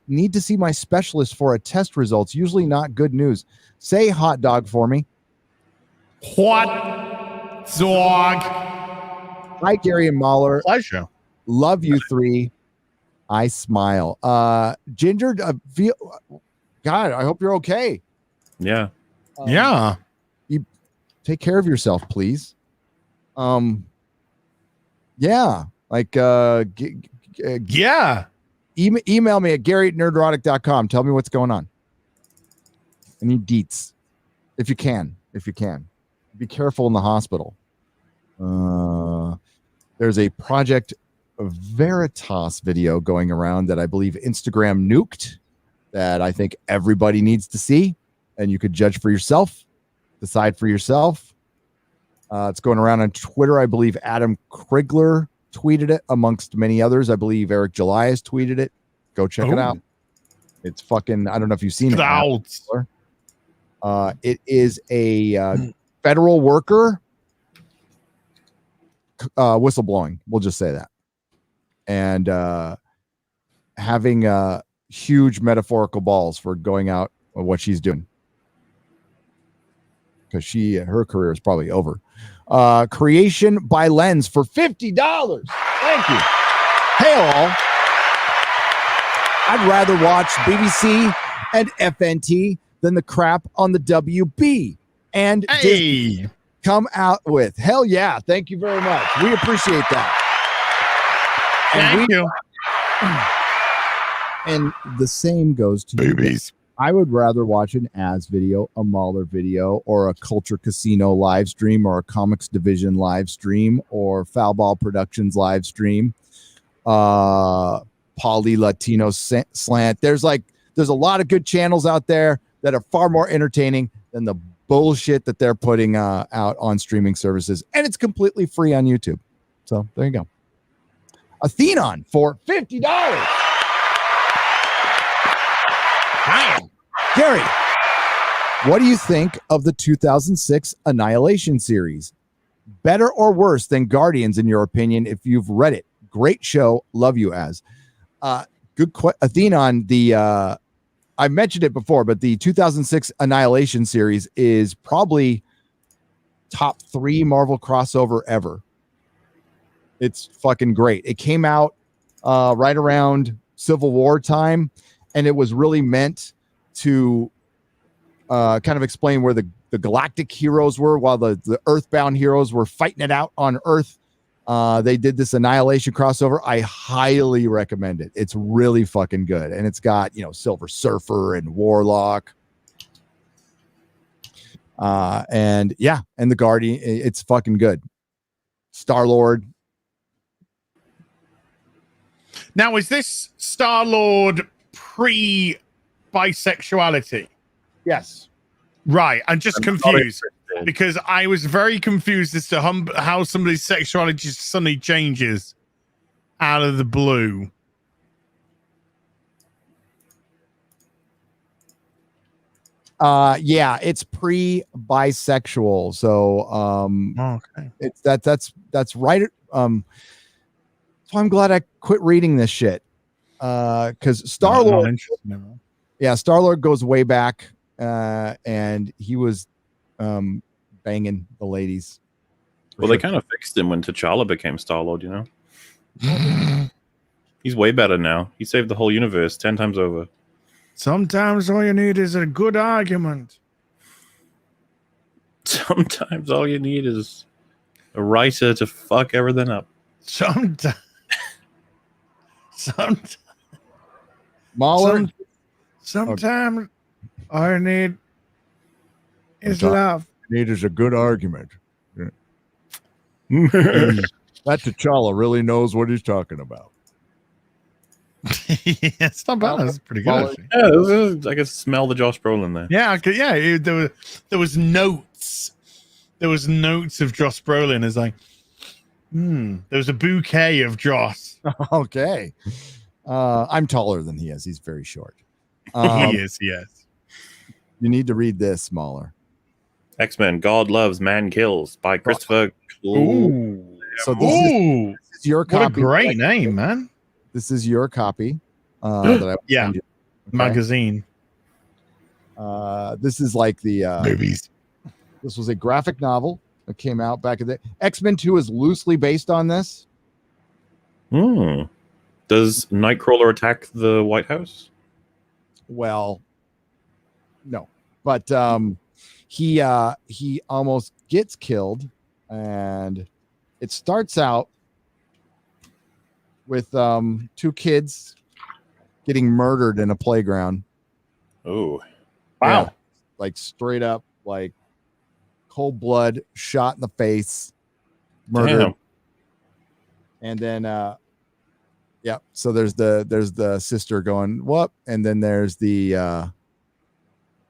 B: Need to see my specialist for a test results. Usually not good news. Say hot dog for me.
D: Hot dog."
B: Hi, Gary and MauLer.
D: Pleasure.
B: Love you three. I smile. Ginger, God, I hope you're okay.
C: Yeah.
D: Yeah.
B: You take care of yourself, please. Yeah. Like,
D: yeah.
B: Email me at gary@nerdrotic.com. Tell me what's going on. I need deets. If you can. Be careful in the hospital. There's a Project Veritas video going around that I believe Instagram nuked that I think everybody needs to see, and you could judge for yourself, decide for yourself. It's going around on Twitter. I believe Adam Krigler tweeted it amongst many others. I believe Eric July has tweeted it. Go check it out. It's fucking, I don't know if you've seen it. It is a federal worker whistleblowing, we'll just say that, and having huge metaphorical balls for going out of what she's doing, because her career is probably over. Creation by Lens for $50. Thank you. Hey all, I'd rather watch BBC and FNT than the crap on the WB and Disney come out with. Hell yeah. Thank you very much. We appreciate that.
D: Thank you.
B: And the same goes to
D: boobies.
B: I would rather watch an As video, a MauLer video, or a Culture Casino live stream, or a Comics Division live stream, or Foul Ball Productions live stream, Poly Latino Slant. There's a lot of good channels out there that are far more entertaining than the bullshit that they're putting out on streaming services, and it's completely free on YouTube. So there you go. Athenon for $50. Wow. Gary, what do you think of the 2006 Annihilation series? Better or worse than Guardians, in your opinion, if you've read it? Great show. Love you, As. Good question. Athenon, I mentioned it before, but the 2006 Annihilation series is probably top 3 Marvel crossover ever. It's fucking great. It came out right around Civil War time, and it was really meant to kind of explain where the galactic heroes were while the Earthbound heroes were fighting it out on Earth. They did this Annihilation crossover. I highly recommend it. It's really fucking good. And it's got, Silver Surfer and Warlock. And the Guardian. It's fucking good. Star-Lord.
D: Now, is this Star-Lord pre-bisexuality?
B: Yes.
D: Right. I'm just confused because I was very confused as to how somebody's sexuality just suddenly changes out of the blue.
B: It's pre-bisexual. So
D: okay.
B: It's that's right. So I'm glad I quit reading this shit. Because Star-Lord, Star-Lord goes way back, and he was banging the ladies.
C: Well, they kind of fixed him when T'Challa became Star-Lord, He's way better now. He saved the whole universe 10 times over.
D: Sometimes all you need is a good argument.
C: Sometimes all you need is a writer to fuck everything up.
D: Sometimes.
B: MauLer.
D: Sometimes all you need is love.
B: Need is a good argument. That T'Challa really knows what he's talking about.
D: It's not bad. That's pretty good.
C: I can smell the Josh Brolin there.
D: Yeah, there was notes. There was notes of Josh Brolin as like, there was a bouquet of Josh.
B: Okay. I'm taller than he is. He's very short.
D: He is, yes.
B: You need to read this, MauLer.
C: X-Men, God Loves, Man Kills by Christopher.
D: Ooh.
B: So this is your copy.
D: What a great name, man.
B: This is your copy. That I
D: magazine.
B: This is like the
D: movies.
B: This was a graphic novel that came out back in the X-Men 2 is loosely based on this.
C: Does Nightcrawler attack the White House?
B: Well, no, but he almost gets killed, and it starts out with 2 kids getting murdered in a playground.
C: Oh,
B: wow! Yeah, like straight up, like cold blood, shot in the face, murdered.
C: Damn.
B: And then so there's the sister going whoop, and then there's the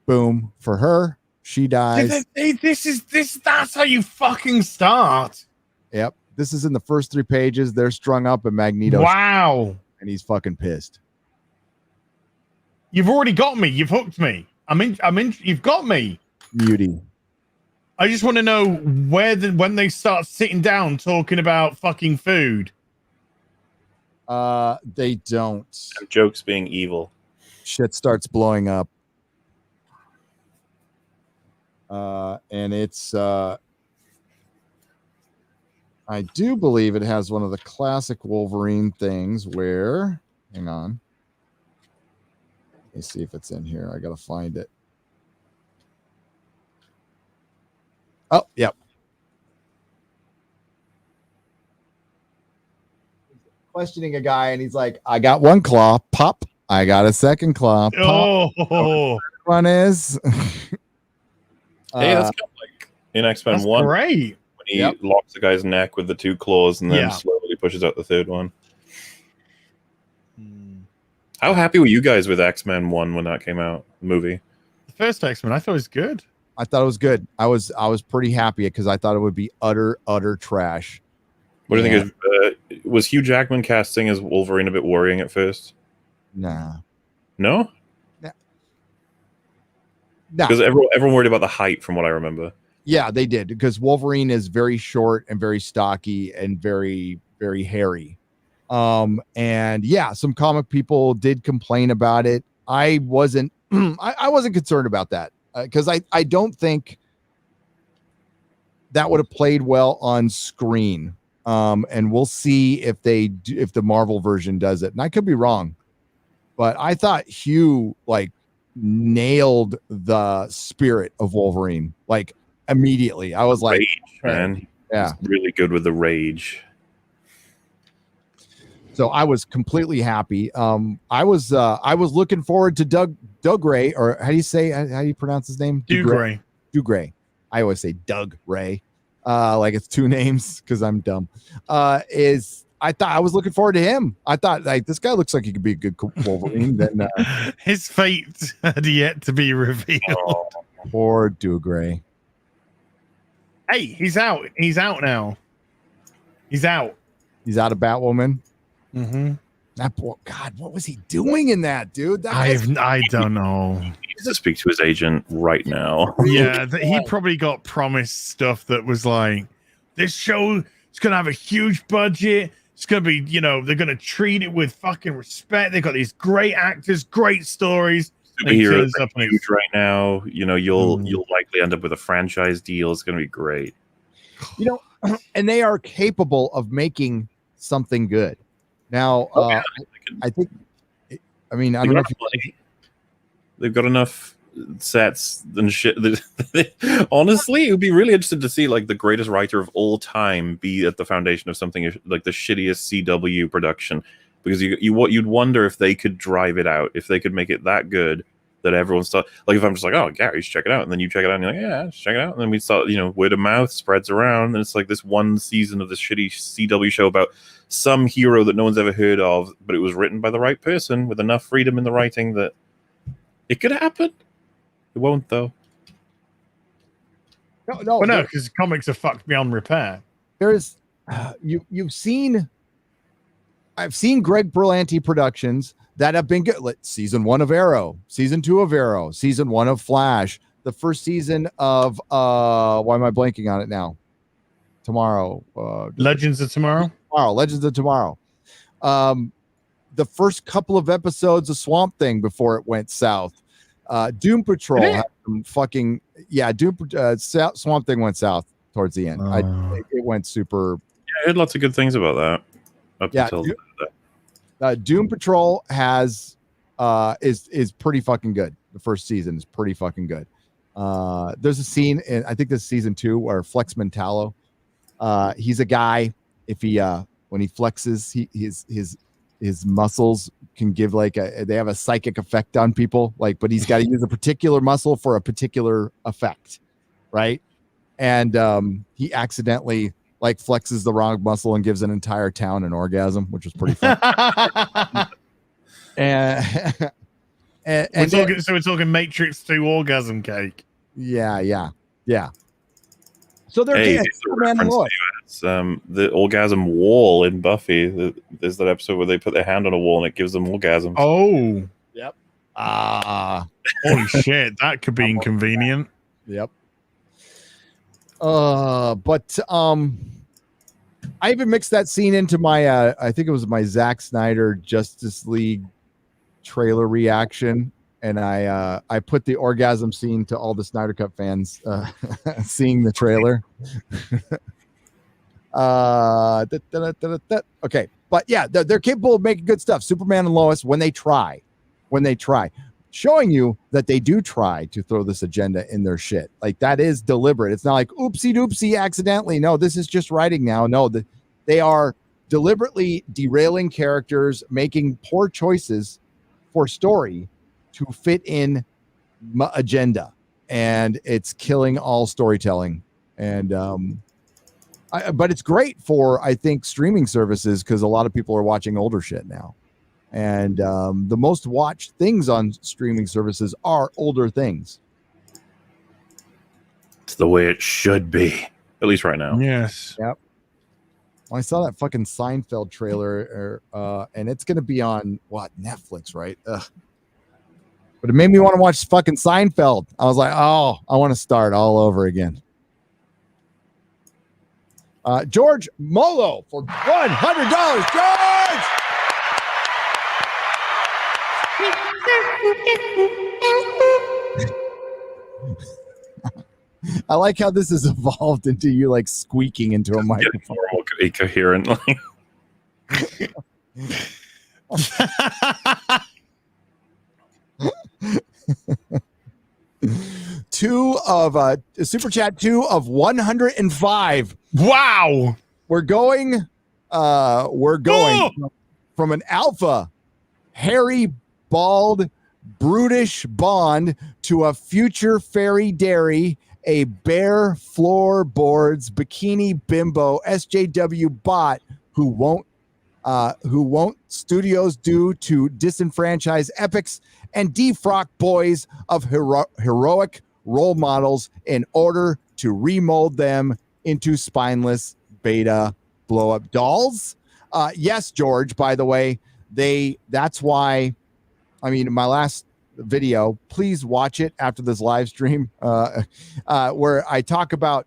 B: boom for her. She dies.
D: That's how you fucking start.
B: Yep. This is in the first 3 pages. They're strung up, and Magneto.
D: Wow.
B: And he's fucking pissed.
D: You've already got me. You've hooked me. I'm in. You've got me.
B: Beauty.
D: I just want to know when they start sitting down talking about fucking food.
B: They don't.
C: And jokes being evil.
B: Shit starts blowing up. And it's I do believe it has one of the classic Wolverine things where, hang on. Let me see if it's in here. I gotta find it. Oh, yep. Questioning a guy, and he's like, I got 1 claw, pop. I got a 2nd claw, pop.
D: Oh,
B: one is.
C: Hey, that's kind of like in X-Men 1.
D: Great.
C: When he locks the guy's neck with the 2 claws and then slowly pushes out the 3rd one. How happy were you guys with X-Men 1 when that came out, the movie?
D: The first X-Men, I thought it was good.
B: I thought it was good. I was pretty happy because I thought it would be utter trash.
C: What do you think? Was Hugh Jackman casting as Wolverine a bit worrying at first?
B: Nah.
C: No?
B: Nah.
C: Because everyone worried about the height from what I remember.
B: Yeah, they did, because Wolverine is very short and very stocky and very, very hairy. And yeah, some comic people did complain about it. I wasn't I wasn't concerned about that because I don't think that would have played well on screen. And we'll see if if the Marvel version does it. And I could be wrong, but I thought Hugh like nailed the spirit of Wolverine like immediately. I was like,
C: rage, man.
B: Yeah,
C: he's really good with the rage.
B: So I was completely happy. I was looking forward to Doug Ray, or how do you pronounce his name?
D: Doug Ray.
B: Doug Ray. I always say Doug Ray. Like it's two names because I'm dumb. I thought I was looking forward to him. I thought like this guy looks like he could be a good Wolverine. Then
D: his fate had yet to be revealed.
B: Poor Doug Ray.
D: Hey, he's out. He's out now. He's out.
B: He's out of Batwoman.
D: Mm-hmm.
B: That boy, God, what was he doing in that, dude?
D: I don't know.
C: He needs to speak to his agent right now.
D: Yeah, he probably got promised stuff that was like, this show is gonna have a huge budget. It's gonna be, they're gonna treat it with fucking respect. They've got these great actors, great stories.
C: Superheroes are huge right now. You'll likely end up with a franchise deal. It's gonna be great.
B: And they are capable of making something good. Now, I think. I mean, I don't know if
C: they've got enough sets and shit. Honestly, it would be really interesting to see like the greatest writer of all time be at the foundation of something like the shittiest CW production, because you'd wonder if they could drive it out, if they could make it that good that everyone's like if I'm just like, oh, Gary, you should check it out, and then you check it out and you're like, yeah, let's check it out, and then we saw word of mouth spreads around, and it's like this one season of this shitty CW show about some hero that no one's ever heard of, but it was written by the right person with enough freedom in the writing that it could happen. It won't though.
B: No,
D: because comics are fucked beyond repair.
B: There's you've seen. I've seen Greg Berlanti productions that have been good. Season 1 of Arrow, season 2 of Arrow, season 1 of Flash, the first season of why am I blanking on it now? Tomorrow.
D: Legends of Tomorrow.
B: Legends of Tomorrow. The first couple of episodes of Swamp Thing before it went south. Doom Patrol had some fucking Swamp Thing went south towards the end. It went super.
C: Yeah, I heard lots of good things about that.
B: Doom Patrol has is pretty fucking good. The first season is pretty fucking good. There's a scene in I think this is season 2 where Flex Mentallo, he's a guy. If he when he flexes, his muscles can give they have a psychic effect on people. But he's got to use a particular muscle for a particular effect, right? And he accidentally flexes the wrong muscle and gives an entire town an orgasm, which was pretty fun.
D: We're talking Matrix 2 orgasm cake.
B: Yeah. So they're
C: the orgasm wall in Buffy. There's that episode where they put their hand on a wall and it gives them orgasms.
D: Oh,
B: yep.
D: Holy shit, that could be inconvenient.
B: Yep. But I even mixed that scene into my I think it was my Zack Snyder Justice League trailer reaction, and I put the orgasm scene to all the Snyder Cut fans seeing the trailer. Okay, but yeah, they're capable of making good stuff. Superman and Lois when they try, showing you that they do try to throw this agenda in their shit. That is deliberate. It's not like oopsie doopsie accidentally. No, this is just writing now. No, they are deliberately derailing characters, making poor choices for story to fit in agenda, and it's killing all storytelling. And but it's great for, I think, streaming services because a lot of people are watching older shit now. And the most watched things on streaming services are older things.
C: It's the way it should be, at least right now.
D: Yes.
B: Yep. Well, I saw that fucking Seinfeld trailer, and it's going to be on Netflix, right? Ugh. But it made me want to watch fucking Seinfeld. I was like, oh, I want to start all over again. George Molo for $100. George! I like how this has evolved into you like squeaking into a microphone.
C: More coherent.
B: Super Chat 2 of 105.
D: Wow.
B: We're going from an alpha, hairy, bald, brutish Bond to a future fairy dairy, a bare floorboards bikini bimbo SJW bot who won't studios do to disenfranchise epics and defrock boys of heroic role models in order to remold them into spineless beta blow-up dolls. Yes, George, by the way, that's why, I mean, my last video, please watch it after this live stream, where I talk about,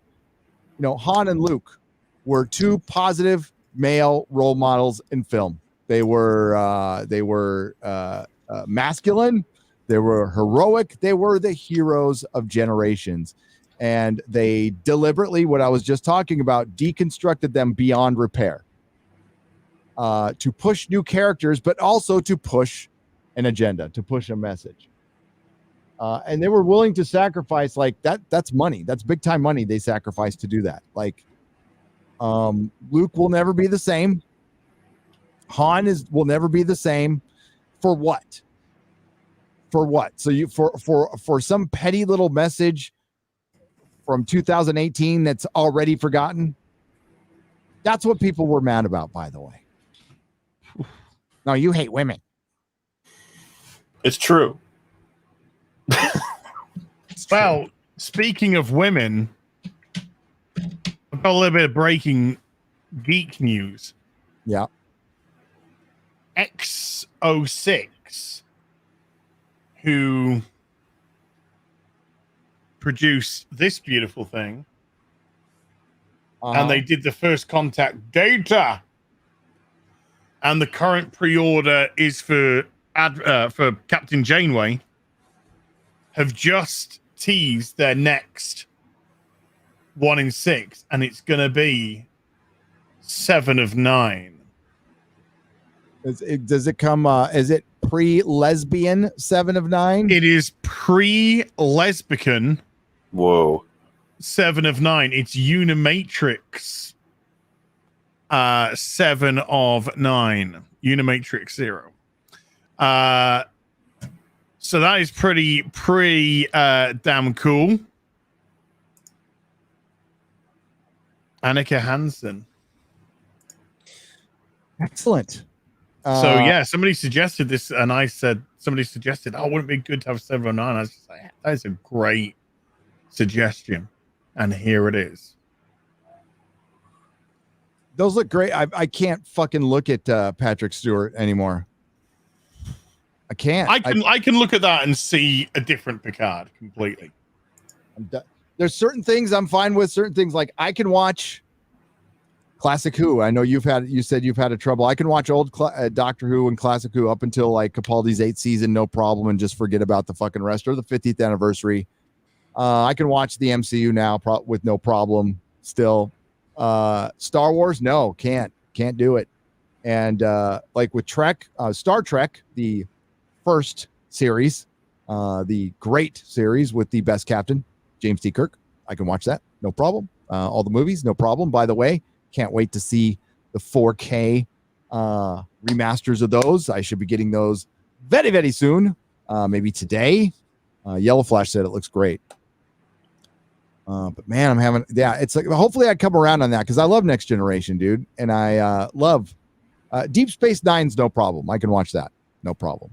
B: Han and Luke were two positive male role models in film. They were masculine, they were heroic, they were the heroes of generations, and they deliberately, what I was just talking about, deconstructed them beyond repair, to push new characters, but also to push an agenda, to push a message. And they were willing to sacrifice like that. That's money. That's big time money they sacrificed to do that. Like, Luke will never be the same. Han will never be the same. For what? For what? So for some petty little message from 2018 that's already forgotten. That's what people were mad about, by the way. No, you hate women.
C: It's true.
D: Well, speaking of women, I've got a little bit of breaking geek news.
B: Yeah.
D: X06, who produced this beautiful thing, and they did the First Contact data, and the current pre-order is for Captain Janeway, have just teased their next 1 in 6, and it's going to be 7 of 9.
B: Does it come? Is it pre-lesbian 7 of 9?
D: It is pre-lesbian.
C: Whoa.
D: 7 of 9. It's Unimatrix. 7 of 9. Unimatrix 0. So that is pretty damn cool. Annika Hansen.
B: Excellent.
D: So yeah, somebody suggested this, and I said, somebody suggested, oh, wouldn't it be good to have 7 of 9? I was just like, that is a great suggestion, and here it is.
B: Those look great. I can't fucking look at Patrick Stewart anymore. I can't.
D: I can look at that and see a different Picard completely.
B: There's certain things I'm fine with. Certain things, like I can watch Classic Who. I know you said you've had a trouble. I can watch old Doctor Who and Classic Who up until like Capaldi's 8th season, no problem, and just forget about the fucking rest, or the 50th anniversary. I can watch the MCU now with no problem still. Star Wars, no, can't do it. And like with Trek, Star Trek, the first series, the great series with the best captain, James T. Kirk, I can watch that, no problem. All the movies, no problem. By the way, can't wait to see the 4K remasters of those. I should be getting those very, very soon. Maybe today. Yellow Flash said it looks great. But man, it's like, hopefully I come around on that, because I love Next Generation, dude. And I love Deep Space Nine's no problem. I can watch that. No problem.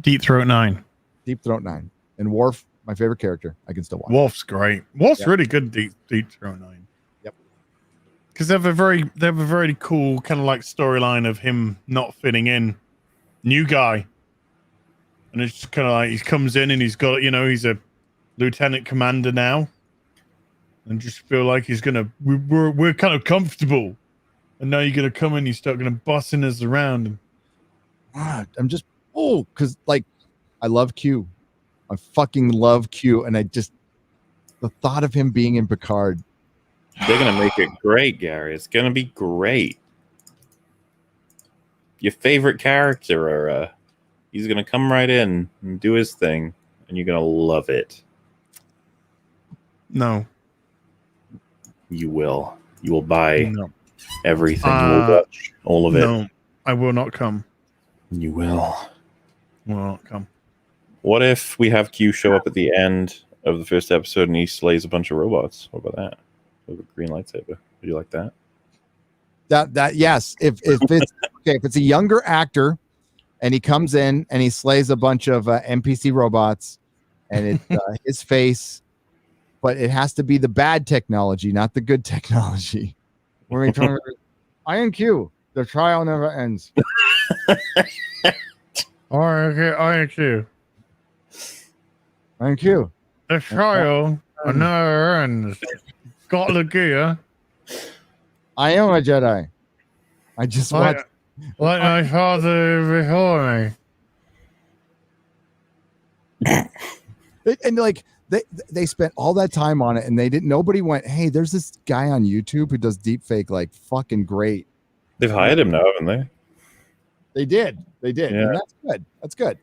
D: Deep Throat 9.
B: Deep Throat 9. And Worf, my favorite character. I can still watch.
D: Worf's great. Worf's really good. Deep Throat 9.
B: Yep.
D: Because they have a very cool kind of like storyline of him not fitting in. New guy. And it's kind of like he comes in and he's got, he's a lieutenant commander now. And just feel like he's we're kind of comfortable. And now you're gonna come in, you start gonna bossing us around.
B: I'm just because like I love Q. I fucking love Q, and the thought of him being in Picard.
C: They're gonna make it great, Gary. It's gonna be great. Your favorite character, he's gonna come right in and do his thing, and you're gonna love it.
D: No.
C: You will. You will buy everything. You will watch all of it.
D: No, I will not come.
C: You will.
D: Will not come.
C: What if we have Q show up at the end of the first episode and he slays a bunch of robots? What about that? With a green lightsaber. Would you like that?
B: That yes. If it's okay, if it's a younger actor and he comes in and he slays a bunch of NPC robots and it's his face, but it has to be the bad technology, not the good technology. Iron Q, the trial never ends.
D: Iron Q.
B: Iron Q.
D: The trial never ends. Got the gear.
B: I am a Jedi. I just watched.
D: Like my father before
B: me. And like they spent all that time on it, and nobody went, hey, there's this guy on YouTube who does deep fake like fucking great.
C: They've hired him now, haven't they?
B: They did. Yeah. And that's good. That's good.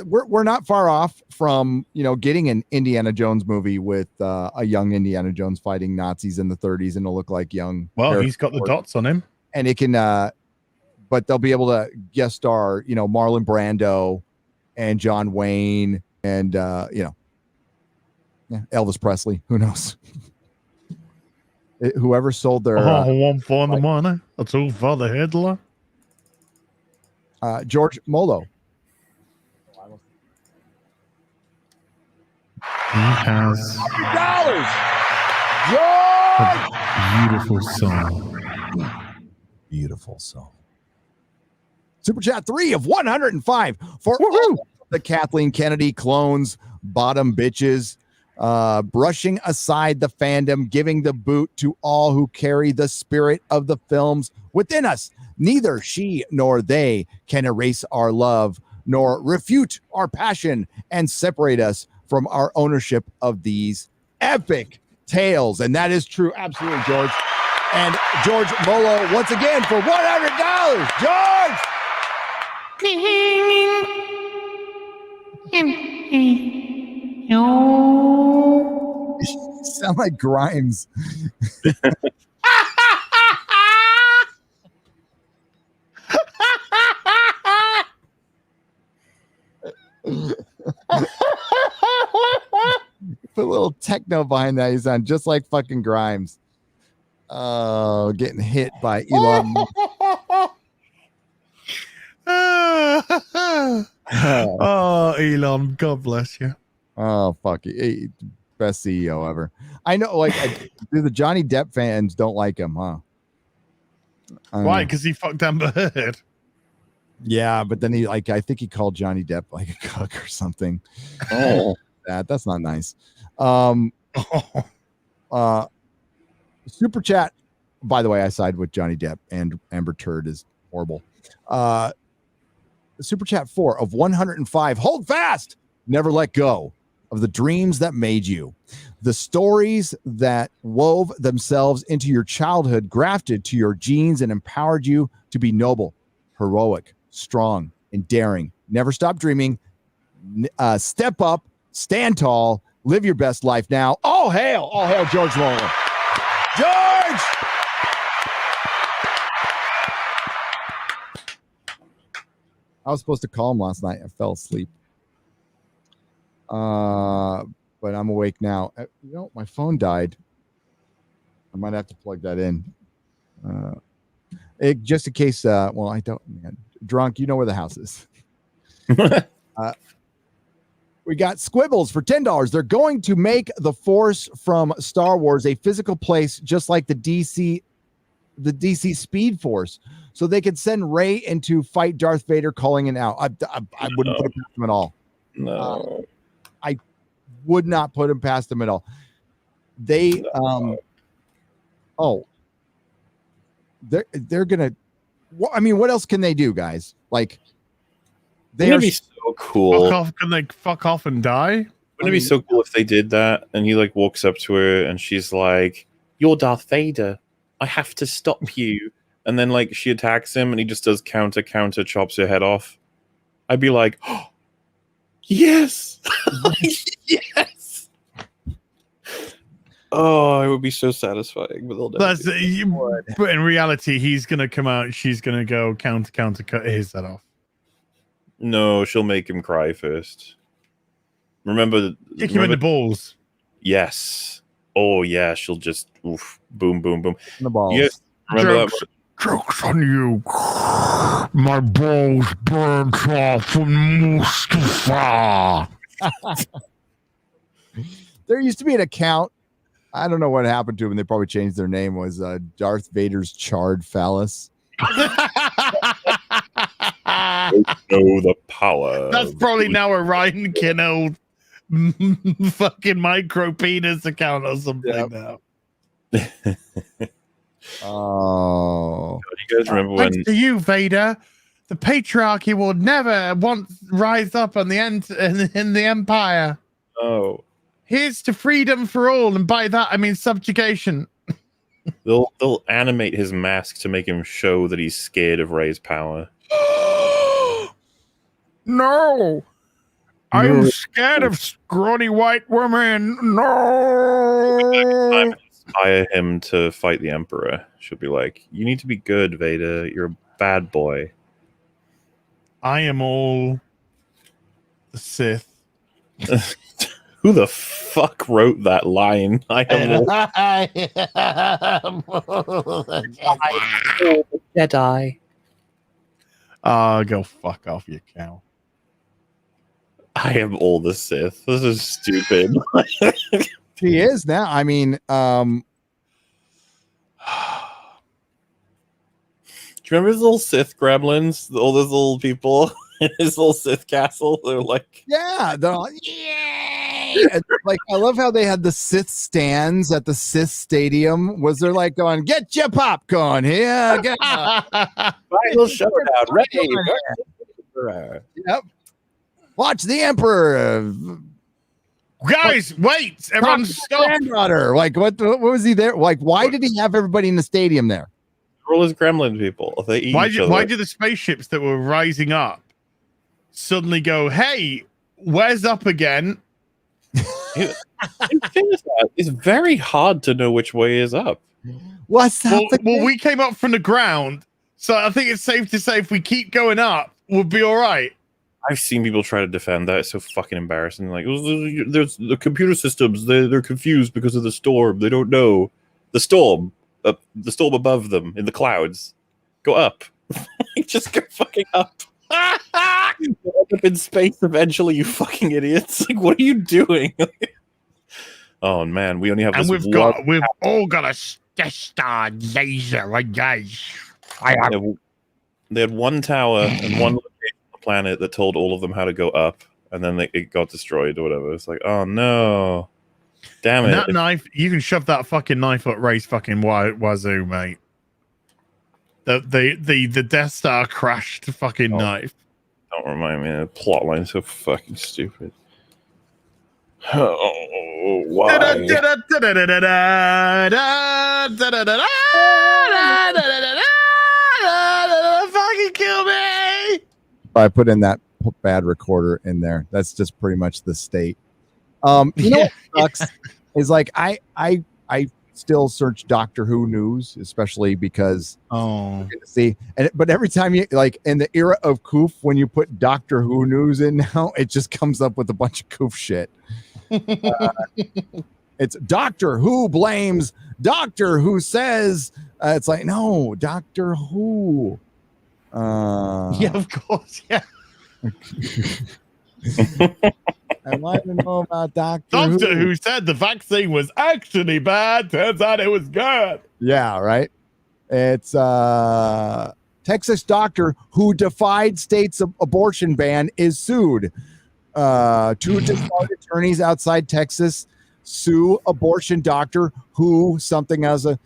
B: We're not far off from getting an Indiana Jones movie with a young Indiana Jones fighting Nazis in the 30s, and it'll look like young.
D: Well, he's got the dots on him,
B: and it can. But they'll be able to guest star, Marlon Brando, and John Wayne, and Elvis Presley. Who knows? Whoever sold their.
D: One for the money. That's all for the Hitler.
B: George Molo.
D: He has
B: $100. Beautiful song. Super chat 3 of 105 for all the Kathleen Kennedy clones, bottom bitches, brushing aside the fandom, giving the boot to all who carry the spirit of the films within us. Neither she nor they can erase our love, nor refute our passion and separate us from our ownership of these epic tales. And that is true. Absolutely, George. And George Molo, once again, for $100. George! You sound like Grimes. Put a little techno behind that. He's on just like fucking Grimes. Oh, getting hit by Elon.
D: Oh, Elon, God bless you.
B: Oh, fuck it. Best CEO ever. I know, like, the Johnny Depp fans don't like him, huh?
D: Why? Because he fucked Amber Heard.
B: Yeah, but then I think he called Johnny Depp like a cuck or something.
C: Oh,
B: that's not nice. Super chat. By the way, I side with Johnny Depp, and Amber Turd is horrible. Super chat 4 of 105. Hold fast. Never let go of the dreams that made you. The stories that wove themselves into your childhood, grafted to your genes, and empowered you to be noble, heroic, strong, and daring. Never stop dreaming. Step up, stand tall, live your best life now. All hail George MauLer. George! I was supposed to call him last night. I fell asleep. But I'm awake now. My phone died. I might have to plug that in. Just in case, I don't. Man, drunk, you know where the house is. We got Squibbles for $10. They're going to make the Force from Star Wars a physical place, just like the DC Speed Force, so they could send Rey in to fight Darth Vader, calling it out. I wouldn't put it past them at all.
C: No,
B: I would not put him past them at all. They they're gonna. I mean, what else can they do, guys? Like,
C: Wouldn't it be so cool?
D: Fuck off, can they fuck off and die?
C: Wouldn't it be so cool if they did that and he like walks up to her and she's like, "You're Darth Vader. I have to stop you." And then like she attacks him and he just does counter, chops her head off. I'd be like, oh, yes, yes. Oh, it would be so satisfying. But
D: but in reality, he's gonna come out. She's gonna go counter, cut his head off.
C: No, she'll make him cry first. Remember,
D: kick him in the balls.
C: Yes. Oh yeah, she'll just oof, boom, boom, boom.
B: In the balls.
C: Yes. Remember that?
I: Joke's on you. My balls burnt off from Mustafa.
B: There used to be an account. I don't know what happened to him. They probably changed their name. Was Darth Vader's charred phallus.
C: Know the power.
D: That's probably now a Ryan Kinno fucking micro penis account or something now.
B: Oh,
C: you guys remember when?
D: Thanks to you, Vader, the patriarchy will never once rise up on the end in the Empire.
C: Oh,
D: here's to freedom for all, and by that I mean subjugation.
C: They'll animate his mask to make him show that he's scared of Rey's power.
I: No, I am scared of scrawny white women. No.
C: Inspire him to fight the Emperor. She'll be like, "You need to be good, Vader. You're a bad boy."
D: I am all the Sith.
C: Who the fuck wrote that line? I am all
O: Jedi.
D: Go fuck off, you cow.
C: I am all the Sith. This is stupid.
B: He is now. I mean,
C: do you remember his little Sith gremlins? All those little people in his little Sith castle? They're like,
B: yeah, they're like, yay! Like, I love how they had the Sith stands at the Sith stadium. Was there like going, get your popcorn here? Get
C: final showdown, ready?
B: Yep. Watch the Emperor.
D: Guys, wait! Everyone stop!
B: Granddaughter. Like, what was he there? Like, why did he have everybody in the stadium there?
C: All his gremlin people. They eat each other.
D: Why did the spaceships that were rising up suddenly go, hey, where's up again?
C: It's very hard to know which way is up.
B: What's up?
D: Well, we came up from the ground, so I think it's safe to say if we keep going up, we'll be all right.
C: I've seen people try to defend that. It's so fucking embarrassing. Like, there's the computer systems. They're confused because of the storm. They don't know the storm above them in the clouds. Go up. Just go fucking up. You'll end up in space eventually. You fucking idiots. Like, what are you doing? Oh man, we only have.
D: And
C: this
D: we've all got a star laser, I guess.
C: They had one tower and one location on the planet that told all of them how to go up, and then it got destroyed or whatever. It's like, oh no, damn it!
D: And that knife, you can shove that fucking knife up Ray's fucking wazoo, mate. The Death Star crashed fucking knife.
C: Don't remind me. The plot line is so fucking stupid. Oh, why?
D: Fucking kill me!
B: I put in that bad recorder in there. That's just pretty much the state. You know what sucks is like I still search Doctor Who news, especially because but every time you like in the era of Coof, when you put Doctor Who news in now, it just comes up with a bunch of Coof shit. It's Doctor Who blames Doctor Who says it's like, no, Doctor Who.
D: Yeah, of course, yeah.
B: I want to know about
D: Doctor Who said the vaccine was actually bad. Turns out it was good.
B: Yeah, right. It's Texas doctor who defied state's abortion ban is sued. Two disbarred attorneys outside Texas sue abortion doctor who something as a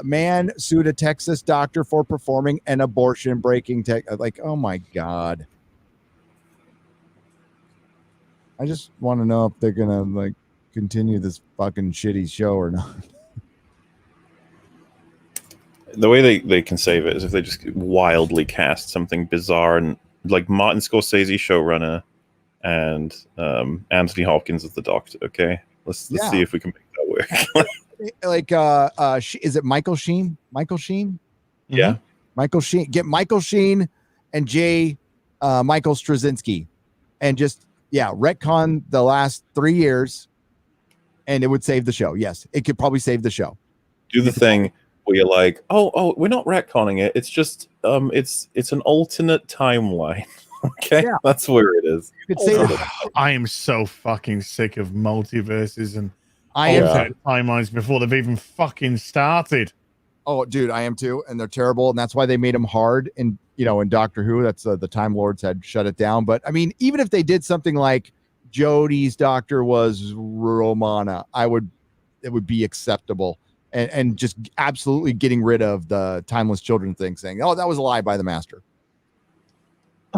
B: man sued a Texas doctor for performing an abortion breaking like, oh my God. I just want to know if they're gonna like continue this fucking shitty show or not.
C: The way they can save it is if they just wildly cast something bizarre and like Martin Scorsese showrunner and Anthony Hopkins as the Doctor. Okay, let's see if we can make that work.
B: Like is it Michael Sheen? Michael Sheen?
C: Yeah,
B: Michael Sheen. Get Michael Sheen and Michael Straczynski, and just retcon the last 3 years, and it would save the show. Yes, it could probably save the show.
C: Do the thing where you're like, oh, we're not retconning it. It's just it's an alternate timeline. Okay, that's where it is.
D: I am so fucking sick of multiverses and
B: alternate
D: timelines before they've even fucking started.
B: Oh, dude, I am too, and they're terrible, and that's why they made them hard. And in Doctor Who, that's the Time Lords had shut it down. But I mean, even if they did something like Jodie's doctor was Romana, it would be acceptable. And just absolutely getting rid of the timeless children thing, saying, "Oh, that was a lie by the master."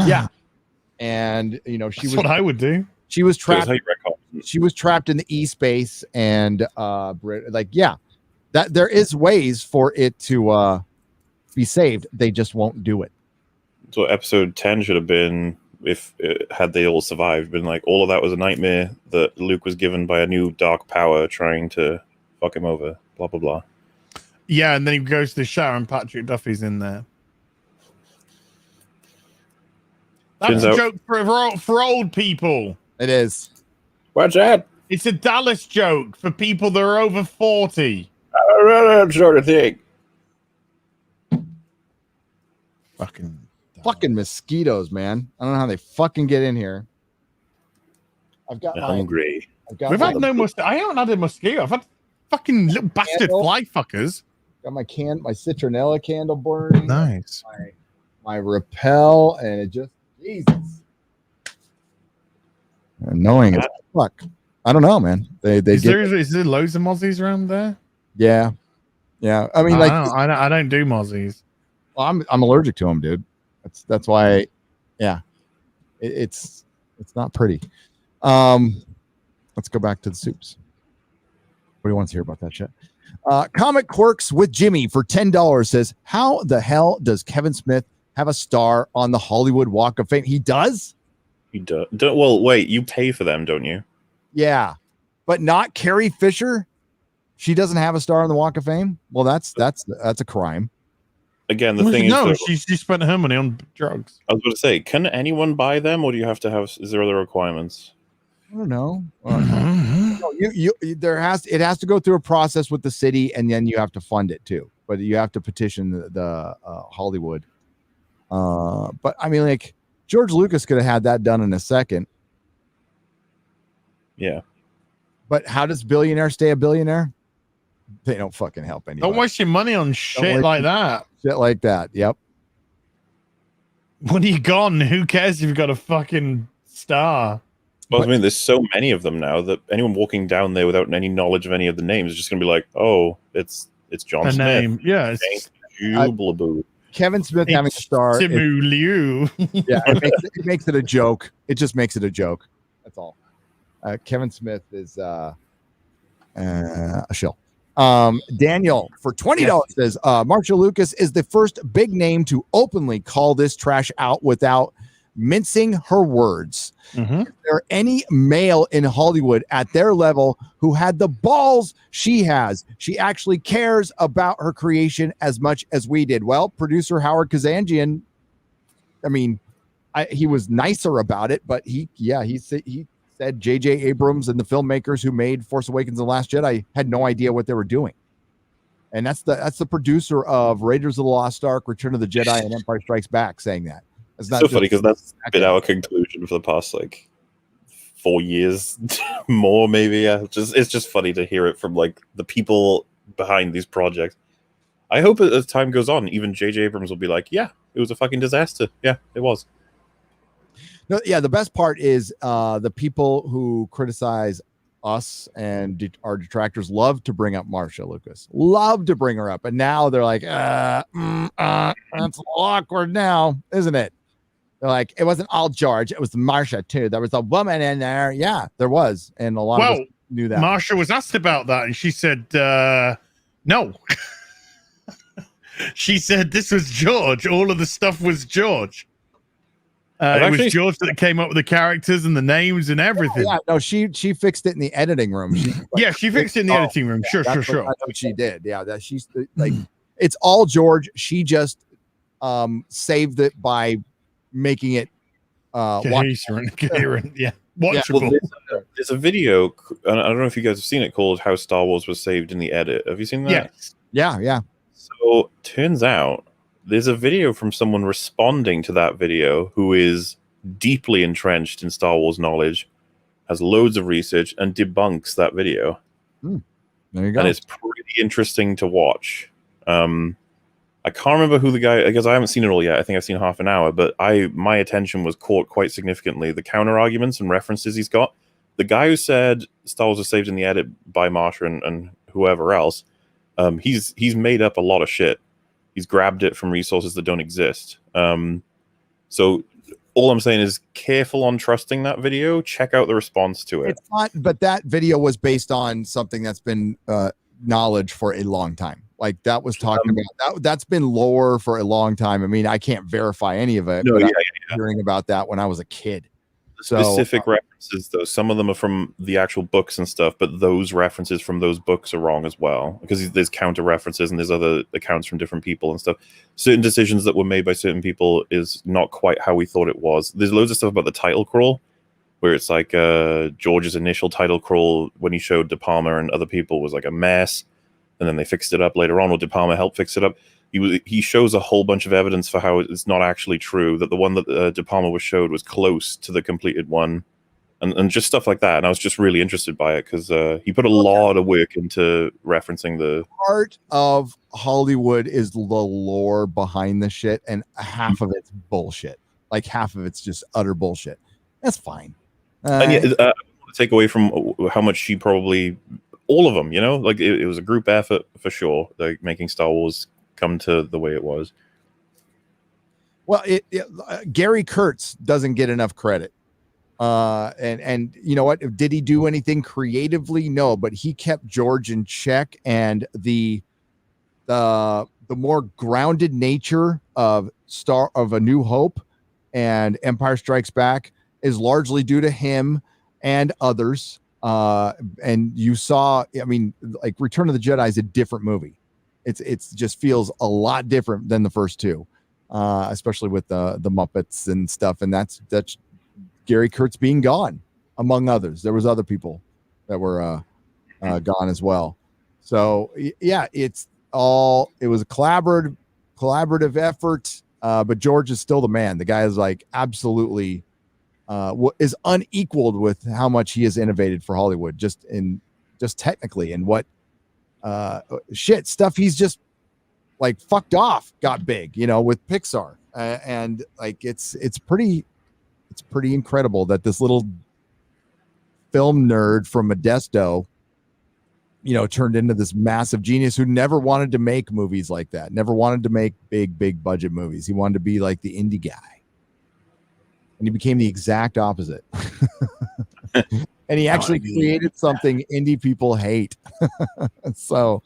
B: Yeah, and
D: That's what I would do.
B: She was trapped. She was trapped in the E-space, and that there is ways for it to be saved. They just won't do it.
C: So episode 10 should have been, had they all survived, been like all of that was a nightmare that Luke was given by a new dark power trying to fuck him over. Blah blah blah.
D: Yeah, and then he goes to the shower and Patrick Duffy's in there. That's a joke for old people.
B: It is.
C: What's that?
D: It's a Dallas joke for people that are over 40.
C: Sort of thing.
B: Fucking mosquitoes, man. I don't know how they fucking get in here. I've got
C: hungry.
D: We've had no mosquito. I haven't had a mosquito. I've had fucking little bastard fly fuckers.
B: Got my citronella candle burning.
D: Nice.
B: My repel, and it just Jesus. Annoying as fuck. I don't know, man. Is
D: there loads of mozzies around there?
B: Yeah. I mean,
D: I don't do mozzies.
B: Well, I'm allergic to them, dude. That's why. Yeah, it's not pretty. Let's go back to the soups. What do you want to hear about that shit? Comic Quirks with Jimmy for $10 says, how the hell does Kevin Smith have a star on the Hollywood Walk of Fame? He does?
C: He does. Well, wait, you pay for them, don't you?
B: Yeah, but not Carrie Fisher. She doesn't have a star on the Walk of Fame. Well, that's a crime.
C: Again, the thing is,
D: she spent her money on drugs.
C: I was going to say, can anyone buy them, or do you have to have? Is there other requirements?
B: I don't know. It has to go through a process with the city, and then you have to fund it too. But you have to petition the Hollywood. But I mean, like George Lucas could have had that done in a second.
C: Yeah.
B: But how does billionaire stay a billionaire? They don't fucking help anybody.
D: Don't waste your money on shit like that.
B: Shit like that. Yep.
D: When you're gone, who cares if you've got a fucking star?
C: Well, I mean, there's so many of them now that anyone walking down there without any knowledge of any of the names is just going to be like, oh, it's John Smith.
D: Name. Yeah.
B: Kevin Smith having a star.
D: Simu Liu.
B: Yeah, it makes it a joke. It just makes it a joke. That's all. Kevin Smith is a shill. Daniel for $20 says Marcia Lucas is the first big name to openly call this trash out without mincing her words.
D: Mm-hmm.
B: Is there any male in Hollywood at their level who had the balls she has? She actually cares about her creation as much as we did. Well, producer Howard Kazanjian, I mean, he was nicer about it, but he said J.J. Abrams and the filmmakers who made Force Awakens and The Last Jedi had no idea what they were doing. And that's the producer of Raiders of the Lost Ark, Return of the Jedi, and Empire Strikes Back saying that. It's not
C: so funny because that's been our conclusion for the past 4 years more, maybe. Yeah, it's just funny to hear it from the people behind these projects. I hope as time goes on, even J.J. Abrams will be like, yeah, it was a fucking disaster. Yeah, it was.
B: No, yeah, the best part is the people who criticize us and our detractors love to bring up Marcia Lucas. Love to bring her up. And now they're like, that's awkward now, isn't it? They're like, it wasn't all George. It was Marcia too. There was a woman in there. Yeah, there was, and a lot of us knew that.
D: Marcia was asked about that, and she said, "No." She said this was George. All of the stuff was George. It was George that came up with the characters and the names and everything.
B: Yeah, no, she fixed it in the editing room. She
D: fixed it in the editing room. Sure.
B: That's what she did. Yeah, that she's like, it's all George. She just saved it by making it
D: watchable. Yeah.
C: Well, there's a video. I don't know if you guys have seen it, called "How Star Wars Was Saved in the Edit." Have you seen that?
B: Yeah.
C: So turns out there's a video from someone responding to that video who is deeply entrenched in Star Wars knowledge, has loads of research, and debunks that video.
B: There you go.
C: And it's pretty interesting to watch. I can't remember who the guy, because I haven't seen it all yet. I think I've seen half an hour, but my attention was caught quite significantly. The counter arguments and references he's got. The guy who said Star Wars was saved in the edit by Marcia and whoever else, he's made up a lot of shit. He's grabbed it from resources that don't exist. So all I'm saying is careful on trusting that video. Check out the response to it.
B: It's not, but that video was based on something that's been knowledge for a long time. Like that was talking about that's been lore for a long time. I mean, I can't verify any of it.
C: No,
B: but
C: yeah,
B: I was hearing about that when I was a kid.
C: Specific references, though, some of them are from the actual books and stuff, but those references from those books are wrong as well, because there's counter references and there's other accounts from different people and stuff. Certain decisions that were made by certain people is not quite how we thought it was. There's loads of stuff about the title crawl, where it's like George's initial title crawl when he showed De Palma and other people was like a mess, and then they fixed it up later on, or De Palma helped fix it up. He shows a whole bunch of evidence for how it's not actually true, that the one that De Palma was showed was close to the completed one, and just stuff like that. And I was just really interested by it because he put a lot of work into referencing the
B: part of Hollywood is the lore behind the shit, and half of it's bullshit. Like half of it's just utter bullshit. That's fine.
C: And yeah, I want to take away from how much she probably, all of them, you know, like it was a group effort for sure, like making Star Wars come to the way it was.
B: Well, Gary Kurtz doesn't get enough credit. And you know what? Did he do anything creatively? No, but he kept George in check, and the more grounded nature of A New Hope and Empire Strikes Back is largely due to him and others. And you saw, I mean, like Return of the Jedi is a different movie. It's just feels a lot different than the first two, especially with the Muppets and stuff. And that's Gary Kurtz being gone, among others. There was other people that were gone as well. So yeah, it was a collaborative effort. But George is still the man. The guy is like absolutely is unequaled with how much he has innovated for Hollywood, just technically, and what stuff he's just like fucked off got big, you know, with Pixar, and like it's pretty incredible that this little film nerd from Modesto, you know, turned into this massive genius who never wanted to make movies like that, never wanted to make big budget movies. He wanted to be like the indie guy, and he became the exact opposite. And he actually created something indie people hate. So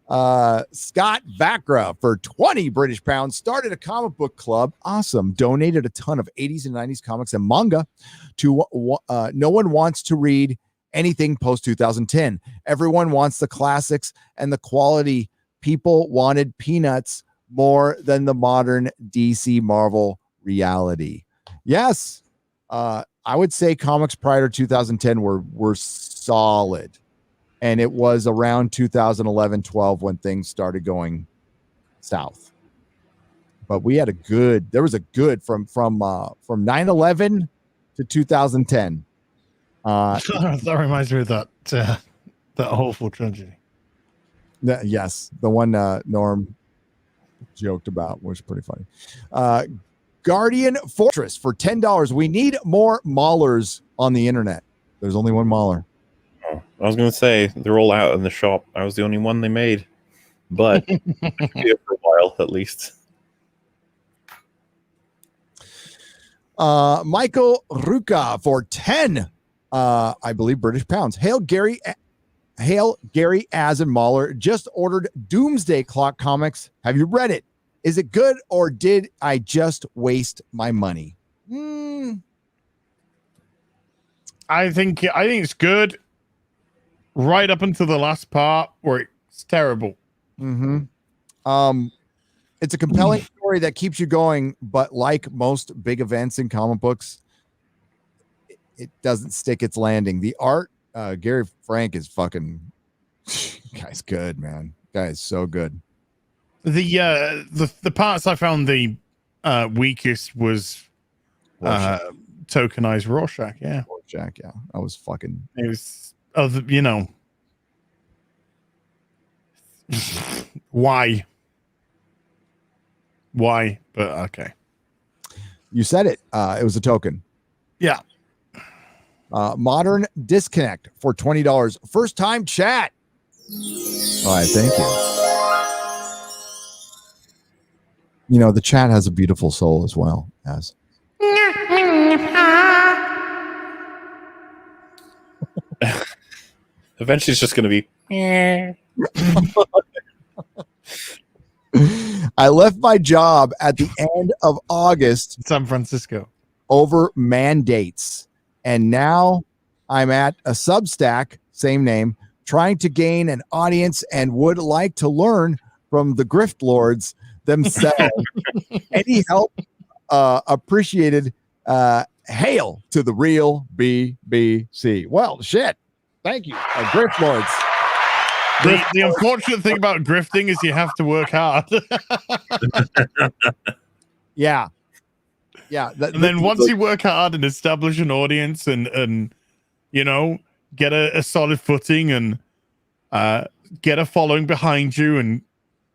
B: Scott Vakra, for 20 British pounds, started a comic book club. Awesome. Donated a ton of 80s and 90s comics and manga to No one wants to read anything post 2010. Everyone wants the classics and the quality. People wanted Peanuts more than the modern DC Marvel reality. Yes. I would say comics prior to 2010 were solid, and it was around 2011-12 when things started going south. But we had there was a good from 9/11 to 2010.
D: That reminds me of that awful tragedy.
B: Yes, the one Norm joked about was pretty funny. Guardian Fortress for $10. We need more MauLers on the internet. There's only one MauLer.
C: Oh, I was going to say they're all out in the shop. I was the only one they made, but here for a while at least.
B: Michael Ruka for 10, I believe, British pounds. Hail, Gary, Az, and MauLer. Just ordered Doomsday Clock comics. Have you read it? Is it good, or did I just waste my money?
D: I think it's good right up until the last part where it's terrible.
B: It's a compelling story that keeps you going, but like most big events in comic books, it doesn't stick its landing. The art, Gary Frank is fucking guy's good, man. Guy is so good.
D: The parts I found the weakest was tokenized Rorschach. Yeah,
B: Rorschach. Yeah, I was fucking.
D: It was why. But okay.
B: You said it. It was a token.
D: Yeah.
B: Modern Disconnect for $20. First time chat. All right, thank you. You know, the chat has a beautiful soul as well as.
C: Eventually, it's just going to be.
B: I left my job at the end of August,
D: San Francisco,
B: over mandates, and now I'm at a Substack, same name, trying to gain an audience and would like to learn from the grift lords themselves. Any help appreciated. Hail to the real BBC. Well, shit. Thank you, grift lords.
D: The unfortunate thing about grifting is you have to work hard.
B: Yeah.
D: And then once you work hard and establish an audience and you know, get a solid footing and get a following behind you, and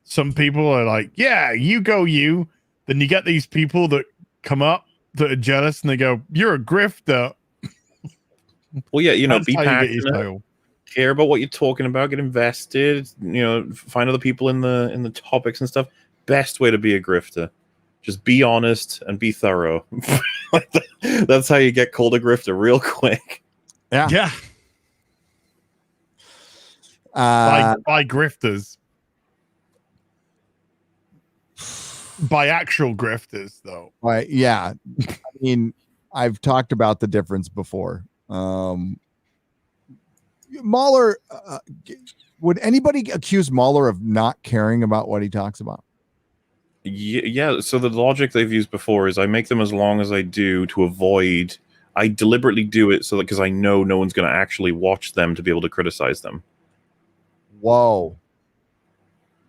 D: some people are like, yeah, you go you. Then you get these people that come up that are jealous and they go, you're a grifter.
C: Well, yeah, you know,
D: That's
C: be
D: how you get
C: passionate.
D: your title.
C: Care about what you're talking about, get invested, you know, find other people in the topics and stuff. Best way to be a grifter. Just be honest and be thorough. That's how you get called a grifter real quick.
B: Yeah.
D: By grifters. By actual grifters, though.
B: Right. Yeah. I mean, I've talked about the difference before. MauLer, would anybody accuse MauLer of not caring about what he talks about?
C: Yeah, so the logic they've used before is I make them as long as I do to avoid. I deliberately do it so that because I know no one's going to actually watch them to be able to criticize them.
B: Whoa.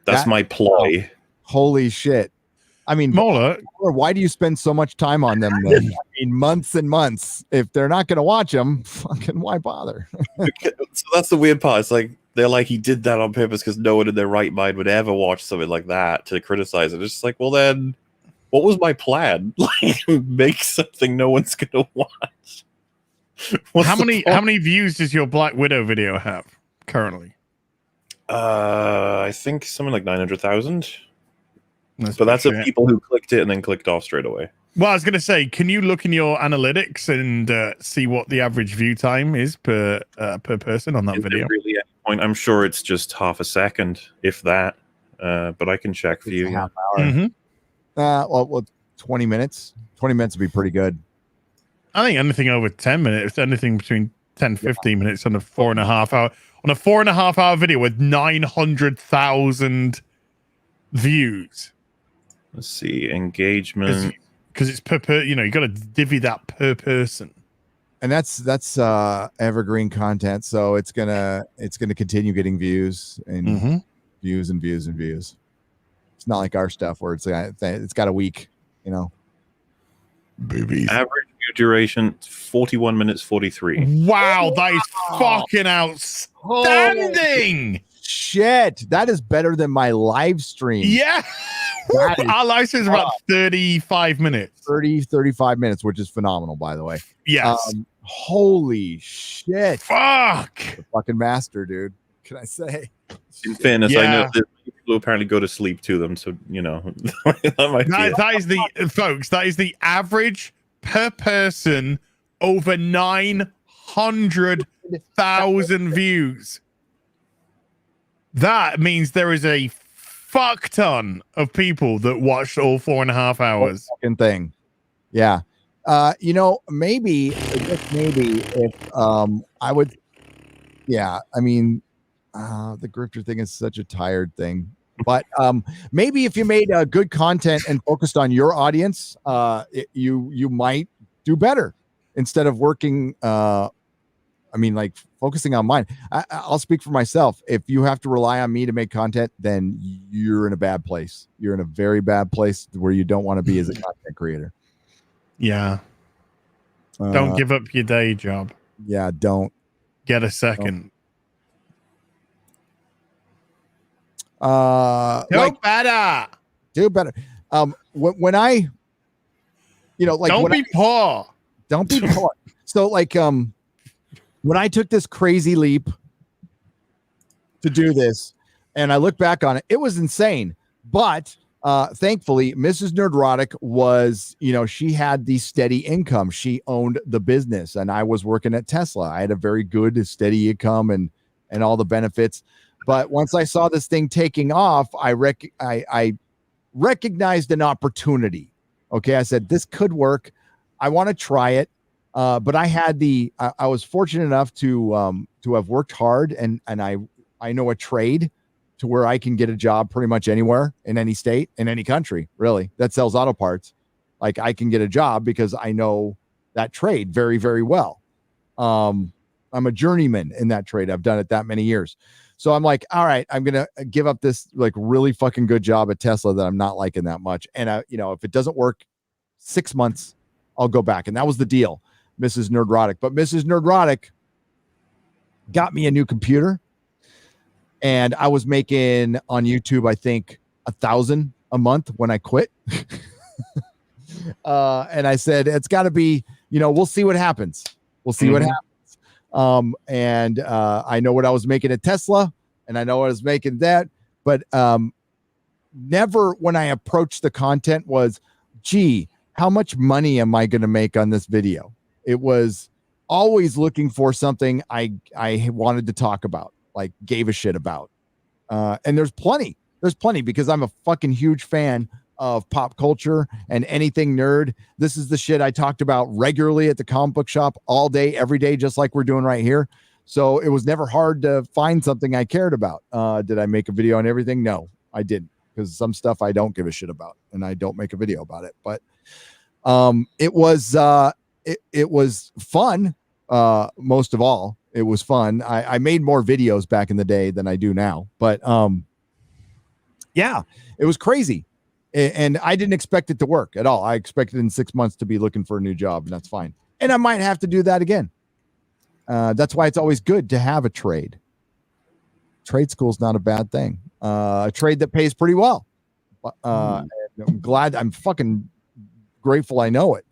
C: That's my ploy.
B: Holy shit. I mean,
D: MauLer,
B: why do you spend so much time on them then? I mean, months and months. If they're not going to watch them, fucking why bother?
C: So that's the weird part. It's like they're like he did that on purpose because no one in their right mind would ever watch something like that to criticize it. It's just like, well, then what was my plan? Like, make something no one's going to watch.
D: How many views does your Black Widow video have currently?
C: I think something like 900,000. But that's of people who clicked it and then clicked off straight away.
D: Well, I was going to say, can you look in your analytics and see what the average view time is per person on that video?
C: Really, at point, I'm sure it's just half a second, if that. But I can check for you.
B: Half hour. Well, 20 minutes. 20 minutes would be pretty good.
D: I think anything over 10 minutes, anything between 10 15 minutes on a 4.5 hour on a 4.5 hour video with 900,000 views.
C: Let's see, engagement.
D: Because it's per you know, you got to divvy that per person.
B: And that's evergreen content, so it's gonna continue getting views and views and views and views. It's not like our stuff where it's got a week, you know.
C: Average view duration 41 minutes 43.
D: Wow, that is fucking outstanding.
B: Shit, that is better than my live stream.
D: Yeah. Our live stream is about 35 minutes.
B: 35 minutes, which is phenomenal, by the way.
D: Yes.
B: Holy shit.
D: Fuck.
B: The fucking master, dude. Can I say?
C: In fairness, I know there's people who apparently go to sleep to them, so you know. that is the average
D: per person, over 900,000 views. That means there is a fuck ton of people that watched all 4.5 hours.
B: Fucking thing. Yeah. Maybe if I would, yeah, I mean, the grifter thing is such a tired thing, but maybe if you made good content and focused on your audience, you might do better instead of working. Focusing on mine. I'll speak for myself. If you have to rely on me to make content, then you're in a bad place. You're in a very bad place where you don't want to be as a content creator.
D: Yeah. Don't give up your day job.
B: Yeah, don't.
D: Get a second.
B: Do
D: better.
B: Do better. When I,
D: don't be poor.
B: Don't be poor. So when I took this crazy leap to do this, and I look back on it, it was insane. But thankfully, Mrs. Nerdrotic was, she had the steady income. She owned the business, and I was working at Tesla. I had a very good, steady income and all the benefits. But once I saw this thing taking off, I recognized an opportunity. Okay, I said, this could work. I want to try it. But I had I was fortunate enough to have worked hard, and I know a trade to where I can get a job pretty much anywhere in any state, in any country, really, that sells auto parts. Like, I can get a job because I know that trade very, very well. I'm a journeyman in that trade. I've done it that many years. So I'm like, all right, I'm going to give up this really fucking good job at Tesla that I'm not liking that much. And if it doesn't work 6 months, I'll go back. And that was the deal, Mrs. Nerdrotic. But Mrs. Nerdrotic got me a new computer, and I was making on YouTube, I think, $1,000 a month when I quit. And I said, it's got to be, we'll see what happens. We'll see what happens. And I know what I was making at Tesla, and I know what I was making that, but never when I approached the content was, gee, how much money am I going to make on this video? It was always looking for something I wanted to talk about, gave a shit about. And there's plenty because I'm a fucking huge fan of pop culture and anything nerd. This is the shit I talked about regularly at the comic book shop all day, every day, just like we're doing right here. So it was never hard to find something I cared about. Did I make a video on everything? No, I didn't, because some stuff I don't give a shit about, and I don't make a video about it. But it was fun. Most of all, it was fun. I made more videos back in the day than I do now, but yeah, it was crazy. And I didn't expect it to work at all. I expected in 6 months to be looking for a new job, and that's fine. And I might have to do that again. That's why it's always good to have a trade. Trade school is not a bad thing. A trade that pays pretty well. I'm fucking grateful I know it,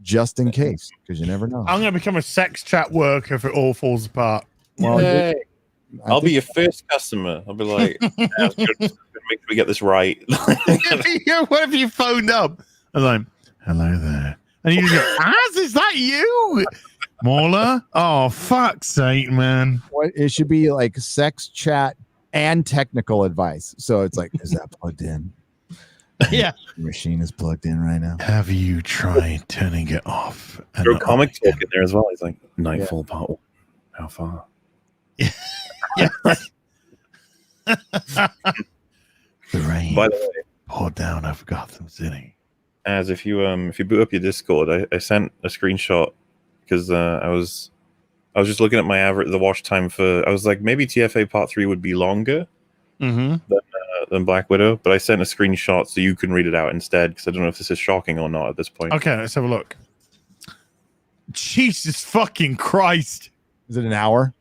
B: just in case, because you never know.
D: I'm going to become a sex chat worker if it all falls apart.
B: Well,
C: I'll be your first customer. I'll be like, make sure we get this right.
D: What if you phoned up? I'm like, hello there. And you just go, Az, is that you? MauLer? Oh, fuck's sake, man.
B: It should be like sex chat and technical advice. So it's like, is that plugged in?
D: Yeah.
B: The machine is plugged in right now.
D: Have you tried turning it off?
C: Throw comic talk in there as well. He's like, Nightfall Part 1. How far?
D: Yeah.
J: The rain
C: By the way,
J: poured down over Gotham City.
C: As if you boot up your Discord, I sent a screenshot because I was just looking at my the watch time for. I was like, maybe TFA Part 3 would be longer than Black Widow, but I sent a screenshot so you can read it out instead, because I don't know if this is shocking or not at this point.
D: Okay, let's have a look. Jesus fucking Christ!
B: Is it an hour?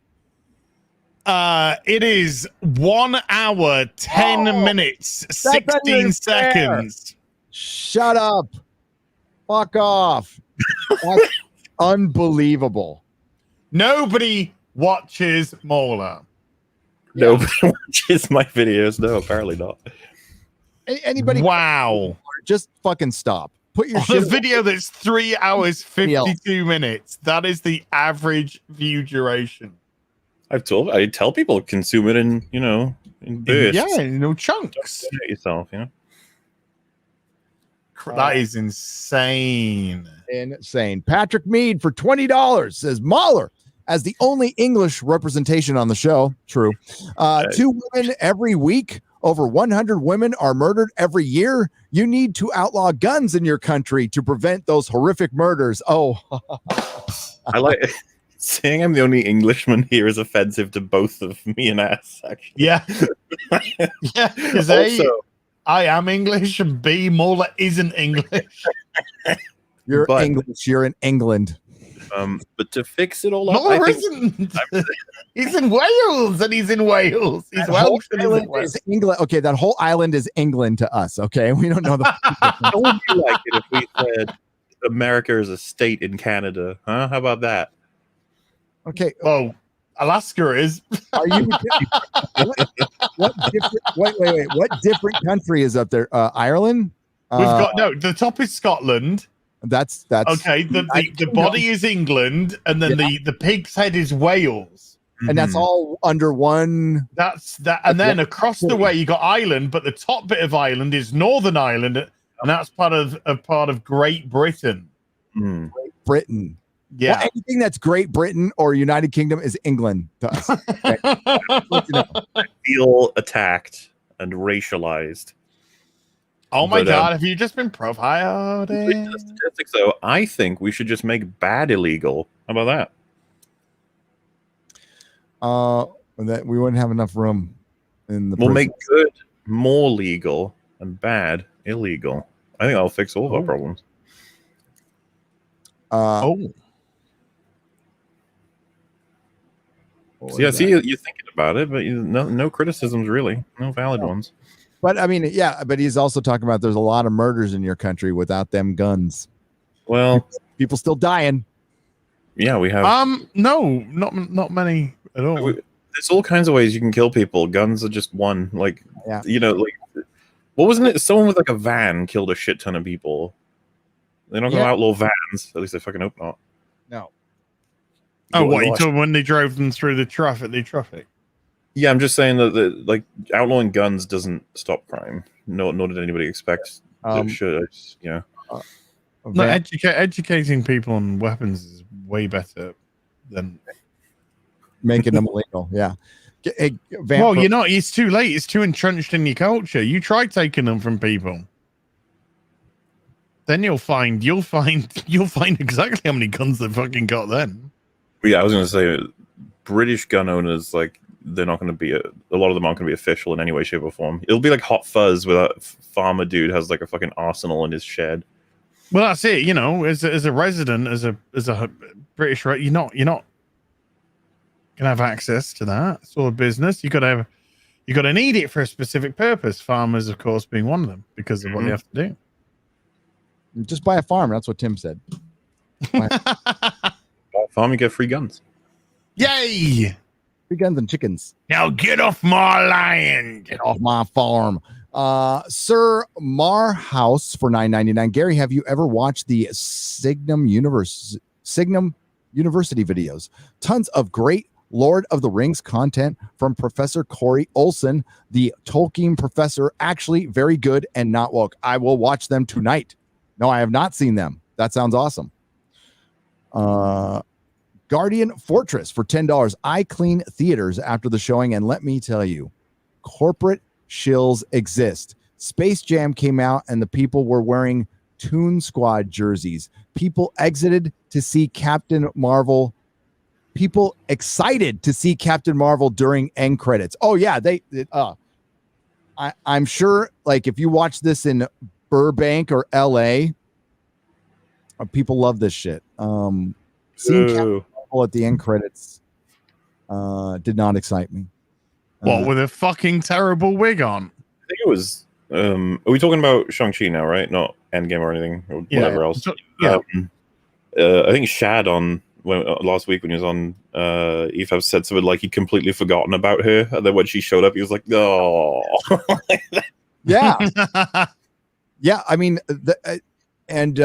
D: It is 1 hour, 10 minutes, 16 seconds.
B: Shut up. Fuck off. That's unbelievable.
D: Nobody watches MauLer.
C: Nobody watches my videos. No, apparently not.
B: Anybody?
D: Wow.
B: Just fucking stop. put your
D: On
B: shit
D: a video that's 3 hours 52 minutes. That is the average view duration.
C: I tell people consume it in bursts.
D: Chunks.
C: Don't yourself,
D: That is insane.
B: Insane. Patrick Mead for $20 says MauLer as the only English representation on the show. True. 2 women every week. Over 100 women are murdered every year. You need to outlaw guns in your country to prevent those horrific murders. Oh,
C: I like saying I'm the only Englishman here is offensive to both of me and Ass, actually.
D: Yeah. Yeah. Because I am English, and B, MauLer isn't English.
B: You're English. You're in England.
C: But to fix it all up,
D: MauLer isn't. He's in Wales, and he's in Wales. He's Welsh, and he's in Wales.
B: England. Okay, that whole island is England to us. Okay, we don't know the.
C: How would you like it if we said America is a state in Canada? Huh? How about that?
B: Okay.
D: Oh, Alaska is.
B: Are you? What different? Wait. What different country is up there? Ireland.
D: We've got the top is Scotland.
B: That's
D: okay. The body is England, and then the pig's head is Wales,
B: and that's all under one.
D: That's that, and then across the way you got Ireland, but the top bit of Ireland is Northern Ireland, and that's part of Great Britain.
B: Great Britain.
D: Yeah,
B: well, anything that's Great Britain or United Kingdom is England to us. Okay.
C: I feel attacked and racialized.
D: Oh my God, have you just been profiled?
C: The statistics, though, I think we should just make bad illegal. How about that?
B: That we wouldn't have enough room in the
C: We'll make good more legal and bad illegal. I think that'll fix all of our problems. I see you're thinking about it, but no criticisms really. No valid ones.
B: But I mean, yeah, but he's also talking about there's a lot of murders in your country without them guns.
C: Well,
B: people still dying.
C: Yeah, we have.
D: No, not many at all.
C: There's all kinds of ways you can kill people. Guns are just one. Like, what wasn't it? Someone with like a van killed a shit ton of people. They're not going to outlaw vans. At least I fucking hope not.
B: No.
D: Oh, what you told when they drove them through the traffic?
C: Yeah, I'm just saying that like outlawing guns doesn't stop crime. Nor did anybody expect it should.
D: No, educating people on weapons is way better than
B: making them illegal. Yeah.
D: Well, it's too late. It's too entrenched in your culture. You try taking them from people, then you'll find exactly how many guns they've fucking got. Then.
C: Yeah, I was going to say, British gun owners, like, they're not going to be a lot of them aren't going to be official in any way, shape, or form. It'll be like Hot Fuzz, where that farmer dude has like a fucking arsenal in his shed.
D: Well, that's it. As a resident, as a British, you're not gonna have access to that sort of business. You got to need it for a specific purpose. Farmers, of course, being one of them because of what they have to do.
B: Just buy a farm. That's what Tim said.
C: Buy a farm, you get free guns.
D: Yay!
B: Free guns and chickens.
D: Now get off my land.
B: Get off my farm. Sir Marhouse for $9.99. Gary, have you ever watched the Signum University videos? Tons of great Lord of the Rings content from Professor Corey Olsen, the Tolkien professor. Actually, very good and not woke. I will watch them tonight. No, I have not seen them. That sounds awesome. Guardian Fortress for $10. I clean theaters after the showing, and let me tell you, corporate shills exist. Space Jam came out, and the people were wearing Toon Squad jerseys. People exited to see Captain Marvel. People excited to see Captain Marvel during end credits. Oh yeah, I'm sure. Like if you watch this in Burbank or LA, people love this shit. Seeing Captain Marvel at the end credits did not excite me.
D: What, with a fucking terrible wig on?
C: I think it was. Are we talking about Shang-Chi now, right? Not Endgame or anything, or whatever else.
D: Yeah.
C: I think Shad last week when he was on EFAB said something like he'd completely forgotten about her, and then when she showed up, he was like, "Oh."
B: Yeah. Yeah, I mean, And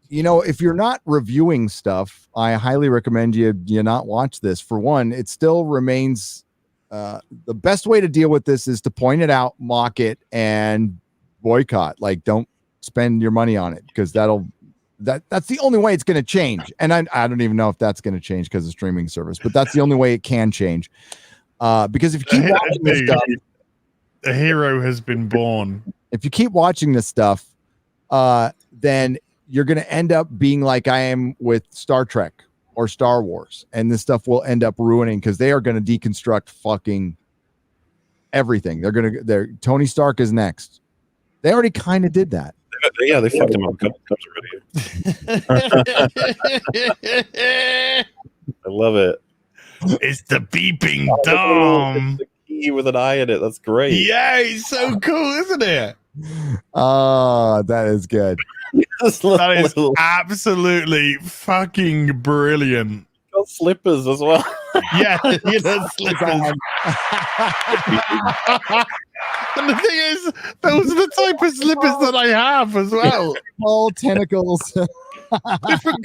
B: if you're not reviewing stuff, I highly recommend you not watch this. For one, it still remains the best way to deal with this is to point it out, mock it, and boycott. Like, don't spend your money on it, because that's the only way it's going to change. And I don't even know if that's going to change because of streaming service, but that's the only way it can change. Because if you keep watching this stuff,
D: a hero has been born.
B: If you keep watching this stuff, then you're going to end up being like I am with Star Trek or Star Wars, and this stuff will end up ruining, because they are going to deconstruct fucking everything. Tony Stark is next. They already kind of did that.
C: Yeah, they fucked him up a couple times already. I love it.
D: It's the beeping Dom.
C: It's the key with an eye in it. That's great.
D: Yeah, it's so cool, isn't it?
B: Oh, that is good.
D: That is absolutely fucking brilliant.
C: Got slippers as well.
D: Yeah, slippers. And the thing is, those are the type of slippers that I have as well.
B: All tentacles.
D: different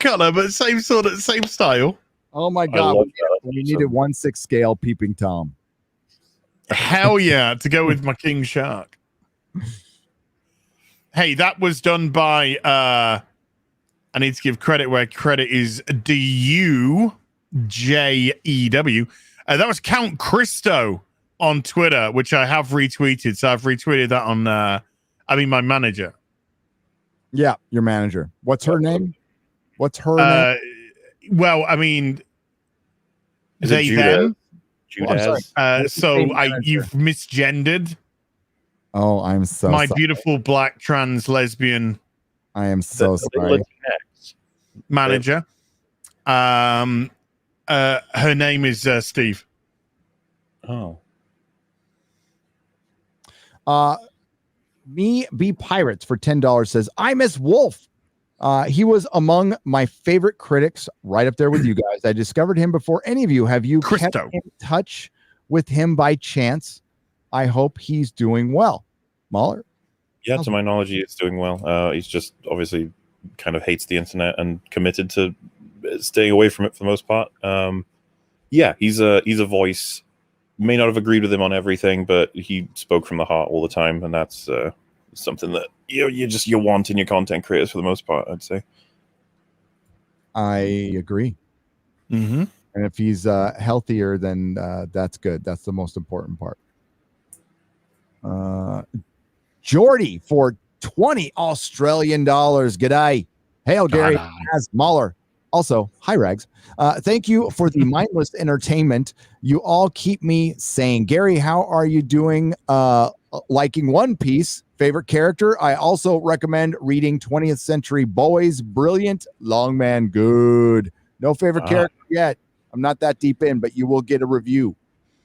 D: color, but same style.
B: Oh my god, we needed 1/6 scale peeping Tom.
D: Hell yeah, to go with my King Shark. Hey, that was done by I need to give credit where credit is due. JEW. That was Count Christo on Twitter, which I have retweeted. So I've retweeted that on my manager.
B: Yeah, your manager. What's her name? Name?
D: Well, I mean,
C: Is
D: they
C: it
D: them.
C: Judas?
D: You've misgendered.
B: Oh, I'm so
D: my
B: sorry.
D: beautiful black trans lesbian.
B: I am so sorry.
D: Manager. Her name is Steve.
C: Oh.
B: Me Be Pirates for $10 says, I miss Wolf. He was among my favorite critics, right up there with you guys. I discovered him before any of you. Have you kept in touch with him by chance? I hope he's doing well. MauLer?
C: Yeah, to my knowledge, he is doing well. He's just obviously kind of hates the internet and committed to staying away from it for the most part. Yeah, he's a voice. May not have agreed with him on everything, but he spoke from the heart all the time, and that's something that you want in your content creators for the most part, I'd say.
B: I agree.
D: Mm-hmm.
B: And if he's healthier, then that's good. That's the most important part. Jordy for $20 Australian. G'day. Hail Gary, as MauLer. Also, hi Rags. Thank you for the mindless entertainment. You all keep me sane. Gary, how are you doing? Liking One Piece, favorite character. I also recommend reading 20th Century Boys. Brilliant. Long man, good. No favorite character yet. I'm not that deep in, but you will get a review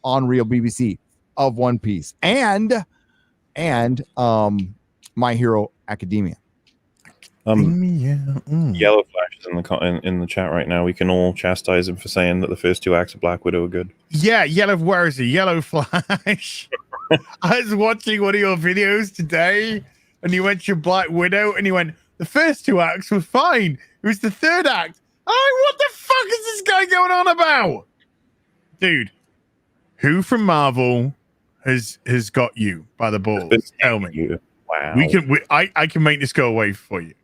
B: on Real BBC of One Piece and My Hero Academia.
C: Yellow Flash is in the chat right now. We can all chastise him for saying that the first two acts of Black Widow are good.
D: Yeah, where is he? Yellow Flash. I was watching one of your videos today, and you went to Black Widow, and you went, the first two acts were fine. It was the third act. Oh, what the fuck is this guy going on about? Dude, who from Marvel has got you by the balls? Tell me.
C: Wow.
D: I can make this go away for you.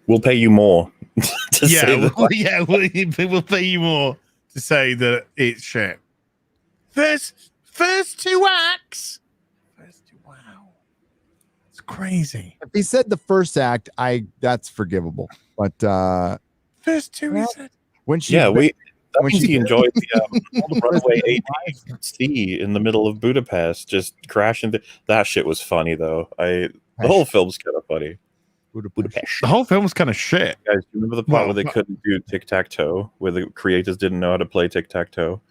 C: We'll pay you more.
D: We'll pay you more to say that it's shit. First two acts. Wow, it's crazy.
B: If he said the first act, that's forgivable. But
D: first two, he said.
B: When she,
C: that means he enjoyed the runaway AT&T in the middle of Budapest, just crashing. That shit was funny though. The whole film's kind of funny.
B: Budapest.
D: The whole film was kind of shit.
C: Guys, do you remember the part where they couldn't do tic-tac-toe, where the creators didn't know how to play tic-tac-toe?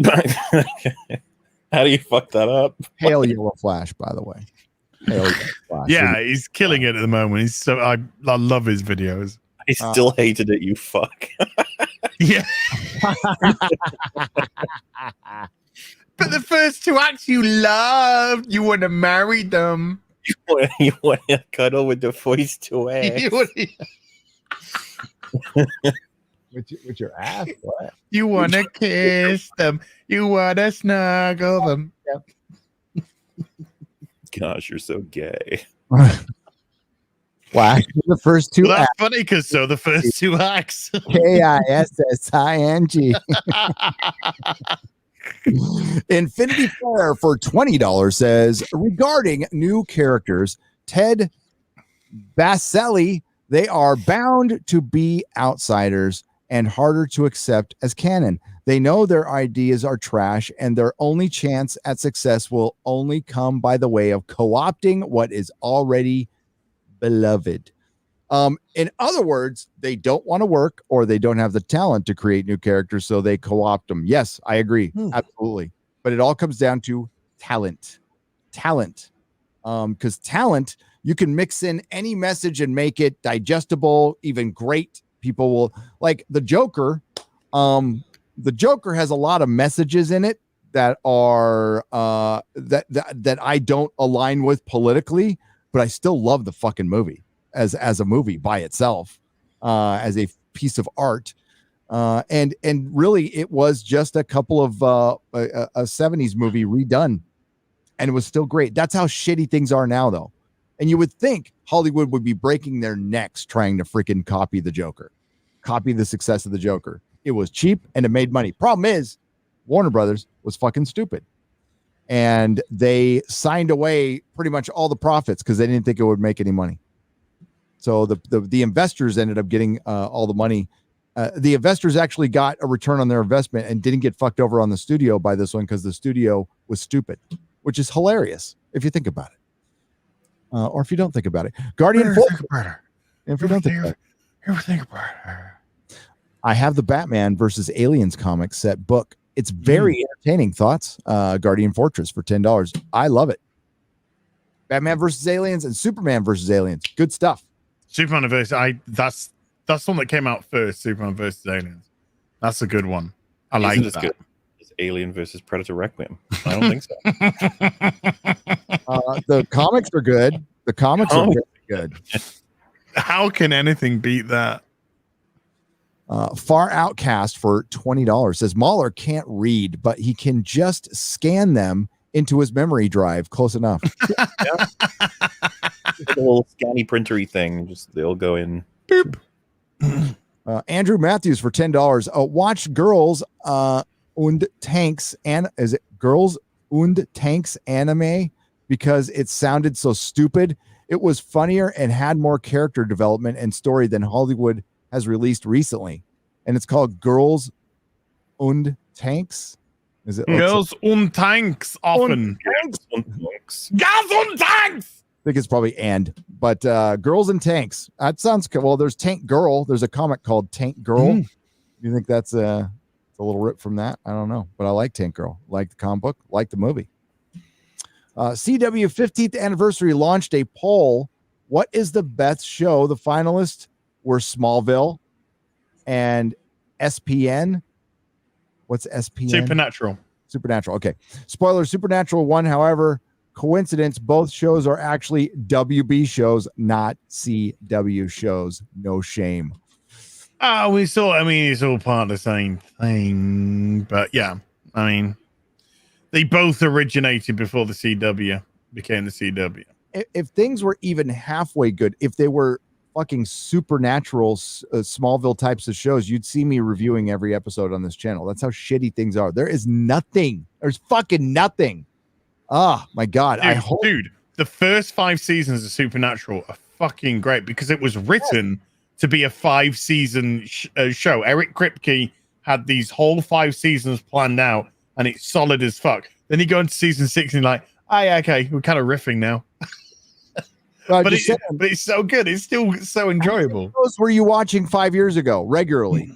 C: How do you fuck that up?
B: Hail Yellow Flash, by the way. Hail Yellow Flash.
D: Yeah, he's killing it at the moment. He's so I love his videos.
C: I still hated it, you fuck.
D: Yeah. But the first two acts you loved, you want to marry them.
C: You want to cuddle with the first two acts.
B: With your ass? What?
D: You want to kiss them. You want to snuggle them.
B: Yep.
C: Gosh, you're so gay.
B: Wow, the first two.
D: Well, that's
B: acts.
D: funny because so the first two acts.
B: KISSING. Infinity Fair for $20 says regarding new characters, Ted Baselli, they are bound to be outsiders and harder to accept as canon. They know their ideas are trash and their only chance at success will only come by the way of co-opting what is already beloved. In other words, they don't want to work or they don't have the talent to create new characters, so they co-opt them. Yes, I agree. Absolutely. But it all comes down to talent. Because talent, you can mix in any message and make it digestible, even great. People will like the Joker. The Joker has a lot of messages in it that are that I don't align with politically, but I still love the fucking movie as a movie by itself, as a piece of art. And really it was just a couple of a 70s movie redone, and it was still great. That's how shitty things are now, though. And you would think Hollywood would be breaking their necks trying to freaking copy the Joker, copy the success of the Joker. It was cheap and it made money. Problem is, Warner Brothers was fucking stupid. And they signed away pretty much all the profits because they didn't think it would make any money. So the investors ended up getting all the money. The investors actually got a return on their investment and didn't get fucked over on the studio by this one because the studio was stupid, which is hilarious if you think about it. Or if you don't think about it. Guardian Fortress. If you don't think about it.
D: Ever think about it.
B: I have the Batman versus Aliens comic set book. It's very entertaining. Thoughts? Guardian Fortress for $10. I love it. Batman versus Aliens and Superman versus Aliens. Good stuff.
D: Superman versus that's the one that came out first. Superman versus Aliens. That's a good one. I like
C: Isn't
D: that.
C: Good? It's Alien versus Predator Requiem. I don't think so.
B: The comics are good. The comics are really good.
D: How can anything beat that?
B: Far Outcast for $20 says MauLer can't read, but he can just scan them into his memory drive. Close enough.
C: Yeah. The little scanny printery thing. Just they'll go in. Boop.
B: Andrew Matthews for $10. Watch Girls und Tanks and is it Girls und Tanks anime because it sounded so stupid. It was funnier and had more character development and story than Hollywood has released recently, and it's called Girls und Tanks. Is it
D: Girls und Tanks? Often.
C: Gas
D: und Tanks.
B: I think it's probably but Girls and Tanks. That sounds cool. Well, there's Tank Girl. There's a comic called Tank Girl. You think that's a little rip from that? I don't know, but I like Tank Girl. Like the comic book. Like the movie. CW 15th anniversary launched a poll. What is the best show? The finalists were Smallville and SPN. What's SPN? Supernatural. Okay. Spoiler, Supernatural won. However, coincidence, both shows are actually WB shows, not CW shows. No shame.
D: It's all part of the same thing. But yeah, I mean, they both originated before the CW became the CW.
B: If things were even halfway good, if they were fucking supernatural Smallville types of shows, you'd see me reviewing every episode on this channel. That's how shitty things are. There is nothing. There's fucking nothing. Oh my God.
D: Dude, the first 5 seasons of Supernatural are fucking great because it was written to be a 5-season show. Eric Kripke had these whole 5 seasons planned out and it's solid as fuck. Then you go into season 6 and you're like, yeah, okay, we're kind of riffing now. But it's so good. It's still so enjoyable.
B: How many shows were you watching 5 years ago regularly?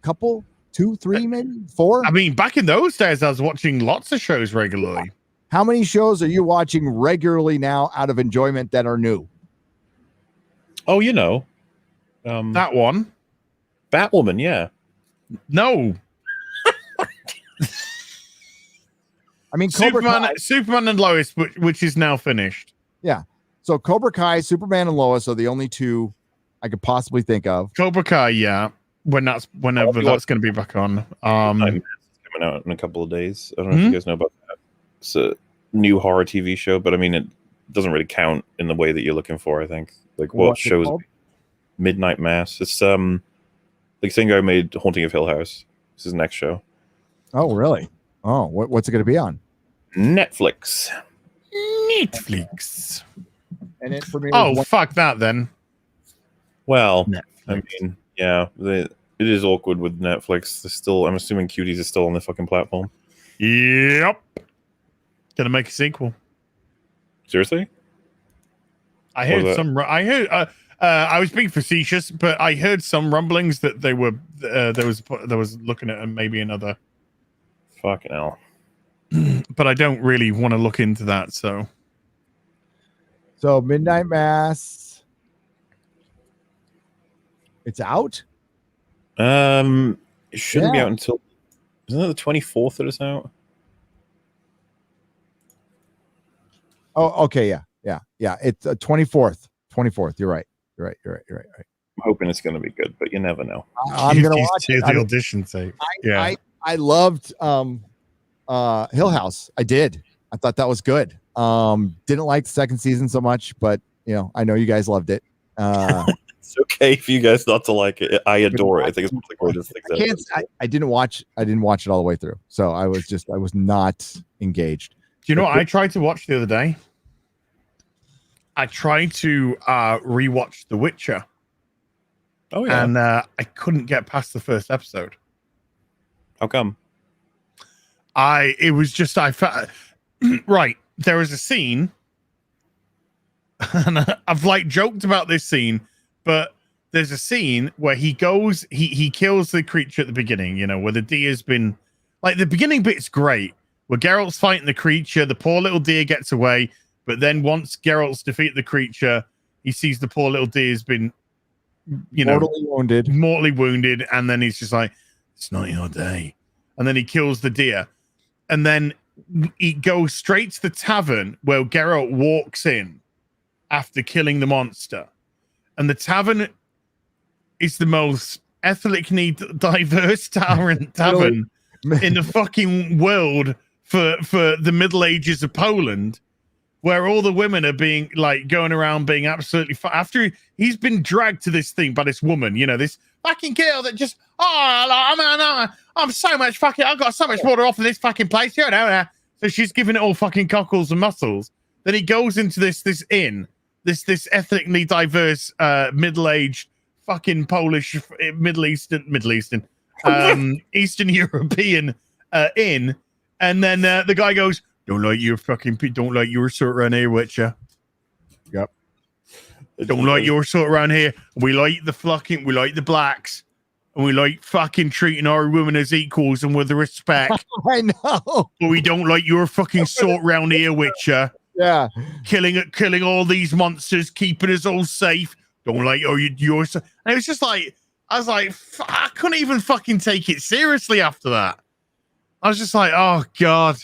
B: Couple, 2, 3, maybe 4?
D: I mean, back in those days, I was watching lots of shows regularly.
B: How many shows are you watching regularly now out of enjoyment that are new?
C: Oh,
D: that one.
C: Batwoman, yeah.
D: No.
B: I mean,
D: Superman and Lois, which is now finished.
B: Yeah. So Cobra Kai, Superman, and Lois are the only two I could possibly think of.
D: Cobra Kai, yeah. Whenever that's going to be back on.
C: It's coming out in a couple of days. I don't know if you guys know about that. It's a new horror TV show, but I mean, it doesn't really count in the way that you're looking for. I think like what shows Midnight Mass. It's like same guy who made Haunting of Hill House. This is his next show.
B: Oh, really? Oh, what's it going to be on?
C: Netflix.
B: And it for me.
D: Fuck that then.
C: Well, Netflix. I mean, yeah, it is awkward with Netflix. They're still, I'm assuming Cuties is still on the fucking platform.
D: Yep. Gonna make a sequel.
C: Seriously?
D: I heard some. I heard. I was being facetious, but I heard some rumblings that they were there was looking at maybe another.
C: Fucking hell.
D: But I don't really want to look into that. So
B: Midnight Mass. It's out.
C: It shouldn't be out until. Isn't it the 24th that it's out?
B: Oh, okay, yeah. It's 24th. 24th. You're right. I'm
C: hoping it's going to be good, but you never know.
B: I'm going to watch it.
D: The audition tape.
B: I loved Hill House. I did. I thought that was good. Didn't like the second season so much, but I know you guys loved it.
C: It's okay for you guys not to like it. I adore it. I think it's one of the greatest things ever.
B: I didn't watch it all the way through, so I was not engaged.
D: Do you know what I tried to watch the other day? I tried to rewatch The Witcher.
C: Oh yeah,
D: and I couldn't get past the first episode.
C: How come?
D: It was just I felt right. There was a scene, and I've like joked about this scene, but there's a scene where he goes, he kills the creature at the beginning. Where the deer's been like the beginning bit's great. Where Geralt's fighting the creature, the poor little deer gets away, but then once Geralt's defeated the creature, he sees the poor little deer's been, mortally wounded, and then he's just like, "It's not your day," and then he kills the deer, and then he goes straight to the tavern where Geralt walks in after killing the monster, and the tavern is the most ethnically diverse tavern in the fucking world. For the Middle Ages of Poland, where all the women are being like going around being absolutely after he's been dragged to this thing by this woman, this fucking girl that just I'm so much fucking I've got so much water off of this fucking place, so she's giving it all fucking cockles and muscles. Then he goes into this inn, this ethnically diverse middle-aged fucking Polish Middle Eastern Eastern European inn. And then the guy goes, don't like your sort around here, Witcher.
B: Yep.
D: Don't like your sort around here. We like the blacks, and we like fucking treating our women as equals and with respect.
B: I know.
D: But we don't like your fucking sort around here, Witcher.
B: Yeah.
D: Killing all these monsters, keeping us all safe. Don't like your. And it was just like, I was like, I couldn't even fucking take it seriously after that. I was just like, oh God,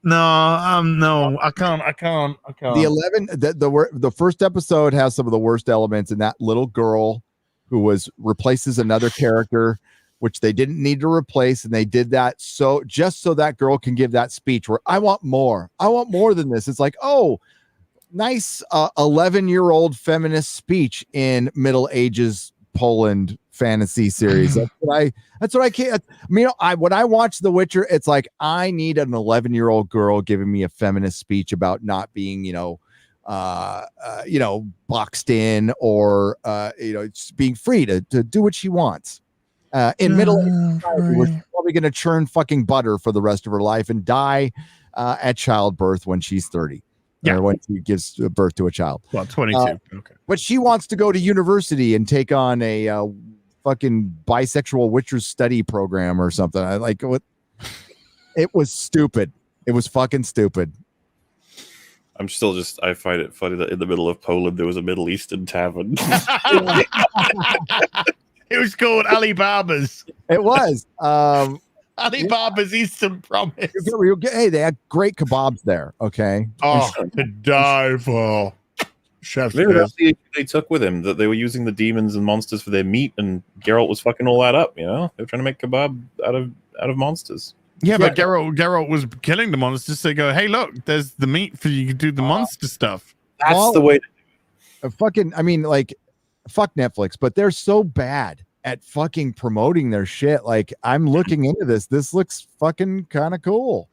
D: no, no, I can't.
B: The first episode has some of the worst elements, and that little girl who replaces another character, which they didn't need to replace, and they did that just so that girl can give that speech where I want more than this. It's like, oh, nice 11-year-old feminist speech in Middle Ages Poland fantasy series. That's what I can't. I mean, when I watch The Witcher, it's like I need an 11-year-old girl giving me a feminist speech about not being, boxed in or being free to do what she wants. In middle age society, we're probably going to churn fucking butter for the rest of her life and die at childbirth when she's 30.
D: Yeah,
B: or when she gives birth to a child.
D: Well, 22. Okay,
B: but she wants to go to university and take on a fucking bisexual Witcher study program or something. I like what. It was stupid. It was fucking stupid.
C: I'm still I find it funny that in the middle of Poland there was a Middle Eastern tavern.
D: It was called Alibaba's.
B: It was.
D: Alibaba's Eastern Promise.
B: Hey, they had great kebabs there. Okay.
D: Oh, to die for. Chef's
C: Maybe that's
D: kiss.
C: the issue they took with him, that they were using the demons and monsters for their meat, and Geralt was fucking all that up. You know, they were trying to make kebab out of monsters.
D: Yeah, but Geralt was killing the monsters. So they go, hey, look, there's the meat for you to do the monster stuff.
C: That's the way.
B: Fucking, I mean, like, fuck Netflix, but they're so bad at fucking promoting their shit. Like, I'm looking into this. This looks fucking kind of cool.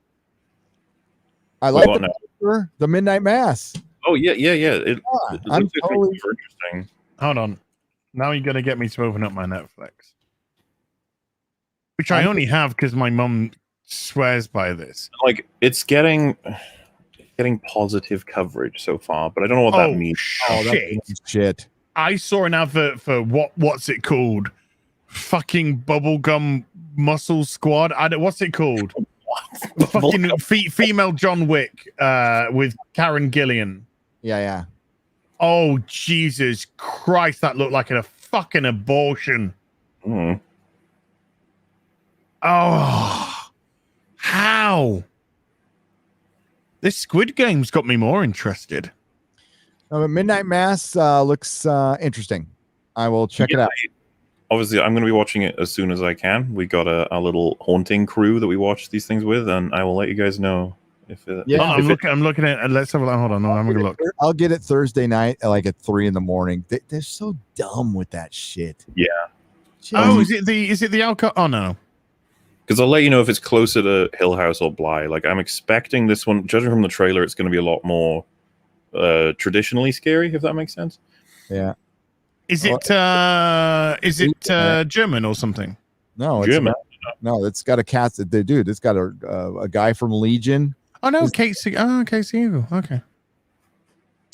B: I like the Midnight Mass.
C: Oh yeah. It
B: I'm
C: looks
B: totally
C: super interesting.
D: Hold on. Now you're gonna get me to open up my Netflix, which I only have because my mum swears by this.
C: Like, it's getting positive coverage so far, but I don't know what that means.
B: Shit.
D: I saw an advert for what's it called? Fucking Bubblegum Muscle Squad. What's it called? Fucking female John Wick with Karen Gillian.
B: Yeah.
D: Oh, Jesus Christ, that looked like a fucking abortion.
C: Mm.
D: Oh, how? This Squid Game's got me more interested.
B: Midnight Mass looks interesting. I will check it out.
C: Obviously, I'm going to be watching it as soon as I can. We got a little haunting crew that we watch these things with, and I will let you guys know if it.
B: Yeah,
D: I'm looking at. Let's have a look. Hold on, I'm gonna look.
B: I'll get it Thursday night at like at 3 a.m. They're so dumb with that shit.
C: Yeah.
D: Oh, is it the alcohol? Oh no.
C: Because I'll let you know if it's closer to Hill House or Bly. Like, I'm expecting this one, judging from the trailer, it's going to be a lot more traditionally scary, if that makes sense.
B: Yeah.
D: Is it German or something?
B: No, it's
C: German.
B: No, it's got a cast. Dude, it's got a guy from Legion.
D: Oh no, Casey. Oh, Casey Eagle. Okay.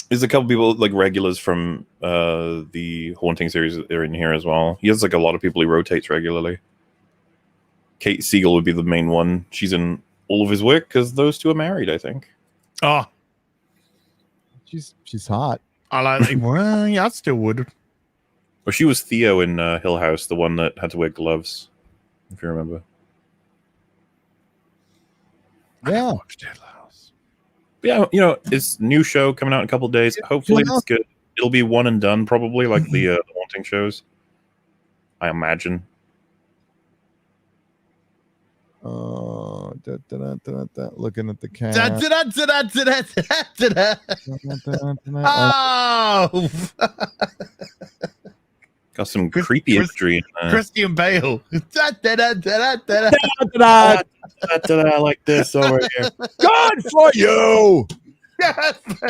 C: There's a couple people, like regulars from the Haunting series that are in here as well. He has like a lot of people he rotates regularly. Kate Siegel would be the main one. She's in all of his work because those two are married, I think.
D: Oh,
B: she's hot.
D: I like. Well, yeah, I still would.
C: Well, she was Theo in Hill House, the one that had to wear gloves, if you remember.
B: Yeah.
C: But yeah, you know, it's new show coming out in a couple of days. Hopefully it's good. It'll be one and done, probably, like the Haunting shows. I imagine.
B: Looking at the cast.
D: Oh,
C: got some creepy imagery.
D: Christian Bale.
C: Like this over here.
B: Good for you.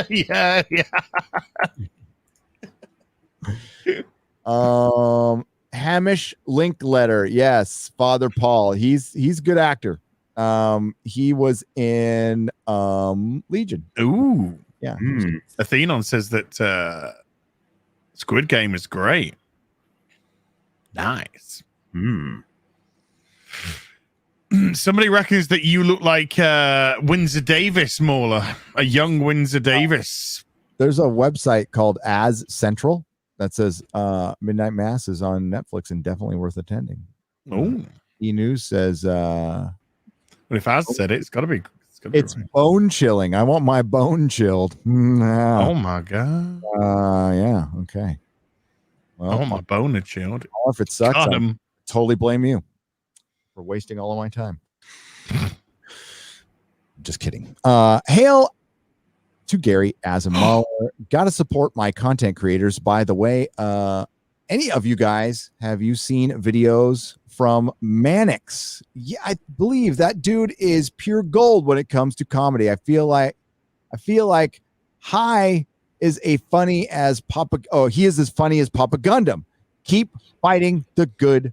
D: Yeah.
B: Hamish Linkletter, yes, Father Paul. He's a good actor. He was in Legion.
D: Ooh,
B: yeah.
D: Athenon says that Squid Game is great. Nice. Somebody reckons that you look like Windsor Davis, MauLer, a young Windsor Davis.
B: There's a website called As Central that says Midnight Mass is on Netflix and definitely worth attending.
D: Oh,
B: E-News says
D: but if Az said it, it's got to be.
B: It's right. Bone chilling. I want my bone chilled.
D: Oh my god.
B: Yeah. Okay. Well,
D: I want my bone chilled.
B: If it sucks, I totally blame you for wasting all of my time. Just kidding. Hail to Gary as a MauLer. Gotta support my content creators. By the way, any of you guys, have you seen videos from Mannix? Yeah, I believe that dude is pure gold when it comes to comedy. I feel like High is a funny as Papa. Oh, he is as funny as Papa Gundam. Keep fighting the good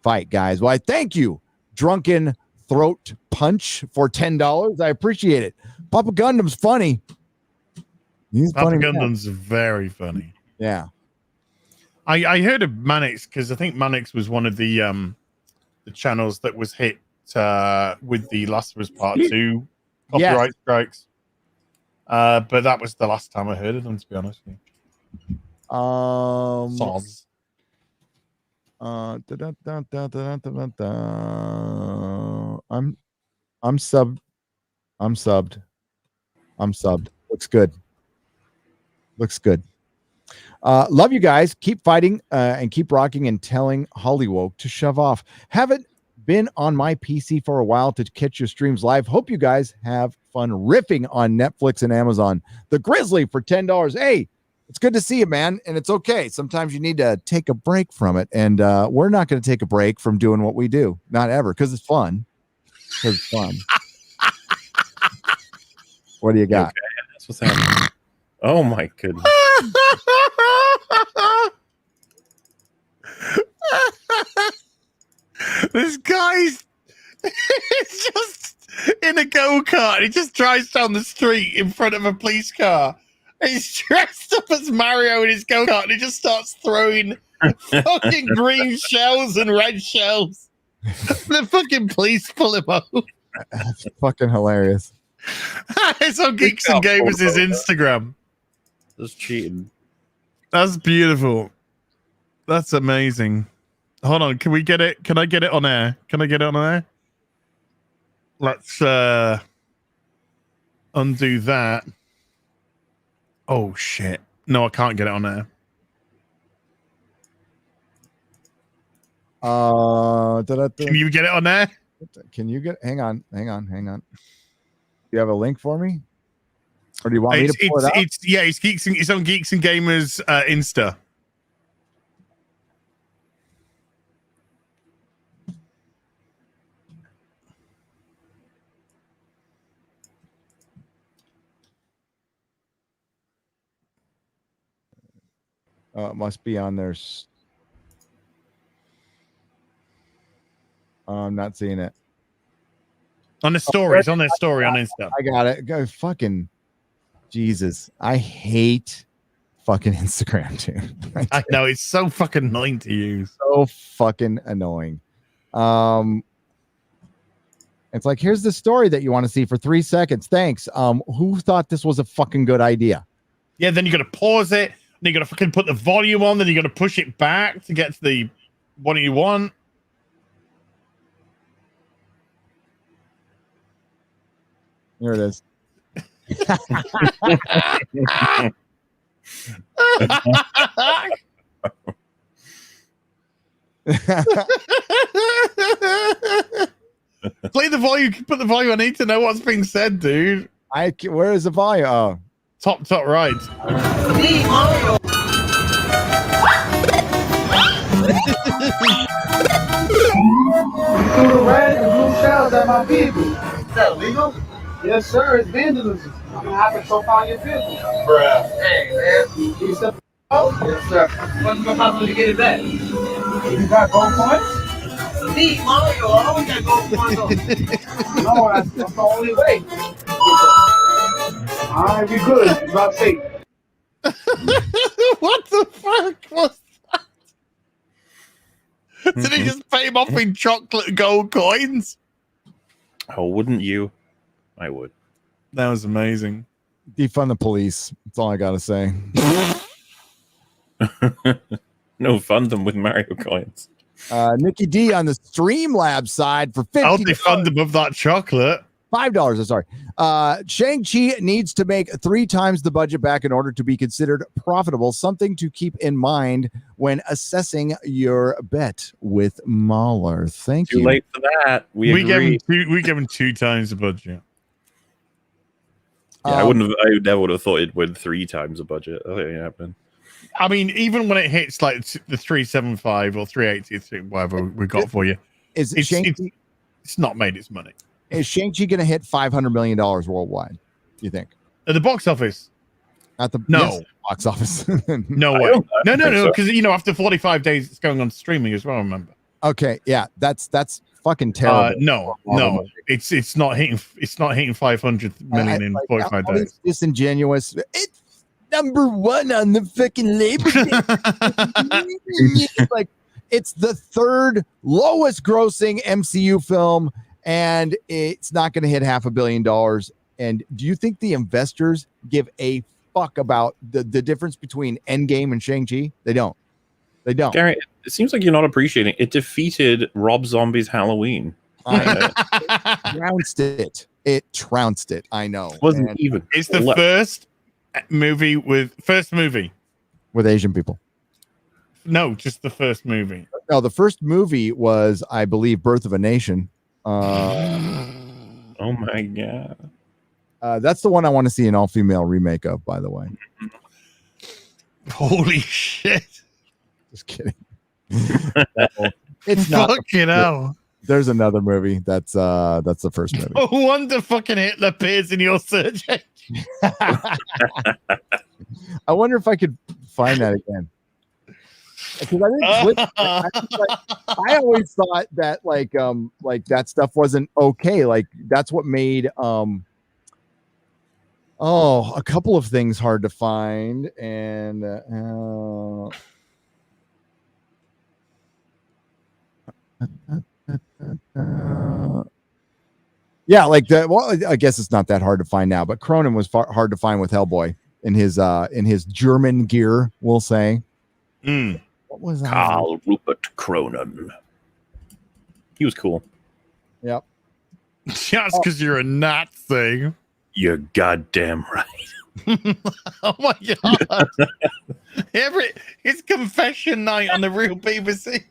B: fight, guys. Why? Thank you, Drunken Throat Punch, for $10. I appreciate it. Papa Gundam's funny. He's
D: Papa
B: funny.
D: Gundam's very funny.
B: Yeah.
D: I heard of Mannix because I think Mannix was one of the channels that was hit with the Last of Us Part 2 copyright strikes. But that was the last time I heard of them, to be honest with you.
B: I'm subbed. I'm subbed. Looks good. Love you guys. Keep fighting and keep rocking and telling Hollywood to shove off. Haven't been on my PC for a while to catch your streams live. Hope you guys have fun riffing on Netflix and Amazon. The Grizzly for $10. Hey, it's good to see you, man. And it's okay. Sometimes you need to take a break from it. And we're not going to take a break from doing what we do. Not ever, because it's fun. What do you got?
C: Okay, that's what's happening. Oh my goodness.
D: This guy's just in a go-kart. He just drives down the street in front of a police car. He's dressed up as Mario in his go-kart and he just starts throwing fucking green shells and red shells. The fucking police pull him over.
B: That's fucking hilarious.
D: It's on Geeks and Gamers' Instagram.
C: Just cheating.
D: That's beautiful. That's amazing. Hold on, can we get it? Can I get it on air? Let's undo that. Oh shit. No, I can't get it on air. Can you get it on there?
B: Can you get? Hang on. Do you have a link for me, or do you want me to pull it up?
D: It's on Geeks and Gamers Insta.
B: It must be on there. I'm not seeing it.
D: On the stories, on their story on Insta.
B: I got it. Go fucking Jesus. I hate fucking Instagram, dude.
D: I know, it's so fucking annoying to use.
B: So fucking annoying. It's like, here's the story that you want to see for 3 seconds. Thanks. Who thought this was a fucking good idea?
D: Yeah, then you got to pause it. Then you got to fucking put the volume on. Then you got to push it back to get to the what do you want.
B: Here it is.
D: Play the volume. Put the volume. I need to know what's being said, dude.
B: Where is the volume? Oh,
D: top right.
O: You threw the red and blue shells at my vehicle. Is that legal? Yes, sir. It's vandalism. You're gonna have to profile your vehicle. Bruh. Hey, man. You said, oh? Yes, sir. What's the possibility to get it back? You got gold points? Me, Mario, I always got gold points on. No, that's the only way. All right, be good. Drive safe.
D: What the fuck was that? Did he just pay him off in chocolate gold coins?
C: Oh, wouldn't you? I would.
D: That was amazing.
B: Defund the police. That's all I gotta say.
C: No, fund them with Mario coins.
B: Nikki D on the Streamlabs side for $50.
D: I'll defund them of that chocolate.
B: $5, I'm sorry. Shang-Chi needs to make 3 times the budget back in order to be considered profitable. Something to keep in mind when assessing your bet with MauLer. Thank you.
C: Too late for that. We
D: give him 2 times the budget.
C: Yeah, I never would have thought it would 3 times the budget. I think it happened.
D: I mean, even when it hits like the 375 or 380, whatever we got for you, it's not made its money.
B: Is Shang-Chi going to hit $500 million worldwide? You think?
D: At the box office?
B: At the box office.
D: No way. No. Because after 45 days, it's going on streaming as well. Remember?
B: Okay, yeah, that's fucking terrible.
D: No, it's not hitting. It's not hitting 500 million in 45 days.
B: Disingenuous. It's #1 on the fucking label. Like, it's the 3rd lowest grossing MCU film. And it's not going to hit $500 million. And do you think the investors give a fuck about the difference between Endgame and Shang-Chi? They don't.
C: Gary, it seems like you're not appreciating it. Defeated Rob Zombie's Halloween.
B: trounced it. It trounced it. I know.
C: Wasn't
B: And
C: even.
D: It's the first movie with
B: Asian people.
D: No, just the first movie.
B: No, the first movie was, I believe, Birth of a Nation.
C: Oh my god.
B: That's the one I want to see an all-female remake of, by the way.
D: Holy shit.
B: Just kidding. It's not.
D: Fucking hell.
B: There's another movie. That's the first movie.
D: No wonder fucking Hitler appears in your search engine.
B: I wonder if I could find that again. Because I didn't click. I always thought that like that stuff wasn't okay. Like that's what made a couple of things hard to find, and yeah, like that. Well, I guess it's not that hard to find now, but Cronin was hard to find with Hellboy in his German gear, we'll say. What was that?
C: Karl Rupert Cronin. He was cool.
B: Yep.
D: Just because you're a Nazi.
C: You're goddamn right.
D: Oh my god! It's confession night on the real BBC.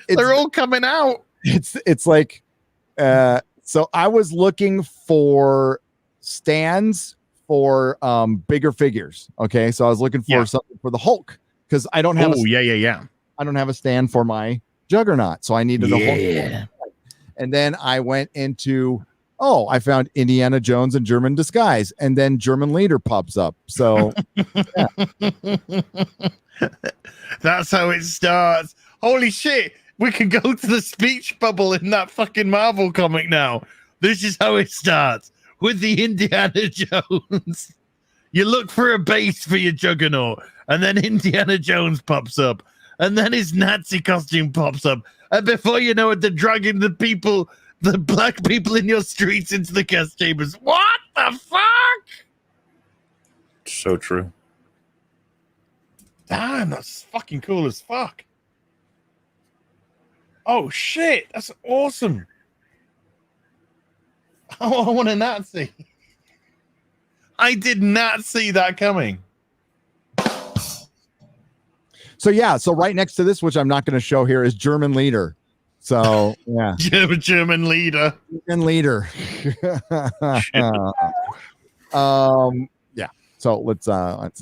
D: They're all coming out.
B: It's like, so I was looking for stands for bigger figures. Okay, so I was looking for something for the Hulk because I don't have. I don't have a stand for my Juggernaut, so I needed a Hulk. And then I went into. Oh, I found Indiana Jones in German disguise, and then German leader pops up. So
D: that's how it starts. Holy shit. We can go to the speech bubble in that fucking Marvel comic now. This is how it starts with the Indiana Jones. You look for a base for your Juggernaut, and then Indiana Jones pops up, and then his Nazi costume pops up. And before you know it, they're dragging the black people in your streets into the gas chambers. What the fuck?
C: So true.
D: Damn, that's fucking cool as fuck. Oh shit, that's awesome. Oh, I want a Nazi. I did not see that coming.
B: So right next to this, which I'm not going to show here, is German leader. So yeah,
D: German leader.
B: German leader. Yeah. So let's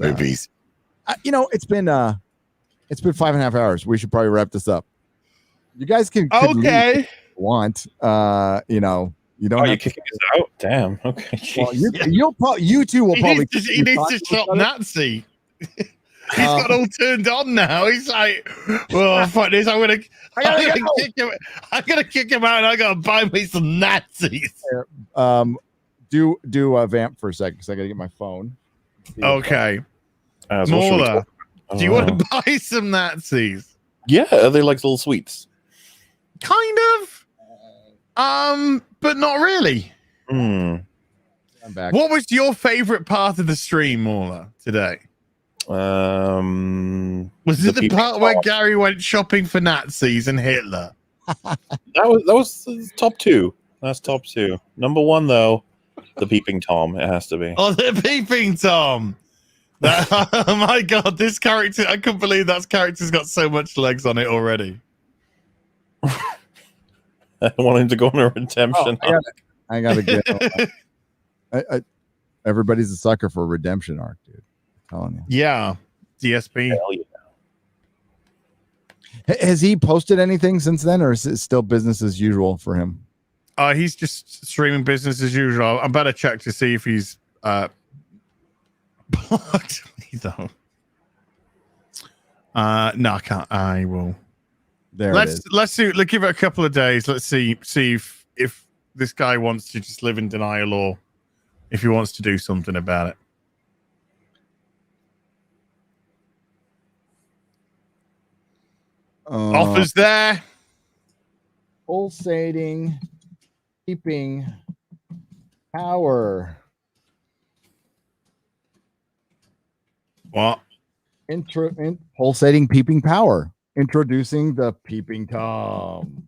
D: movies.
B: It's been 5.5 hours. We should probably wrap this up. You guys can
D: okay.
B: If you want you don't.
C: You're kicking us out? Damn. Okay.
B: Well, you two will probably.
D: He needs to shop Nazi. He's got all turned on now. He's like, well, fuck this. I'm gonna kick him out, and I gotta buy me some Nazis.
B: Do a vamp for a second because I gotta get my phone.
D: Okay. MauLer, do you want to buy some Nazis?
C: Yeah, are they like little sweets?
D: Kind of. But not really.
B: I'm back.
D: What was your favorite part of the stream, MauLer, today? Was it the part where Gary went shopping for Nazis and Hitler?
C: That was top two. That's top two. Number one, though, the peeping Tom. It has to be.
D: Oh, the peeping Tom. Oh my god, this character! I couldn't believe that character's got so much legs on it already.
C: I want him to go on a redemption.
B: I gotta get. Everybody's a sucker for a redemption arc, dude. I'm telling you.
D: Yeah, DSP.
C: Hell yeah.
B: Has he posted anything since then, or is it still business as usual for him?
D: He's just streaming business as usual. I better check to see if he's blocked me though. No, I can't. I will. Let's give it a couple of days. Let's see if this guy wants to just live in denial or if he wants to do something about it. Offers there.
B: Pulsating, keeping power.
D: What?
B: Pulsating peeping power. Introducing the peeping Tom.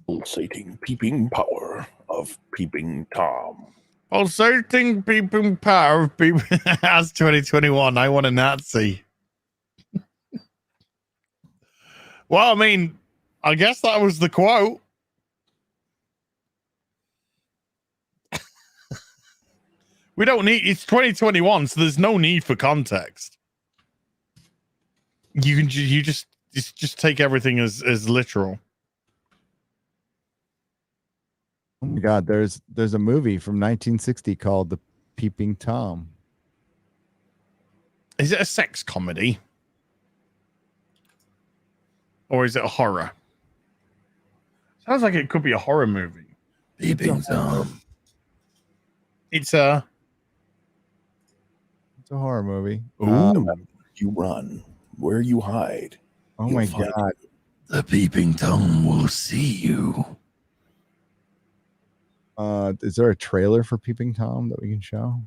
C: Pulsating, peeping power of Peeping Tom.
D: Pulsating, peeping power of peeping. That's 2021. I want a Nazi. Well, I mean, I guess that was the quote. We don't need. It's 2021, so there's no need for context. You just take everything as literal.
B: Oh my God, there's a movie from 1960 called The Peeping Tom.
D: Is it a sex comedy? Or is it a horror? Sounds like it could be a horror movie.
J: Peeping Tom.
B: It's a horror movie.
C: You run, where you hide.
B: Oh my God.
J: The Peeping Tom will see you.
B: Is there a trailer for Peeping Tom that we can show?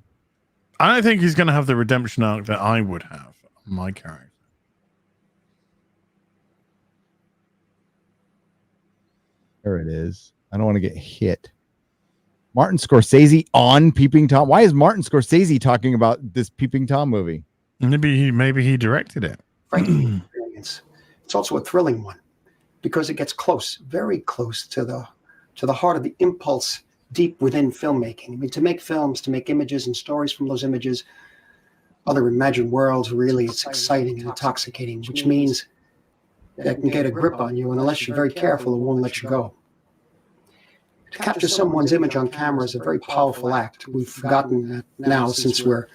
D: I don't think he's going to have the redemption arc that I would have on my character.
B: There it is. I don't want to get hit. Martin Scorsese on Peeping Tom. Why is Martin Scorsese talking about this Peeping Tom movie?
D: Maybe he directed it.
P: Frightening experience. It's also a thrilling one because it gets close, very close to the heart of the impulse deep within filmmaking. I mean, to make films, to make images and stories from those images, other imagined worlds, really, it's exciting and intoxicating, which means that it can get a grip on you, and unless you're very careful, it won't let you go. To capture someone's image on camera is a very powerful act. We've forgotten that now since we're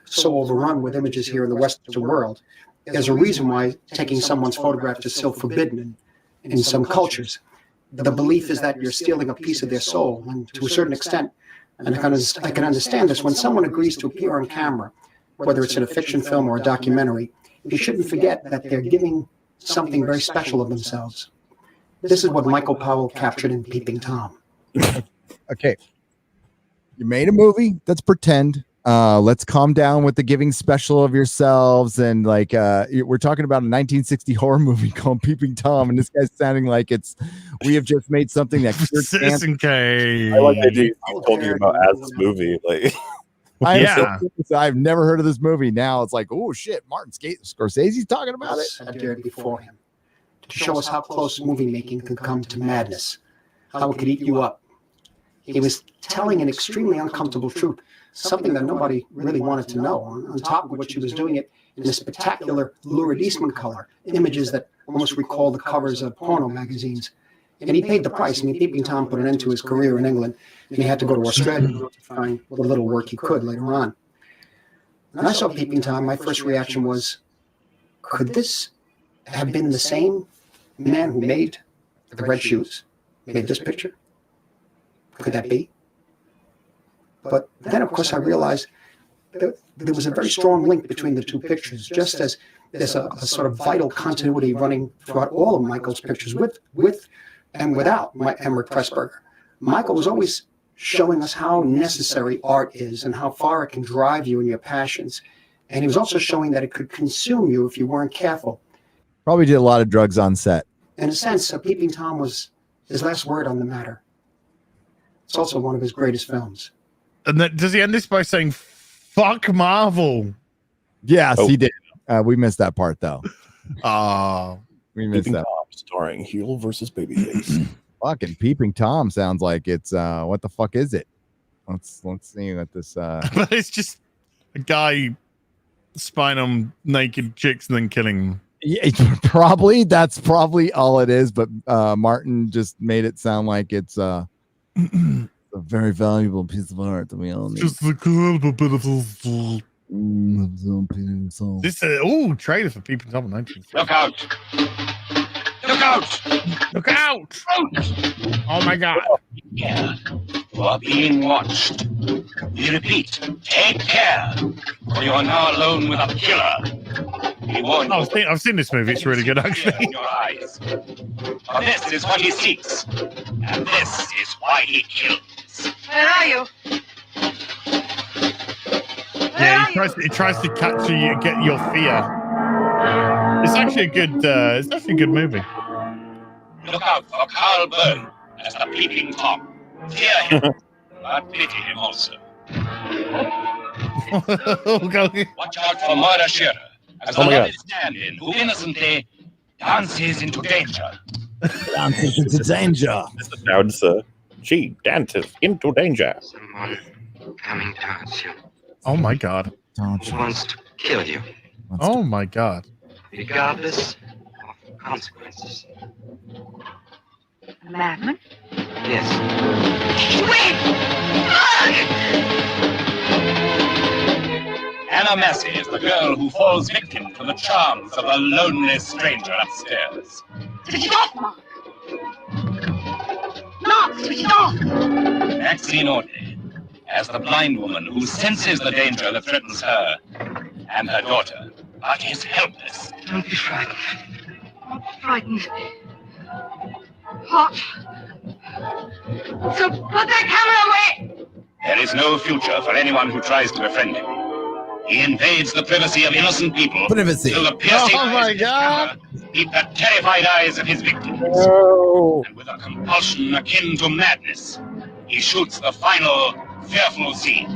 P: so overrun with images here in the Western world. There's a reason why taking someone's photograph is still forbidden in some cultures. The belief is that you're stealing a piece of their soul, and to a certain extent, and I can understand this, when someone agrees to appear on camera, whether it's in a fiction film or a documentary, you shouldn't forget that they're giving something very special of themselves. This is what Michael Powell captured in Peeping Tom.
B: Okay. You made a movie. Let's pretend. Let's calm down with the giving special of yourselves. And like, we're talking about a 1960 horror movie called Peeping Tom. And this guy's sounding like we have just made something that
D: Citizen K.
C: I like that he's talking about as this movie. Like,
B: I've never heard of this movie. Now it's like, oh shit, Martin Scorsese's talking about it.
P: I dared before him to show us how close movie making can come to madness, how it could eat you up. He was telling an extremely uncomfortable truth, something that nobody really wanted to know. On top of which he was doing it in a spectacular lurid Eastman color, images that almost recall the covers of porno magazines. And he paid the price. I mean, Peeping Tom put an end to his career in England, and he had to go to Australia to find what little work he could later on. When I saw Peeping Tom, my first reaction was, could this have been the same man who made the red shoes, made this picture? Could that be? But then, of course, I realized that there was a very strong link between the two pictures, just as there's a sort of vital continuity running throughout all of Michael's pictures, with and without Emmerich Pressburger. Michael was always showing us how necessary art is and how far it can drive you in your passions. And he was also showing that it could consume you if you weren't careful.
B: Probably did a lot of drugs on set.
P: In a sense, Peeping Tom was his last word on the matter. It's also one of his greatest films.
D: And then, does he end this by saying, fuck Marvel?
B: Yes, he did. We missed that part, though. We missed
C: Peeping
B: that.
C: Tom, starring Heel versus Babyface.
B: Fucking Peeping Tom sounds like it's, what the fuck is it? Let's see what this...
D: But it's just a guy spying on naked chicks and then killing them.
B: Yeah, that's probably all it is, but Martin just made it sound like it's a very valuable piece of art that we all need.
D: Just a cool bit of this trailer for Peeping Tom 19.
H: Look out! Look out!
D: Look out! Oh my God!
H: Yeah, you are being watched. We repeat, take care, for you are now alone with a killer. We warn you.
D: I've seen this movie. It's really good, actually.
H: In your eyes. For this is what he seeks, and this is why he kills.
G: Where are you?
D: Yeah, he tries to capture you, get your fear. It's actually a good movie.
H: Look out for Carl Byrne, as the peeping Tom. Fear him, but pity him also. Watch out for Murder Shearer, as the lovely stand-in who innocently dances into danger.
B: Dances into danger.
C: This announcer. She dances into danger.
E: Someone coming towards you.
D: Oh my god.
E: Who wants to kill you,
D: Oh my god.
E: regardless of consequences.
G: A madman?
E: Yes.
H: Anna Massey is the girl who falls victim to the charms of the lonely stranger upstairs.
G: Switch it off, Mark! Mark, switch it off!
H: Maxine Audley as the blind woman who senses the danger that threatens her and her daughter, but is helpless.
E: Don't be frightened.
G: Not frightened. Hot. So put that camera away!
H: There is no future for anyone who tries to befriend him. He invades the privacy of innocent people.
B: Privacy.
H: Till the piercing
D: Oh my
H: eyes of his
D: god.
H: camera meet the terrified eyes of his victims.
C: No.
H: And with a compulsion akin to madness, he shoots the final, fearful scene.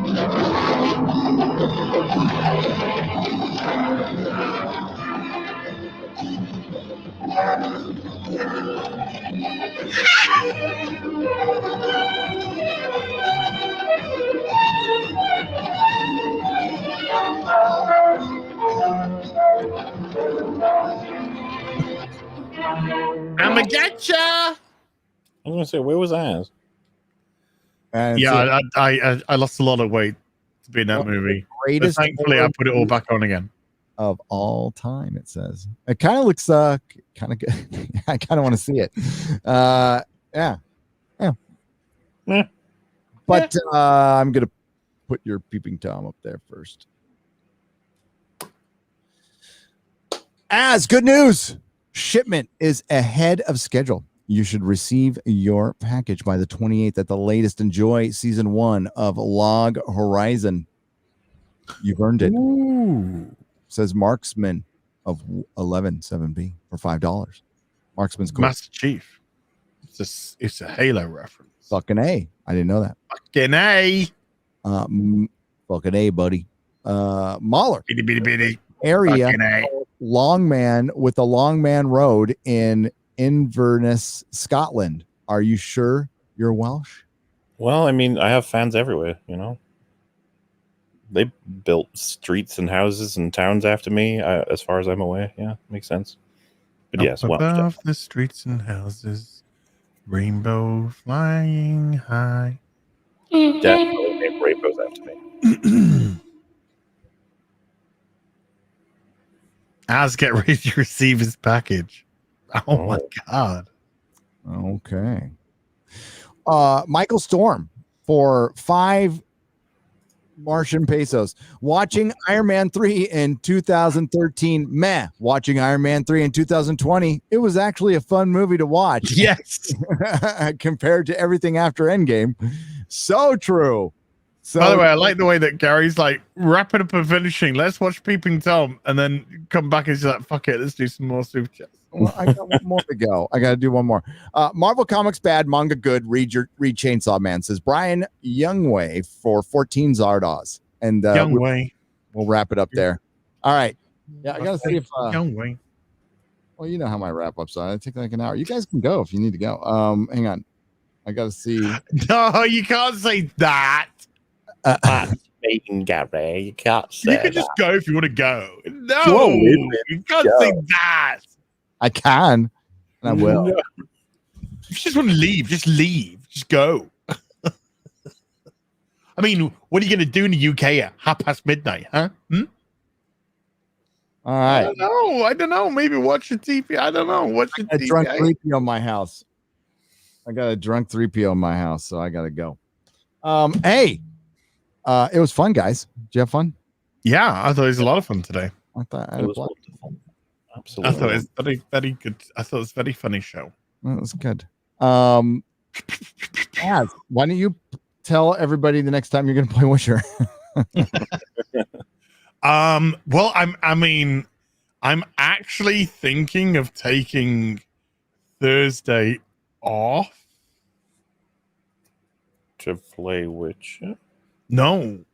D: I'ma get ya.
C: I was gonna say, where was I?
B: And
D: Yeah, I lost a lot of weight to be in that movie. But
B: greatest
D: thankfully, I put it all back on again.
B: of all time, it says. It kind of looks kind of good. I kind of want to see it. Yeah. But I'm gonna put your peeping Tom up there first. As good news, shipment is ahead of schedule. You should receive your package by the 28th at the latest. Enjoy season 1 of Log Horizon. You've earned it.
D: Ooh.
B: Says Marksman of 11-7B for $5. Marksman's cool.
D: Master Chief. It's a Halo reference.
B: Fucking A. I didn't know that.
D: Fucking A.
B: Fucking A, buddy. MauLer.
D: Bitty bitty bitty.
B: Area.
D: Fucking A.
B: Longman with the Longman Road in Inverness, Scotland. Are you sure you're Welsh?
C: Well, I mean, I have fans everywhere, you know. They built streets and houses and towns after me, as far as I'm aware. Yeah, makes sense. But
D: Up
C: yes, Welsh.
D: above the streets and houses, rainbow flying high.
C: Definitely named rainbows after me.
D: Az get ready to receive his package. Oh my god.
B: Okay. Michael Storm for 5 Martian pesos. Watching Iron Man 3 in 2013. Meh. Watching Iron Man 3 in 2020. It was actually a fun movie to watch.
D: Yes.
B: Compared to everything after Endgame. So true. So,
D: by the way, I like the way that Gary's like wrapping up and finishing. Let's watch Peeping Tom and then come back and he's like, fuck it, let's do some more super chats.
B: Well, I got one more to go. I got to do one more. Marvel Comics bad, manga good. Read Chainsaw Man, says Brian Youngway for 14 Zardoz. And
D: Youngway.
B: We'll wrap it up there. All right. Yeah, I got to see if
D: Youngway.
B: Well, you know how my wrap ups are. I take like an hour. You guys can go if you need to go. Hang on. I got to see.
D: No, you can't say that.
C: Gary, you can't say
D: You can just go if you want to go. No,
B: Whoa,
D: you can't say that.
B: I can, and I will.
D: No. If you just want to leave, just leave. Just go. I mean, what are you going to do in the UK at midnight, huh?
B: All right.
D: I don't know. Maybe watch the TV. I don't know. Watch the TV.
B: Drunk 3PO in my house. I got a drunk 3PO in my house, so I got to go. Hey, it was fun, guys. Did you have fun?
D: Yeah, I thought it was a lot of fun today.
B: I thought
C: it was wonderful. Absolutely.
D: I thought it was very, very good. I thought it was a very funny show.
B: That was good. Az, why don't you tell everybody the next time you're going to play Wisher?
D: Well, I'm actually thinking of taking Thursday off
C: to play Witcher?
D: No.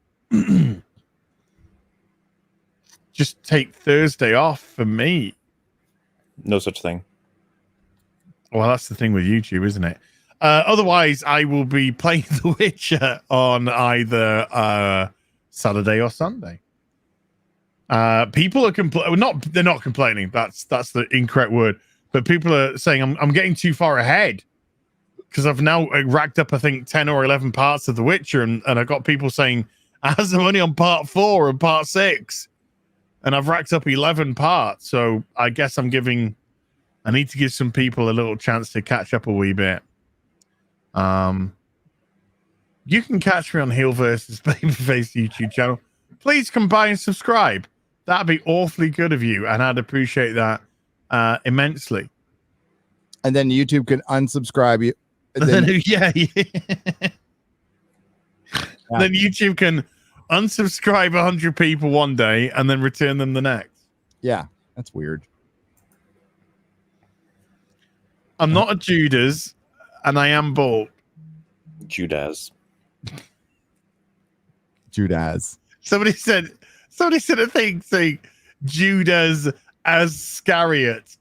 D: Just take Thursday off for me.
C: No such thing.
D: Well, that's the thing with YouTube, isn't it? Otherwise, I will be playing The Witcher on either Saturday or Sunday. People are they're not complaining. That's the incorrect word. But people are saying I'm getting too far ahead because I've now racked up, I think, 10 or 11 parts of The Witcher, and I've got people saying I'm only on part 4 and part 6, and I've racked up 11 parts. So I guess I need to give some people a little chance to catch up a wee bit. You can catch me on HeelvsBabyface YouTube channel. Please come by and subscribe. That'd be awfully good of you, and I'd appreciate that immensely.
B: And then YouTube can unsubscribe you.
D: Then YouTube can unsubscribe 100 people one day and then return them the next.
B: Yeah, that's weird.
D: I'm not a Judas, and I am bald.
C: Judas.
D: Somebody said a thing saying Judas Iscariot.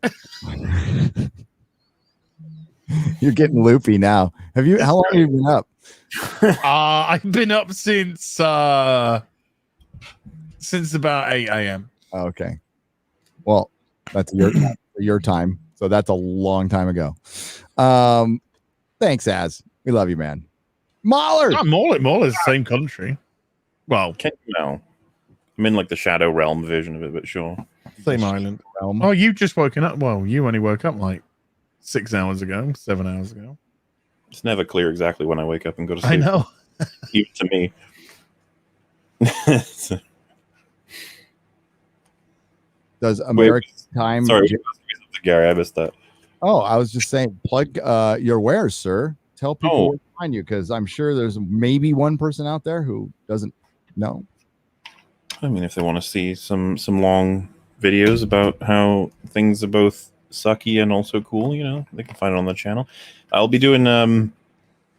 B: You're getting loopy now. How long have you been up?
D: I've been up since about 8 a.m.
B: Okay. Well, that's your time. So that's a long time ago. Thanks, Az. We love you, man. MauLer.
D: MauLer's the same country. Well,
C: no. I'm in like the Shadow Realm version of it, but sure.
D: Same island. Oh, you just woken up. Well, you only woke up like 6 hours ago, 7 hours ago.
C: It's never clear exactly when I wake up and go to sleep.
D: I know.
C: Even to me.
B: Does American time?
C: Sorry, Gary, I missed that.
B: Oh, I was just saying, plug your wares, sir. Tell people where to find you, because I'm sure there's maybe one person out there who doesn't know.
C: I mean, if they want to see some long videos about how things are both sucky and also cool, they can find it on the channel. I'll be doing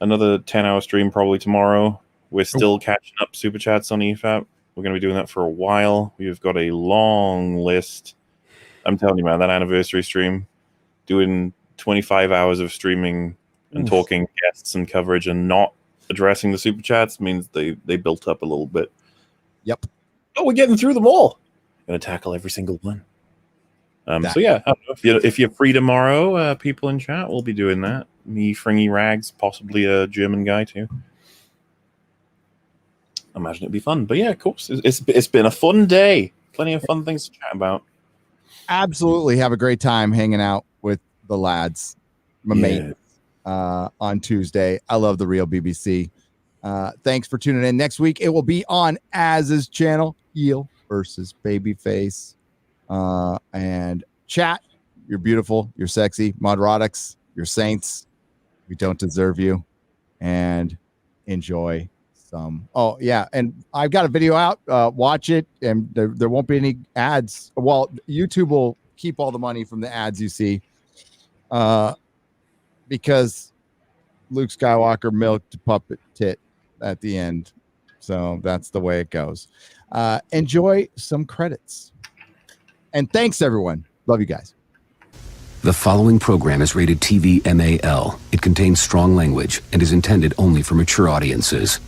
C: another 10-hour stream probably tomorrow. We're still catching up super chats on EFAP. We're going to be doing that for a while. We've got a long list. I'm telling you, man, that anniversary stream, doing 25 hours of streaming and talking guests and coverage and not addressing the super chats means they built up a little bit.
B: Yep.
C: Oh, we're getting through them all. Going to tackle every single one. So yeah, I don't know, if you're free tomorrow, people in chat, we'll be doing that. Me, Fringy Rags, possibly a German guy too. I imagine it'd be fun. But yeah, of course, it's been a fun day. Plenty of fun things to chat about.
B: Absolutely, have a great time hanging out with the lads, my mate, on Tuesday. I love the real BBC. Thanks for tuning in. Next week it will be on Az's channel, Heel versus Babyface. And chat, you're beautiful, you're sexy, Nerdrotics, you're saints, we don't deserve you, and enjoy some. Oh yeah, and I've got a video out, watch it, and there won't be any ads. Well, YouTube will keep all the money from the ads you see, because Luke Skywalker milked a puppet tit at the end, so that's the way it goes. Enjoy some credits. And thanks, everyone. Love you guys.
A: The following program is rated TV MAL. It contains strong language and is intended only for mature audiences.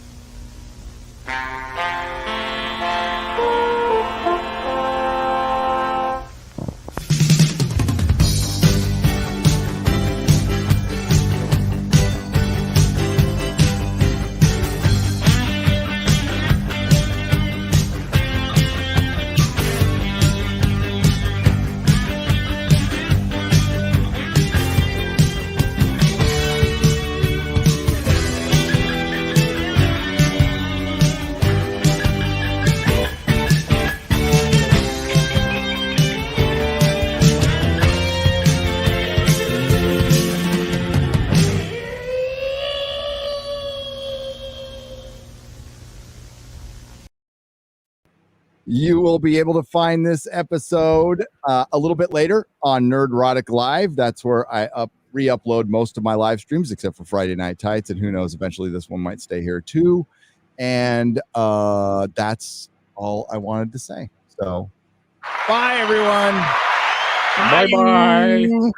B: You will be able to find this episode a little bit later on Nerdrotic Live. That's where I re-upload most of my live streams except for Friday Night Tights, and who knows, eventually this one might stay here too. And that's all I wanted to say. So bye everyone.
D: Bye bye.